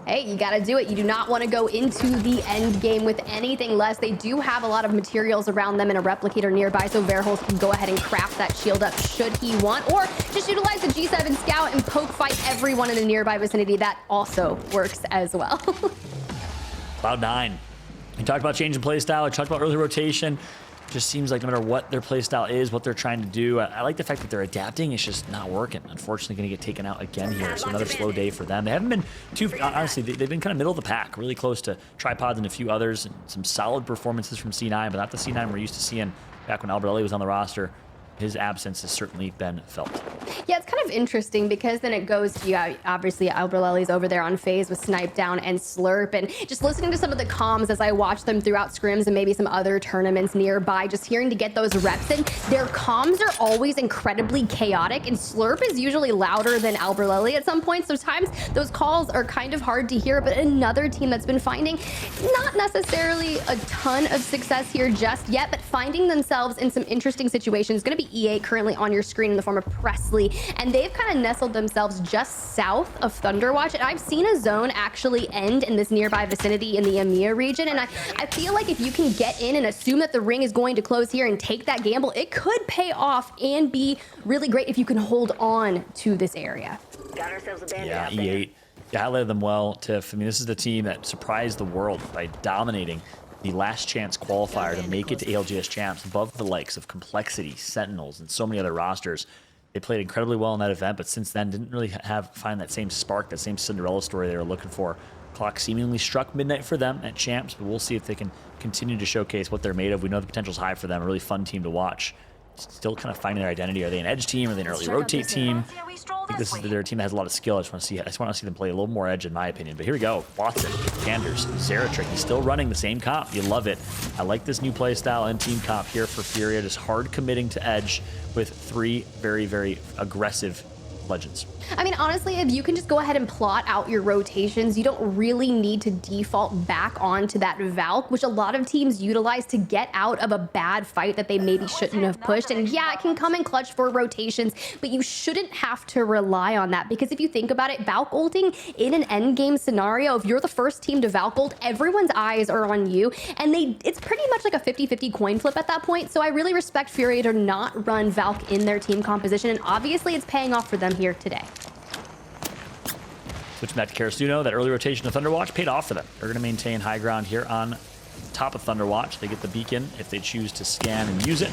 S1: Hey, you got to do it. You do not want to go into the end game with anything less. They do have a lot of materials around them and a replicator nearby, so Verholst can go ahead and craft that shield up should he want, or just utilize the G7 Scout and poke fight everyone in the nearby vicinity. That also works as well.
S2: Cloud9. We talked about change in playstyle. I talked about early rotation. Just seems like no matter what their playstyle is, what they're trying to do, I like the fact that they're adapting. It's just not working. Unfortunately, going to get taken out again here. So another slow day for them. They haven't been too, honestly, they've been kind of middle of the pack, really close to Tripods and a few others, and some solid performances from C9, but not the C9 we're used to seeing back when Alberelli was on the roster. His absence has certainly been felt.
S1: Yeah, it's kind of interesting because then it goes to, obviously, Alberelli's over there on FaZe with Snipe Down and Slurp, and just listening to some of the comms as I watch them throughout scrims and maybe some other tournaments nearby, just hearing to get those reps in, their comms are always incredibly chaotic, and Slurp is usually louder than Alberelli at some point. Sometimes those calls are kind of hard to hear, but another team that's been finding not necessarily a ton of success here just yet, but finding themselves in some interesting situations. Going to be E8 currently on your screen in the form of Presley, and they've kind of nestled themselves just south of Thunderwatch, and I've seen a zone actually end in this nearby vicinity in the EMEA region, and I feel like if you can get in and assume that the ring is going to close here and take that gamble, it could pay off and be really great if you can hold on to this area.
S9: Got ourselves a bandit
S2: Yeah,
S9: out there.
S2: E8. You highlighted them well, Tiff. I mean, this is the team that surprised the world by dominating the last chance qualifier to make it to ALGS champs above the likes of Complexity, Sentinels, and so many other rosters. They played incredibly well in that event, but since then didn't really find that same spark, that same Cinderella story they were looking for. Clock seemingly struck midnight for them at champs, but we'll see if they can continue to showcase what they're made of. We know the potential's high for them, a really fun team to watch. Still kind of finding their identity. Are they an edge team? Are they an early rotate team? I think this is their team that has a lot of skill. I just want to see them play a little more edge, in my opinion. But here we go. Watson, Kanders, Zeratrick. He's still running the same comp. You love it. I like this new play style and team comp here for Furia. Just hard committing to edge with 3 very, very aggressive legends.
S1: I mean, honestly, if you can just go ahead and plot out your rotations, you don't really need to default back onto that Valk, which a lot of teams utilize to get out of a bad fight that they maybe shouldn't have pushed. And yeah, it can come in clutch for rotations, but you shouldn't have to rely on that, because if you think about it, Valk ulting in an end game scenario, if you're the first team to Valk ult, everyone's eyes are on you, and it's pretty much like a 50-50 coin flip at that point. So I really respect Furia to not run Valk in their team composition, and obviously it's paying off for them here today.
S2: Switching back to Karasuno, that early rotation of Thunderwatch paid off for them. They're going to maintain high ground here on top of Thunderwatch. They get the beacon if they choose to scan and use it.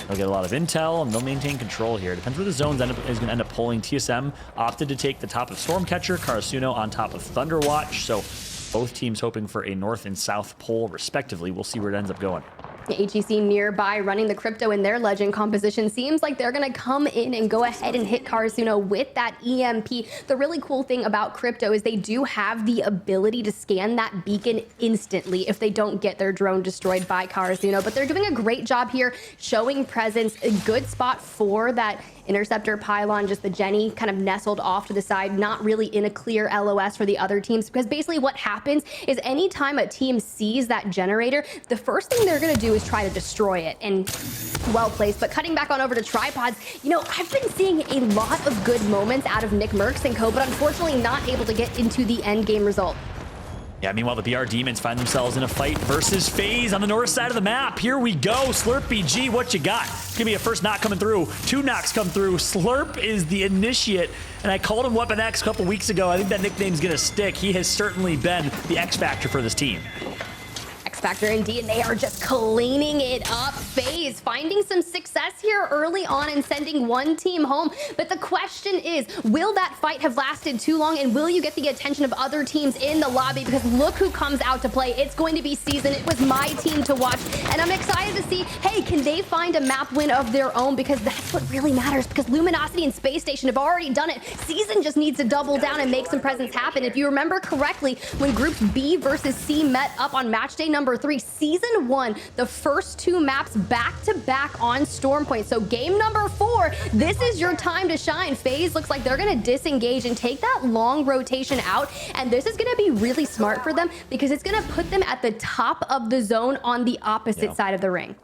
S2: They'll get a lot of intel, and they'll maintain control here. Depends where the zones is going to end up pulling. TSM opted to take the top of Stormcatcher, Karasuno on top of Thunderwatch. So both teams hoping for a north and south pull, respectively. We'll see where it ends up going.
S1: HEC nearby running the crypto in their legend composition. Seems like they're going to come in and go ahead and hit Karasuno with that EMP. The really cool thing about crypto is they do have the ability to scan that beacon instantly if they don't get their drone destroyed by Karasuno. But they're doing a great job here showing presence. A good spot for that interceptor pylon, just the Jenny kind of nestled off to the side, not really in a clear LOS for the other teams, because basically what happens is anytime a team sees that generator, the first thing they're going to do is try to destroy it. And well placed. But cutting back on over to tripods, you know, I've been seeing a lot of good moments out of Nick Mercs and co, but unfortunately not able to get into the end game result.
S2: Yeah, meanwhile, the BR Demons find themselves in a fight versus FaZe on the north side of the map. Here we go. SlurpBG, what you got? It's gonna be a first knock coming through. 2 knocks come through. Slurp is the initiate, and I called him Weapon X a couple weeks ago. I think that nickname's gonna stick. He has certainly been the X factor for this team.
S1: Factor indeed, and they are just cleaning it up. FaZe finding some success here early on and sending one team home. But the question is, will that fight have lasted too long, and will you get the attention of other teams in the lobby? Because look who comes out to play. It's going to be Season. It was my team to watch, and I'm excited to see, hey, can they find a map win of their own? Because that's what really matters, because Luminosity and Space Station have already done it. Season just needs to double down and make some presence happen. If you remember correctly, when groups B versus C met up on match day number 3, Season 1, the first 2 maps back-to-back on Stormpoint. So game number 4, this is your time to shine. FaZe looks like they're going to disengage and take that long rotation out, and this is going to be really smart for them because it's going to put them at the top of the zone on the opposite side of the ring.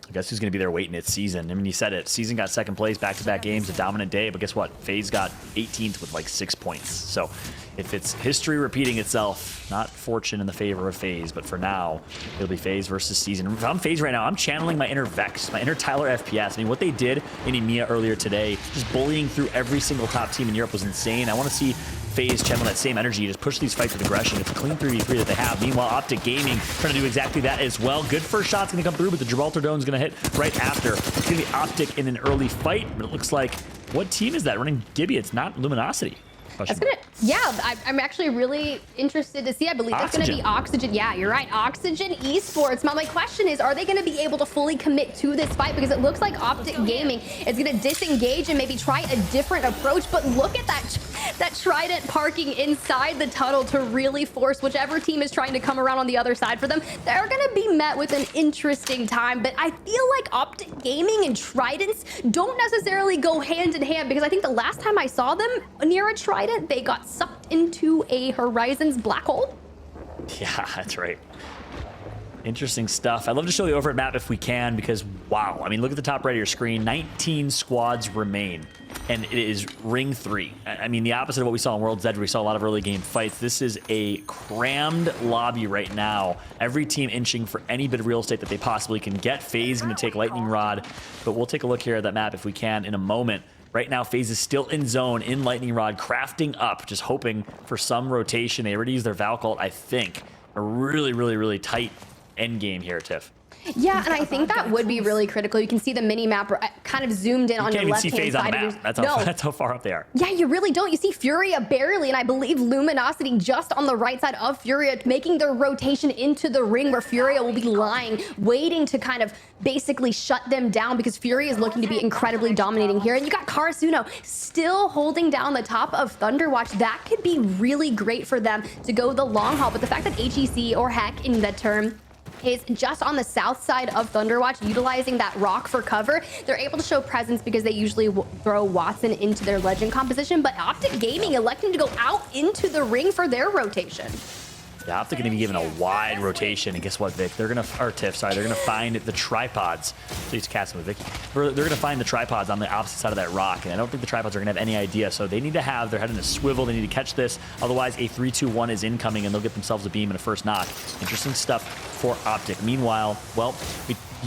S2: I guess who's going to be there waiting? It's Season. I mean, you said it. Season got second place, back-to-back games, a dominant day, but guess what? FaZe got 18th with like 6 points. So if it's history repeating itself, not fortune in the favor of FaZe, but for now, it'll be FaZe versus Season. If I'm FaZe right now, I'm channeling my inner Vex, my inner Tyler FPS. I mean, what they did in EMEA earlier today, just bullying through every single top team in Europe was insane. I want to see FaZe channel that same energy, just push these fights with aggression. It's a clean 3v3 that they have. Meanwhile, Optic Gaming trying to do exactly that as well. Good first shot's going to come through, but the Gibraltar Dome's going to hit right after. It's going to be Optic in an early fight, but it looks like, what team is that running Gibby? It's not Luminosity.
S1: That's gonna, yeah, I'm actually really interested to see. I believe that's going to be Oxygen. Yeah, you're right. Oxygen Esports. My question is, are they going to be able to fully commit to this fight? Because it looks like Optic Gaming is going to disengage and maybe try a different approach. But look at that Trident parking inside the tunnel to really force whichever team is trying to come around on the other side for them. They're going to be met with an interesting time. But I feel like Optic Gaming and Tridents don't necessarily go hand in hand, because I think the last time I saw them near a Trident, they got sucked into a Horizons black hole.
S2: Yeah, that's right. Interesting stuff. I'd love to show the overhead map if we can, because wow, I mean, look at the top right of your screen. 19 squads remain, and it is ring 3. I mean, the opposite of what we saw in World's Edge, where we saw a lot of early game fights. This is a crammed lobby right now. Every team inching for any bit of real estate that they possibly can get. FaZe going to take Lightning Rod, but we'll take a look here at that map if we can in a moment. Right now, FaZe is still in zone, in Lightning Rod, crafting up, just hoping for some rotation. They already used their Valcult, I think. A really, really, really tight end game here, Tiff.
S1: Yeah, and I think that would be really critical. You can see the mini map kind of zoomed in on your left-hand side.
S2: That's how far up they are.
S1: Yeah, you really don't. You see Furia barely, and I believe Luminosity just on the right side of Furia, making their rotation into the ring, where Furia will be lying, waiting to kind of basically shut them down, because Furia is looking to be incredibly dominating here. And you got Karasuno still holding down the top of Thunderwatch. That could be really great for them to go the long haul. But the fact that HEC, or Heck in the term, is just on the south side of Thunderwatch, utilizing that rock for cover, they're able to show presence because they usually throw Watson into their legend composition. But Optic Gaming electing to go out into the ring for their rotation.
S2: Yeah, Optic going to be given a wide rotation, and guess what, Vic? They're going to, or Tiff, sorry, they're going to find the tripods. Please cast with Vic. They're going to find the tripods on the opposite side of that rock, and I don't think the tripods are going to have any idea. So they need to have their head in a swivel. They need to catch this. Otherwise, a 3-2-1 is incoming, and they'll get themselves a beam and a first knock. Interesting stuff for Optic. Meanwhile, well,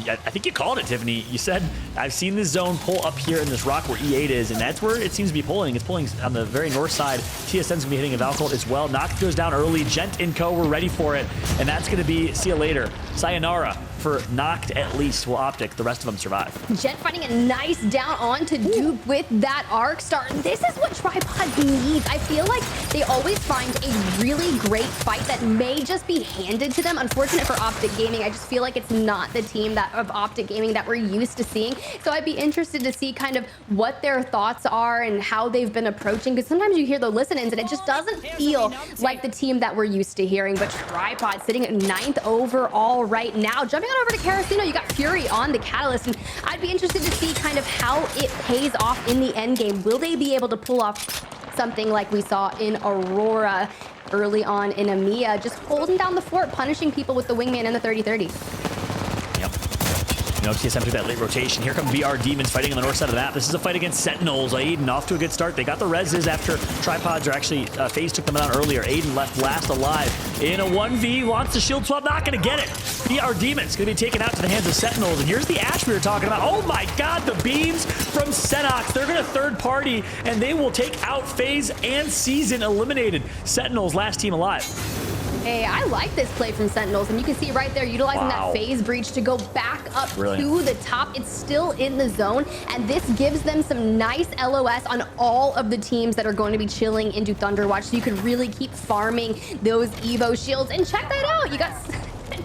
S2: I think you called it, Tiffany. You said, I've seen this zone pull up here in this rock where E8 is, and that's where it seems to be pulling. It's pulling on the very north side. TSN's going to be hitting a Valcult as well. Noct goes down early. Gent and co, we're ready for it. And that's going to be, see you later. Sayonara for Noct at least. Will Optic, the rest of them survive.
S1: Gent finding a nice down on to Dupe with that arc star. This is what Tripod needs. I feel like they always find a really great fight that may just be handed to them. Unfortunate for Optic Gaming. I just feel like it's not the team of Optic Gaming that we're used to seeing. So I'd be interested to see kind of what their thoughts are and how they've been approaching, because sometimes you hear the listen-ins and it just doesn't feel like the team that we're used to hearing. But Tripod sitting at 9th overall right now. Jumping on over to Karasuno, you got Fury on the Catalyst, and I'd be interested to see kind of how it pays off in the end game. Will they be able to pull off something like we saw in Aurora early on in EMEA, just holding down the fort, punishing people with the wingman and the 30-30?
S2: Yep. You know, TSM took that late rotation. Here come VR Demons fighting on the north side of the map. This is a fight against Sentinels. Aiden off to a good start. They got the reses after Tripods, or actually FaZe took them down earlier. Aiden left last alive in a 1v. Wants the shield swap, not gonna get it. VR Demons gonna be taken out to the hands of Sentinels. And here's the Ash we were talking about. Oh my God, the beams from Senox. They're gonna third party, and they will take out FaZe and Season eliminated. Sentinels, last team alive.
S1: Hey, I like this play from Sentinels, and you can see right there utilizing that phase breach to go back up to the top. It's still in the zone, and this gives them some nice LOS on all of the teams that are going to be chilling into Thunderwatch, so you can really keep farming those Evo shields. And check that out, you got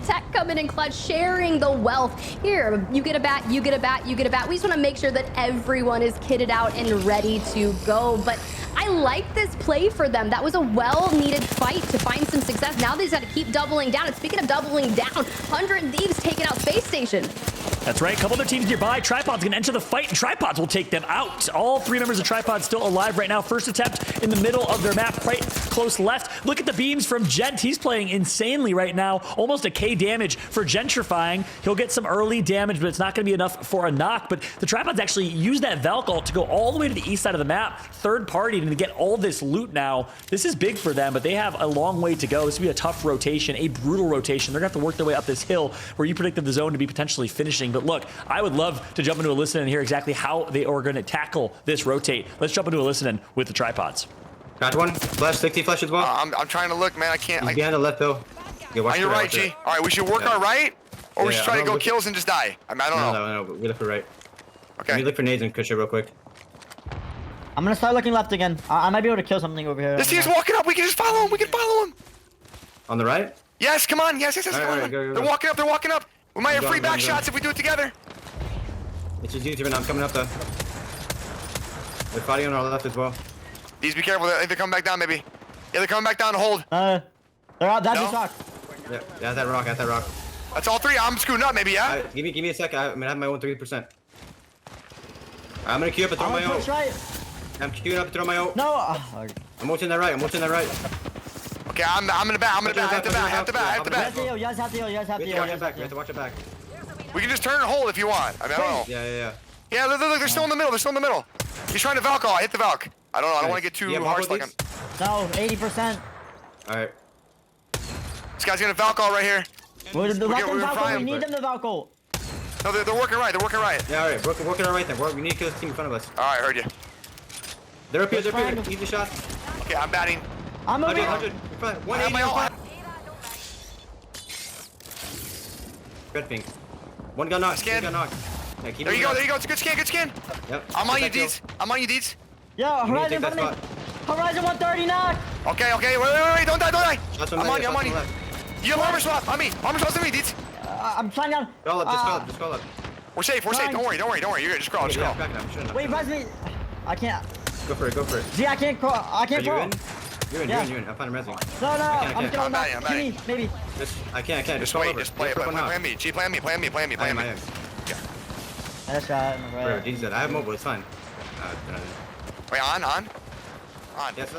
S1: Tech coming in clutch, sharing the wealth. Here, you get a bat, you get a bat, you get a bat. We just want to make sure that everyone is kitted out and ready to go. But I like this play for them. That was a well-needed fight to find some success. Now they just got to keep doubling down. And speaking of doubling down, 100 Thieves taking out Space Station.
S2: That's right. A couple other teams nearby. Tripod's going to enter the fight, and Tripods will take them out. All three members of Tripod still alive right now. First attempt in the middle of their map, right close left. Look at the beams from Gent. He's playing insanely right now. Almost a K damage for Gentrifying. He'll get some early damage, but it's not going to be enough for a knock. But the Tripods actually use that Valk ult to go all the way to the east side of the map. Third party, and to get all this loot now. This is big for them, but they have a long way to go. This will be a tough rotation, a brutal rotation. They're going to have to work their way up this hill where you predicted the zone to be potentially finishing. But look, I would love to jump into a listen and hear exactly how they are going to tackle this rotate. Let's jump into a listen with the Tripods.
S11: Got one. Flash, 60 flash as well.
S12: I'm trying to look, man. I can't.
S11: He's behind the left, though.
S12: You're right, G. All right, we should work our right, or we should try to go kills and just die. I mean, I don't know.
S11: No. We look for right.
S12: Okay.
S11: Let me look for nades and Kusha real quick.
S13: I'm gonna start looking left again. I might be able to kill something over here.
S12: This team's walking up. We can just follow him. We can follow him.
S11: On the right?
S12: Yes, come on. Yes.
S11: All right, go.
S12: They're walking up. They're walking up. We might have free back shots if we do it together.
S11: It's just YouTube, and I'm coming up though. They're fighting on our left as well.
S12: These, be careful. They're coming back down, maybe. Yeah, they're coming back down to hold.
S13: They're out. That's just rock.
S11: Yeah, that rock.
S12: That's all three. I'm screwing up, maybe, yeah?
S11: Give me a sec. I'm gonna have my own 30%. I'm gonna queue up and throw my ult.
S13: Right.
S11: I'm queuing up and throw my ult.
S13: No.
S11: I'm ulting that right.
S12: Okay, I'm gonna bat. I have to bat.
S13: You guys have to heal.
S11: We have to watch it back.
S12: We can just turn and hold if you want. I mean, I don't know.
S11: Yeah.
S12: Yeah, look, they're still in the middle. He's trying to Valk. I hit the Valk. I don't know. I don't want to get too harsh like him.
S13: No, 80%.
S11: Alright.
S12: This guy's gonna Valk right here.
S13: We need them to Valk ult.
S12: No, they're working right.
S11: Yeah, alright. Working our right then. We need to kill this team in front of us.
S12: Alright, heard you.
S11: They're up here. Easy shot.
S12: Okay, I'm batting.
S13: I'm moving.
S11: 100. 180. Red pink. One gun knocked.
S12: Scan.
S11: Yeah,
S12: there you go. It's a good scan.
S11: Yep.
S12: I'm on you, Deeds.
S13: Yo, Horizon in front of me. Horizon 130 knock.
S12: Okay. Wait. Don't die. I'm on you. You have armor swap on me. Armor swap's on me, Deeds.
S13: I'm trying down.
S11: Just call up.
S12: We're safe. Don't worry. You're good. Just crawl.
S13: Wait, res me. I can't.
S11: Go for it.
S13: See, I can't crawl.
S11: Are you in? You're in. I'm fine resing.
S13: No. I'm still
S12: I'm
S13: not.
S12: batting.
S13: Maybe.
S11: I can't.
S12: Just wait. Just play it. Plan me. G, plan me.
S11: I am.
S12: Yeah.
S13: That's right.
S11: Bro, Dean said I have mobile. It's fine.
S12: Wait, on.
S11: Yes,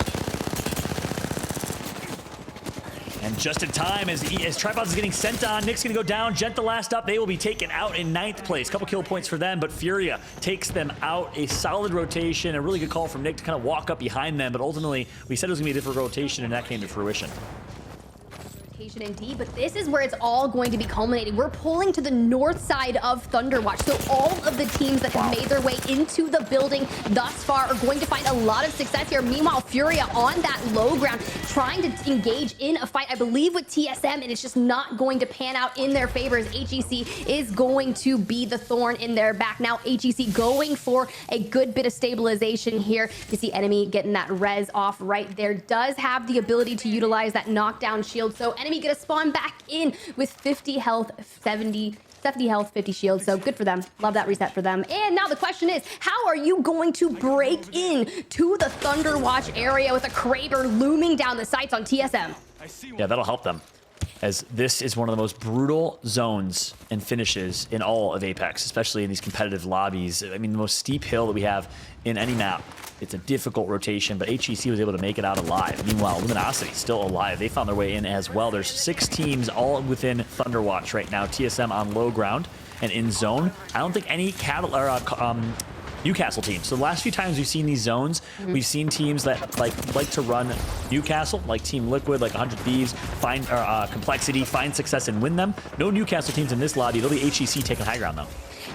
S2: And just in time as Tripods is getting sent on, Nick's gonna go down. Gent the last up. They will be taken out in 9th place. Couple kill points for them, but Furia takes them out. A solid rotation, a really good call from Nick to kind of walk up behind them, but ultimately we said it was gonna be a different rotation, and that came to fruition.
S1: rotation indeed, but this is where it's all going to be culminating. We're pulling to the north side of Thunderwatch, so all of the teams that have made their way into the building thus far are going to find a lot of success here. Meanwhile, Furia on that low ground, trying to engage in a fight, I believe, with TSM, and it's just not going to pan out in their favor as HEC is going to be the thorn in their back. Now, HEC going for a good bit of stabilization here. You see enemy getting that res off right there. Does have the ability to utilize that knockdown shield, so enemy gonna spawn back in with 50 health, 70 health, 50 shields, so good for them. Love that reset for them. And now the question is, how are you going to break in to the Thunderwatch area with a Kraber looming down the sights on TSM?
S2: Yeah, that'll help them, as this is one of the most brutal zones and finishes in all of Apex, especially in these competitive lobbies. I mean, the most steep hill that we have in any map. It's a difficult rotation, but HEC was able to make it out alive. Meanwhile, Luminosity still alive. They found their way in as well. There's 6 teams all within Thunderwatch right now. TSM on low ground and in zone. I don't think any Newcastle teams. So the last few times we've seen these zones, we've seen teams that like to run Newcastle, like Team Liquid, like 100 Thieves, find Complexity, find success and win them. No Newcastle teams in this lobby. It'll be HEC taking high ground though.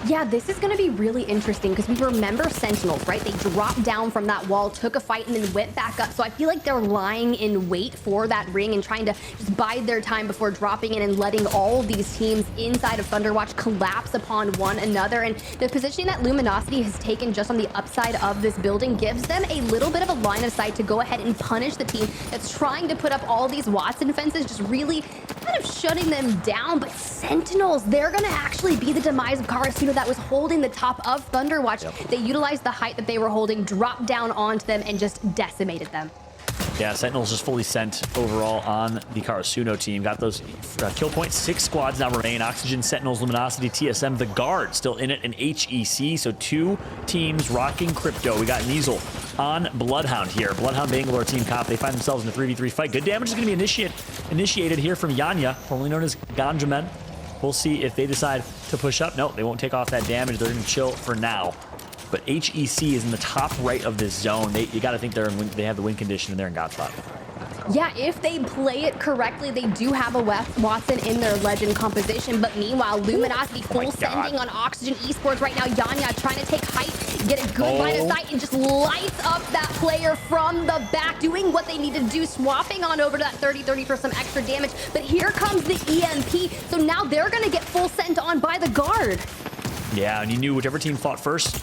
S1: Yeah, this is going to be really interesting because we remember Sentinels, right? They dropped down from that wall, took a fight, and then went back up. So I feel like they're lying in wait for that ring and trying to just bide their time before dropping in and letting all of these teams inside of Thunderwatch collapse upon one another. And the positioning that Luminosity has taken just on the upside of this building gives them a little bit of a line of sight to go ahead and punish the team that's trying to put up all these Watson fences, just really kind of shutting them down. But Sentinels, they're going to actually be the demise of Karasuno that was holding the top of Thunderwatch. Yep. They utilized the height that they were holding, dropped down onto them, and just decimated them.
S2: Yeah, Sentinels just fully sent overall on the Karasuno team. Got those kill points. 6 squads now remain. Oxygen, Sentinels, Luminosity, TSM, the Guard still in it, and HEC. So 2 teams rocking crypto. We got Nizel on Bloodhound here. Bloodhound Bangalore team comp. They find themselves in a 3v3 fight. Good damage is going to be initiated here from Yanya, formerly known as Ganjamen. We'll see if they decide to push up. No, they won't take off that damage. They're going to chill for now. But HEC is in the top right of this zone. You got to think they have the win condition and they're in God spot.
S1: Yeah, if they play it correctly, they do have a Watson in their legend composition. But meanwhile, Luminosity full sending on Oxygen Esports right now. Yanya trying to take height, get a good line of sight, and just lights up that player from the back, doing what they need to do, swapping on over to that 30 for some extra damage. But here comes the EMP, so now they're going to get full sent on by the Guard.
S2: Yeah, and you knew whichever team fought first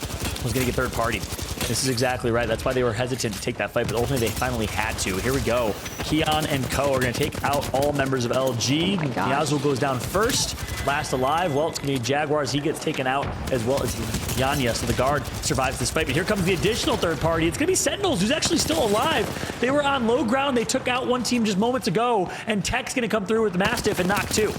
S2: was going to get third party. This is exactly right. That's why they were hesitant to take that fight, but ultimately they finally had to. Here we go. Keon and Co are going to take out all members of LG. Yazul goes down first. Last alive. Well, it's going to be Jaguars. He gets taken out as well as Yanya. So the Guard survives this fight. But here comes the additional third party. It's going to be Sentinels, who's actually still alive. They were on low ground. They took out one team just moments ago. And Tech's going to come through with the Mastiff and knock 2.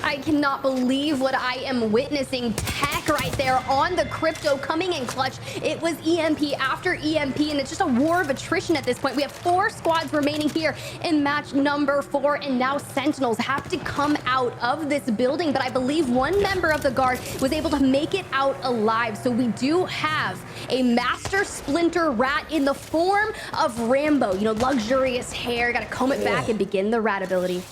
S1: I cannot believe what I am witnessing. Tech right there on the crypto coming in clutch. It was EMP after EMP, and it's just a war of attrition at this point. We have 4 squads remaining here in match number 4, and now Sentinels have to come out of this building, but I believe one member of the Guard was able to make it out alive. So we do have a Master Splinter Rat in the form of Rambo. You know, luxurious hair, gotta comb it back and begin the rat ability.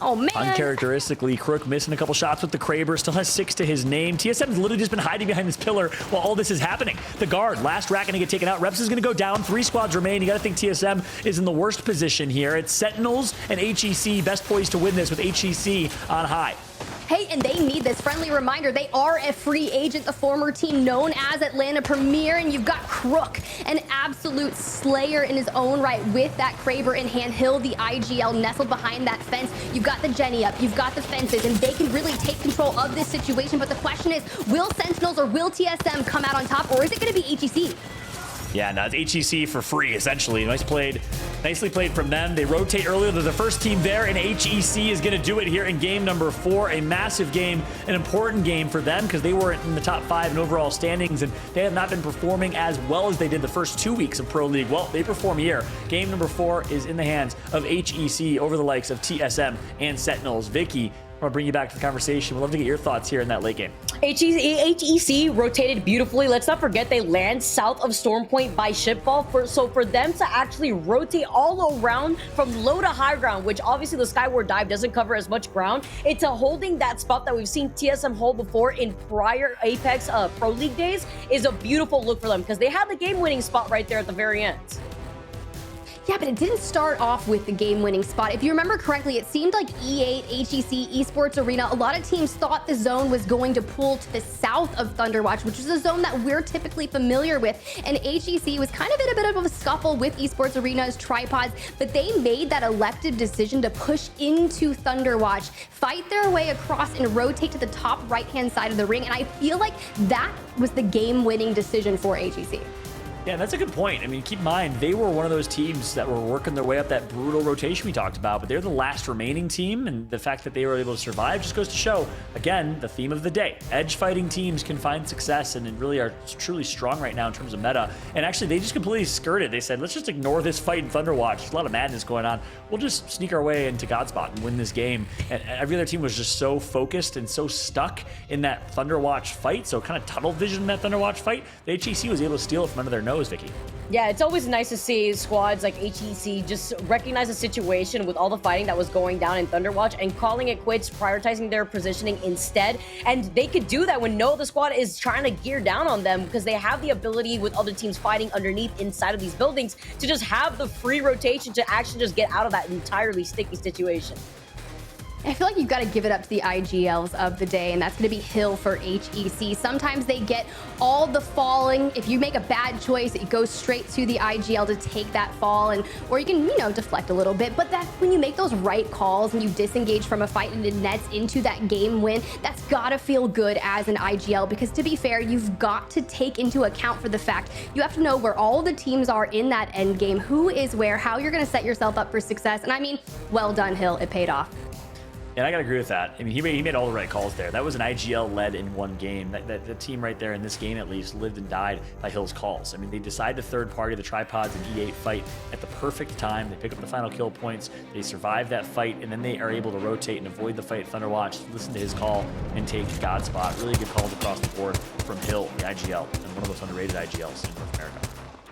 S1: Oh, man.
S2: Uncharacteristically, Crook missing a couple shots with the Kraber. Still has 6 to his name. TSM's literally just been hiding behind this pillar while all this is happening. The Guard, last rat going to get taken out. Reps is going to go down. 3 squads remain. You got to think TSM is in the worst position here. It's Sentinels and HEC best poised to win this with HEC on high.
S1: Hey, and they need this friendly reminder. They are a free agent, the former team known as Atlanta Premier, and you've got Crook, an absolute slayer in his own right with that Kraber in hand. Hill, the IGL, nestled behind that fence. You've got the Jenny up, you've got the fences, and they can really take control of this situation. But the question is, will Sentinels or will TSM come out on top, or is it going to be HEC?
S2: Yeah, no, it's HEC for free, essentially. Nicely played from them. They rotate earlier. They're the first team there, and HEC is going to do it here in game number 4. A massive game, an important game for them because they were in the top 5 in overall standings, and they have not been performing as well as they did the first 2 weeks of Pro League. Well, they perform here. Game number 4 is in the hands of HEC over the likes of TSM and Sentinels. Vicky, I'm gonna bring you back to the conversation. We'd love to get your thoughts here in that late game.
S3: HEC rotated beautifully. Let's not forget they land south of Storm Point by Shipfall. So for them to actually rotate all around from low to high ground, which obviously the Skyward Dive doesn't cover as much ground, into holding that spot that we've seen TSM hold before in prior Apex Pro League days is a beautiful look for them because they had the game-winning spot right there at the very end.
S1: Yeah, but it didn't start off with the game-winning spot. If you remember correctly, it seemed like E8, HEC, Esports Arena, a lot of teams thought the zone was going to pull to the south of Thunderwatch, which is a zone that we're typically familiar with. And HEC was kind of in a bit of a scuffle with Esports Arena's tripods, but they made that elective decision to push into Thunderwatch, fight their way across and rotate to the top right-hand side of the ring. And I feel like that was the game-winning decision for HEC.
S2: Yeah, that's a good point. I mean, keep in mind, they were one of those teams that were working their way up that brutal rotation we talked about, but they're the last remaining team, and the fact that they were able to survive just goes to show, again, the theme of the day. Edge fighting teams can find success and really are truly strong right now in terms of meta. And actually, they just completely skirted. They said, let's just ignore this fight in Thunderwatch. There's a lot of madness going on. We'll just sneak our way into Godspot and win this game. And every other team was just so focused and so stuck in that Thunderwatch fight, so kind of tunnel vision in that Thunderwatch fight. The HEC was able to steal it from under their nose, Vicky.
S3: Yeah, it's always nice to see squads like HEC just recognize the situation with all the fighting that was going down in Thunderwatch and calling it quits, prioritizing their positioning instead. And they could do that when no other squad is trying to gear down on them because they have the ability with other teams fighting underneath inside of these buildings to just have the free rotation to actually just get out of that entirely sticky situation.
S1: I feel like you've got to give it up to the IGLs of the day, and that's going to be Hill for HEC. Sometimes they get all the falling. If you make a bad choice, it goes straight to the IGL to take that fall, or you can, deflect a little bit. But that when you make those right calls and you disengage from a fight and it nets into that game win, that's got to feel good as an IGL, because to be fair, you've got to take into account for the fact you have to know where all the teams are in that end game, who is where, how you're going to set yourself up for success. And I mean, well done, Hill. It paid off.
S2: And I gotta agree with that. I mean, he made all the right calls there. That was an IGL led in one game. That team right there in this game at least lived and died by Hill's calls. I mean, they decide to third party the tripods and E8 fight at the perfect time. They pick up the final kill points. They survive that fight, and then they are able to rotate and avoid the fight at Thunderwatch, listen to his call, and take Godspot. Really good calls across the board from Hill, the IGL, and one of those underrated IGLs in North America.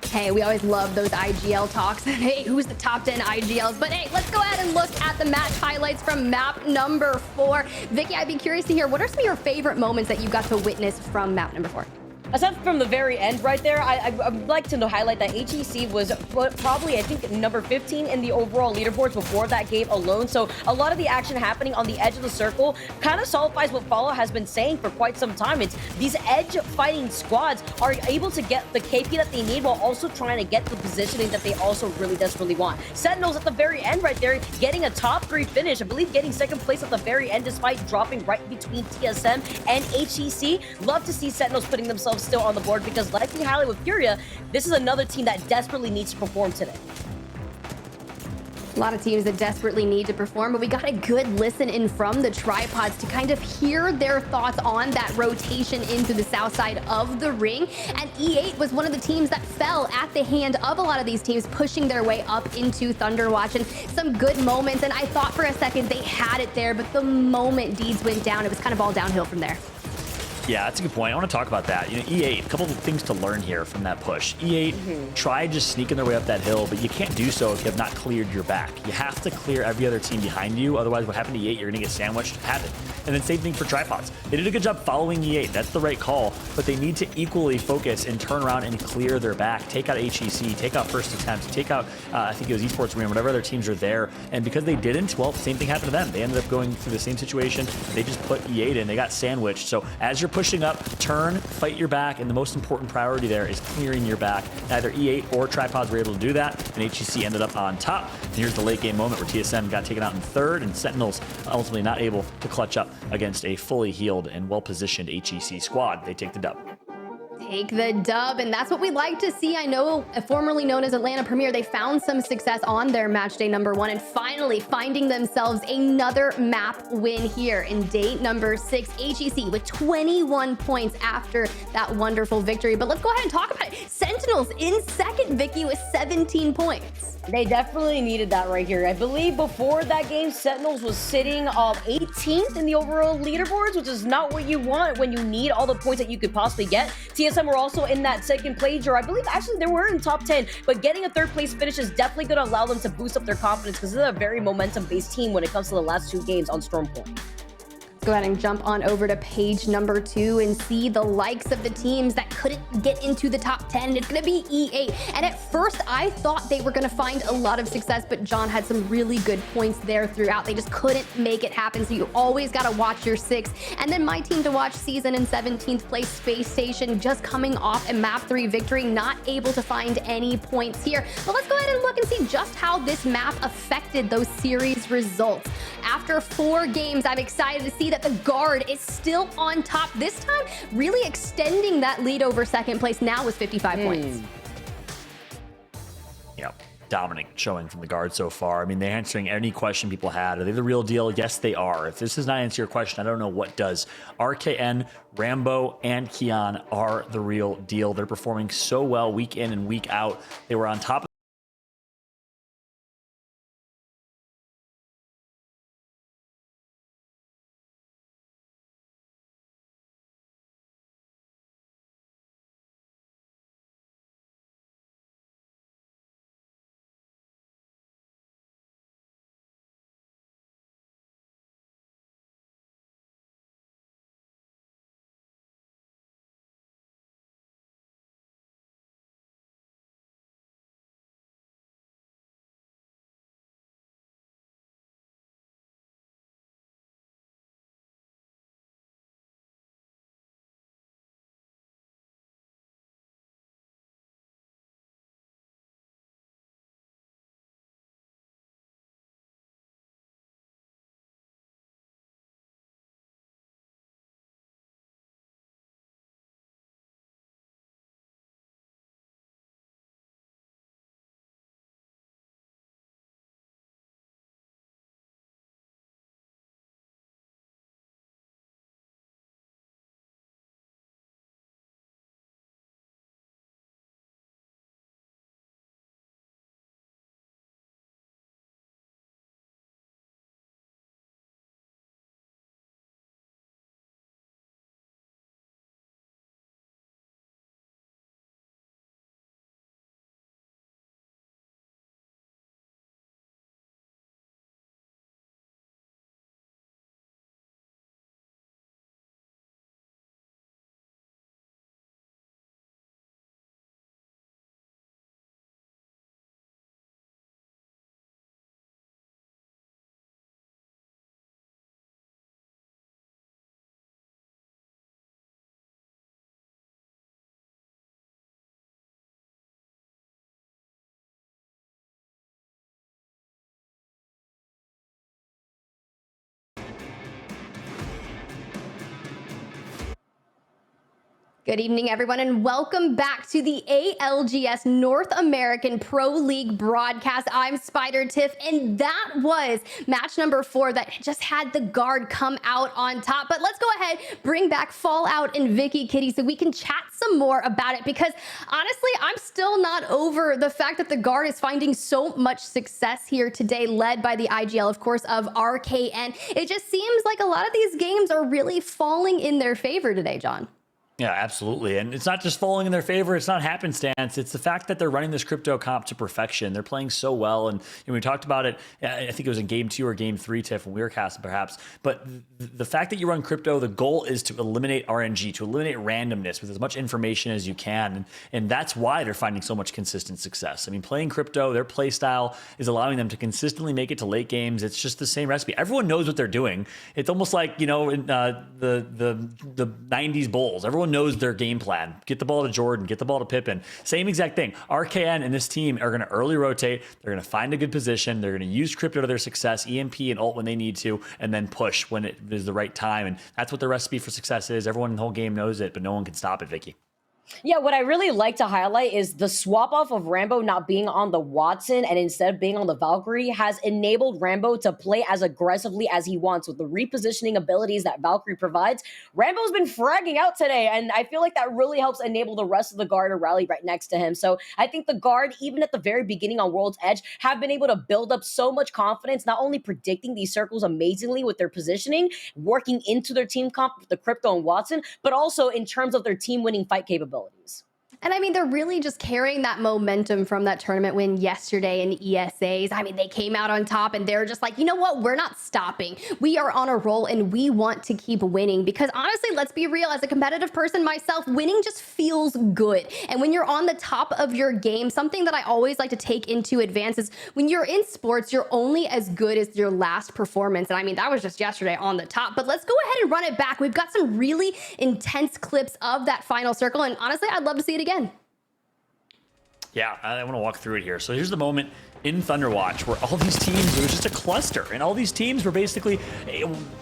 S1: Hey, we always love those IGL talks. Hey, who's the top 10 IGLs? But hey, let's go ahead and look at the match highlights from map number 4. Vicky, I'd be curious to hear, what are some of your favorite moments that you got to witness from map number 4?
S3: Aside from the very end right there, I'd like to highlight that HEC was probably, I think, number 15 in the overall leaderboards before that game alone. So a lot of the action happening on the edge of the circle kind of solidifies what Follow has been saying for quite some time. It's these edge fighting squads are able to get the KP that they need while also trying to get the positioning that they also really desperately want. Sentinels at the very end right there, getting a top 3 finish. I believe getting second place at the very end despite dropping right between TSM and HEC. Love to see Sentinels putting themselves still on the board because, like we highlighted with Furia, this is another team that desperately needs to perform today.
S1: A lot of teams that desperately need to perform, but we got a good listen in from the tripods to kind of hear their thoughts on that rotation into the south side of the ring. And E8 was one of the teams that fell at the hand of a lot of these teams pushing their way up into Thunderwatch, and some good moments. And I thought for a second they had it there, but the moment Deeds went down, it was kind of all downhill from there.
S2: Yeah, that's a good point. I want to talk about that. E8, a couple of things to learn here from that push. E8 tried just sneaking their way up that hill, but you can't do so if you have not cleared your back. You have to clear every other team behind you. Otherwise, what happened to E8, you're going to get sandwiched. Have it. And then same thing for tripods. They did a good job following E8. That's the right call, but they need to equally focus and turn around and clear their back. Take out HEC, take out First Attempt, take out, I think it was Esports Arena, whatever other teams are there. And because they didn't, well, same thing happened to them. They ended up going through the same situation. They just put E8 in. They got sandwiched. So as you're pushing up, turn, fight your back, and the most important priority there is clearing your back. Neither E8 or tripods were able to do that, and HEC ended up on top. And here's the late game moment where TSM got taken out in third, and Sentinels ultimately not able to clutch up against a fully healed and well-positioned HEC squad. They take the dub.
S1: take the dub, and that's what we like to see. I know, formerly known as Atlanta Premier, they found some success on their match day number 1 and finally finding themselves another map win here in day number 6. HEC with 21 points after that wonderful victory. But let's go ahead and talk about it. Sentinels in second, Vicky, with 17 points.
S3: They definitely needed that right here. I believe before that game, Sentinels was sitting 18th in the overall leaderboards, which is not what you want when you need all the points that you could possibly get. TSM were also in that second place, or I believe actually they were in top 10, but getting a third place finish is definitely going to allow them to boost up their confidence because this is a very momentum-based team when it comes to the last 2 games on Stormpoint.
S1: Go ahead and jump on over to page number 2 and see the likes of the teams that couldn't get into the top 10. It's going to be E8. And at first, I thought they were going to find a lot of success, but John had some really good points there throughout. They just couldn't make it happen. So you always got to watch your 6. And then my team to watch, Season in 17th place, Space Station, just coming off a map 3 victory, not able to find any points here. But let's go ahead and look and see just how this map affected those series results. After 4 games, I'm excited to see that the Guard is still on top this time, really extending that lead over second place now with 55 points.
S2: Yeah, dominant showing from the Guard so far. I mean, they're answering any question people had. Are they the real deal? Yes, they are. If this does not answer your question, I don't know what does. RKN, Rambo, and Kian are the real deal. They're performing so well week in and week out. They were on top of
S1: Good evening, everyone, and welcome back to the ALGS North American Pro League broadcast. I'm Spider Tiff, and that was match number 4 that just had the Guard come out on top. But let's go ahead, bring back Fallout and Vicky Kitty so we can chat some more about it, because honestly, I'm still not over the fact that the Guard is finding so much success here today, led by the IGL, of course, of RKN. It just seems like a lot of these games are really falling in their favor today, John.
S2: Yeah, absolutely. And it's not just falling in their favor. It's not happenstance. It's the fact that they're running this crypto comp to perfection. They're playing so well. And we talked about it, I think it was in game 2 or game 3, Tiff, when we were casting perhaps. But the fact that you run crypto, the goal is to eliminate RNG, to eliminate randomness with as much information as you can. And that's why they're finding so much consistent success. I mean, playing crypto, their play style is allowing them to consistently make it to late games. It's just the same recipe. Everyone knows what they're doing. It's almost like, in the 90s Bulls. Everyone knows their game plan. Get the ball to Jordan, get the ball to Pippen. Same exact thing. RKN and this team are going to early rotate. They're going to find a good position. They're going to use crypto to their success, EMP and ult when they need to, and then push when it is the right time. And that's what the recipe for success is. Everyone in the whole game knows it, but no one can stop it, Vicky.
S3: Yeah, what I really like to highlight is the swap off of Rambo not being on the Watson and instead being on the Valkyrie has enabled Rambo to play as aggressively as he wants with the repositioning abilities that Valkyrie provides. Rambo's been fragging out today, and I feel like that really helps enable the rest of the guard to rally right next to him. So I think the guard, even at the very beginning on World's Edge, have been able to build up so much confidence, not only predicting these circles amazingly with their positioning, working into their team comp with the Crypto and Watson, but also in terms of their team winning fight capabilities.
S1: And I mean, they're really just carrying that momentum from that tournament win yesterday in ESAs. I mean, they came out on top and they're just like, you know what? We're not stopping. We are on a roll and we want to keep winning because honestly, let's be real, as a competitive person myself, winning just feels good. And when you're on the top of your game, something that I always like to take into advance is when you're in sports, you're only as good as your last performance. And I mean, that was just yesterday on the top, but let's go ahead and run it back. We've got some really intense clips of that final circle. And honestly, I'd love to see it again.
S2: Yeah, I want to walk through it here. So here's the moment in Thunderwatch where all these teams, it was just a cluster, and all these teams were basically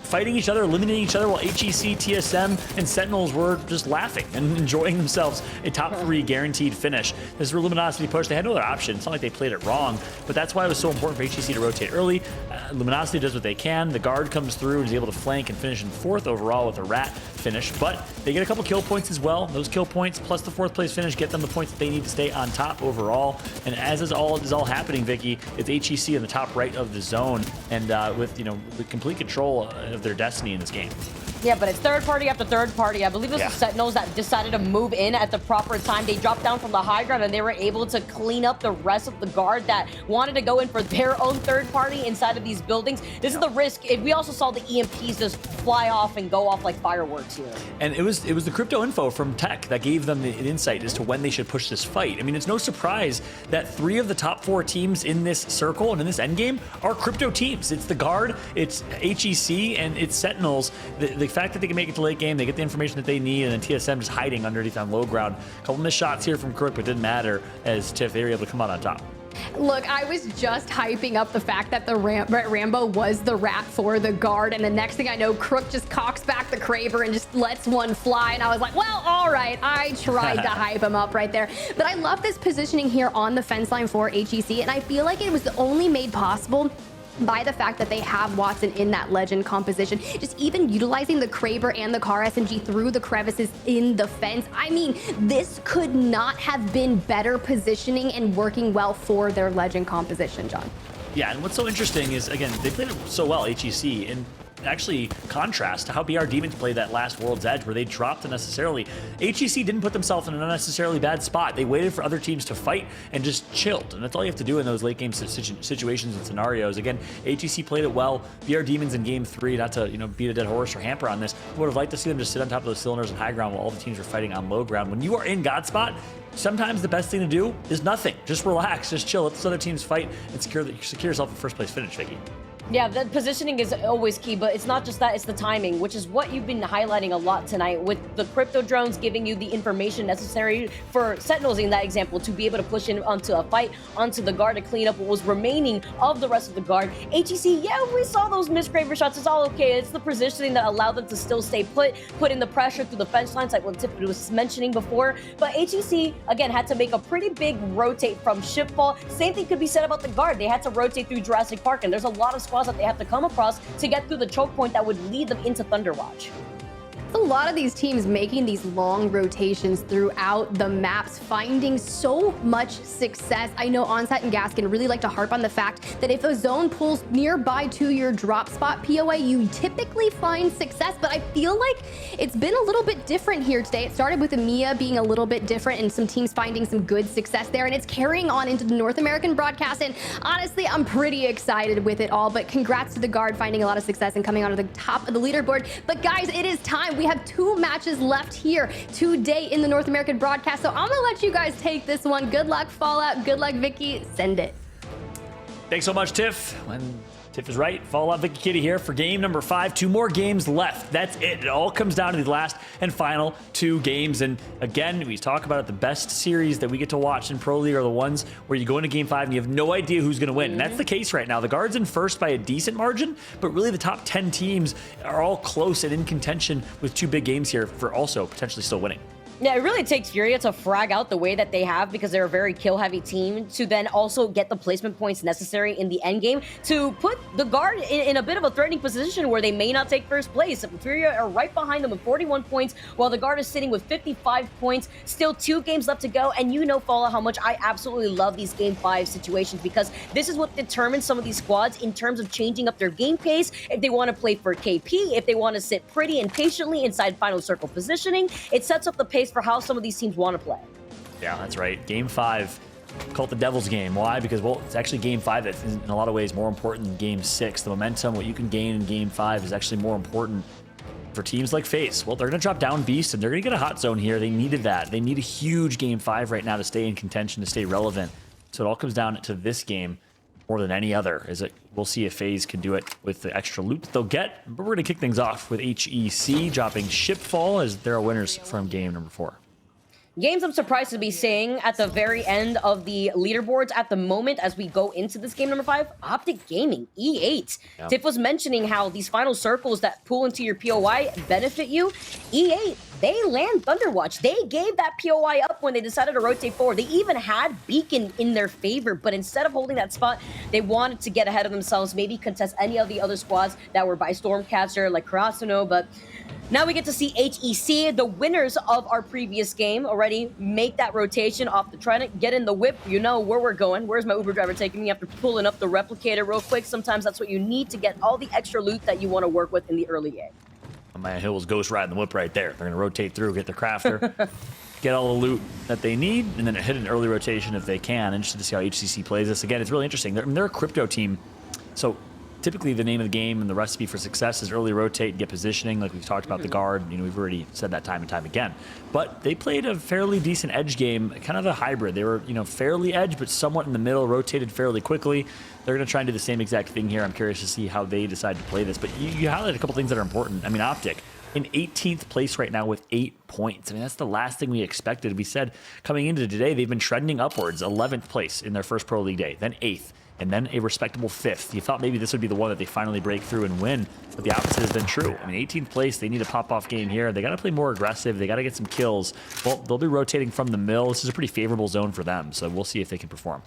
S2: fighting each other, eliminating each other, while HEC, TSM, and Sentinels were just laughing and enjoying themselves a top 3 guaranteed finish. This is where Luminosity pushed. They had no other option. It's not like they played it wrong, but that's why it was so important for HEC to rotate early. Luminosity does what they can. The guard comes through and is able to flank and finish in 4th overall with a rat finish, but they get a couple kill points as well. Those kill points plus the 4th place finish get them the points that they need to stay on top overall. And as is all happening, Vicky, it's HEC in the top right of the zone, and with with complete control of their destiny in this game.
S3: Yeah, but it's third party after third party. I believe it was the Sentinels that decided to move in at the proper time. They dropped down from the high ground and they were able to clean up the rest of the guard that wanted to go in for their own third party inside of these buildings. This is the risk. We also saw the EMPs just fly off and go off like fireworks here.
S2: And it was the crypto info from Tech that gave them the insight as to when they should push this fight. I mean, it's no surprise that 3 of the top 4 teams in this circle and in this endgame are crypto teams. It's the guard, it's HEC, and it's Sentinels. The fact that they can make it to late game, they get the information that they need, and then TSM just hiding underneath on low ground. A couple missed shots here from Crook, but it didn't matter as Tiff, they were able to come out on top.
S1: Look, I was just hyping up the fact that the Rambo was the rat for the guard, and the next thing I know, Crook just cocks back the Kraber and just lets one fly, and I was like, well, all right, I tried to hype him up right there. But I love this positioning here on the fence line for HEC, and I feel like it was only made possible by the fact that they have Watson in that legend composition. Just even utilizing the Kraber and the Car SMG through the crevices in the fence. I mean, this could not have been better positioning and working well for their legend composition, John.
S2: Yeah, and what's so interesting is, again, they played it so well, HEC, and actually contrast to how BR Demons played that last World's Edge where they dropped unnecessarily. HEC didn't put themselves in an unnecessarily bad spot. They waited for other teams to fight and just chilled, and that's all you have to do in those late game situations and scenarios. Again, HEC played it well. BR Demons in game 3, not to beat a dead horse or hamper on this, would have liked to see them just sit on top of those cylinders and high ground while all the teams were fighting on low ground. When you are in God spot, sometimes the best thing to do is nothing. Just relax, just chill, let those other teams fight, and secure yourself a first place finish, Vicky.
S3: Yeah, the positioning is always key, but it's not just that, it's the timing, which is what you've been highlighting a lot tonight with the crypto drones giving you the information necessary for Sentinels in that example to be able to push in onto a fight, onto the guard to clean up what was remaining of the rest of the guard. HEC, yeah, we saw those missed Kraber shots. It's all okay. It's the positioning that allowed them to still stay put in the pressure through the fence lines like what Tiffany was mentioning before. But HEC, again, had to make a pretty big rotate from Shipfall. Same thing could be said about the guard. They had to rotate through Jurassic Park, and there's a lot of squads that they have to come across to get through the choke point that would lead them into Thunderwatch.
S1: A lot of these teams making these long rotations throughout the maps, finding so much success. I know Onset and Gaskin really like to harp on the fact that if a zone pulls nearby to your drop spot POA, you typically find success, but I feel like it's been a little bit different here today. It started with EMEA being a little bit different and some teams finding some good success there, and it's carrying on into the North American broadcast, and honestly, I'm pretty excited with it all, but congrats to the guard finding a lot of success and coming onto the top of the leaderboard. But guys, it is time. We have 2 matches left here today in the North American broadcast, so I'm gonna let you guys take this one. Good luck, Fallout. Good luck, Vicky. Send it.
S2: Thanks so much, Tiff. When Tiff is right, Fallout Vicky Kitty here for game number 5. 2 more games left. That's it. It all comes down to the last and final 2 games. And again, we talk about it, the best series that we get to watch in Pro League are the ones where you go into game 5 and you have no idea who's going to win. And that's the case right now. The guard's in first by a decent margin, but really the top 10 teams are all close and in contention with 2 big games here for also potentially still winning.
S3: Yeah, it really takes Furia to frag out the way that they have because they're a very kill-heavy team to then also get the placement points necessary in the end game to put the Guard in a bit of a threatening position where they may not take first place. Furia are right behind them with 41 points while the Guard is sitting with 55 points. Still 2 games left to go, and you know, Fala, how much I absolutely love these Game 5 situations because this is what determines some of these squads in terms of changing up their game pace, if they want to play for KP, if they want to sit pretty and patiently inside final circle positioning. It sets up the pace for how some of these teams want to play.
S2: Yeah, that's right. Game 5, call it the Devil's game. Why? Because, well, it's actually Game 5 that's in a lot of ways more important than Game 6. The momentum, what you can gain in Game 5 is actually more important for teams like FaZe. Well, they're going to drop down Beast, and they're going to get a hot zone here. They needed that. They need a huge Game 5 right now to stay in contention, to stay relevant. So it all comes down to this game more than any other. We'll see if FaZe can do it with the extra loot that they'll get. But we're going to kick things off with HEC dropping Shipfall as they're winners from game number 4.
S3: Games I'm surprised to be seeing at the very end of the leaderboards at the moment as we go into this game number 5, Optic Gaming, E8. Yep. Tiff was mentioning how these final circles that pull into your POI benefit you. E8, they land Thunderwatch. They gave that POI up when they decided to rotate forward. They even had Beacon in their favor, but instead of holding that spot, they wanted to get ahead of themselves, maybe contest any of the other squads that were by Stormcaster, like Karasuno, but now we get to see HEC, the winners of our previous game, already make that rotation off the Trident, get in the whip. You know where we're going. Where's my Uber driver taking me after pulling up the replicator real quick? Sometimes that's what you need to get all the extra loot that you want to work with in the early game.
S2: My Hills ghost riding the whip right there. They're going to rotate through, get their crafter, get all the loot that they need, and then hit an early rotation if they can. Interested to see how HCC plays this. Again, it's really interesting. They're a crypto team, so typically the name of the game and the recipe for success is early rotate and get positioning, like we've talked about the Guard. You know, we've already said that time and time again. But they played a fairly decent edge game, kind of a hybrid. They were, you know, fairly edge, but somewhat in the middle, rotated fairly quickly. They're going to try and do the same exact thing here. I'm curious to see how they decide to play this. But you highlight a couple things that are important. I mean, Optic in 18th place right now with 8 points. I mean, that's the last thing we expected. We said coming into today, they've been trending upwards. 11th place in their first Pro League day, then 8th. And then a respectable 5th. You thought maybe this would be the one that they finally break through and win, but the opposite has been true. I mean, 18th place, they need a pop-off game here. They got to play more aggressive. They got to get some kills. Well, they'll be rotating from the mill. This is a pretty favorable zone for them, so we'll see if they can perform.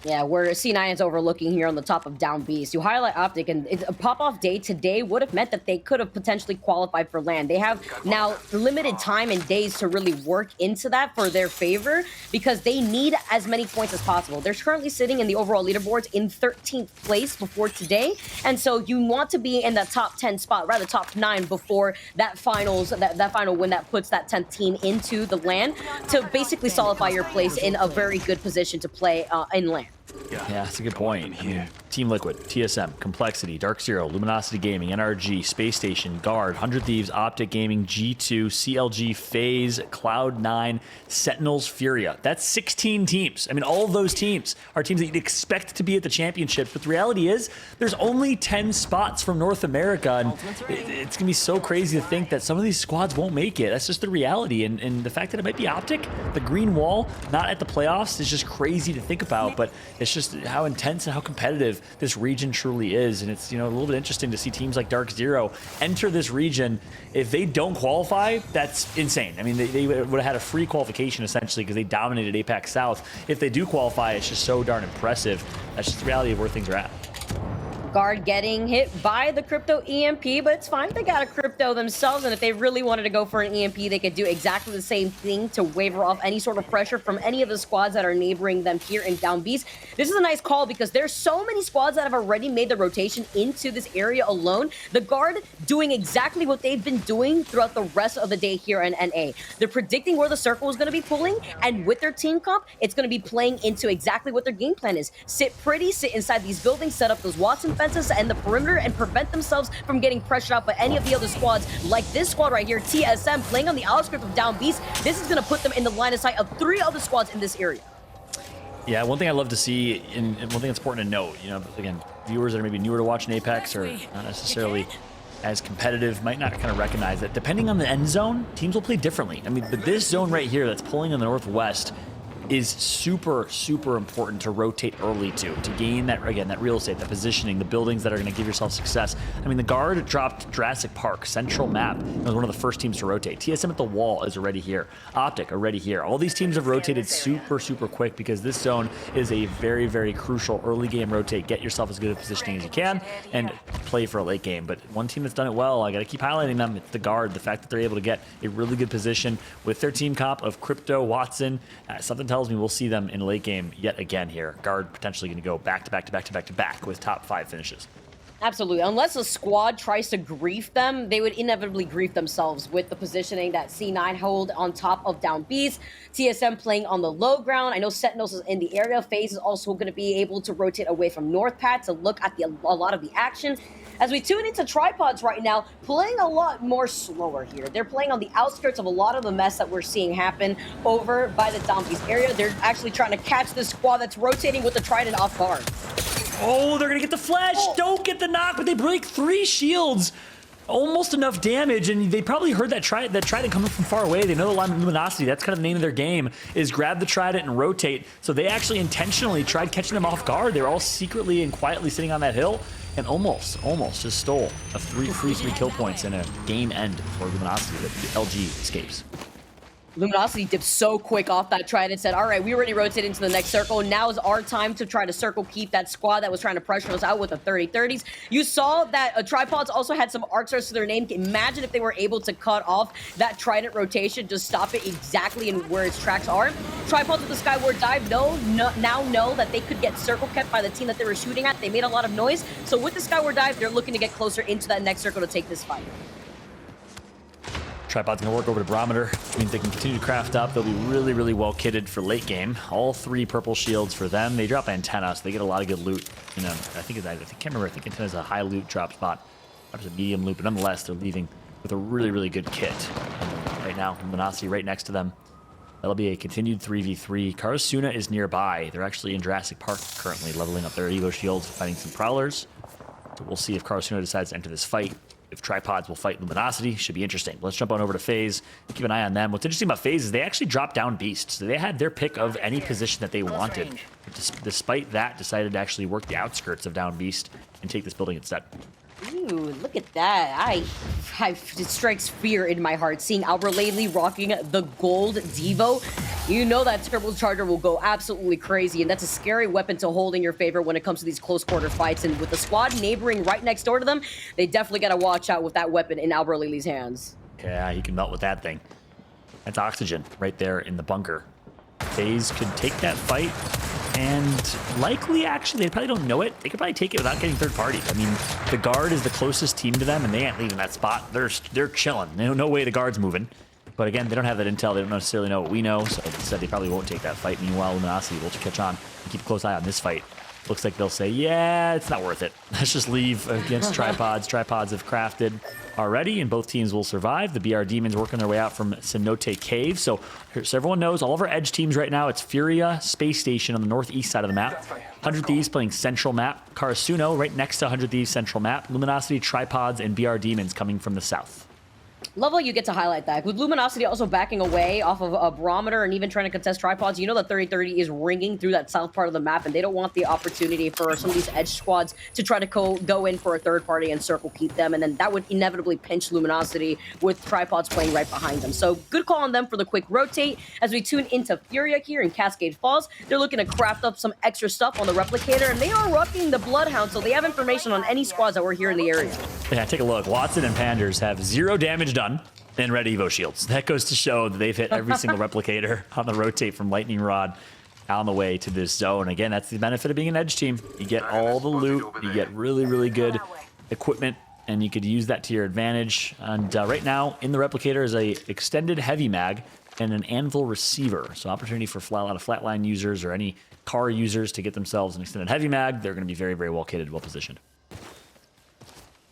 S3: Yeah, where C9 is overlooking here on the top of Down Beast. You highlight Optic, and a pop-off day today would have meant that they could have potentially qualified for LAN. They have now limited time and days to really work into that for their favor because they need as many points as possible. They're currently sitting in the overall leaderboards in 13th place before today, and so you want to be in that top 10 spot, rather top 9 before that finals, that final win that puts that 10th team into the LAN to basically solidify your place in a very good position to play in LAN.
S2: Yeah, that's a good point. I mean, Team Liquid, TSM, Complexity, Dark Zero, Luminosity Gaming, NRG, Space Station, Guard, 100 Thieves, Optic Gaming, G2, CLG, FaZe, Cloud9, Sentinels, Furia. That's 16 teams. I mean, all of those teams are teams that you'd expect to be at the championships, but the reality is there's only 10 spots from North America, and it's going to be so crazy to think that some of these squads won't make it. That's just the reality, and the fact that it might be Optic, the green wall, not at the playoffs, is just crazy to think about, but it's just how intense and how competitive this region truly is. And it's, you know, a little bit interesting to see teams like Dark Zero enter this region. If they don't qualify, that's insane. I mean, they would have had a free qualification essentially because they dominated APAC South. If they do qualify, it's just so darn impressive. That's just the reality of where things are at.
S3: Guard getting hit by the crypto EMP, but it's fine. They got a crypto themselves, and if they really wanted to go for an EMP, they could do exactly the same thing to waiver off any sort of pressure from any of the squads that are neighboring them here in Down Beast. This is a nice call because there's so many squads that have already made the rotation into this area alone. The Guard doing exactly what they've been doing throughout the rest of the day here in NA. They're predicting where the circle is going to be pulling, and with their team comp, it's going to be playing into exactly what their game plan is. Sit pretty, sit inside these buildings, set up those Watson fences and the perimeter, and prevent themselves from getting pressured out by any of the other squads, like this squad right here, TSM, playing on the outskirts of Down Beast. This is going to put them in the line of sight of 3 other squads in this area.
S2: Yeah, one thing I love to see, and one thing that's important to note, you know, again, viewers that are maybe newer to watching Apex or not necessarily as competitive might not kind of recognize that depending on the end zone, teams will play differently. I mean, but this zone right here that's pulling in the northwest, is super, super important to rotate early to gain that, again, that real estate, the positioning, the buildings that are going to give yourself success. I mean, the Guard dropped Jurassic Park, Central Map. It was one of the first teams to rotate. TSM at the wall is already here. Optic already here. All these teams have rotated super, super quick because this zone is a very, very crucial early game rotate. Get yourself as good a positioning as you can and play for a late game. But one team that's done it well, I got to keep highlighting them. It's the Guard. The fact that they're able to get a really good position with their team comp of Crypto, Watson. Something tells me we'll see them in late game yet again here. Guard potentially going to go back to back to back to back to back with top 5 finishes.
S3: Absolutely. Unless a squad tries to grief them, they would inevitably grief themselves with the positioning that C9 hold on top of down Bs. TSM playing on the low ground. I know Sentinels is in the area. FaZe is also going to be able to rotate away from North Pad to look at a lot of the action. As we tune into Tripods right now, playing a lot more slower here. They're playing on the outskirts of a lot of the mess that we're seeing happen over by the down Bs area. They're actually trying to catch this squad that's rotating with the Trident off guard.
S2: Oh, they're going to get the flash. Don't get the knock, but they break 3 shields. Almost enough damage, and they probably heard that Trident coming from far away. They know the Luminosity. That's kind of the name of their game, is grab the Trident and rotate. So they actually intentionally tried catching them off guard. They're all secretly and quietly sitting on that hill, and almost just stole a free 3 kill points in a game end for Luminosity that the LG escapes.
S3: Luminosity dipped so quick off that Trident, said, all right, we already rotated into the next circle. Now is our time to try to circle keep that squad that was trying to pressure us out with the 30-30s. You saw that Tripods also had some arc stars to their name. Imagine if they were able to cut off that Trident rotation, just stop it exactly in where its tracks are. Tripods with the Skyward Dive now know that they could get circle kept by the team that they were shooting at. They made a lot of noise. So with the Skyward Dive, they're looking to get closer into that next circle to take this fight.
S2: Tripod's going to work over to Barometer, which means they can continue to craft up. They'll be really, really well kitted for late game. All 3 purple shields for them. They drop Antenna, so they get a lot of good loot. You know, I can't remember. I think Antenna's a high loot drop spot. Perhaps a medium loot, but nonetheless, they're leaving with a really, really good kit. Right now, Luminosity right next to them. That'll be a continued 3v3. Karasuna is nearby. They're actually in Jurassic Park currently, leveling up their Evo shields, fighting some Prowlers. So we'll see if Karasuna decides to enter this fight. If Tripods will fight Luminosity, should be interesting. Let's jump on over to FaZe. Keep an eye on them. What's interesting about FaZe is they actually dropped down Beast. So they had their pick of any position that they wanted. But despite that, decided to actually work the outskirts of down Beast and take this building instead.
S3: Ooh, look at that. It strikes fear in my heart seeing Albert Laley rocking the gold Devo. You know that Turbocharger will go absolutely crazy, and that's a scary weapon to hold in your favor when it comes to these close quarter fights. And with the squad neighboring right next door to them, they definitely got to watch out with that weapon in Albert Laley's hands.
S2: Yeah, he can melt with that thing. That's Oxygen right there in the bunker. FaZe could take that fight, and likely, actually, they probably don't know it. They could probably take it without getting third party. I mean, the Guard is the closest team to them, and they ain't leaving that spot. They're chilling. No way the Guard's moving. But again, they don't have that intel. They don't necessarily know what we know, so instead they probably won't take that fight. Meanwhile, Luminosity will catch on and keep a close eye on this fight. Looks like they'll say, yeah, it's not worth it. Let's just leave against Tripods. Tripods have crafted already, and both teams will survive. The BR Demons working their way out from Cenote Cave. So everyone knows, all of our edge teams right now, it's Furia Space Station on the northeast side of the map. 100 Thieves playing Central Map. Karasuno right next to 100 Thieves Central Map. Luminosity, Tripods, and BR Demons coming from the south.
S3: Love how you get to highlight that. With Luminosity also backing away off of a Barometer and even trying to contest Tripods, you know that 30-30 is ringing through that south part of the map, and they don't want the opportunity for some of these edge squads to try to go in for a third party and circle keep them, and then that would inevitably pinch Luminosity with Tripods playing right behind them. So good call on them for the quick rotate. As we tune into Furia here in Cascade Falls, they're looking to craft up some extra stuff on the Replicator, and they are rocking the Bloodhound, so they have information on any squads that were here in the area.
S2: Yeah, take a look. Watson and Panders have 0 damage done and red Evo shields. That goes to show that they've hit every single Replicator on the rotate from Lightning Rod on the way to this zone. Again, that's the benefit of being an edge team. You get all the loot, you get really, really good equipment, and you could use that to your advantage. And right now, in the Replicator is a extended heavy mag and an Anvil receiver. So opportunity for a lot of flatline users or any car users to get themselves an extended heavy mag. They're going to be very, very well kitted, well positioned.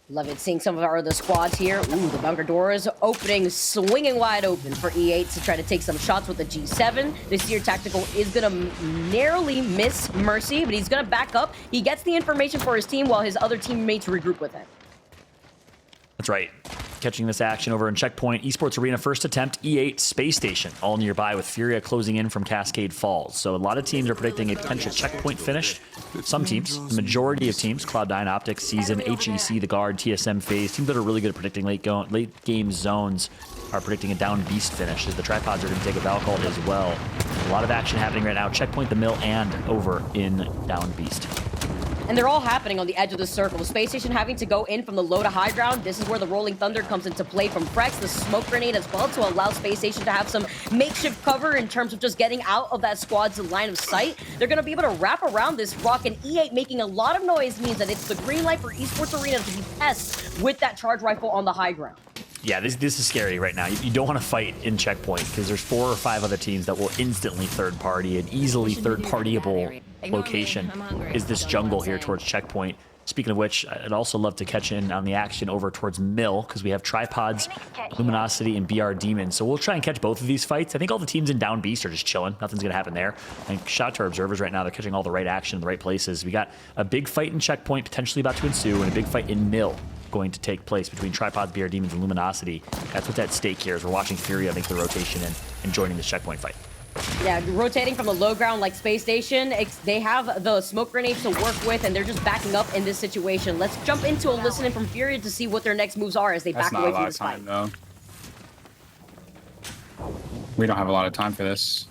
S3: Love it, seeing some of our other squads here. Ooh, the bunker doors opening, swinging wide open for E8 to try to take some shots with the G7. This year, Tactical is going to narrowly miss Mercy, but he's going to back up. He gets the information for his team while his other teammates regroup with him.
S2: That's right. catching this action over in Checkpoint Esports Arena. First attempt, E8 Space Station, all nearby with Furia closing in from Cascade Falls. So a lot of teams are predicting a potential Checkpoint finish. Some teams, the majority of teams, Cloud9, Optic, Season, HEC, The Guard, TSM, FaZe, teams that are really good at predicting late game zones are predicting a down beast finish, as the Tripods are going to take a Valkyrie as well. A lot of action happening right now. Checkpoint, the mill, and over in down beast.
S3: And they're all happening on the edge of the circle. The Space Station having to go in from the low to high ground. This is where the Rolling Thunder comes into play from Frex. The smoke grenade as well to allow Space Station to have some makeshift cover in terms of just getting out of that squad's line of sight. They're going to be able to wrap around this rock, and E8 making a lot of noise means that it's the green light for Esports Arena to be pest with that charge rifle on the high ground.
S2: Yeah, this is scary right now. You don't want to fight in Checkpoint because there's 4 or 5 other teams that will instantly third party. An easily third partyable location is this jungle here towards Checkpoint. Speaking of which, I'd also love to catch in on the action over towards Mill because we have Tripods, Luminosity, and BR Demon. So we'll try and catch both of these fights. I think all the teams in Down Beast are just chilling. Nothing's going to happen there. And shout out to our observers right now. They're catching all the right action in the right places. We got a big fight in Checkpoint potentially about to ensue, and a big fight in Mill going to take place between Tripods, BR Demons, and Luminosity. That's what's at stake here, as we're watching Furia make the rotation and joining this Checkpoint fight.
S3: Yeah, rotating from the low ground like Space Station, they have the smoke grenades to work with, and they're just backing up in this situation. Let's jump into a listening from Furia to see what their next moves are as they back away from this fight.
S8: Though. We don't have a lot of time for this.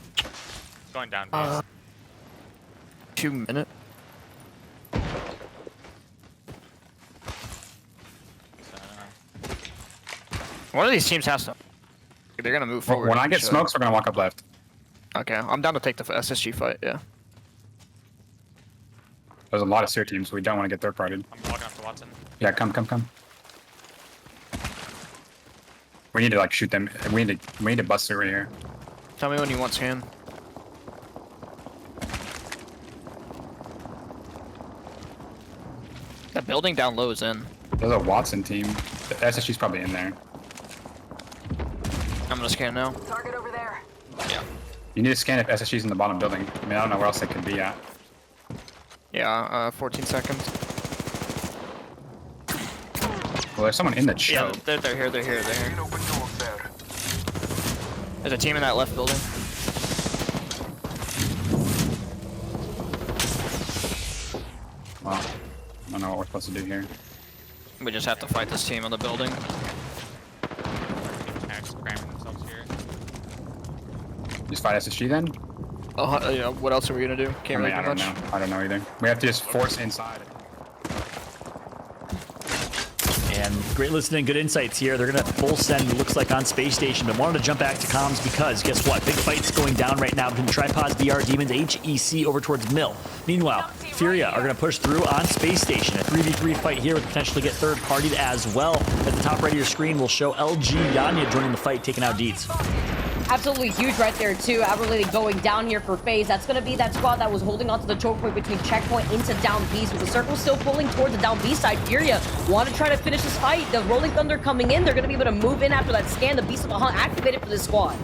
S5: Going down base.
S7: 2 minutes. One of these teams has to. They're gonna move forward.
S8: When I get smokes, we're gonna walk up left.
S7: Okay, I'm down to take the SSG fight. Yeah.
S8: There's a lot of Seer teams. We don't want to get third partied.
S5: I'm walking up to Watson.
S8: Yeah, come. We need to like shoot them. We need to bust through right here.
S7: Tell me when you want scan. That building down low is in.
S8: There's a Watson team. The SSG's probably in there.
S7: I'm gonna scan now.
S9: Target over there.
S7: Yeah.
S8: You need to scan if SSG's in the bottom building. I mean, I don't know where else they could be at.
S7: Yeah, 14 seconds.
S8: Well, there's someone in the choke.
S7: Yeah, they're here. There's a team in that left building.
S8: Well, I don't know what we're supposed to do here.
S7: We just have to fight this team on the building.
S5: Cramming themselves here.
S8: Just fight SSG then?
S7: Oh, yeah, what else are we gonna do? Can't really do much.
S8: I don't know either. We have to just force inside.
S2: And great listening, good insights here. They're going to full send, it looks like, on Space Station, but wanted to jump back to comms because, guess what? Big fights going down right now between Tripods, BR Demons, HEC over towards Mill. Meanwhile, Furia are going to push through on Space Station. A 3v3 fight here would potentially get third partied as well. At the top right of your screen, we'll show LG Yanya joining the fight, taking out Deeds.
S3: Absolutely huge right there, too. Aberlady going down here for FaZe. That's going to be that squad that was holding on to the choke point between Checkpoint into Down Beast. With the circle still pulling towards the Down Beast side, Furia want to try to finish this fight. The Rolling Thunder coming in. They're going to be able to move in after that scan. The Beast of the Hunt activated for this squad.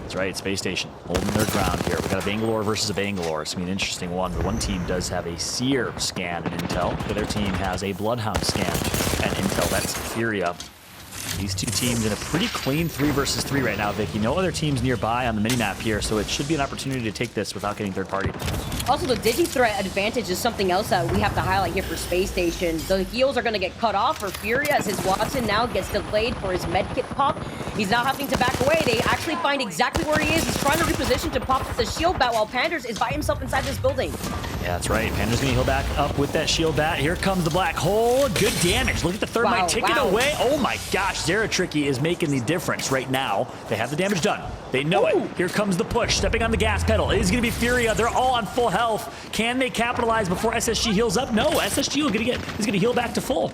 S2: That's right, Space Station holding their ground here. We got a Bangalore versus a Bangalore. It's going to be an interesting one. But one team does have a Seer scan and intel. The other team has a Bloodhound scan and intel. That's Furia. These two teams in a pretty clean 3 versus 3 right now, Vicky. No other teams nearby on the minimap here, so it should be an opportunity to take this without getting third party.
S3: Also, the Digi-Threat advantage is something else that we have to highlight here for Space Station. The heals are going to get cut off for Furia as his Watson now gets delayed for his medkit pop. He's now having to back away. They actually find exactly where he is. He's trying to reposition to pop the shield bat while Panders is by himself inside this building.
S2: Yeah, that's right. Panda's going to heal back up with that shield bat. Here comes the black hole. Good damage. Look at the thermite ticking away. Oh my gosh, Zeratricky is making the difference right now. They have the damage done. They know it. Here comes the push. Stepping on the gas pedal. It is going to be Furia. They're all on full health. Can they capitalize before SSG heals up? No, SSG is going to heal back to full.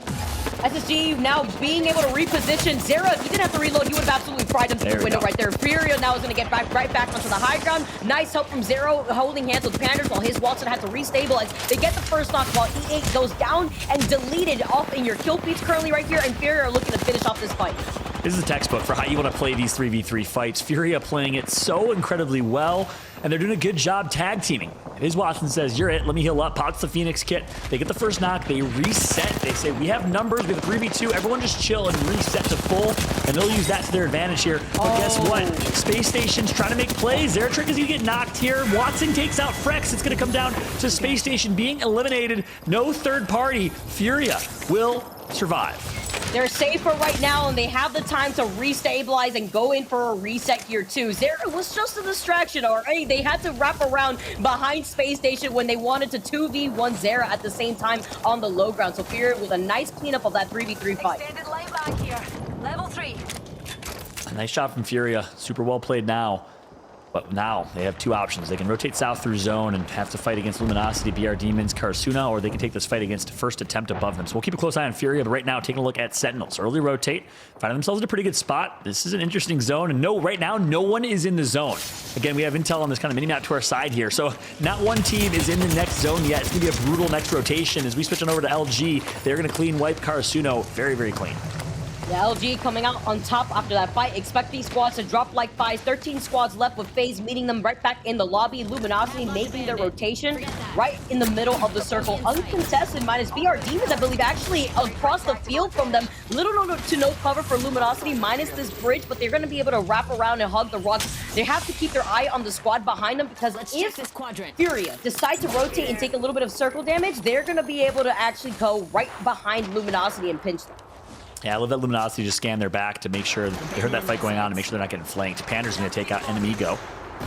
S3: SSG now being able to reposition. Zera, if he didn't have to reload, he would have absolutely fried him through the window right there. Furia now is going to get right back onto the high ground. Nice help from Zero, holding hands with Panders while his Watson had to restabilize. They get the first knock while E8 goes down and deleted off in your kill feeds currently right here, and Furia are looking to finish off this fight.
S2: This is a textbook for how you want to play these 3v3 fights. Furia playing it so incredibly well, and they're doing a good job tag teaming. It is Watson says, you're it, let me heal up, pops the Phoenix kit. They get the first knock, they reset. They say, we have numbers, we have a 3v2, everyone just chill and reset to full, and they'll use that to their advantage here. But guess what? Space Station's trying to make plays. Zeratrick is gonna get knocked here. Watson takes out Frex. It's gonna come down to Space Station being eliminated. No third party. Furia will survive.
S3: They're safer right now, and they have the time to restabilize and go in for a reset here, too. Zera was just a distraction, all right? They had to wrap around behind Space Station when they wanted to 2v1 Zera at the same time on the low ground. So Furia with a nice cleanup of that 3v3 fight.
S9: Extended line back here. Level 3.
S2: A nice shot from Furia. Super well played now. But now they have two options. They can rotate south through zone and have to fight against Luminosity, BR Demons, Karasuna, or they can take this fight against first attempt above them. So we'll keep a close eye on Furia, but right now taking a look at Sentinels. Early rotate, finding themselves in a pretty good spot. This is an interesting zone, and no, right now, no one is in the zone. Again, we have intel on this kind of mini-map to our side here, so not one team is in the next zone yet. It's going to be a brutal next rotation. As we switch on over to LG, they're going to clean wipe Karasuno very, very clean.
S3: The LG coming out on top after that fight. Expect these squads to drop like flies. 13 squads left with FaZe meeting them right back in the lobby. Luminosity making their rotation right in the middle of the circle. Uncontested minus BR Demons, I believe, actually across the field from them. Little to no cover for Luminosity minus this bridge, but they're going to be able to wrap around and hug the rocks. They have to keep their eye on the squad behind them because if Furia decide to rotate and take a little bit of circle damage, they're going to be able to actually go right behind Luminosity and pinch them.
S2: Yeah, I love that Luminosity just scanned their back to make sure they heard that fight going on to make sure they're not getting flanked. Pander's going to take out Enemigo.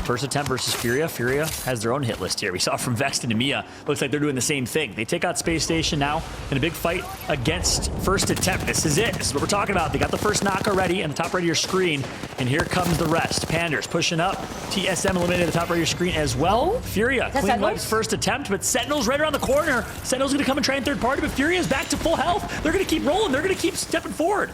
S2: First attempt versus Furia. Furia has their own hit list here. We saw from Vext and Nemiya. Looks like they're doing the same thing. They take out Space Station now in a big fight against First Attempt. This is it. This is what we're talking about. They got the first knock already on the top right of your screen. And here comes the rest. Pander's pushing up. TSM eliminated the top right of your screen as well. Furia clean wipes first attempt, but Sentinel's right around the corner. Sentinel's going to come and try and third party, but Furia's back to full health. They're going to keep rolling. They're going to keep stepping forward.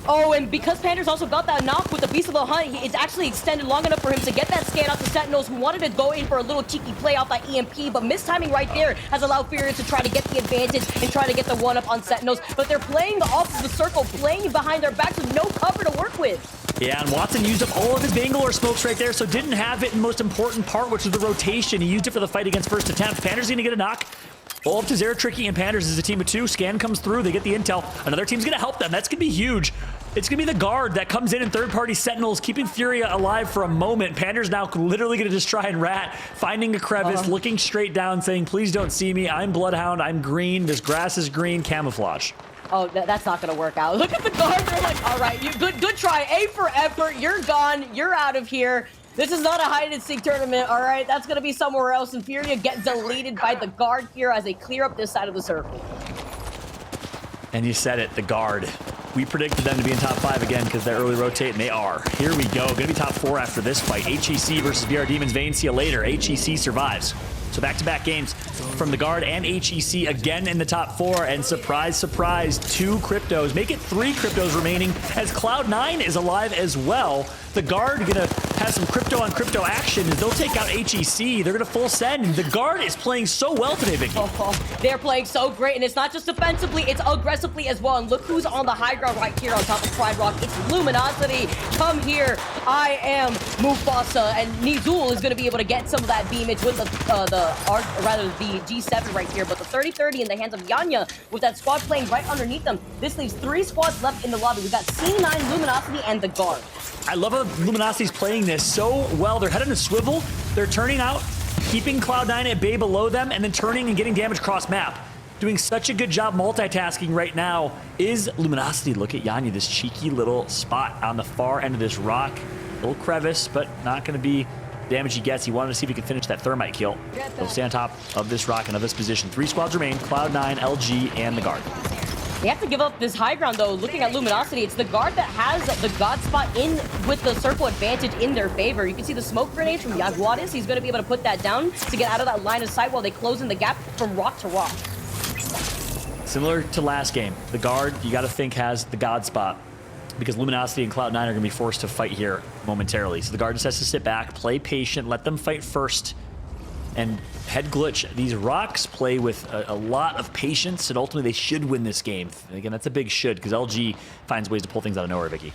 S3: Oh, and because Pander's also got that knock with the Beast of the Hunt, it's actually extended long enough for him to get that scan out to Sentinels, who wanted to go in for a little cheeky play off that EMP, but mistiming right there has allowed Furia to try to get the advantage and try to get the one-up on Sentinels. But they're playing the opposite circle, playing behind their backs with no cover to work with.
S2: Yeah, and Watson used up all of his Bangalore smokes right there, so didn't have it in the most important part, which was the rotation. He used it for the fight against First Attempt. Pander's gonna get a knock. All up to Zeratricky and Panders is a team of two. Scan comes through, they get the intel. Another team's gonna help them. That's gonna be huge. It's gonna be the guard that comes in third-party Sentinels, keeping Furia alive for a moment. Pander's now literally gonna just try and rat, finding a crevice, looking straight down, saying, please don't see me. I'm Bloodhound, I'm green, this grass is green, camouflage.
S3: Oh, that's not gonna work out. Look at the guard, they're like, all right, good try, A for effort, you're gone, you're out of here. This is not a hide-and-seek tournament, all right? That's going to be somewhere else, and Furia gets deleted by the guard here as they clear up this side of the circle.
S2: And you said it, the guard. We predicted them to be in top 5 again because they're early rotate, and they are. Here we go. Going to be top 4 after this fight. HEC versus BR Demons. Vayne, see you later. HEC survives. So back-to-back games from the guard and HEC again in the top 4. And surprise, surprise, 2 cryptos. Make it 3 cryptos remaining as Cloud9 is alive as well. The guard gonna have some crypto on crypto action as they'll take out HEC. They're gonna full send. The guard is playing so well today, Vicky.
S3: They're playing so great, and it's not just defensively, it's aggressively as well. And look who's on the high ground right here on top of Pride Rock. It's Luminosity. Come here. I am Mufasa, and Nizul is gonna be able to get some of that beamage with the G7 right here. But the 30-30 in the hands of Yanya with that squad playing right underneath them. This leaves 3 squads left in the lobby. We've got C9, Luminosity, and the guard.
S2: I love how Luminosity's playing this so well. They're heading to swivel. They're turning out, keeping Cloud9 at bay below them, and then turning and getting damage cross map. Doing such a good job multitasking right now is Luminosity. Look at Yanya, this cheeky little spot on the far end of this rock. Little crevice, but not going to be damage he gets. He wanted to see if he could finish that thermite kill. He'll stay on top of this rock and of this position. 3 squads remain, Cloud9, LG, and the guard.
S3: They have to give up this high ground, though. Looking at Luminosity, it's the guard that has the God spot in with the circle advantage in their favor. You can see the smoke grenades from Jaguares. He's going to be able to put that down to get out of that line of sight while they close in the gap from rock to rock.
S2: Similar to last game, the guard, you got to think, has the God spot because Luminosity and Cloud9 are going to be forced to fight here momentarily. So the guard just has to sit back, play patient, let them fight first, and head glitch. These rocks play with a lot of patience, and ultimately they should win this game. And again, that's a big should, because LG finds ways to pull things out of nowhere, Vicky.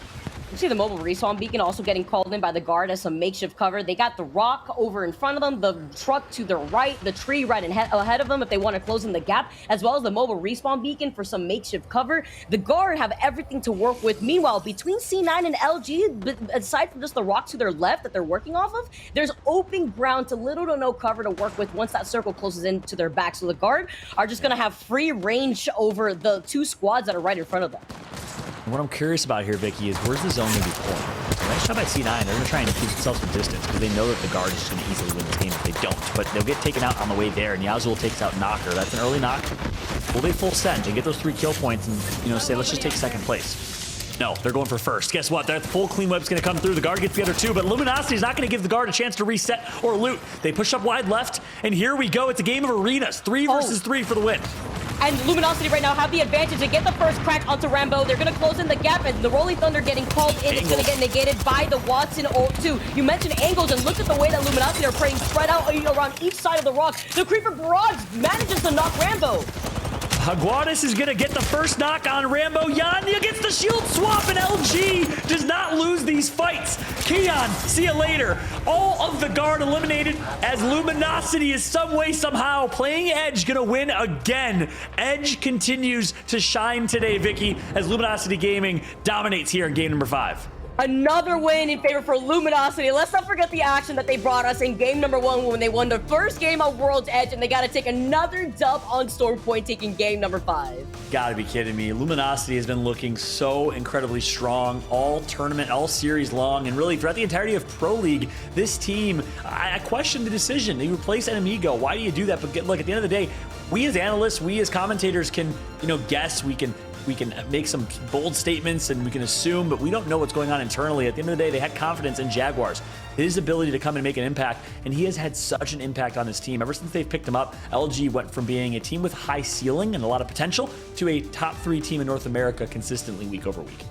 S3: You see the mobile respawn beacon also getting called in by the guard as some makeshift cover. They got the rock over in front of them, the truck to their right, the tree right ahead of them if they want to close in the gap, as well as the mobile respawn beacon for some makeshift cover. The guard have everything to work with. Meanwhile, between C9 and LG, aside from just the rock to their left that they're working off of, there's open ground to little to no cover to work with once that circle closes into their back. So the guard are just going to have free range over the two squads that are right in front of them.
S2: What I'm curious about here, Vicky, is where's the zone going to be pulling? Nice shot by C9. They're going to try and keep themselves some distance because they know that the guard is just going to easily win this game if they don't. But they'll get taken out on the way there, and Yazul takes out Knocker. That's an early knock. Will they full send and get those 3 kill points and, you know, say, let's just take second place? No, they're going for first. Guess what? That full clean whip's going to come through. The guard gets the other 2, but Luminosity is not going to give the guard a chance to reset or loot. They push up wide left, and here we go. It's a game of arenas. 3 versus 3 for the win.
S3: And Luminosity right now have the advantage to get the first crack onto Rambo. They're going to close in the gap, and the Rolling Thunder getting called in. It's going to get negated by the Watson ult too. You mentioned angles, and look at the way that Luminosity are playing spread out around each side of the rock. The Creeper Barrage manages to knock Rambo.
S2: Aguadis is going to get the first knock on Rambo. Yanya gets the shield swap, and LG does not lose these fights. Keon, see you later. All of the guard eliminated as Luminosity is some way, somehow playing Edge, going to win again. Edge continues to shine today, Vicky, as Luminosity Gaming dominates here in game number 5.
S3: Another win in favor for Luminosity. Let's not forget the action that they brought us in game number 1 when they won their first game of World's Edge, and they got to take another dub on Storm Point, taking game number 5.
S2: Gotta be kidding me. Luminosity has been looking so incredibly strong all tournament, all series long, and really throughout the entirety of Pro League. This team, I question the decision. They replace Enemigo. Why do you do that? But look, at the end of the day, we as analysts, we as commentators can, you know, guess. We can make some bold statements and we can assume, but we don't know what's going on internally. At the end of the day, they had confidence in Jaguars, his ability to come and make an impact, and he has had such an impact on this team. Ever since they've picked him up, LG went from being a team with high ceiling and a lot of potential to a top 3 team in North America consistently week over week.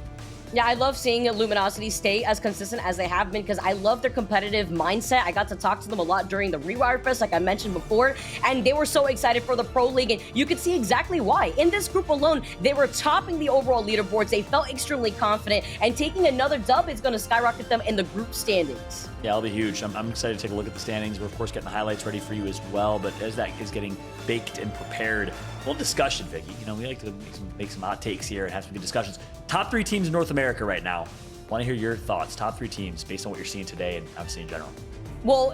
S3: Yeah, I love seeing Luminosity stay as consistent as they have been because I love their competitive mindset. I got to talk to them a lot during the Rewire Fest, like I mentioned before, and they were so excited for the Pro League, and you could see exactly why. In this group alone, they were topping the overall leaderboards. They felt extremely confident, and taking another dub is going to skyrocket them in the group standings.
S2: Yeah, it'll be huge. I'm excited to take a look at the standings. We're, of course, getting the highlights ready for you as well, but as that is getting baked and prepared, a little discussion, Vicky. You know, we like to make some hot takes here and have some good discussions. Top 3 teams in North America right now. Want to hear your thoughts. Top 3 teams based on what you're seeing today and obviously in general.
S3: Well,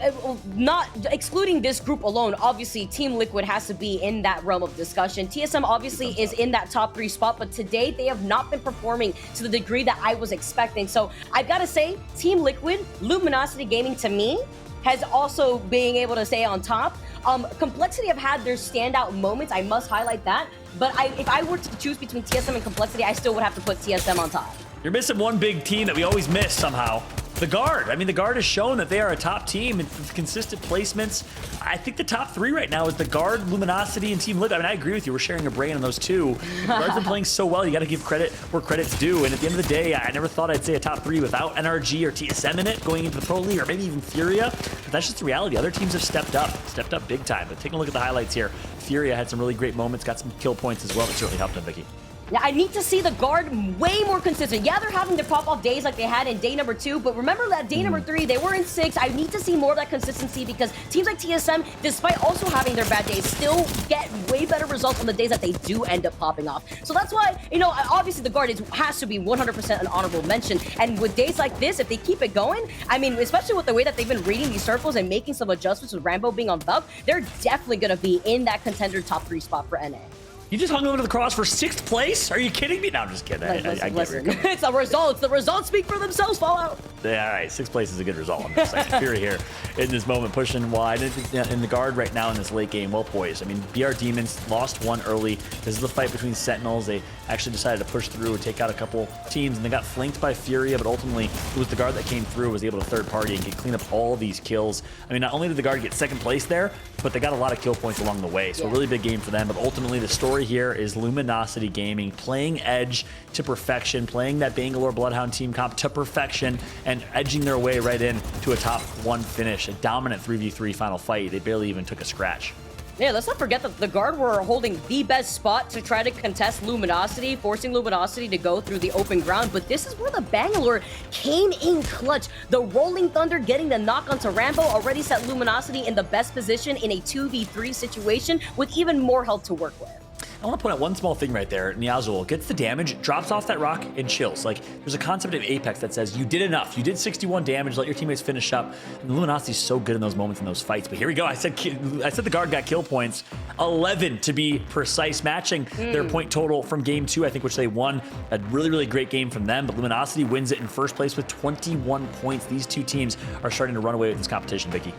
S3: not excluding this group alone, obviously Team Liquid has to be in that realm of discussion. TSM obviously is in that top 3 spot, but today they have not been performing to the degree that I was expecting. So I've got to say, Team Liquid, Luminosity Gaming to me has also being able to stay on top. Complexity have had their standout moments. I must highlight that. But if I were to choose between TSM and Complexity, I still would have to put TSM on top.
S2: You're missing one big team that we always miss somehow. The Guard. I mean, the Guard has shown that they are a top team with consistent placements. I think the top 3 right now is the Guard, Luminosity, and Team Liquid. I mean, I agree with you. We're sharing a brain on those 2. The Guard's been playing so well. You got to give credit where credit's due. And at the end of the day, I never thought I'd say a top 3 without NRG or TSM in it going into the Pro League, or maybe even Furia. But that's just the reality. Other teams have stepped up big time. But taking a look at the highlights here, Furia had some really great moments, got some kill points as well. That certainly helped them, Vicky.
S3: Yeah, I need to see the Guard way more consistent. Yeah, they're having their pop-off days like they had in day number 2, but remember that day number 3, they were in 6. I need to see more of that consistency because teams like TSM, despite also having their bad days, still get way better results on the days that they do end up popping off. So that's why, you know, obviously the Guard has to be 100% an honorable mention. And with days like this, if they keep it going, I mean, especially with the way that they've been reading these circles and making some adjustments with Rambo being on Valve, they're definitely going to be in that contender top 3 spot for NA.
S2: You just hung over to the cross for 6th place? Are you kidding me? No, I'm just kidding.
S3: Listen, it's the results. The results speak for themselves, Fallout.
S2: Yeah, all right, 6th place is a good result. I'm just saying. Fury here in this moment, pushing wide. In the Guard right now in this late game, well poised. I mean, BR Demons lost 1 early. This is the fight between Sentinels. They actually decided to push through and take out a couple teams, and they got flanked by Furia, but ultimately it was the Guard that came through, was able to third party and clean up all of these kills. I mean, not only did the Guard get 2nd place there, but they got a lot of kill points along the way. So a really big game for them. But ultimately, the story here is Luminosity Gaming playing Edge to perfection, playing that Bangalore Bloodhound team comp to perfection, and edging their way right in to a top 1 finish, a dominant 3v3 final fight. They barely even took a scratch.
S3: Yeah, let's not forget that the guard were holding the best spot to try to contest Luminosity, forcing Luminosity to go through the open ground. But this is where the Bangalore came in clutch. The Rolling Thunder getting the knock onto Rambo already set Luminosity in the best position in a 2v3 situation with even more help to work with.
S2: I want to point out one small thing right there. Niazul gets the damage, drops off that rock, and chills. Like, there's a concept of Apex that says you did enough. You did 61 damage. Let your teammates finish up. And Luminosity's so good in those moments in those fights. But here we go. I said the guard got kill points, 11 to be precise, matching their point total from game 2, I think, which they won. A really, really great game from them. But Luminosity wins it in first place with 21 points. These two teams are starting to run away with this competition, Vicky.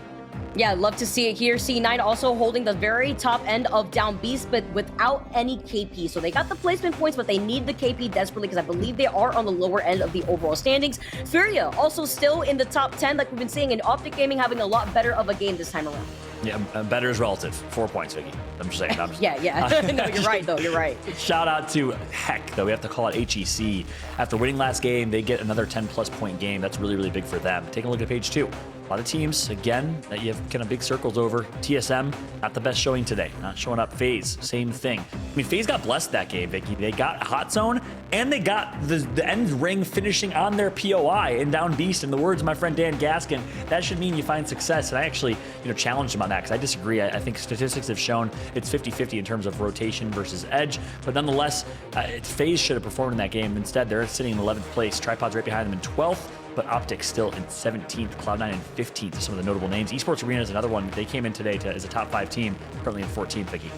S3: Yeah, love to see it here. C9 also holding the very top end of Down Beast, but without any KP. So they got the placement points, but they need the KP desperately because I believe they are on the lower end of the overall standings. Furia also still in the top 10, like we've been seeing, in Optic Gaming having a lot better of a game this time around.
S2: Yeah, better is relative. 4 points, Vicky. I'm just saying.
S3: Yeah. No, you're right, though. You're right.
S2: Shout out to Heck, though. We have to call it HEC. After winning last game, they get another 10-plus point game. That's really, really big for them. Taking a look at page 2. A lot of teams, again, that you have kind of big circles over. TSM, not the best showing today. Not showing up. FaZe, same thing. I mean, FaZe got blessed that game, Vicky. They got Hot Zone, and they got the end ring finishing on their POI in Down Beast. In the words of my friend Dan Gaskin, that should mean you find success. And I actually, challenged him on that because I disagree. I think statistics have shown it's 50-50 in terms of rotation versus edge. But nonetheless, FaZe should have performed in that game. Instead, they're sitting in 11th place. Tripod's right behind them in 12th. But Optic still in 17th, Cloud9 in 15th are some of the notable names. Esports Arena is another one. They came in today as a top 5 team, currently in 14th, Vicky.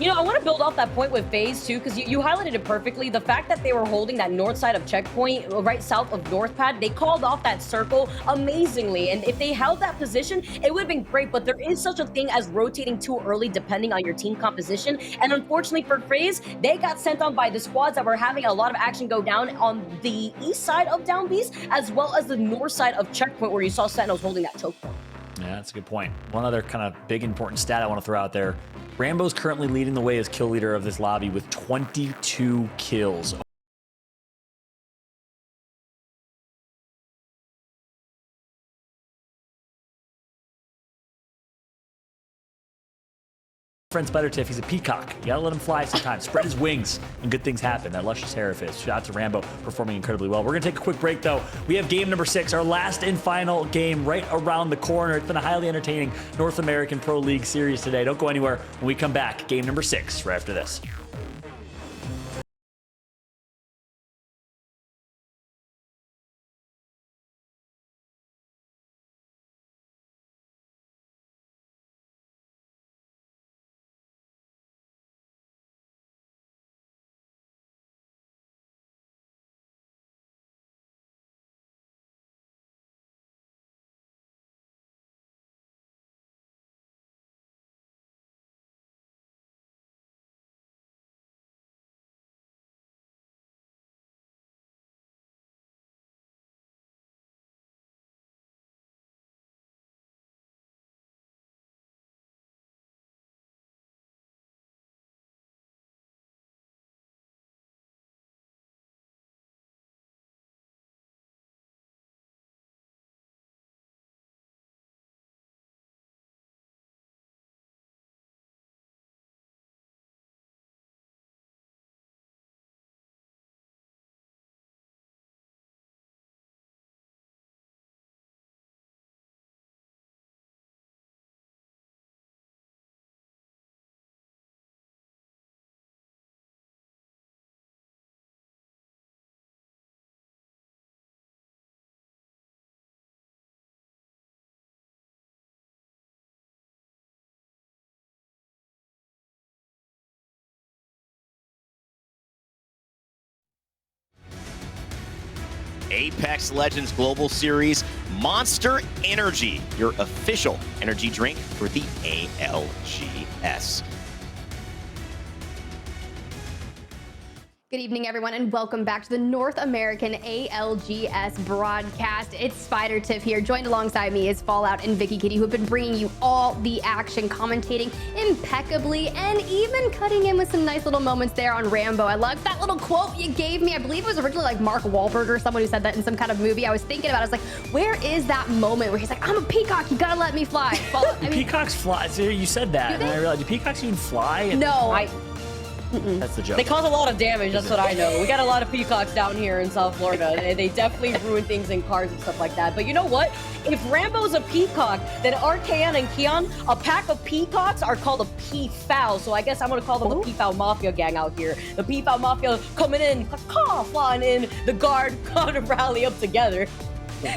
S3: I want to build off that point with FaZe too, because you highlighted it perfectly. The fact that they were holding that north side of checkpoint, right south of North Pad, they called off that circle amazingly. And if they held that position, it would have been great. But there is such a thing as rotating too early, depending on your team composition. And unfortunately for FaZe, they got sent on by the squads that were having a lot of action go down on the east side of Down Beast, as well as the north side of checkpoint, where you saw Sentinels holding that choke point.
S2: Yeah, that's a good point. One other kind of big important stat I want to throw out there. Rambo's currently leading the way as kill leader of this lobby with 22 kills. Friend Spider-Tiff, he's a peacock. You gotta let him fly sometimes. Spread his wings, and good things happen. That luscious hair of his. Shout out to Rambo, performing incredibly well. We're gonna take a quick break, though. We have game number 6, our last and final game right around the corner. It's been a highly entertaining North American Pro League series today. Don't go anywhere. When we come back, game number 6 right after this.
S14: Apex Legends Global Series Monster Energy, your official energy drink for the ALGS.
S1: Good evening, everyone, and welcome back to the North American ALGS broadcast. It's Spider Tiff here. Joined alongside me is Fallout and Vicky Kitty, who have been bringing you all the action, commentating impeccably, and even cutting in with some nice little moments there on Rambo. I loved that little quote you gave me. I believe it was originally like Mark Wahlberg or someone who said that in some kind of movie. I was thinking about it. I was like, where is that moment where he's like, I'm a peacock, you gotta let me fly. Fallout, I mean,
S2: peacocks fly. So you said that, and I realized, do peacocks even fly?
S1: No.
S2: That's the joke.
S3: They cause a lot of damage, that's what I know. We got a lot of peacocks down here in South Florida. They definitely ruin things in cars and stuff like that. But you know what? If Rambo's a peacock, then RKN and Keon, a pack of peacocks are called a peafowl. So I guess I'm gonna call them the peafowl mafia gang out here. The peafowl mafia coming in, flying in, the guard gonna rally up together.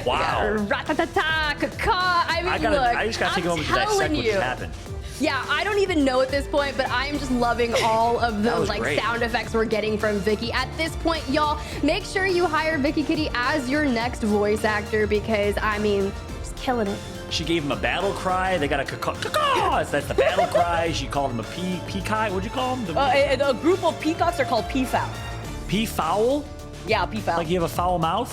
S2: Wow.
S1: Rat-ta-ta-ta, caw. I mean, look,
S2: I just gotta take a moment to dissect what just happened.
S1: Yeah, I don't even know at this point, but I am just loving all of those like
S2: great.
S1: sound effects we're getting from Vicky. At this point, y'all, make sure you hire Vicky Kitty as your next voice actor because, I mean, just killing it.
S2: She gave him a battle cry. They got a caw. That's the battle cry. She called him a peacock. What'd you call him?
S3: A group of peacocks are called peafowl.
S2: Peafowl?
S3: Yeah, peafowl.
S2: Like you have a foul mouth?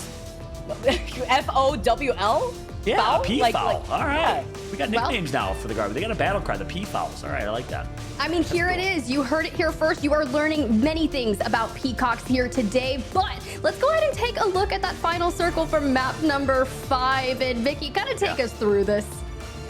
S3: F-O-W-L?
S2: Yeah,
S3: Fowl?
S2: peafowl. All right.
S3: Yeah.
S2: We got nicknames now for the guard. They got a battle cry, the peafowls. All right, I like that.
S1: I mean, here it is. You heard it here first. You are learning many things about peacocks here today, but let's go ahead and take a look at that final circle from map number 5. And Vicky, kind of take us through this.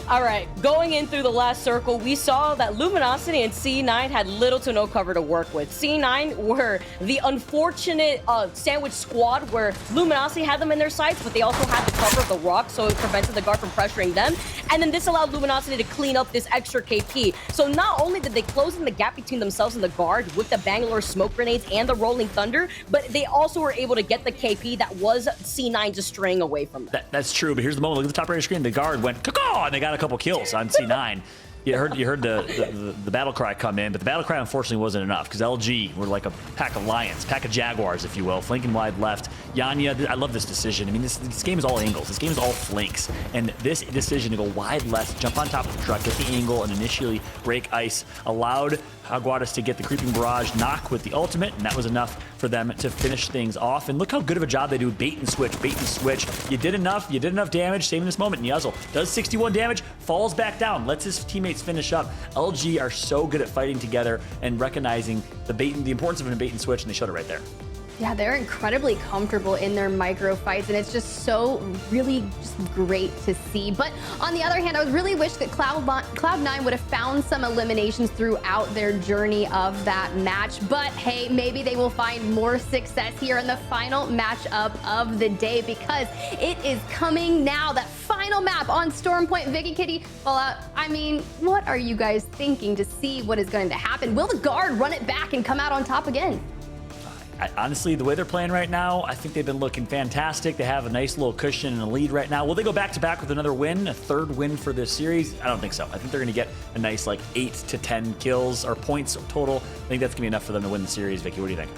S3: All right, going in through the last circle, we saw that Luminosity and C9 had little to no cover to work with. C9 were the unfortunate sandwich squad where Luminosity had them in their sights, but they also had the cover of the rock, so it prevented the guard from pressuring them. And then this allowed Luminosity to clean up this extra KP. So not only did they close in the gap between themselves and the guard with the Bangalore smoke grenades and the Rolling Thunder, but they also were able to get the KP that was C9 just straying away from them.
S2: That's true, but here's the moment. Look at the top right of the screen. The guard went caw, and they got a couple kills on C9. You heard the battle cry come in, but the battle cry unfortunately wasn't enough because LG were like a pack of lions, pack of jaguars, if you will, flanking wide left. Yanya, I love this decision. I mean, this game is all angles. This game is all flanks, and this decision to go wide left, jump on top of the truck, get the angle, and initially break ice allowed Aguadas to get the creeping barrage knock with the ultimate, and that was enough for them to finish things off. And look how good of a job they do with bait and switch. You did enough damage, saving this moment. Nyuzzle does 61 damage, falls back down, lets his teammates finish up. LG are so good at fighting together and recognizing the importance of a bait and switch, and they showed it right there.
S1: Yeah, they're incredibly comfortable in their micro fights, and it's just so really just great to see. But on the other hand, I would really wish that Cloud9 would have found some eliminations throughout their journey of that match. But hey, maybe they will find more success here in the final matchup of the day because it is coming now. That final map on Storm Point. Vicky Kitty, Fallout, I mean, what are you guys thinking to see what is going to happen? Will the guard run it back and come out on top again?
S2: Honestly, the way they're playing right now, I think they've been looking fantastic. They have a nice little cushion and a lead right now. Will they go back-to-back with another win, a third win for this series? I don't think so. I think they're going to get a nice, like, 8 to 10 kills or points total. I think that's going to be enough for them to win the series. Vicky, what do you think?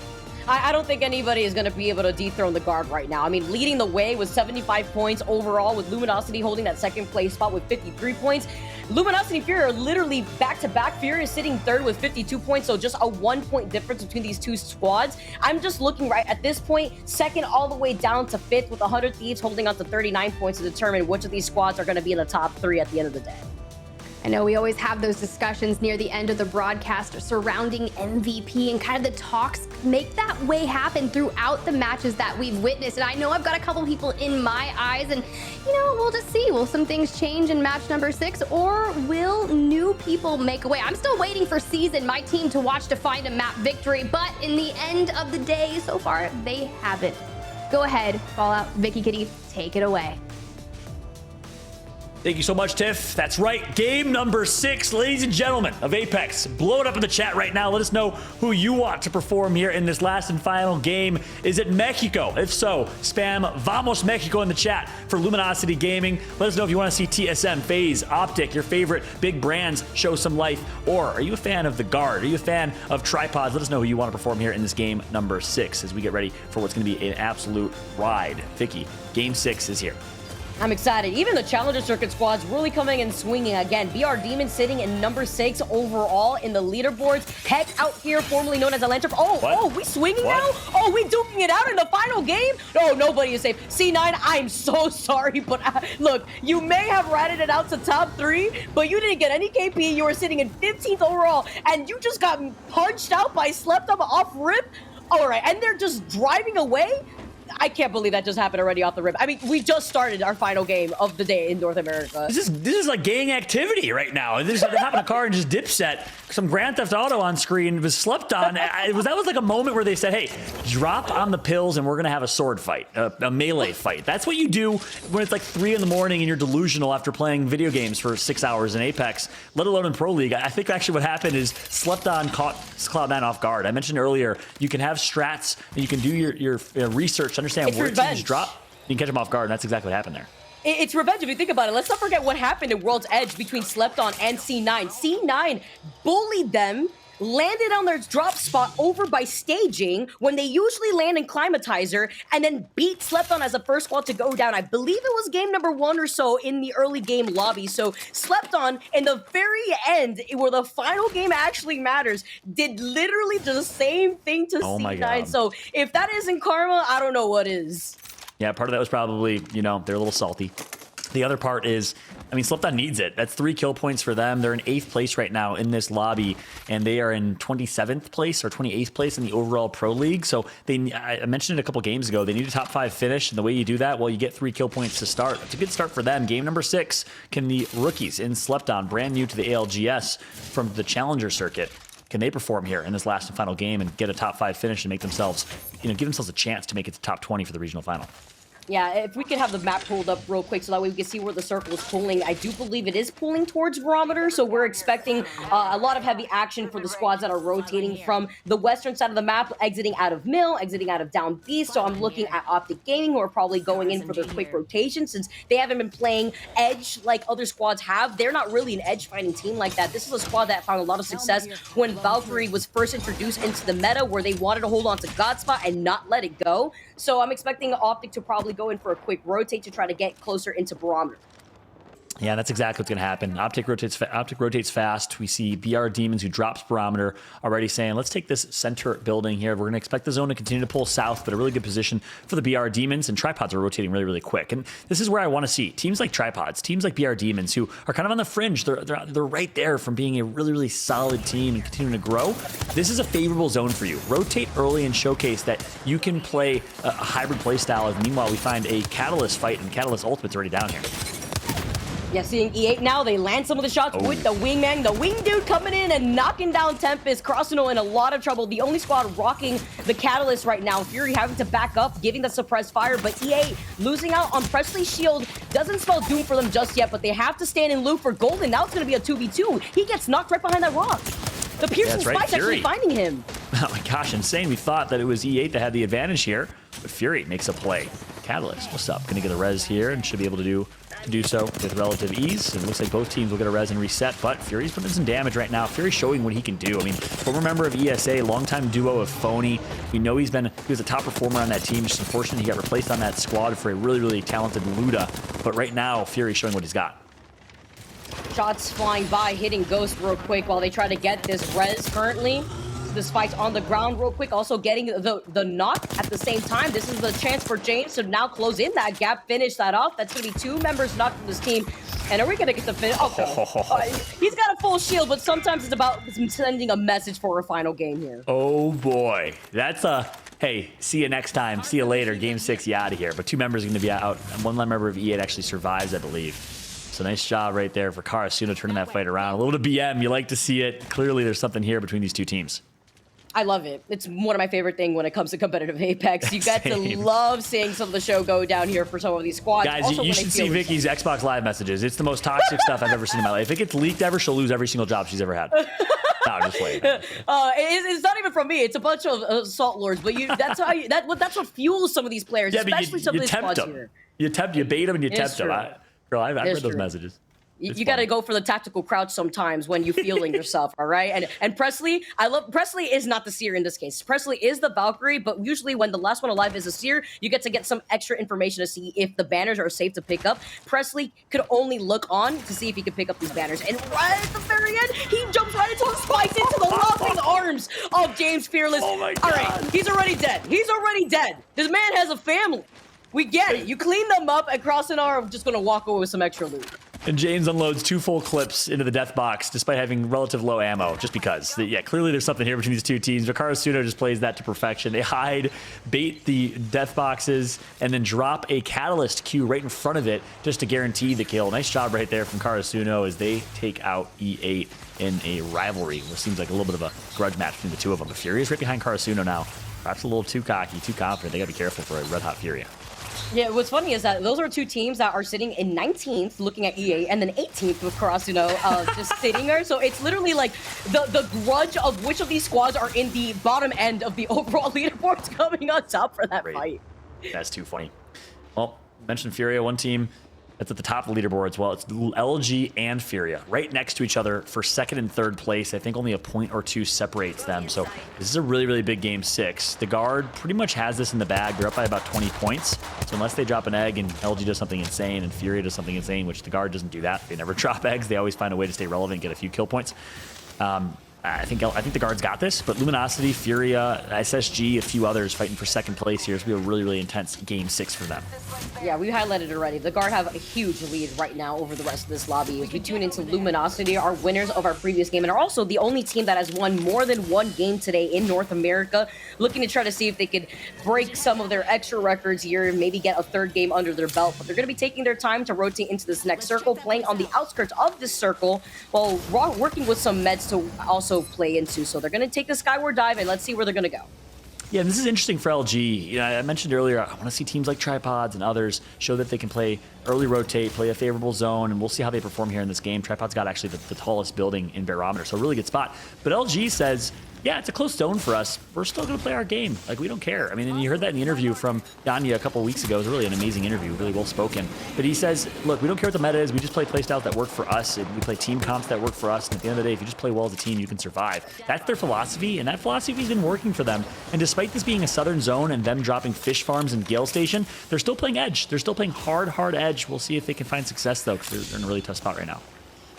S3: I don't think anybody is going to be able to dethrone the guard right now. I mean, leading the way with 75 points overall, with Luminosity holding that second place spot with 53 points. Luminosity and Fury are literally back-to-back. Fury is sitting third with 52 points, so just a 1-point difference between these two squads. I'm just looking right at this point, second all the way down to 5th with 100 Thieves holding on to 39 points to determine which of these squads are going to be in the top 3 at the end of the day.
S1: I know we always have those discussions near the end of the broadcast surrounding MVP, and kind of the talks make that way happen throughout the matches that we've witnessed. And I know I've got a couple people in my eyes, and you know, we'll just see. Will some things change in match number 6, or will new people make a way? I'm still waiting for Season, my team, to watch to find a map victory, but in the end of the day, so far, they haven't. Go ahead, Fallout, Vicky Kitty, take it away.
S2: Thank you so much, Tiff. That's right. Game number 6, ladies and gentlemen of Apex. Blow it up in the chat right now. Let us know who you want to perform here in this last and final game. Is it Mexico? If so, spam Vamos Mexico in the chat for Luminosity Gaming. Let us know if you want to see TSM, FaZe, Optic, your favorite big brands show some life. Or are you a fan of the Guard? Are you a fan of Tripods? Let us know who you want to perform here in this game number 6 as we get ready for what's going to be an absolute ride. Vicky, game 6 is here.
S3: I'm excited. Even the Challenger Circuit squad's really coming and swinging again. BR Demon sitting in number 6 overall in the leaderboards. Heck out here, formerly known as Elantra. Oh, we swinging now? Oh, we duking it out in the final game? No, nobody is safe. C9, I'm so sorry, but look, you may have ratted it out to top 3, but you didn't get any KP. You were sitting in 15th overall, and you just got punched out by Sleptom off rip. All right, and they're just driving away? I can't believe that just happened already off the rip. I mean, we just started our final game of the day in North America.
S2: This is like gang activity right now. This is happened a car and just dipset some Grand Theft Auto on screen was slept on. That was like a moment where they said, hey, drop on the pills and we're gonna have a sword fight, a melee fight. That's what you do when it's like 3 in the morning and you're delusional after playing video games for 6 hours in Apex, let alone in Pro League. I think actually what happened is slept on caught Cloud9 off guard. I mentioned earlier, you can have strats and you can do your research to understand where teams drop. You can catch them off guard, and that's exactly what happened there.
S3: It's revenge if you think about it. Let's not forget what happened in World's Edge between Slepton and C9. C9 bullied them, landed on their drop spot over by staging when they usually land in Climatizer, and then beat Slepton as the first squad to go down. I believe it was game number 1 or so in the early game lobby. So Slepton, in the very end, where the final game actually matters, did literally the same thing to C9.
S2: My God.
S3: So if that isn't karma, I don't know what is.
S2: Yeah, part of that was probably, they're a little salty. The other part is, Slepton needs it. That's 3 kill points for them. They're in 8th place right now in this lobby, and they are in 27th place or 28th place in the overall Pro League. So I mentioned it a couple games ago, they need a top 5 finish, and the way you do that, well, you get 3 kill points to start. It's a good start for them. Game number 6, can the rookies in Slepton, brand new to the ALGS from the Challenger Circuit, can they perform here in this last and final game and get a top 5 finish and make themselves, give themselves a chance to make it to top 20 for the regional final?
S3: Yeah, if we could have the map pulled up real quick so that way we can see where the circle is pulling. I do believe it is pulling towards Barometer, so we're expecting a lot of heavy action for the squads that are rotating from the western side of the map, exiting out of Mill, exiting out of Down Beast. So I'm looking at Optic Gaming, who are probably going in for their quick rotation since they haven't been playing Edge like other squads have. They're not really an Edge fighting team like that. This is a squad that found a lot of success when Valkyrie was first introduced into the meta, where they wanted to hold on to Godspot and not let it go. So I'm expecting Optic to probably go in for a quick rotate to try to get closer into Barometer.
S2: Yeah, that's exactly what's going to happen. Optic rotates fast. We see BR Demons, who drops Barometer, already saying, let's take this center building here. We're going to expect the zone to continue to pull south, but a really good position for the BR Demons, and Tripods are rotating really, really quick. And this is where I want to see teams like Tripods, teams like BR Demons, who are kind of on the fringe. They're right there from being a really, really solid team and continuing to grow. This is a favorable zone for you. Rotate early and showcase that you can play a hybrid play style. Meanwhile, we find a Catalyst fight, and Catalyst Ultimate's already down here.
S3: Yeah, seeing E8 now, they land some of the shots with the wingman. The wing dude coming in and knocking down Tempest. Crossino in a lot of trouble. The only squad rocking the Catalyst right now. Fury having to back up, giving the suppressed fire. But E8 losing out on Presley's shield doesn't spell doom for them just yet. But they have to stand in loop for Golden. Now it's going to be a 2v2. He gets knocked right behind that rock. The piercing spike's actually finding him.
S2: Oh my gosh, insane. We thought that it was E8 that had the advantage here, but Fury makes a play. Catalyst, what's up? Gonna get a res here and should be able to do so with relative ease. And it looks like both teams will get a res and reset, but Fury's putting in some damage right now. Fury's showing what he can do. Former member of ESA, longtime duo of Phony. We know he was a top performer on that team. Just unfortunately, he got replaced on that squad for a really, really talented Luda. But right now, Fury's showing what he's got.
S3: Shots flying by, hitting Ghost real quick while they try to get this res currently. This fight's on the ground real quick, also getting the knock at the same time. This is the chance for James to now close in that gap, finish that off. That's going to be 2 members knocked from this team. And are we going to get the finish? Okay. He's got a full shield, but sometimes it's about sending a message for a final game here.
S2: Oh boy. That's hey, see you next time. See you later. Game 6, you out of here. But 2 members are going to be out. And 1 member of E8 actually survives, I believe. So nice job right there for Karasuno turning that fight around. A little bit of BM, you like to see it. Clearly there's something here between these 2 teams.
S3: I love it. It's one of my favorite things when it comes to competitive Apex. You get to love seeing some of the show go down here for some of these squads.
S2: Guys, you should see Vicky's Xbox Live messages. It's the most toxic stuff I've ever seen in my life. If it gets leaked ever, she'll lose every single job she's ever had. No, I'm just playing.
S3: It's not even from me. It's a bunch of assault lords. But that's what fuels some of these players,
S2: yeah,
S3: especially some of these squads here.
S2: You bait them and you tempt them. Girl, I've read those messages.
S3: You got to go for the tactical crouch sometimes when you're feeling yourself, all right? And Presley, Presley is not the seer in this case. Presley is the Valkyrie, but usually when the last one alive is a seer, you get to get some extra information to see if the banners are safe to pick up. Presley could only look on to see if he could pick up these banners. And right at the very end, he jumps right into and spikes into the loving arms of James Fearless.
S2: Oh my God.
S3: All right, he's already dead. He's already dead. This man has a family. We get it. You clean them up, and Krasnodar are just going to walk away with some extra loot.
S2: And James unloads 2 full clips into the death box despite having relative low ammo, just because. Yeah, clearly there's something here between these two teams. Karasuno just plays that to perfection. They hide, bait the death boxes, and then drop a catalyst Q right in front of it just to guarantee the kill. Nice job right there from Karasuno as they take out E8 in a rivalry, which seems like a little bit of a grudge match between the two of them. But Fury is right behind Karasuno now. Perhaps a little too cocky, too confident. They got to be careful for a red hot Fury.
S3: Yeah, what's funny is that those are two teams that are sitting in 19th looking at EA and then 18th with Karasuno just sitting there. So it's literally like the grudge of which of these squads are in the bottom end of the overall leaderboards coming on top for that fight.
S2: That's too funny. Well, mentioned Furia, one team that's at the top of the leaderboard as well. It's LG and Furia right next to each other for second and third place. I think only a point or two separates them. So this is a really, really big game 6. The Guard pretty much has this in the bag. They're up by about 20 points. So unless they drop an egg and LG does something insane and Furia does something insane, which the Guard doesn't do that. They never drop eggs. They always find a way to stay relevant and get a few kill points. I think the Guards got this, but Luminosity, Furia, SSG, a few others fighting for second place here. It's going to be a really, really intense game 6 for them.
S3: Yeah, we highlighted it already. The Guard have a huge lead right now over the rest of this lobby. As we tune into Luminosity, our winners of our previous game, and are also the only team that has won more than one game today in North America, looking to try to see if they could break some of their extra records here and maybe get a third game under their belt. But they're going to be taking their time to rotate into this next circle, playing on the outskirts of this circle, while working with some meds to also play into. So they're going to take the skyward dive, and let's see where they're going to go.
S2: Yeah, and this is interesting for LG. You know, I mentioned earlier, I want to see teams like Tripods and others show that they can play early rotate, play a favorable zone, and we'll see how they perform here in this game. Tripods got actually the tallest building in Barometer, so a really good spot. But LG says, yeah, it's a close zone for us. We're still going to play our game. Like, we don't care. I mean, and you heard that in the interview from Danya a couple of weeks ago. It was really an amazing interview, really well spoken. But he says, look, we don't care what the meta is. We just play playstyles that work for us. We play team comps that work for us. And at the end of the day, if you just play well as a team, you can survive. That's their philosophy, and that philosophy has been working for them. And despite this being a southern zone and them dropping fish farms and Gale Station, they're still playing edge. They're still playing hard edge. We'll see if they can find success, though, because they're in a really tough spot right now.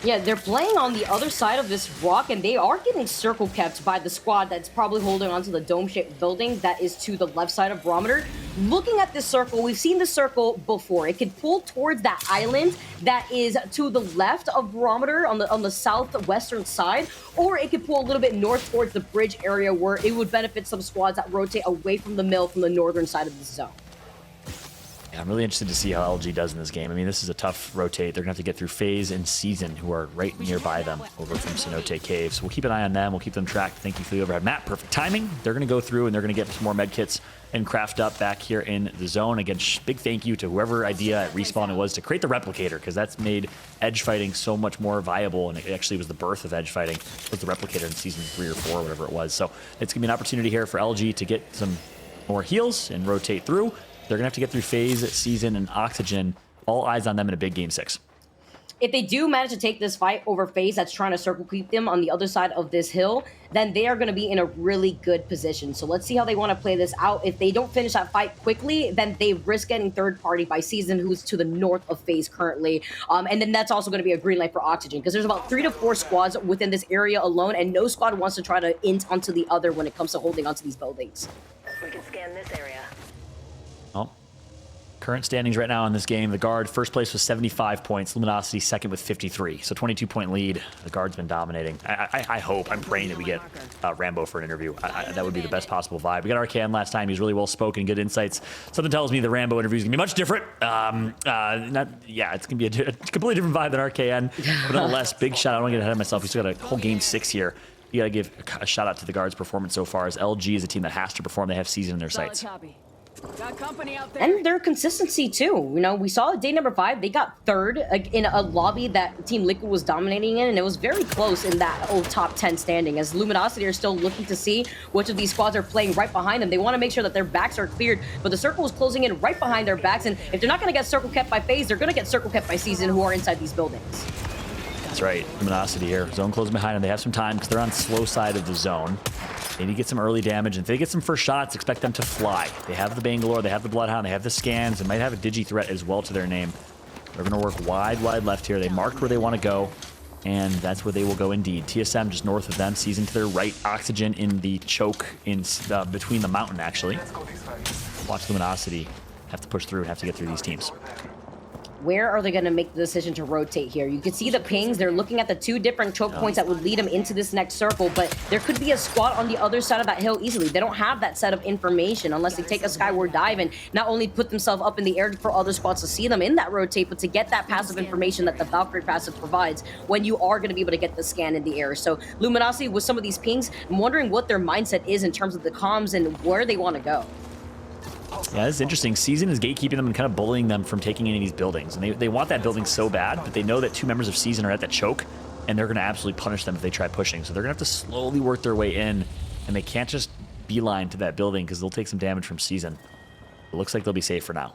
S3: Yeah, they're playing on the other side of this rock, and they are getting circle kept by the squad that's probably holding onto the dome-shaped building that is to the left side of Barometer. Looking at this circle, we've seen this circle before. It could pull towards that island that is to the left of Barometer on the southwestern side, or it could pull a little bit north towards the bridge area where it would benefit some squads that rotate away from the mill from the northern side of the zone.
S2: Yeah, I'm really interested to see how LG does in this game. I mean, this is a tough rotate. They're going to have to get through FaZe and Season, who are right nearby them over from Cenote Cave. So we'll keep an eye on them. We'll keep them tracked. Thank you for the overhead map. Perfect timing. They're going to go through and they're going to get some more med kits and craft up back here in the zone. Again, big thank you to whoever idea at Respawn it was to create the replicator, because that's made edge fighting so much more viable, and it actually was the birth of edge fighting, was the replicator in season 3 or 4, whatever it was. So it's going to be an opportunity here for LG to get some more heals and rotate through. They're going to have to get through FaZe, Season, and Oxygen. All eyes on them in a big game 6.
S3: If they do manage to take this fight over FaZe that's trying to circle keep them on the other side of this hill, then they are going to be in a really good position. So let's see how they want to play this out. If they don't finish that fight quickly, then they risk getting third party by Season, who's to the north of FaZe currently. And then that's also going to be a green light for Oxygen, because there's about 3 to 4 squads within this area alone, and no squad wants to try to int onto the other when it comes to holding onto these buildings.
S9: We can scan this area.
S2: Well, current standings right now in this game, the Guard first place with 75 points, Luminosity second with 53, so 22-point lead. The Guard's been dominating. I hope, I'm praying that we get Rambo for an interview. That would be the best possible vibe. We got Arcan last time. He's really well spoken, good insights. Something tells me the Rambo interview is gonna be much different. It's gonna be a completely different vibe than RKN, but nonetheless, big shout out. I don't want to get ahead of myself. We still got a whole game 6 here. You gotta give a shout out to the Guard's performance so far, as LG is a team that has to perform. They have Season in their sights.
S9: Got company out there.
S3: And their consistency too. You know, we saw day number 5, they got third in a lobby that Team Liquid was dominating in, and it was very close in that old top 10 standing, as Luminosity are still looking to see which of these squads are playing right behind them. They want to make sure that their backs are cleared, but the circle is closing in right behind their backs, and if they're not going to get circle kept by FaZe, they're going to get circle kept by Season, who are inside these buildings.
S2: That's right. Luminosity here. Zone closing behind them. They have some time because they're on slow side of the zone. They need to get some early damage. And if they get some first shots, expect them to fly. They have the Bangalore. They have the Bloodhound. They have the scans. They might have a Digi threat as well to their name. They're going to work wide left here. They marked where they want to go. And that's where they will go indeed. TSM just north of them. Season to their right. Oxygen in the choke in between the mountain, actually. Watch Luminosity have to push through and have to get through these teams.
S3: Where are they going to make the decision to rotate here? You can see the pings. They're looking at the 2 different choke points that would lead them into this next circle, but there could be a squad on the other side of that hill easily. They don't have that set of information unless they take a skyward dive and not only put themselves up in the air for other squads to see them in that rotate, but to get that passive information that the Valkyrie passive provides when you are going to be able to get the scan in the air. So Luminosity, with some of these pings, I'm wondering what their mindset is in terms of the comms and where they want to go.
S2: Yeah, this is interesting. Season is gatekeeping them and kind of bullying them from taking any of these buildings. And they want that building so bad, but they know that 2 members of Season are at that choke, and they're going to absolutely punish them if they try pushing. So they're going to have to slowly work their way in, and they can't just beeline to that building because they'll take some damage from Season. It looks like they'll be safe for now.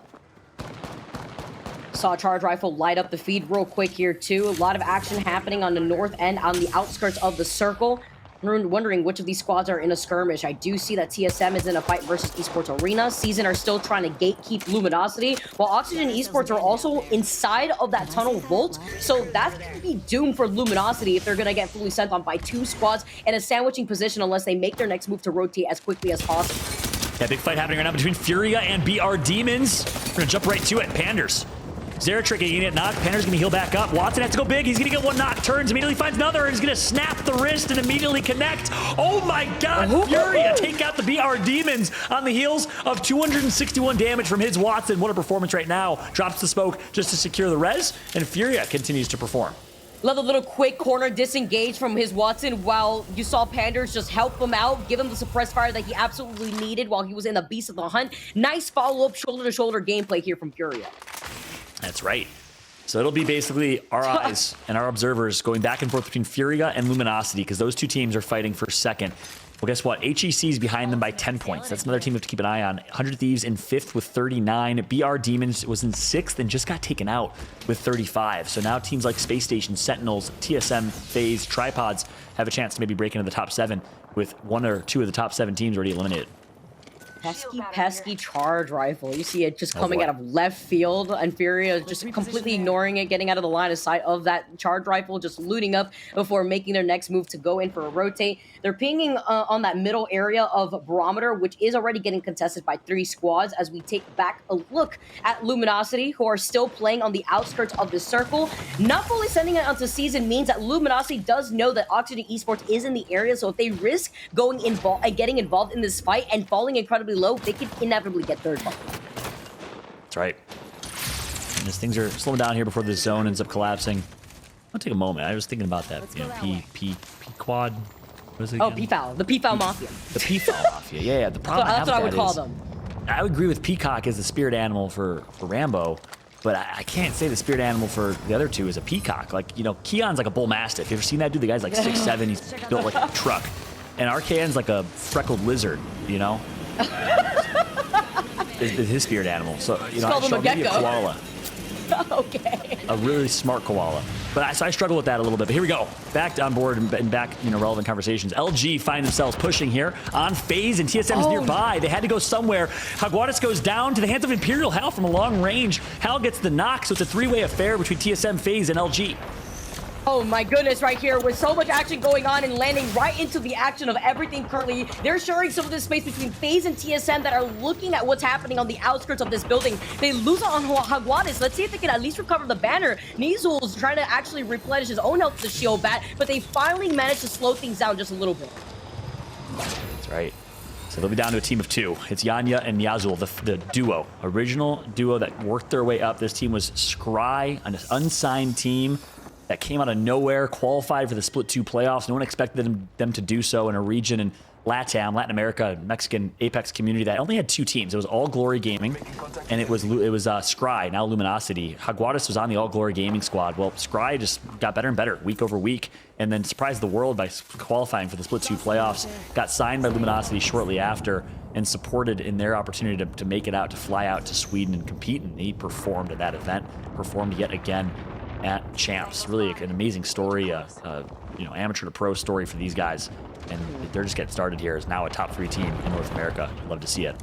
S3: Saw Charge Rifle light up the feed real quick here, too. A lot of action happening on the north end, on the outskirts of the circle. Wondering which of these squads are in a skirmish. I do see that TSM is in a fight versus Esports Arena. Season are still trying to gatekeep Luminosity, while Oxygen Esports are also inside of that tunnel vault. So that could be doomed for Luminosity if they're going to get fully sent on by 2 squads in a sandwiching position unless they make their next move to rotate as quickly as possible.
S2: Yeah, big fight happening right now between Furia and BR Demons. We're going to jump right to it. Panders. Zeratrick getting it knocked. Pander's gonna heal back up. Watson has to go big. He's gonna get 1 knock. Turns, immediately finds another, and he's gonna snap the wrist and immediately connect. Oh my god, Furia take out the BR Demons on the heels of 261 damage from his Watson. What a performance right now. Drops the smoke just to secure the res, and Furia continues to perform.
S3: Love the little quick corner disengage from his Watson while you saw Panders just help him out, give him the suppressed fire that he absolutely needed while he was in the Beast of the Hunt. Nice follow-up shoulder-to-shoulder gameplay here from Furia.
S2: That's right. So it'll be basically our eyes and our observers going back and forth between Furia and Luminosity because those 2 teams are fighting for second. Well, guess what? HEC is behind them by 10 points. That's another team we have to keep an eye on. 100 Thieves in 5th with 39. BR Demons was in 6th and just got taken out with 35. So now teams like Space Station, Sentinels, TSM, FaZe, Tripods have a chance to maybe break into the top 7 with 1 or 2 of the top 7 teams already eliminated.
S3: Pesky Charge Rifle. You see it just coming out of left field, and Furia just completely ignoring it, getting out of the line of sight of that Charge Rifle, just looting up before making their next move to go in for a rotate. They're pinging on that middle area of Barometer, which is already getting contested by 3 squads as we take back a look at Luminosity, who are still playing on the outskirts of the circle. Not fully sending it onto Season means that Luminosity does know that Oxygen Esports is in the area, so if they risk going involved and getting involved in this fight and falling incredibly low, they could inevitably get 3rd party.
S2: That's right. And as things are slowing down here before the zone ends up collapsing, I'll take a moment. I was thinking about that. You know, P quad. What is it again?
S3: Oh, P-Foul. The P-Foul Mafia.
S2: The P-Foul Mafia. Yeah. The problem
S3: that's what I would call them.
S2: I would agree with Peacock as the spirit animal for Rambo, but I can't say the spirit animal for the other 2 is a peacock. Like, you know, Keon's like a bull mastiff. You ever seen that dude? The guy's like 6'7". He's built like a truck. And Arcane's like a freckled lizard, you know? is his spirit animal. So, you know, maybe a koala.
S3: Okay.
S2: A really smart koala. But I struggle with that a little bit. But here we go. Back on board and back, you know, relevant conversations. LG find themselves pushing here on FaZe, and TSM is nearby. They had to go somewhere. Jaguares goes down to the hands of Imperial Hal from a long range. Hal gets the knock, so it's a 3-way affair between TSM, FaZe, and LG.
S3: Oh my goodness, right here with so much action going on and landing right into the action of everything currently. They're sharing some of this space between FaZe and TSM that are looking at what's happening on the outskirts of this building. They lose on Jaguares. Let's see if they can at least recover the banner. Nizul's trying to actually replenish his own health to shield bat, but they finally managed to slow things down just a little bit.
S2: That's right. So they'll be down to a team of 2. It's Yanya and Yazul, the duo. Original duo that worked their way up. This team was Scry, an unsigned team that came out of nowhere, qualified for the Split 2 playoffs. No one expected them to do so in a region in LATAM, Latin America, Mexican Apex community that only had 2 teams. It was All Glory Gaming, and it was Scry, now Luminosity. Jaguares was on the All Glory Gaming squad. Well, Scry just got better and better week over week, and then surprised the world by qualifying for the Split 2 playoffs. Got signed by Luminosity shortly after, and supported in their opportunity to make it out, to fly out to Sweden and compete, and he performed at that event, performed yet again. at Champs. Really an amazing story, you know, amateur to pro story for these guys. And they're just getting started here as now a top 3 team in North America. I'd love to see it.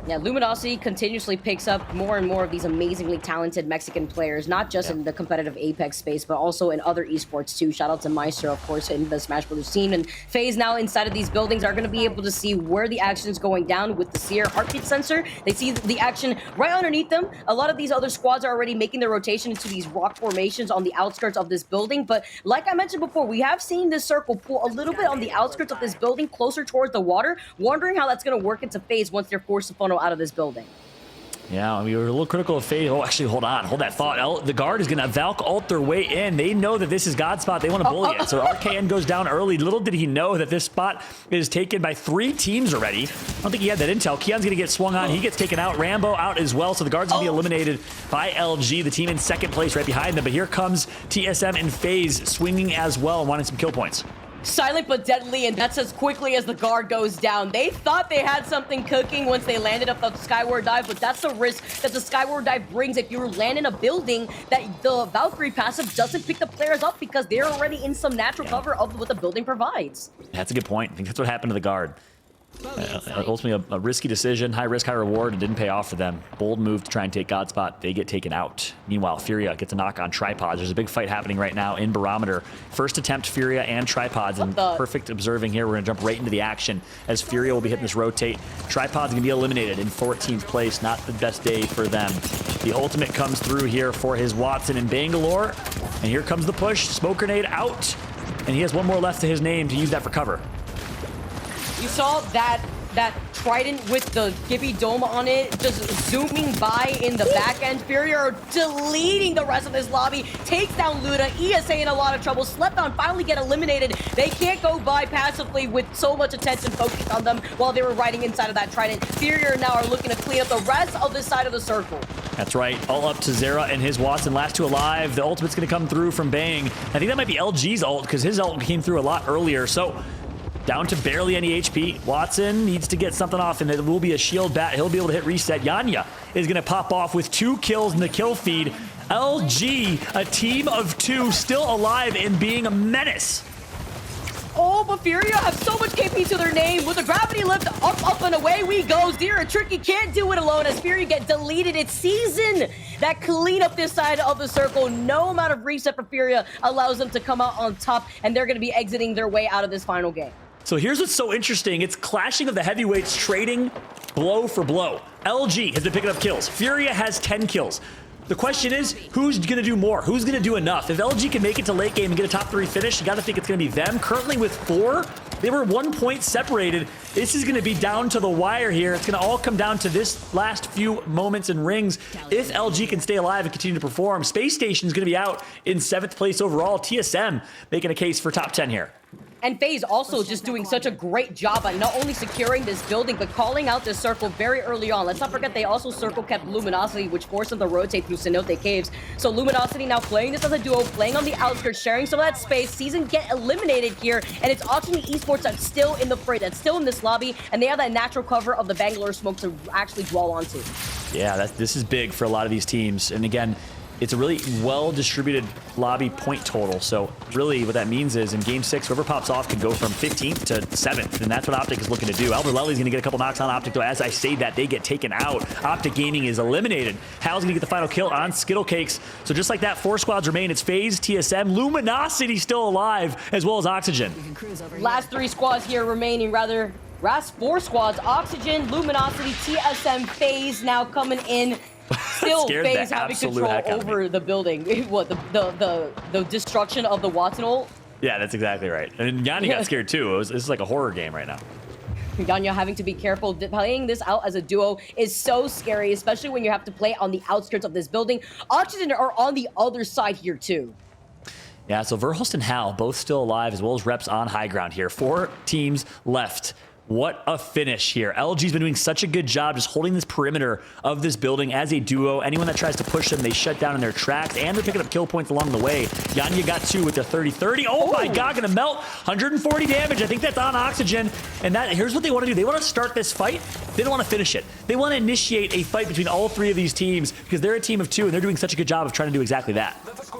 S3: Yeah, Luminosity continuously picks up more and more of these amazingly talented Mexican players, not just in the competitive Apex space, but also in other esports too. Shout out to Meister, of course, in the Smash Brothers scene. And FaZe now inside of these buildings are going to be able to see where the action is going down with the Seer heartbeat sensor. They see the action right underneath them. A lot of these other squads are already making their rotation into these rock formations on the outskirts of this building. But like I mentioned before, we have seen this circle pull a little bit on the outskirts of this building, closer towards the water, wondering how that's going to work into FaZe once they're forced to funnel out of this building.
S2: Yeah, we were a little critical of FaZe. Oh, actually, hold on. Hold that thought. The guard is going to Valk ult their way in. They know that this is God spot. They want to bully it. So RKN goes down early. Little did he know that this spot is taken by 3 teams already. I don't think he had that intel. Keon's going to get swung on. He gets taken out. Rambo out as well. So the guard's going to be eliminated by LG, the team in second place right behind them. But here comes TSM and FaZe swinging as well, wanting some kill points.
S3: Silent but deadly, and that's as quickly as the guard goes down. They thought they had something cooking once they landed up the Skyward Dive, but that's the risk that the Skyward Dive brings if you land in a building that the Valkyrie passive doesn't pick the players up because they're already in some natural cover of what the building provides.
S2: That's a good point. I think that's what happened to the guard. Ultimately, a risky decision, high risk, high reward. It didn't pay off for them. Bold move to try and take God spot. They get taken out. Meanwhile, Furia gets a knock on Tripods. There's a big fight happening right now in Barometer. First attempt, Furia and Tripods. And perfect observing here. We're going to jump right into the action as Furia will be hitting this rotate. Tripods going to be eliminated in 14th place. Not the best day for them. The ultimate comes through here for his Wattson in Bangalore. And here comes the push. Smoke grenade out. And he has one more left to his name to use that for cover.
S3: You saw that Trident with the Gibby dome on it, just zooming by in the back end. Furia deleting the rest of this lobby, takes down Luda. ESA in a lot of trouble. Sleptbound finally get eliminated. They can't go by passively with so much attention focused on them while they were riding inside of that Trident. Furia now are looking to clean up the rest of this side of the circle.
S2: That's right. All up to Zera and his Wattson. Last 2 alive. The ultimate's going to come through from Bang. I think that might be LG's ult because his ult came through a lot earlier. So down to barely any HP. Wattson needs to get something off, and it will be a shield bat. He'll be able to hit reset. Yanya is going to pop off with 2 kills in the kill feed. LG, a team of 2, still alive and being a menace.
S3: Oh, but Furia have so much KP to their name. With the gravity lift, up, and away we go. Zera Tricky can't do it alone as Furia get deleted. It's Season that clean up this side of the circle. No amount of reset for Furia allows them to come out on top, and they're going to be exiting their way out of this final game.
S2: So here's what's so interesting. It's clashing of the heavyweights trading blow for blow. LG has been picking up kills. Furia has 10 kills. The question is, who's going to do more? Who's going to do enough? If LG can make it to late game and get a top 3 finish, you got to think it's going to be them. Currently with 4, they were 1 point separated. This is going to be down to the wire here. It's going to all come down to this last few moments and rings. If LG can stay alive and continue to perform, Space Station is going to be out in 7th place overall. TSM making a case for top 10 here.
S3: And FaZe also just doing such a great job on not only securing this building, but calling out this circle very early on. Let's not forget they also circle kept Luminosity, which forced them to rotate through Cenote Caves. So Luminosity now playing this as a duo, playing on the outskirts, sharing some of that space. Season get eliminated here, and it's Oxygen Esports that's still in the fray, that's still in this lobby, and they have that natural cover of the Bangalore smoke to actually dwell onto.
S2: Yeah, this is big for a lot of these teams. And again, it's a really well-distributed lobby point total. So really what that means is in Game 6, whoever pops off can go from 15th to 7th. And that's what Optic is looking to do. Albert Lely's going to get a couple knocks on Optic, though. As I say that, they get taken out. Optic Gaming is eliminated. Hal's going to get the final kill on Skittlecakes. So just like that, 4 squads remain. It's FaZe, TSM, Luminosity still alive, as well as Oxygen.
S3: Last 3 squads here remaining, rather. Last 4 squads, Oxygen, Luminosity, TSM, FaZe now coming in. Still FaZe having control over the building. What, the destruction of the Wattson ult?
S2: Yeah, that's exactly right. And Yanya got scared too. This is like a horror game right now.
S3: Yanya having to be careful. Playing this out as a duo is so scary, especially when you have to play on the outskirts of this building. Oxygen are on the other side here too.
S2: Yeah, so Verhulst and Hal both still alive, as well as Reps on high ground here. 4 teams left. What a finish here. LG's been doing such a good job just holding this perimeter of this building as a duo. Anyone that tries to push them, they shut down in their tracks, and they're picking up kill points along the way. Yanya got 2 with the 30-30. Oh my god, gonna melt. 140 damage. I think that's on Oxygen. And here's what they want to do. They want to start this fight. They don't want to finish it. They want to initiate a fight between all 3 of these teams because they're a team of 2, and they're doing such a good job of trying to do exactly that.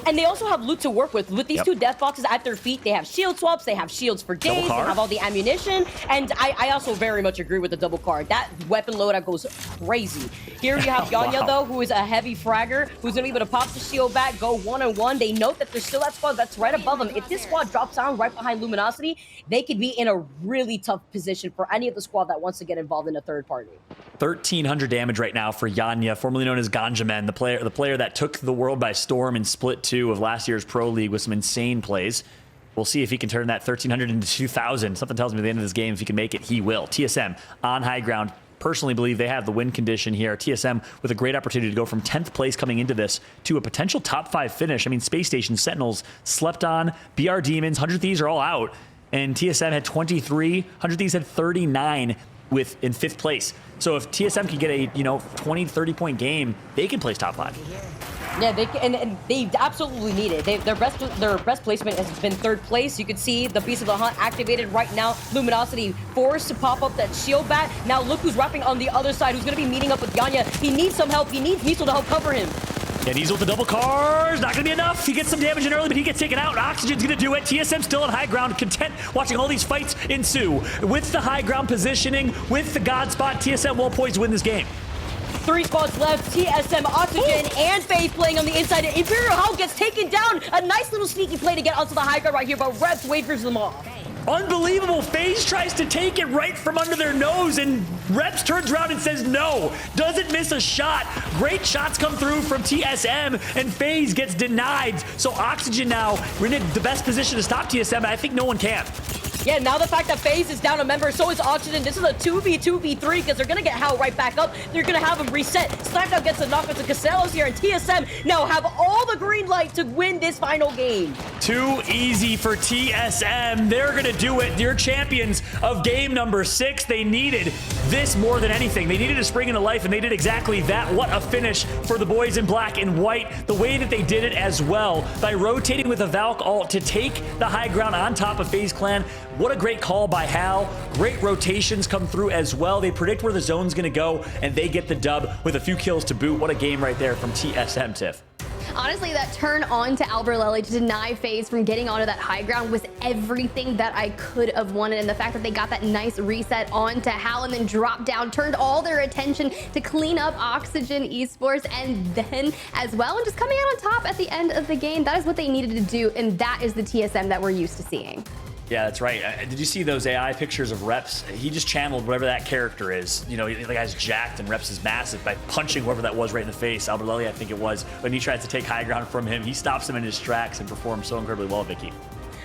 S3: And they also have loot to work with. With these two death boxes at their feet, they have shield swaps, they have shields for days, they have all the ammunition, and I also very much agree with the double card. That weapon loadout goes crazy. Here you have Yanya, though, who is a heavy fragger, who's going to be able to pop the shield back, go one-on-one. They note that there's still that squad that's right above them. If this squad drops down right behind Luminosity, they could be in a really tough position for any of the squad that wants to get involved in a third party.
S2: 1,300 damage right now for Yanya, formerly known as Ganjamin, the player that took the world by storm in Split 2 of last year's Pro League with some insane plays. We'll see if he can turn that 1,300 into 2,000. Something tells me at the end of this game, if he can make it, he will. TSM on high ground. Personally believe they have the win condition here. TSM with a great opportunity to go from 10th place coming into this to a potential top 5 finish. I mean, Space Station, Sentinels, Slept On, BR Demons, 100 Thieves are all out. And TSM had 23, 100 Thieves had 39 in 5th place. So if TSM can get a 20, 30-point game, they can place top 5.
S3: Yeah, they can, and they absolutely need it. Their best placement has been 3rd place. You can see the Beast of the Hunt activated right now. Luminosity forced to pop up that shield bat. Now look who's wrapping on the other side, who's going to be meeting up with Yanya. He needs some help. He needs Niesel to help cover him.
S2: Yeah, Niesel with the double cars, not gonna be enough. He gets some damage in early, but he gets taken out. Oxygen's gonna do it. TSM still on high ground, content watching all these fights ensue. With the high ground positioning, with the God spot, TSM well poised to win this game.
S3: 3 spots left. TSM, Oxygen, and FaZe playing on the inside. Imperial Hell gets taken down. A nice little sneaky play to get onto the high ground right here, but Reps wavers them off.
S2: Unbelievable. FaZe tries to take it right from under their nose, and Reps turns around and says no. Doesn't miss a shot. Great shots come through from TSM, and FaZe gets denied. So Oxygen now, we're in the best position to stop TSM, and I think no one can.
S3: Yeah, now the fact that FaZe is down a member, so is Oxygen. This is a 2v3 because they're going to get Hal right back up. They're going to have him reset. Sniped gets a knock into Casellas here, and TSM now have all the green light to win this final game.
S2: Too easy for TSM. They're going to do it. They're champions of game number 6. They needed this more than anything. They needed a spring into life, and they did exactly that. What a finish for the boys in black and white. The way that they did it as well, by rotating with a Valk ult to take the high ground on top of FaZe Clan. What a great call by Hal. Great rotations come through as well. They predict where the zone's going to go, and they get the dub with a few kills to boot. What a game right there from TSM, Tiff.
S1: Honestly, that turn on to Alberlelli to deny FaZe from getting onto that high ground was everything that I could have wanted. And the fact that they got that nice reset onto Hal and then dropped down, turned all their attention to clean up Oxygen Esports, and then as well, and just coming out on top at the end of the game. That is what they needed to do, and that is the TSM that we're used to seeing.
S2: Yeah, that's right. Did you see those AI pictures of Reps? He just channeled whatever that character is. You know, the guy's jacked and Reps is massive by punching whoever that was right in the face. Alberlelli, I think it was, when he tries to take high ground from him. He stops him in his tracks and performs so incredibly well, Vicky.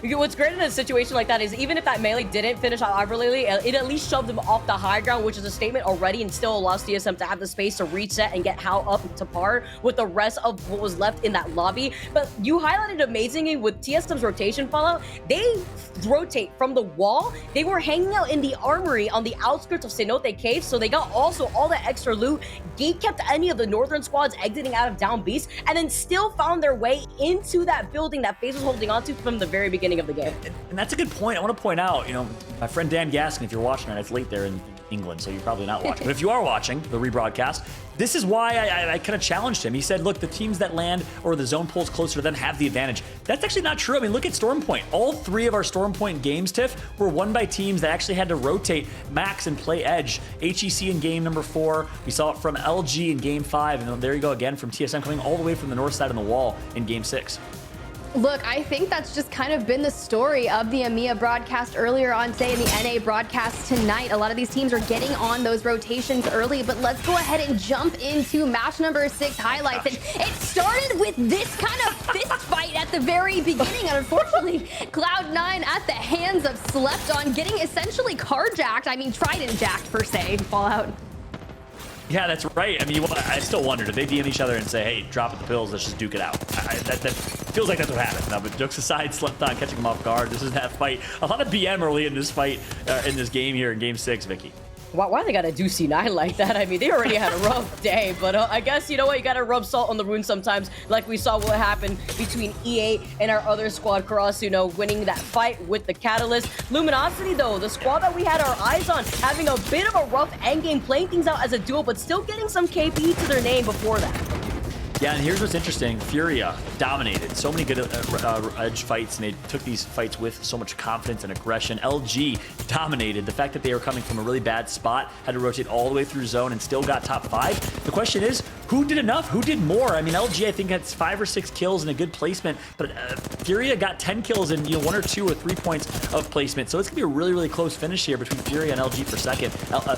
S3: What's great in a situation like that is even if that melee didn't finish on Alberlelli, it at least shoved him off the high ground, which is a statement already, and still allows TSM to have the space to reset and get Hal up to par with the rest of what was left in that lobby. But you highlighted amazingly with TSM's rotation Fallout. They rotate from the wall. They were hanging out in the armory on the outskirts of Cenote Cave, so they got also all the extra loot, gate kept any of the northern squads exiting out of Down Beast, and then still found their way into that building that FaZe was holding onto from the very beginning of the game.
S2: And that's a good point. I want to point out, my friend Dan Gaskin, if you're watching, and it's late there in England, so you're probably not watching. But if you are watching the rebroadcast, this is why I kind of challenged him. He said, look, the teams that land or the zone pulls closer to them have the advantage. That's actually not true. I mean, look at Stormpoint. All 3 of our Stormpoint games, Tiff, were won by teams that actually had to rotate max and play edge. HEC in game number 4. We saw it from LG in game 5. And there you go again from TSM coming all the way from the north side of the wall in game 6.
S1: Look, I think that's just kind of been the story of the EMEA broadcast earlier on today and the NA broadcast tonight. A lot of these teams are getting on those rotations early, but let's go ahead and jump into match number 6 highlights. And it started with this kind of fist fight at the very beginning, and unfortunately, Cloud9 at the hands of Slept On getting essentially carjacked. I mean, Trident jacked per se, Fallout.
S2: Yeah, that's right. I mean, I still wondered if they DM each other and say, hey, drop the pills, let's just duke it out. That feels like that's what happened. Now, but jokes aside, Slept On catching him off guard. This is that fight. A lot of BM early in this fight, in this game here in game 6, Vicky.
S3: Why they gotta do C9 like that? I mean, they already had a rough day, but I guess, you know what, you gotta rub salt on the wound sometimes, like we saw what happened between E8 and our other squad, Cross, winning that fight with the Catalyst. Luminosity, though, the squad that we had our eyes on, having a bit of a rough endgame, playing things out as a duo, but still getting some KP to their name before that.
S2: Yeah, and here's what's interesting. Furia dominated. So many good edge fights, and they took these fights with so much confidence and aggression. LG dominated. The fact that they were coming from a really bad spot, had to rotate all the way through zone, and still got top 5. The question is, who did enough? Who did more? I mean, LG, I think, had 5 or 6 kills and a good placement, but Furia got 10 kills and 1 or 2 or 3 points of placement. So it's going to be a really, really close finish here between Furia and LG for second.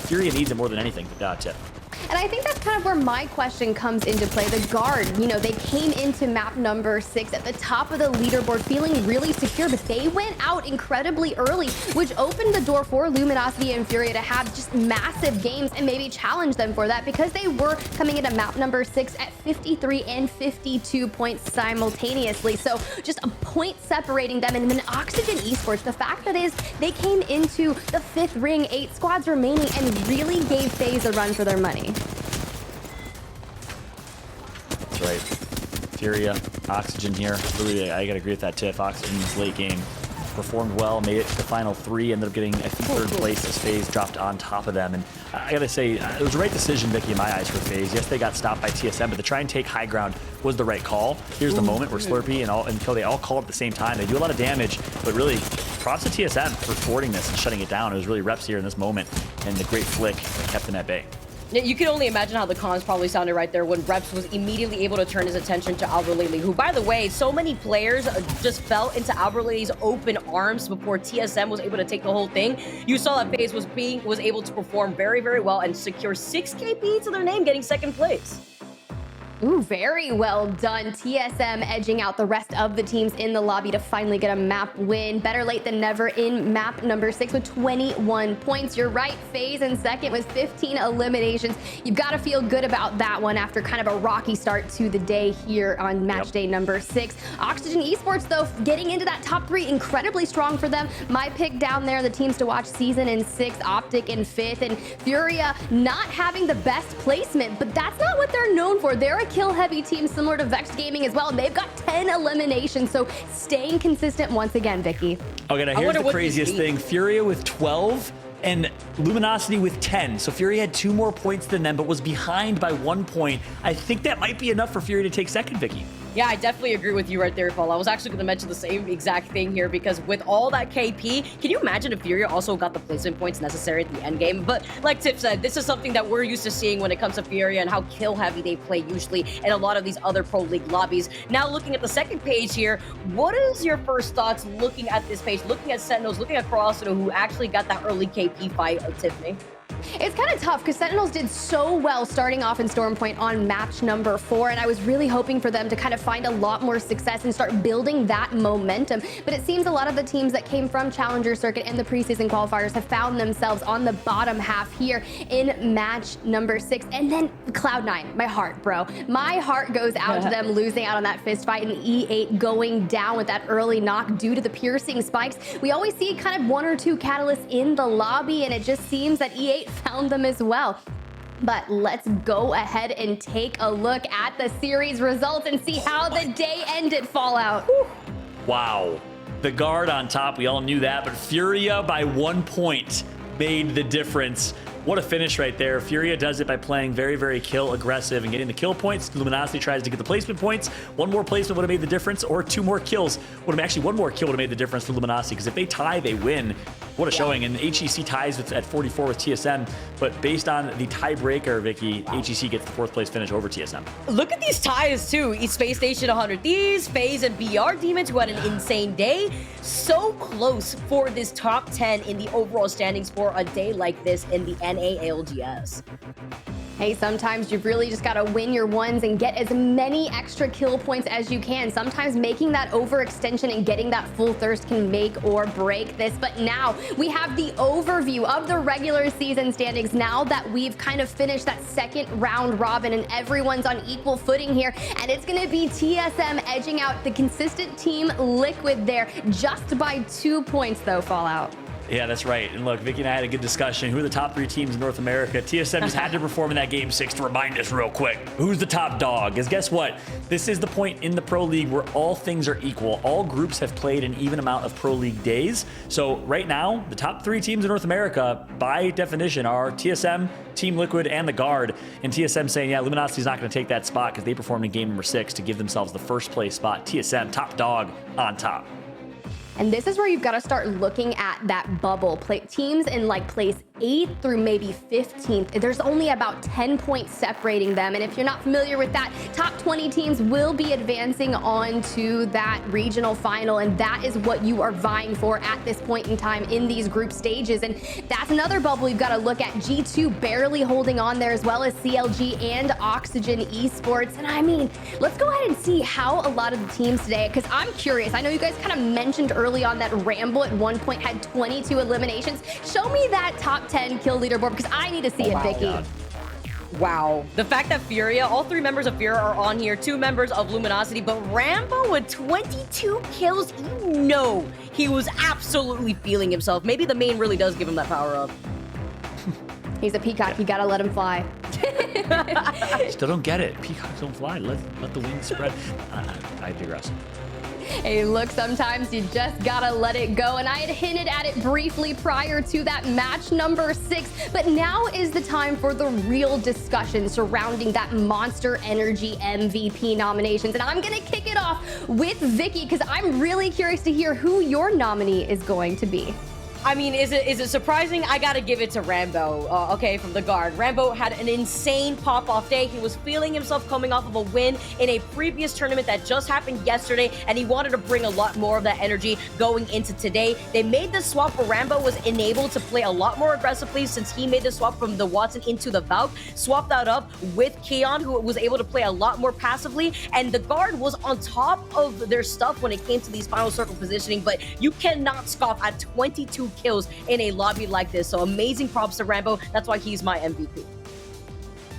S2: Furia needs it more than anything, Tip.
S1: And I think that's kind of where my question comes into play. The guard, they came into map number 6 at the top of the leaderboard feeling really secure, but they went out incredibly early, which opened the door for Luminosity and Furia to have just massive games and maybe challenge them for that, because they were coming into map number 6 at 53 and 52 points simultaneously. So just a point separating them. And then Oxygen Esports, the fact that is they came into the 5th ring, 8 squads remaining, and really gave FaZe a run for their money.
S2: That's right. Furia, Oxygen here. Really, I gotta agree with that, Tiff. Oxygen's late game performed well, made it to the final 3, ended up getting, I think, 3rd place as FaZe dropped on top of them. And I gotta say, it was the right decision, Vicky, in my eyes, for FaZe. Yes, they got stopped by TSM, but to try and take high ground was the right call. Here's the moment where Slurpee and Kill, they all call at the same time. They do a lot of damage, but really, props to TSM for thwarting this and shutting it down. It was really reps here in this moment, and the great flick kept them at bay.
S3: You can only imagine how the comms probably sounded right there when Reps was immediately able to turn his attention to Alberlily, who, by the way, so many players just fell into Alberlily's open arms before TSM was able to take the whole thing. You saw that FaZe was able to perform very, very well and secure 6 KP to their name, getting 2nd place.
S1: Ooh, very well done. TSM edging out the rest of the teams in the lobby to finally get a map win. Better late than never in map number 6 with 21 points. You're right, FaZe in second with 15 eliminations. You've got to feel good about that one after kind of a rocky start to the day here on match day number 6. Oxygen Esports, though, getting into that top 3, incredibly strong for them. My pick down there, the teams to watch: Season in 6th, Optic in 5th, and Furia not having the best placement, but that's not what they're known for. They're a kill-heavy team similar to Vex Gaming as well, and they've got 10 eliminations, so staying consistent once again, Vicky.
S2: Okay, now here's the craziest thing. Furia with 12 and Luminosity with 10. So Furia had 2 more points than them, but was behind by 1 point. I think that might be enough for Furia to take second, Vicky.
S3: Yeah, I definitely agree with you right there, Paul. I was actually going to mention the same exact thing here, because with all that KP, can you imagine if Furia also got the placement points necessary at the end game? But like Tip said, this is something that we're used to seeing when it comes to Furia and how kill heavy they play usually in a lot of these other pro league lobbies. Now looking at the second page here, what is your first thoughts looking at this page, looking at Sentinels, looking at Crossito, who actually got that early KP fight of Tiffany?
S1: It's kind of tough because Sentinels did so well starting off in Storm Point on match number 4, and I was really hoping for them to kind of find a lot more success and start building that momentum. But it seems a lot of the teams that came from Challenger Circuit and the preseason qualifiers have found themselves on the bottom half here in match number 6. And then Cloud9, my heart, bro. My heart goes out to them losing out on that fist fight, and E8 going down with that early knock due to the piercing spikes. We always see kind of 1 or 2 catalysts in the lobby, and it just seems that E8 found them as well. But let's go ahead and take a look at the series results and see how the day ended, Fallout. Whew.
S2: Wow. The guard on top, we all knew that, but Furia by 1 point made the difference. What a finish right there. Furia does it by playing very, very kill aggressive and getting the kill points. Luminosity tries to get the placement points. 1 more placement would have made the difference, or 2 more kills would have, actually 1 more kill would have made the difference for Luminosity, because if they tie, they win. What a showing. And HEC ties at 44 with TSM, but based on the tiebreaker, Vicky, HEC gets the 4th place finish over TSM.
S3: Look at these ties too. Space Station 100 Thieves, FaZe and BR Demons, who had an insane day. So close for this top 10 in the overall standings for a day like this in the NALGS.
S1: Hey, sometimes you've really just got to win your ones and get as many extra kill points as you can. Sometimes making that overextension and getting that full thirst can make or break this. But now we have the overview of the regular season standings now that we've kind of finished that 2nd round robin and everyone's on equal footing here. And it's going to be TSM edging out the consistent team Liquid there just by 2 points though, Fallout.
S2: Yeah, that's right. And look, Vicky and I had a good discussion. Who are the top 3 teams in North America? TSM just had to perform in that Game 6 to remind us real quick. Who's the top dog? Because guess what? This is the point in the Pro League where all things are equal. All groups have played an even amount of Pro League days. So right now, the top 3 teams in North America, by definition, are TSM, Team Liquid, and the Guard. And TSM saying, yeah, Luminosity's not going to take that spot because they performed in game number 6 to give themselves the first place spot. TSM, top dog on top.
S1: And this is where you've got to start looking at that bubble. Teams in like place 8th through maybe 15th. There's only about 10 points separating them. And if you're not familiar with that, top 20 teams will be advancing on to that regional final. And that is what you are vying for at this point in time in these group stages. And that's another bubble you've got to look at. G2 barely holding on there, as well as CLG and Oxygen Esports. And I mean, let's go ahead and see how a lot of the teams today, because I'm curious. I know you guys kind of mentioned early on that Rambo at one point had 22 eliminations. Show me that top 10 kill leaderboard, because I need to see it, Vicky.
S3: God. Wow. The fact that Furia, all 3 members of Furia are on here, 2 members of Luminosity, but Rambo with 22 kills, you know he was absolutely feeling himself. Maybe the main really does give him that power up.
S1: He's a peacock. You gotta let him fly.
S2: Still don't get it. Peacocks don't fly. Let the wings spread. I digress.
S1: Hey, look, sometimes you just gotta let it go. And I had hinted at it briefly prior to that match number 6, but now is the time for the real discussion surrounding that Monster Energy MVP nominations. And I'm gonna kick it off with Vicky, because I'm really curious to hear who your nominee is going to be.
S3: I mean, is it surprising? I gotta give it to Rambo, okay, from the Guard. Rambo had an insane pop-off day. He was feeling himself coming off of a win in a previous tournament that just happened yesterday, and he wanted to bring a lot more of that energy going into today. They made the swap where Rambo was enabled to play a lot more aggressively, since he made the swap from the Watson into the Valk, swapped that up with Keon, who was able to play a lot more passively, and the Guard was on top of their stuff when it came to these final circle positioning, but you cannot scoff at 22 kills in a lobby like this. So amazing props to Rambo. That's why he's my MVP.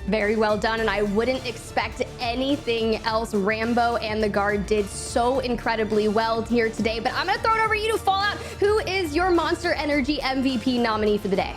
S1: Very well done, and I wouldn't expect anything else. Rambo and the Guard did so incredibly well here today, but I'm gonna throw it over to you to Fallout. Who is your Monster Energy MVP nominee for the day?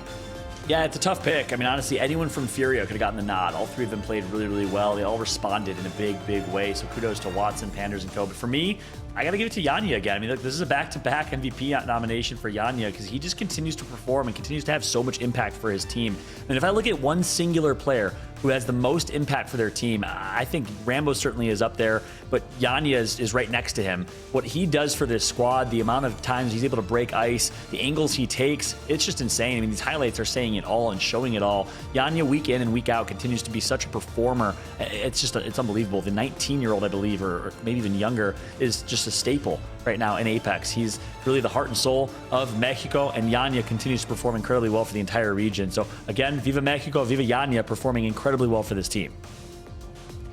S2: Yeah, it's a tough pick. I mean, honestly, anyone from Furia could have gotten the nod. All 3 of them played really, really well. They all responded in a big, big way. So kudos to Watson, Panders, and Co. But for me, I got to give it to Yanya again. I mean, look, this is a back-to-back MVP nomination for Yanya, because he just continues to perform and continues to have so much impact for his team. And if I look at one singular player who has the most impact for their team, I think Rambo certainly is up there, but Yanya is right next to him. What he does for this squad, the amount of times he's able to break ice, the angles he takes, it's just insane. I mean, these highlights are saying it all and showing it all. Yanya, week in and week out, continues to be such a performer. It's unbelievable. The 19-year-old, I believe, or maybe even younger, is just a staple right now in Apex. He's really the heart and soul of Mexico, and Yanya continues to perform incredibly well for the entire region. So again, Viva Mexico, Viva Yanya, performing incredibly well for this team.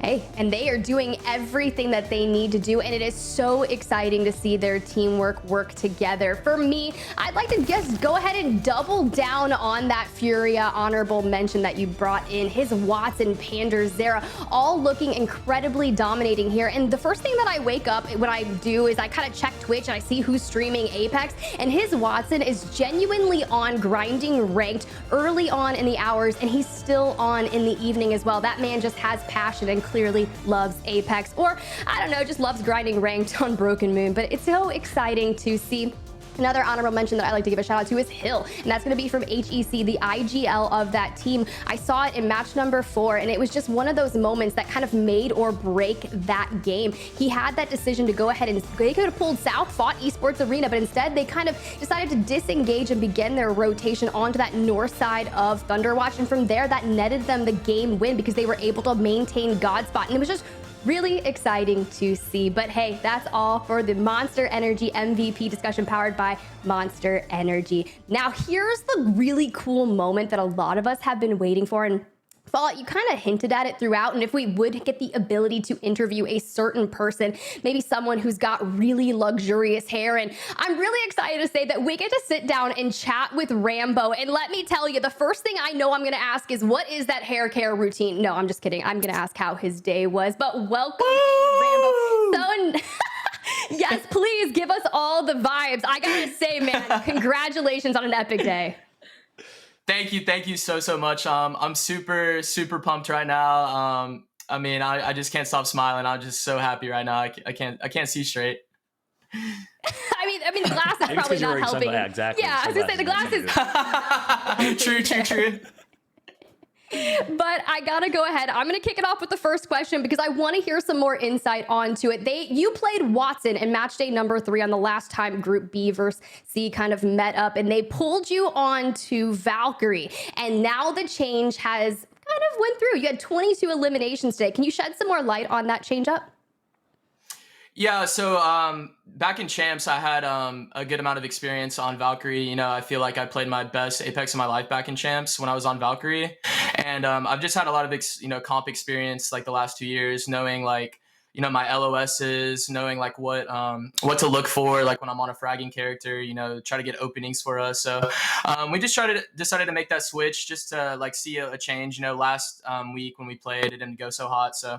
S1: Hey, and they are doing everything that they need to do, and it is so exciting to see their teamwork work together. For me, I'd like to just go ahead and double down on that Furia honorable mention that you brought in. His Watson, Panders, Zera, all looking incredibly dominating here. And the first thing that I wake up when I do is I kind of check Twitch and I see who's streaming Apex, and his Watson is genuinely on grinding ranked early on in the hours, and he's still on in the evening as well. That man just has passion and clearly loves Apex, or I don't know, just loves grinding ranked on Broken Moon. But it's so exciting to see. Another honorable mention that I like to give a shout out to is Hill, and that's going to be from HEC, the IGL of that team. I saw it in match number 4, and it was just one of those moments that kind of made or break that game. He had that decision to go ahead and they could have pulled south, fought Esports Arena, but instead they kind of decided to disengage and begin their rotation onto that north side of Thunderwatch, and from there that netted them the game win because they were able to maintain God spot, and it was just really exciting to see. But hey, that's all for the Monster Energy MVP discussion powered by Monster Energy. Now, here's the really cool moment that a lot of us have been waiting for, and Fallout, you kind of hinted at it throughout, and if we would get the ability to interview a certain person, maybe someone who's got really luxurious hair, and I'm really excited to say that we get to sit down and chat with Rambo. And let me tell you, the first thing I know I'm going to ask is, what is that hair care routine? No, I'm just kidding. I'm going to ask how his day was, but welcome in, Rambo. So Yes, please give us all the vibes. I gotta say, man, congratulations on an epic day.
S15: Thank you so much. I'm super pumped right now. I mean, I just can't stop smiling. I'm just so happy right now. I can't see straight.
S1: I mean, the glass is probably not helping.
S2: Yeah, exactly.
S1: Yeah, I was gonna say the glass is.
S15: True.
S1: But I gotta go ahead. I'm gonna kick it off with the first question because I want to hear some more insight onto it. You played Wattson in match day number 3 on the last time Group B versus C kind of met up, and they pulled you on to Valkyrie. And now the change has kind of went through. You had 22 eliminations today. Can you shed some more light on that change up?
S15: Yeah, so back in Champs, I had a good amount of experience on Valkyrie. You know, I feel like I played my best Apex in my life back in Champs when I was on Valkyrie. And I've just had a lot of, comp experience like the last 2 years, knowing like, my LOSs, knowing like what to look for, like when I'm on a fragging character, try to get openings for us. So we just decided to make that switch just to like see a change. Last week when we played, it didn't go so hot. So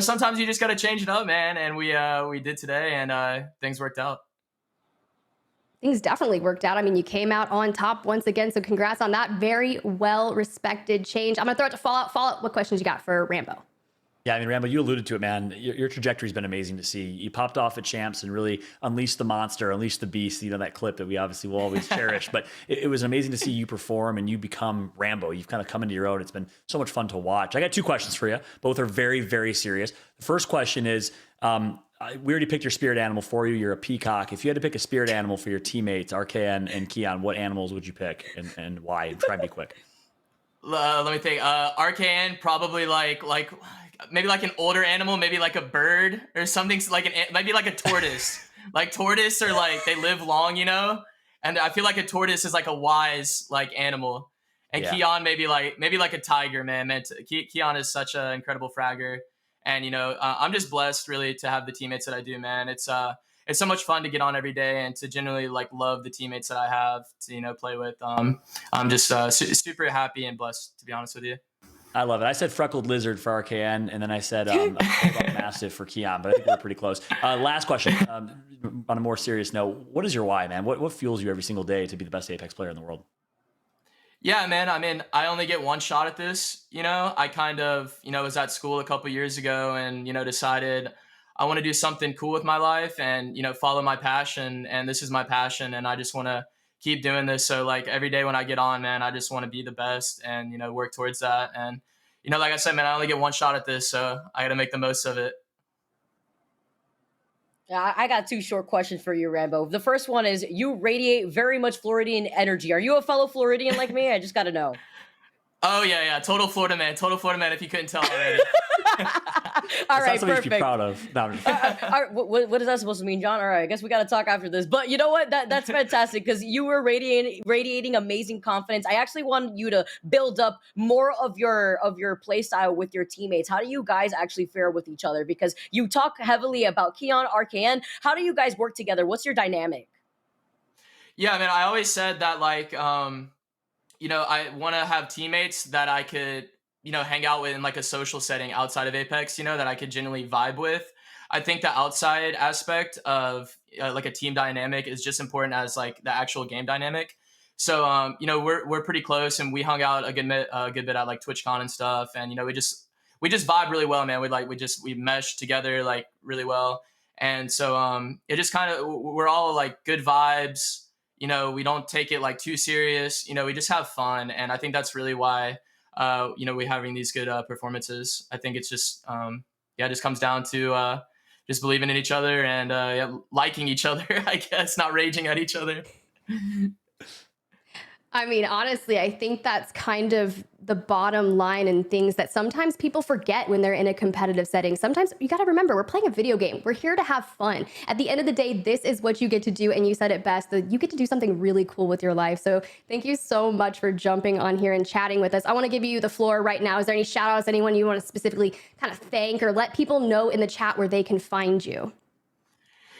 S15: sometimes you just got to change it up, man. And we did today, and things worked out.
S1: Things definitely worked out. I mean, you came out on top once again, so congrats on that. Very well-respected change. I'm going to throw it to Fallout. What questions you got for Rambo?
S2: Yeah, I mean, Rambo, you alluded to it, man. Your trajectory's been amazing to see. You popped off at Champs and really unleashed the monster, unleashed the beast, that clip that we obviously will always cherish. But it was amazing to see you perform and you become Rambo. You've kind of come into your own. It's been so much fun to watch. I got 2 questions for you. Both are very, very serious. The first question is, we already picked your spirit animal for you. You're a peacock. If you had to pick a spirit animal for your teammates, RKN and Keon, what animals would you pick and why? And try and be quick.
S15: Let me think. RKN, probably like maybe like an older animal, maybe like a bird or something, like maybe like a tortoise. Like tortoise or like they live long, and I feel like a tortoise is like a wise like animal. And yeah. Keon maybe like a tiger, man. Keon is such an incredible fragger, and I'm just blessed really to have the teammates that I do, man. It's so much fun to get on every day and to genuinely like love the teammates that I have to play with. I'm just super happy and blessed, to be honest with you.
S2: I love it. I said freckled lizard for RKN, and then I said massive for Keon, but I think we're pretty close. Last question, on a more serious note, what is your why, man? What fuels you every single day to be the best Apex player in the world?
S15: Yeah, man. I mean, I only get one shot at this. I kind of, was at school a couple years ago and, decided I want to do something cool with my life and, follow my passion. And this is my passion. And I just want to keep doing this. So like every day when I get on, man, I just want to be the best and, work towards that. And, like I said, man, I only get one shot at this, so I got to make the most of it.
S3: Yeah, I got 2 short questions for you, Rambo. The first one is, you radiate very much Floridian energy. Are you a fellow Floridian like me? I just got to know.
S15: Oh, yeah. Total Florida man, if you couldn't tell already.
S3: All right,
S2: something
S3: perfect.
S2: to be proud of. No,
S3: all right, what is that supposed to mean, John? All right, I guess we got to talk after this. But you know what? That's fantastic because you were radiating amazing confidence. I actually want you to build up more of your play style with your teammates. How do you guys actually fare with each other? Because you talk heavily about Keon, RKN. How do you guys work together? What's your dynamic?
S15: Yeah, I mean, I always said that like, I want to have teammates that I could, hang out with in like a social setting outside of Apex, that I could genuinely vibe with. I think the outside aspect of like a team dynamic is just important as like the actual game dynamic. So, we're pretty close and we hung out a good bit at like TwitchCon and stuff. And, we just vibe really well, man. We mesh together like really well. And so, it just kind of, we're all like good vibes. We don't take it like too serious. We just have fun. And I think that's really why, we're having these good performances. I think it's just, it just comes down to just believing in each other and liking each other, I guess, not raging at each other.
S1: I mean, honestly, I think that's kind of the bottom line and things that sometimes people forget when they're in a competitive setting. Sometimes you got to remember, we're playing a video game. We're here to have fun. At the end of the day, this is what you get to do. And you said it best, that you get to do something really cool with your life. So thank you so much for jumping on here and chatting with us. I want to give you the floor right now. Is there any shout outs, anyone you want to specifically kind of thank or let people know in the chat where they can find you?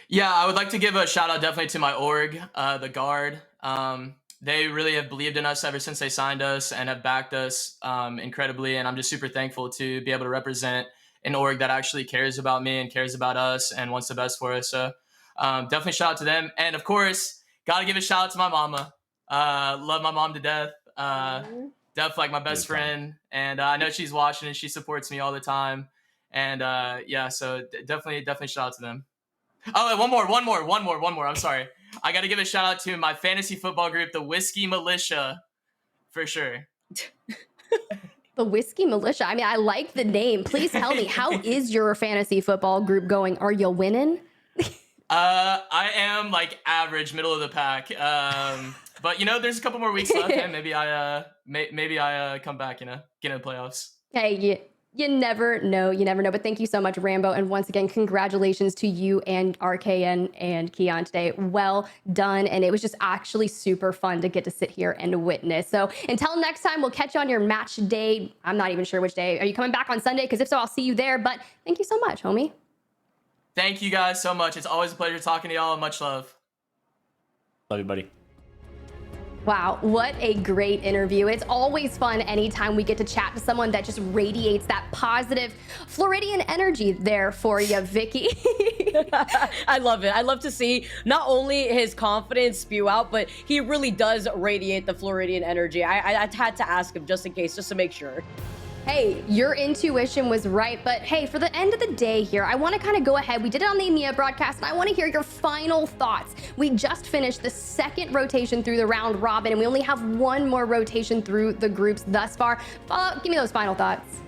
S15: Yeah, I would like to give a shout out definitely to my org, the Guard. They really have believed in us ever since they signed us and have backed us incredibly. And I'm just super thankful to be able to represent an org that actually cares about me and cares about us and wants the best for us. So Definitely shout out to them. And of course, gotta give a shout out to my mama. Love my mom to death. Definitely like my best friend. And I know she's watching and she supports me all the time. And yeah, so definitely shout out to them. Oh, and one more. I'm sorry. I got to give a shout out to my fantasy football group, the Whiskey Militia, for sure.
S1: The Whiskey Militia. I mean, I like the name. Please tell me, how is your fantasy football group going? Are you winning?
S15: I am like average, middle of the pack. But you know, there's a couple more weeks left, and maybe I come back, you know, get in the playoffs.
S1: Hey, you never know. You never know. But thank you so much, Rambo. And once again, congratulations to you and RKN and Keon today. Well done. And it was just actually super fun to get to sit here and witness. So until next time, we'll catch you on your match day. I'm not even sure which day. Are you coming back on Sunday? Because if so, I'll see you there. But thank you so much, homie.
S15: Thank you guys so much. It's always a pleasure talking to y'all. Much love.
S2: Love you, buddy.
S1: Wow, what a great interview. It's always fun anytime we get to chat to someone that just radiates that positive Floridian energy there for you, Vicky.
S3: I love it. I love to see not only his confidence spew out, but he really does radiate the Floridian energy. I had to ask him just in case, just to make sure.
S1: Hey, your intuition was right, but hey, for the end of the day here, I want to kind of go ahead. We did it on the EMEA broadcast, and I want to hear your final thoughts. We just finished the second rotation through the round robin, and we only have one more rotation through the groups thus far. Give me those final thoughts.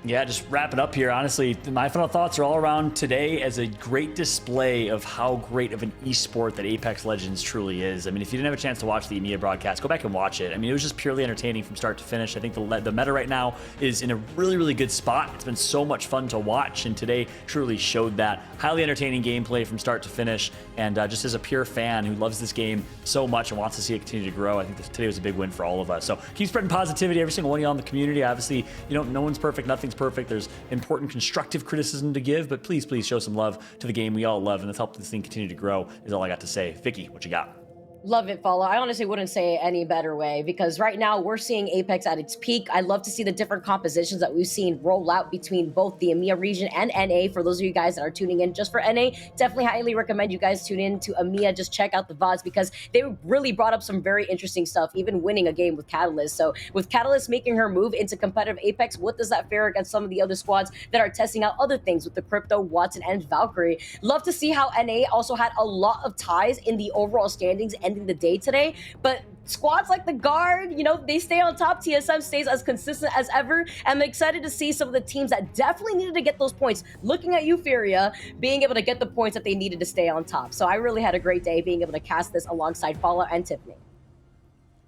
S2: Yeah, just wrap it up here. Honestly, my final thoughts are all around today as a great display of how great of an esport that Apex Legends truly is. I mean, if you didn't have a chance to watch the EMEA broadcast, go back and watch it. I mean, it was just purely entertaining from start to finish. I think the meta right now is in a really, really good spot. It's been so much fun to watch, and today truly showed that. Highly entertaining gameplay from start to finish, and just as a pure fan who loves this game so much and wants to see it continue to grow, I think today was a big win for all of us. So keep spreading positivity, every single one of y'all in the community. Obviously, no one's perfect, nothing's perfect. There's important constructive criticism to give, but please show some love to the game we all love, and let's help this thing continue to grow is all I got to say. Vicky, what you got?
S3: Love it, Follow. I honestly wouldn't say it any better way, because right now we're seeing Apex at its peak. I love to see the different compositions that we've seen roll out between both the EMEA region and NA. For those of you guys that are tuning in just for NA, definitely highly recommend you guys tune in to EMEA. Just check out the VODs, because they really brought up some very interesting stuff, even winning a game with Catalyst. So with Catalyst making her move into competitive Apex, what does that fare against some of the other squads that are testing out other things with the Crypto, Watson, and Valkyrie? Love to see how NA also had a lot of ties in the overall standings ending the day today, but squads like the Guard, you know, they stay on top. TSM stays as consistent as ever. I'm excited to see some of the teams that definitely needed to get those points, looking at you, Furia, being able to get the points that they needed to stay on top. So I really had a great day being able to cast this alongside Fallout and Tiffany.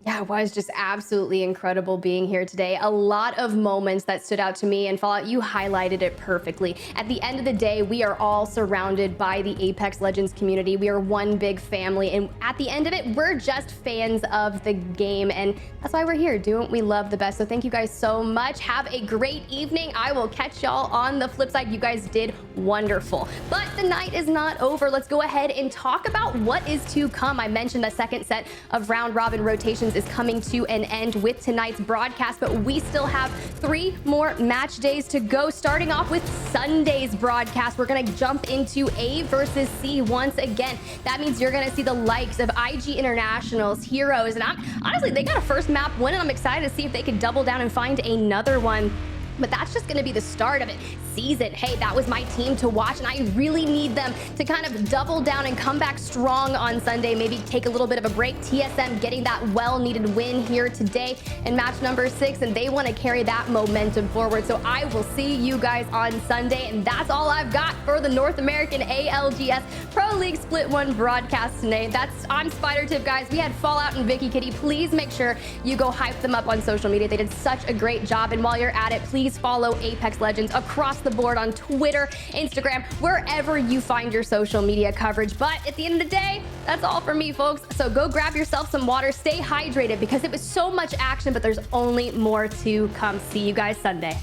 S1: Yeah, it was just absolutely incredible being here today. A lot of moments that stood out to me, and Fallout, you highlighted it perfectly. At the end of the day, we are all surrounded by the Apex Legends community. We are one big family, and at the end of it, we're just fans of the game, and that's why we're here, doing what we love the best. So thank you guys so much. Have a great evening. I will catch y'all on the flip side. You guys did wonderful. But the night is not over. Let's go ahead and talk about what is to come. I mentioned the second set of round robin rotations is coming to an end with tonight's broadcast, but we still have 3 more match days to go, starting off with Sunday's broadcast. We're going to jump into A versus C once again. That means you're going to see the likes of IG Internationals, Heroes, and honestly, they got a first map win, and I'm excited to see if they can double down and find another one. But that's just going to be the start of it. Season, hey, that was my team to watch, and I really need them to kind of double down and come back strong on Sunday, maybe take a little bit of a break. TSM getting that well-needed win here today in match number 6, and they want to carry that momentum forward. So I will see you guys on Sunday, and that's all I've got for the North American ALGS Pro League Split 1 broadcast today. I'm SpiderTip, guys. We had Fallout and Vicky Kitty. Please make sure you go hype them up on social media. They did such a great job, and while you're at it, please follow Apex Legends across the board on Twitter, Instagram, wherever you find your social media coverage. But at the end of the day, that's all for me, folks. So go grab yourself some water, stay hydrated, because it was so much action, but there's only more to come. See you guys Sunday.